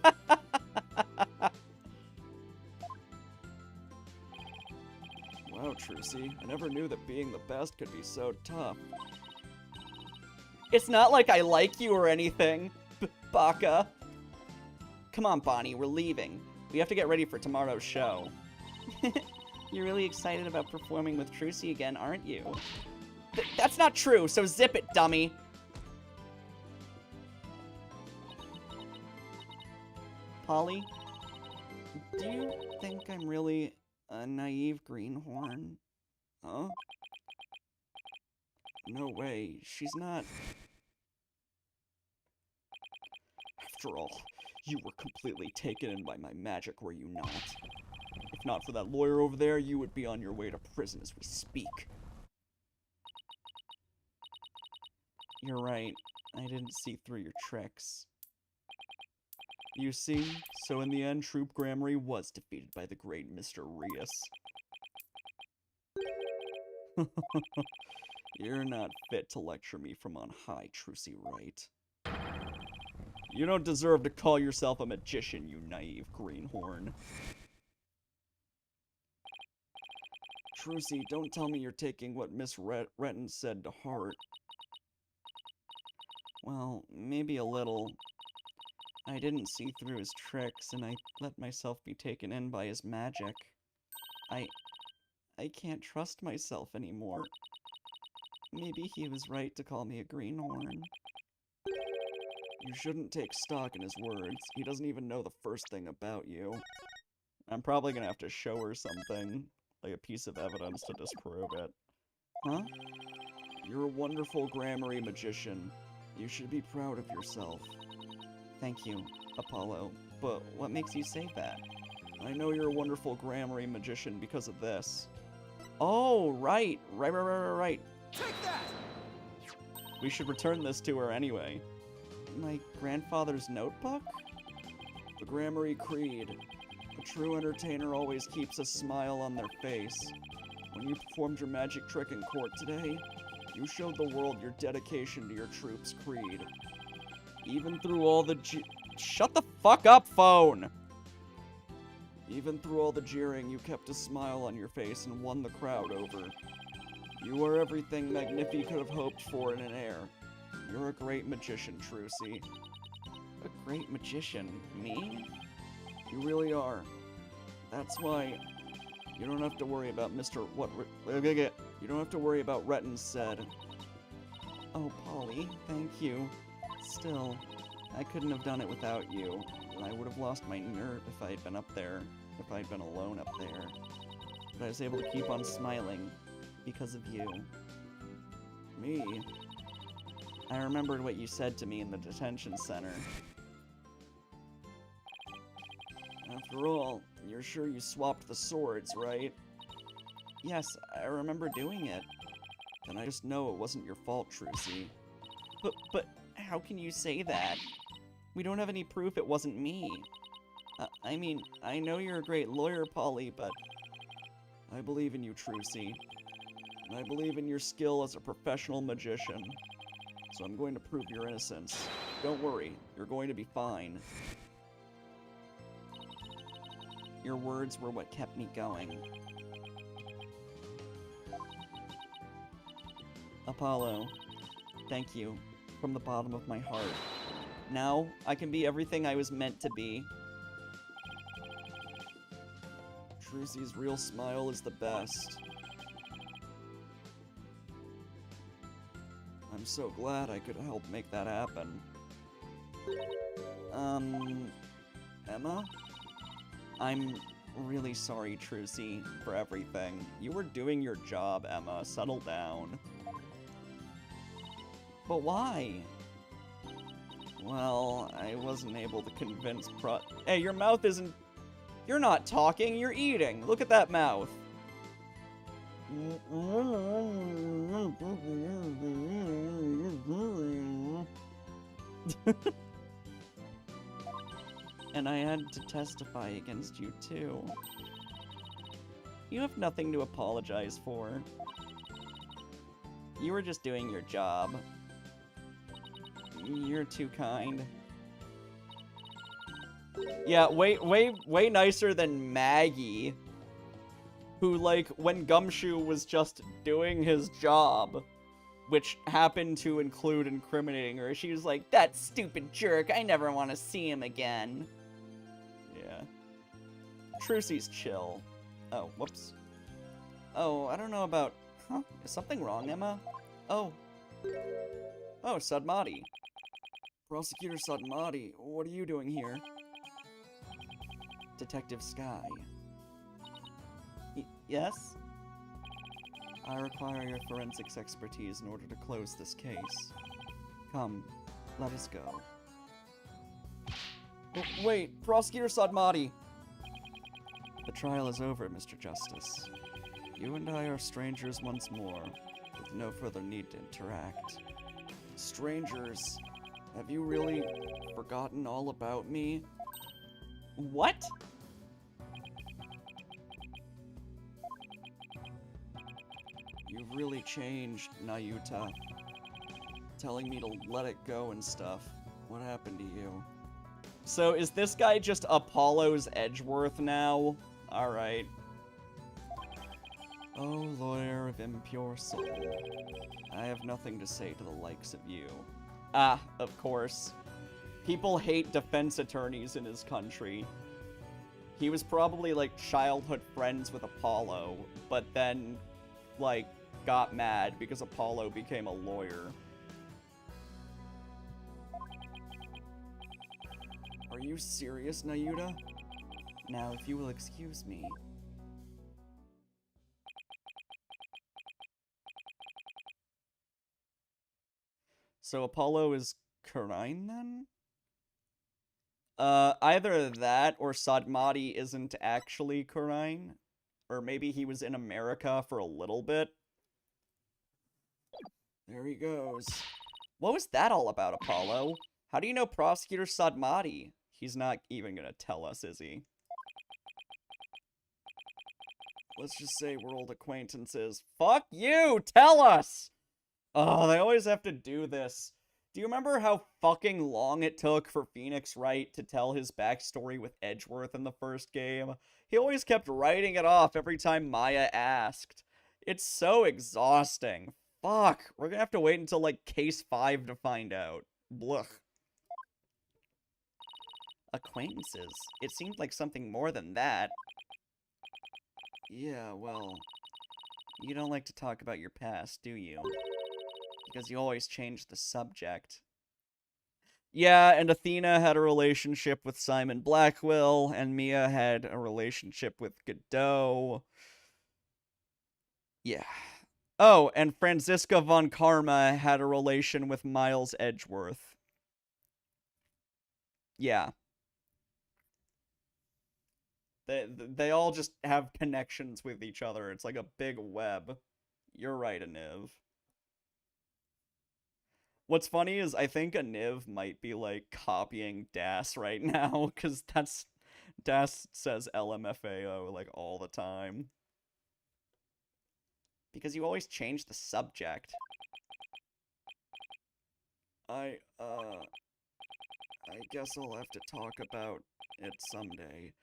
Trucy. I never knew that being the best could be so tough. It's not like I like you or anything, Baka. Come on, Bonnie, we're leaving. We have to get ready for tomorrow's show. You're really excited about performing with Trucy again, aren't you? That's not true, so zip it, dummy. Polly, do you think I'm really a naive greenhorn? Huh? No way, she's not. After all, you were completely taken in by my magic, were you not? If not for that lawyer over there, you would be on your way to prison as we speak. You're right. I didn't see through your tricks. You see, so in the end, Troop Gramarye was defeated by the great Mr. Rias. You're not fit to lecture me from on high, Trucy Wright. You don't deserve to call yourself a magician, you naive greenhorn. Trucy, don't tell me you're taking what Miss Retton said to heart. Well, maybe a little. I didn't see through his tricks, and I let myself be taken in by his magic. I can't trust myself anymore. Maybe he was right to call me a greenhorn. You shouldn't take stock in his words. He doesn't even know the first thing about you. I'm probably gonna have to show her something, like a piece of evidence to disprove it. Huh? You're a wonderful Gramarye magician. You should be proud of yourself. Thank you, Apollo. But what makes you say that? I know you're a wonderful Gramarye magician because of this. Oh, right. Right. Take that! We should return this to her anyway. My grandfather's notebook? The Gramarye Creed. A true entertainer always keeps a smile on their face. When you performed your magic trick in court today, you showed the world your dedication to your troop's creed. Even through all the Shut the fuck up, phone! Even through all the jeering, you kept a smile on your face and won the crowd over. You are everything Magnifi could have hoped for in an heir. You're a great magician, Trucy. A great magician? Me? You really are. That's why you don't have to worry about you don't have to worry about Retton said. Oh, Polly, thank you. Still, I couldn't have done it without you. I would have lost my nerve if I had been up there, if I had been alone up there. But I was able to keep on smiling because of you. Me? I remembered what you said to me in the detention center. After all, you're sure you swapped the swords, right? Yes, I remember doing it. Then I just know it wasn't your fault, Trucy. But how can you say that? We don't have any proof it wasn't me. I mean, I know you're a great lawyer, Polly, but I believe in you, Trucy. And I believe in your skill as a professional magician. So I'm going to prove your innocence. Don't worry, you're going to be fine. Your words were what kept me going. Apollo, thank you from the bottom of my heart. Now, I can be everything I was meant to be. Trucy's real smile is the best. I'm so glad I could help make that happen. Emma? I'm really sorry, Trucy, for everything. You were doing your job, Emma. Settle down. But why? Well, I wasn't able to convince Hey, your mouth isn't... You're not talking, you're eating. Look at that mouth. And I had to testify against you, too. You have nothing to apologize for. You were just doing your job. You're too kind. Yeah, way nicer than Maggie. Who, like, when Gumshoe was just doing his job, which happened to include incriminating her, she was like, that stupid jerk, I never want to see him again. Yeah. Trucy's chill. Oh, whoops. Oh, I don't know about... Huh? Is something wrong, Emma? Oh. Oh, Sudmati. Prosecutor Sudmati, what are you doing here? Detective Sky. Yes? I require your forensics expertise in order to close this case. Come, let us go. Wait, Prosecutor Sudmati! The trial is over, Mr. Justice. You and I are strangers once more, with no further need to interact. Strangers, have you really forgotten all about me? What? You've really changed, Nayuta. Telling me to let it go and stuff. What happened to you? So is this guy just Apollo's Edgeworth now? Alright. Oh, lawyer of impure soul. I have nothing to say to the likes of you. Ah, of course. People hate defense attorneys in his country. He was probably, like, childhood friends with Apollo, but then, like, got mad because Apollo became a lawyer. Are you serious, Nayuta? Now, if you will excuse me. So Apollo is Kurine, then? Either that or Sadmati isn't actually Kurine. Or maybe he was in America for a little bit. There he goes. What was that all about, Apollo? How do you know Prosecutor Sadmati? He's not even gonna tell us, is he? Let's just say we're old acquaintances. Fuck you! Tell us! Oh, they always have to do this. Do you remember how fucking long it took for Phoenix Wright to tell his backstory with Edgeworth in the first game? He always kept writing it off every time Maya asked. It's so exhausting. Fuck, we're gonna have to wait until, like, case 5 to find out. Blech. Acquaintances? It seemed like something more than that. Yeah, well, You don't like to talk about your past, do you? Because you always change the subject. Yeah, and Athena had a relationship with Simon Blackwell, and Mia had a relationship with Godot. Yeah. Oh, and Franziska von Karma had a relation with Miles Edgeworth. Yeah. They all just have connections with each other. It's like a big web. You're right, Aniv. What's funny is I think Aniv might be, like, copying Das right now, because Das says LMFAO, like, all the time. Because you always change the subject. I guess I'll have to talk about it someday.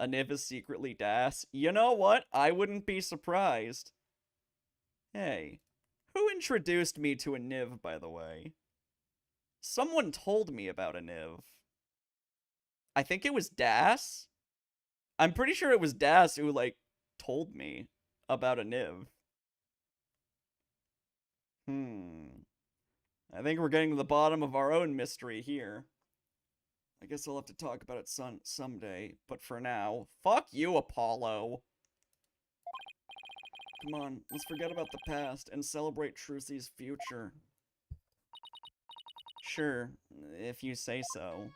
Aniv is secretly Das. You know what? I wouldn't be surprised. Hey, who introduced me to Aniv, by the way? Someone told me about Aniv. I think it was Das? I'm pretty sure it was Das who, like, told me about Aniv. I think we're getting to the bottom of our own mystery here. I guess I'll have to talk about it someday, But for now, fuck you, Apollo. come on, let's forget about the past and celebrate Trucy's future. Sure, if you say so.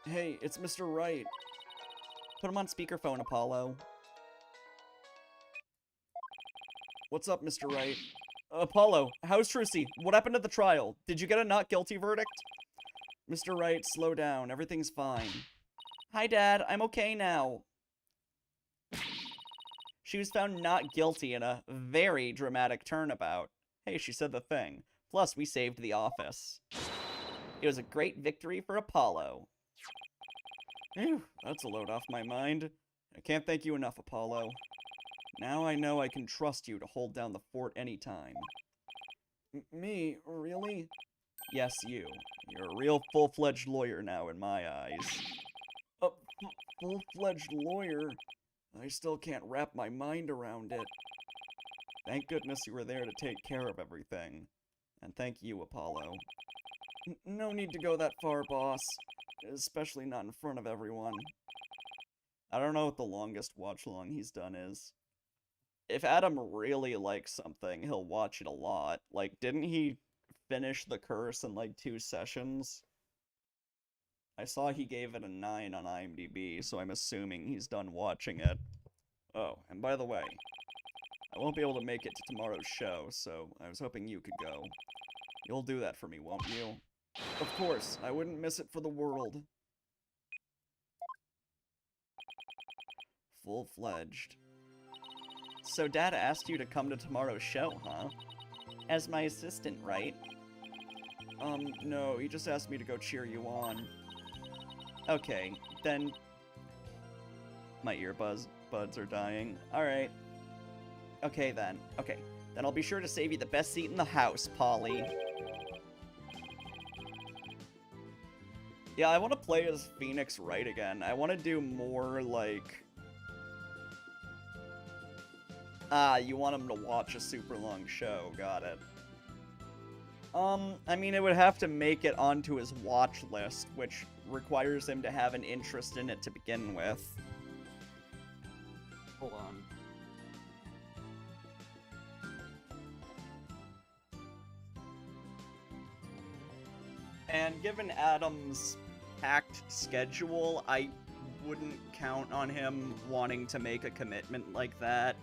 Hey, it's Mr. Wright. Put him on speakerphone, Apollo. What's up, Mr. Wright? Apollo, how's Trucy? What happened at the trial? Did you get a not guilty verdict? Mr. Wright, slow down. Everything's fine. Hi, Dad. I'm okay now. She was found not guilty in a very dramatic turnabout. Hey, she said the thing. Plus, we saved the office. It was a great victory for Apollo. Phew, that's a load off my mind. I can't thank you enough, Apollo. Now I know I can trust you to hold down the fort anytime. Me? Really? Yes, you. You're a real full-fledged lawyer now in my eyes. A full-fledged lawyer? I still can't wrap my mind around it. Thank goodness you were there to take care of everything. And thank you, Apollo. No need to go that far, boss. Especially not in front of everyone. I don't know what the longest watch-along he's done is. If Adam really likes something, he'll watch it a lot. Like, didn't he finish The Curse in, like, 2 sessions? I saw he gave it a 9 on IMDb, so I'm assuming he's done watching it. Oh, and by the way, I won't be able to make it to tomorrow's show, so I was hoping you could go. You'll do that for me, won't you? Of course, I wouldn't miss it for the world. Full-fledged. So Dad asked you to come to tomorrow's show, huh? As my assistant, right? No, he just asked me to go cheer you on. Okay, then... My buds are dying. Alright. Okay, then. Okay. Then I'll be sure to save you the best seat in the house, Polly. Yeah, I want to play as Phoenix Wright again. I want to do more, like... Ah, you want him to watch a super long show. Got it. I mean, it would have to make it onto his watch list, which requires him to have an interest in it to begin with. Hold on. And given Adam's packed schedule, I wouldn't count on him wanting to make a commitment like that.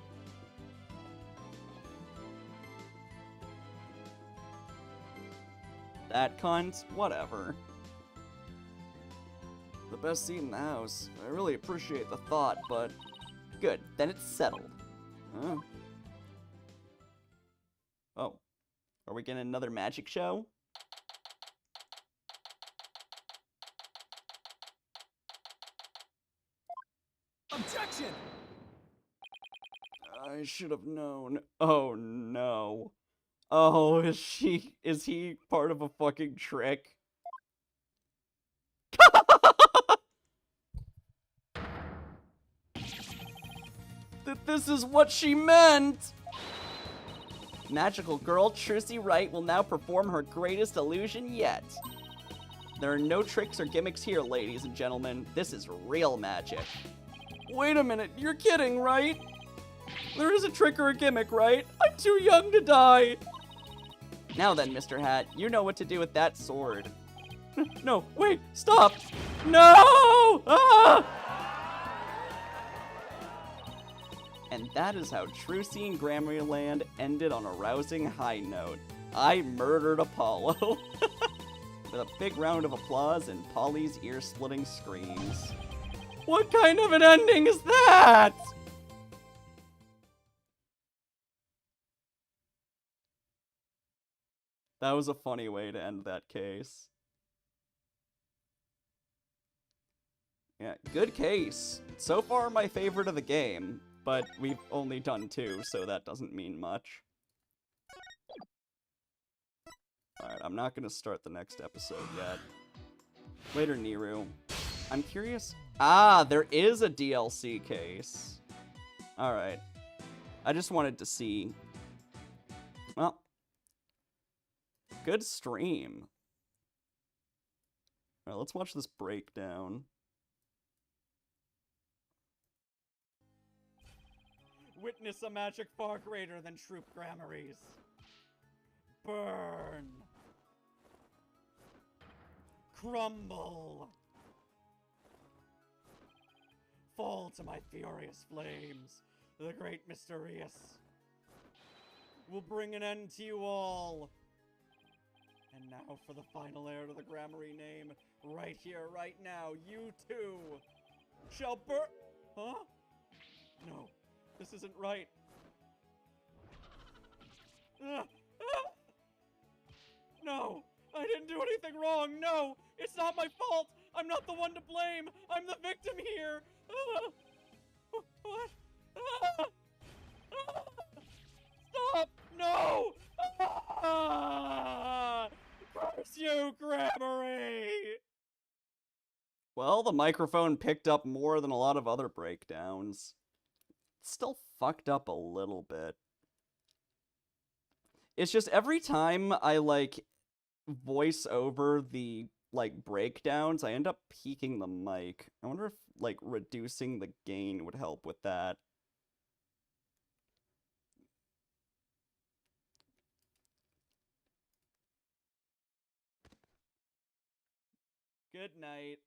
That cunt? Whatever. The best seat in the house. I really appreciate the thought, but... Good, then it's settled. Huh? Oh. Are we getting another magic show? Objection! I should have known. Oh no. Oh, is he part of a fucking trick? This is what she meant! Magical girl Trucy Wright will now perform her greatest illusion yet. There are no tricks or gimmicks here, ladies and gentlemen. This is real magic. Wait a minute, you're kidding, right? There is a trick or a gimmick, right? I'm too young to die! Now then, Mr. Hat, you know what to do with that sword. No, wait, stop! No! Ah! And that is how Trucy and Grammarlyland ended on a rousing high note. I murdered Apollo. With a big round of applause and Polly's ear-splitting screams. What kind of an ending is that? That was a funny way to end that case. Yeah, good case. So far my favorite of the game, but we've only done 2, so that doesn't mean much. Alright, I'm not gonna start the next episode yet. Later, Niru. I'm curious... Ah, there is a DLC case. Alright. I just wanted to see. Well. Good stream. Alright, let's watch this breakdown. Witness a magic far greater than Troop Grammary's. Burn. Crumble. Fall to my furious flames. The great mysterious will bring an end to you all. And now for the final heir to the Grammary name. Right here, right now, you too shall burn. Huh? No, this isn't right. No, I didn't do anything wrong. No, it's not my fault. I'm not the one to blame. I'm the victim here. What? Stop! No! Curse you, Grammary! Well, the microphone picked up more than a lot of other breakdowns. It's still fucked up a little bit. It's just every time I, like, voice over the, like, breakdowns, I end up peaking the mic. I wonder if, like, reducing the gain would help with that. Good night.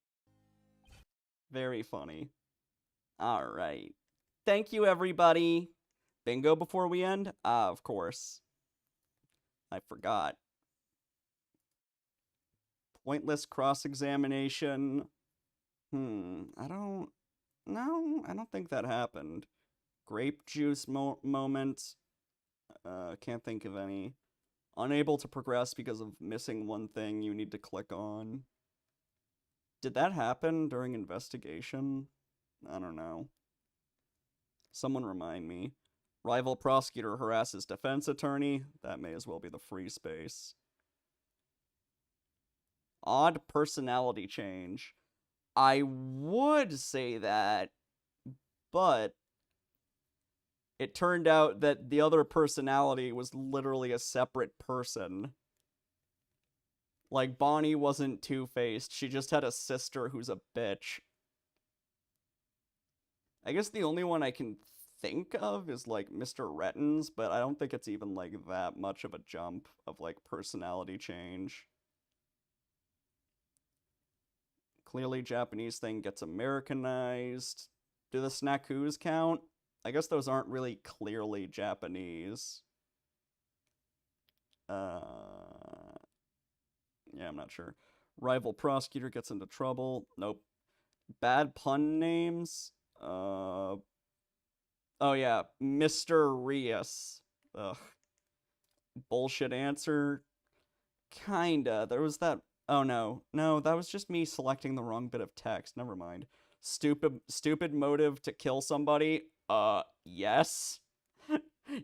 Very funny. Alright. Thank you, everybody. Bingo before we end? Of course. I forgot. Pointless cross-examination. I don't think that happened. Grape juice moment. Can't think of any. Unable to progress because of missing one thing you need to click on. Did that happen during investigation? I don't know. Someone remind me. Rival prosecutor harasses defense attorney. That may as well be the free space. Odd personality change. I would say that, but it turned out that the other personality was literally a separate person. Like, Bonnie wasn't two-faced. She just had a sister who's a bitch. I guess the only one I can think of is, like, Mr. Rettins, but I don't think it's even, like, that much of a jump of, like, personality change. Clearly Japanese thing gets Americanized. Do the snackoos count? I guess those aren't really clearly Japanese. Yeah, I'm not sure. Rival prosecutor gets into trouble. Nope. Bad pun names? Oh yeah, Mr. Rias. Ugh. Bullshit answer? Kinda. There was that... Oh no. No, that was just me selecting the wrong bit of text. Never mind. Stupid motive to kill somebody? Yes.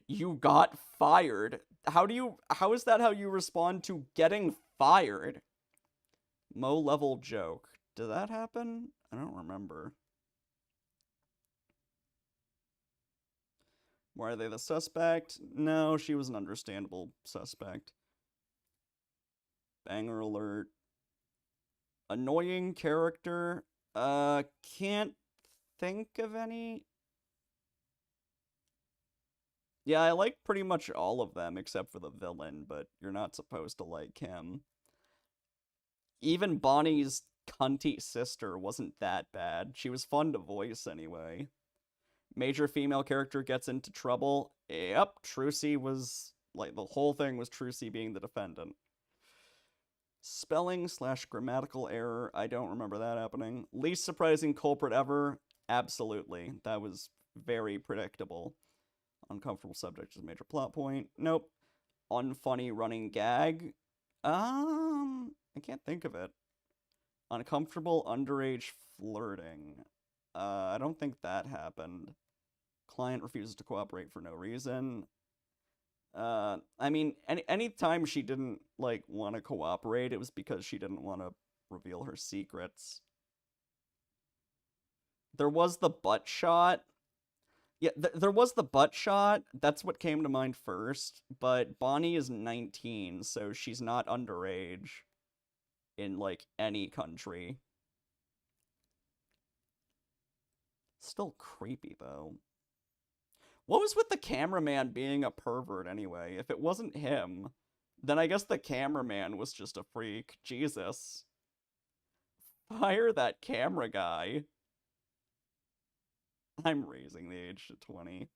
You got fired. How is that how you respond to getting fired? Mo level joke. Did that happen? I don't remember. Why are they the suspect? No, she was an understandable suspect. Banger alert. Annoying character? Can't think of any. Yeah, I like pretty much all of them except for the villain, but you're not supposed to like him. Even Bonnie's cunty sister wasn't that bad. She was fun to voice anyway. Major female character gets into trouble. Yep, Trucy was... Like, the whole thing was Trucy being the defendant. Spelling/grammatical error. I don't remember that happening. Least surprising culprit ever. Absolutely. That was very predictable. Uncomfortable subject is a major plot point. Nope. Unfunny running gag. I can't think of it. Uncomfortable underage flirting. I don't think that happened. Client refuses to cooperate for no reason. I mean, any time she didn't, like, want to cooperate, it was because she didn't want to reveal her secrets. There was the butt shot. Yeah, there was the butt shot. That's what came to mind first. But Bonnie is 19, so she's not underage in, like, any country. Still creepy, though. What was with the cameraman being a pervert, anyway? If it wasn't him, then I guess the cameraman was just a freak. Jesus. Fire that camera guy. I'm raising the age to 20.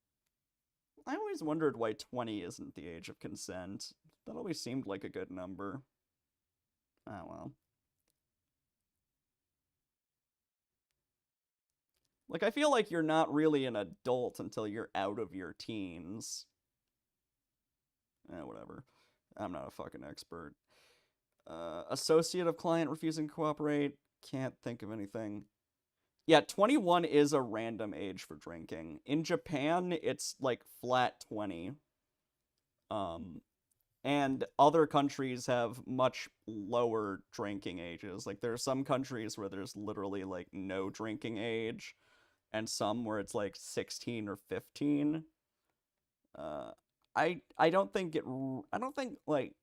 I always wondered why 20 isn't the age of consent. That always seemed like a good number. Oh well. Like, I feel like you're not really an adult until you're out of your teens. Whatever. I'm not a fucking expert. Associate of client refusing to cooperate. Can't think of anything. Yeah, 21 is a random age for drinking. In Japan, it's like flat 20. And other countries have much lower drinking ages. Like, there are some countries where there's literally, like, no drinking age, and some where it's, like, 16 or 15. I don't think, like,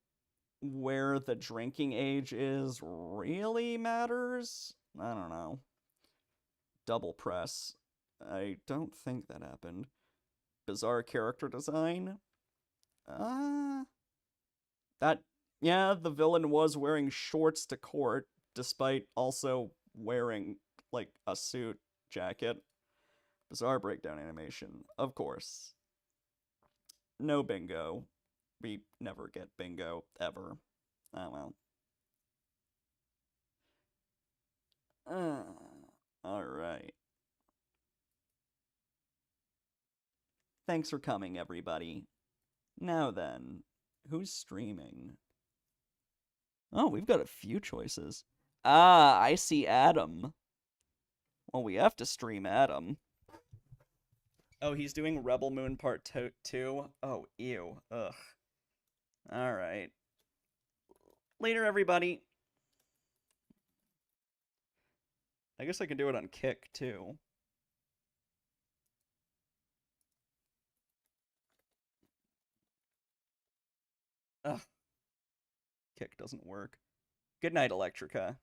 where the drinking age is really matters. I don't know. Double press. I don't think that happened. Bizarre character design. Yeah, the villain was wearing shorts to court. despite also wearing, like, a suit jacket. Bizarre breakdown animation, of course. No bingo. We never get bingo, ever. Oh well. Alright. Thanks for coming, everybody. Now then, who's streaming? Oh, we've got a few choices. Ah, I see Adam. Well, we have to stream Adam. Oh, he's doing Rebel Moon Part 2? Oh, ew. Ugh. Alright. Later, everybody. I guess I can do it on Kick, too. Ugh. Kick doesn't work. Good night, Electrica.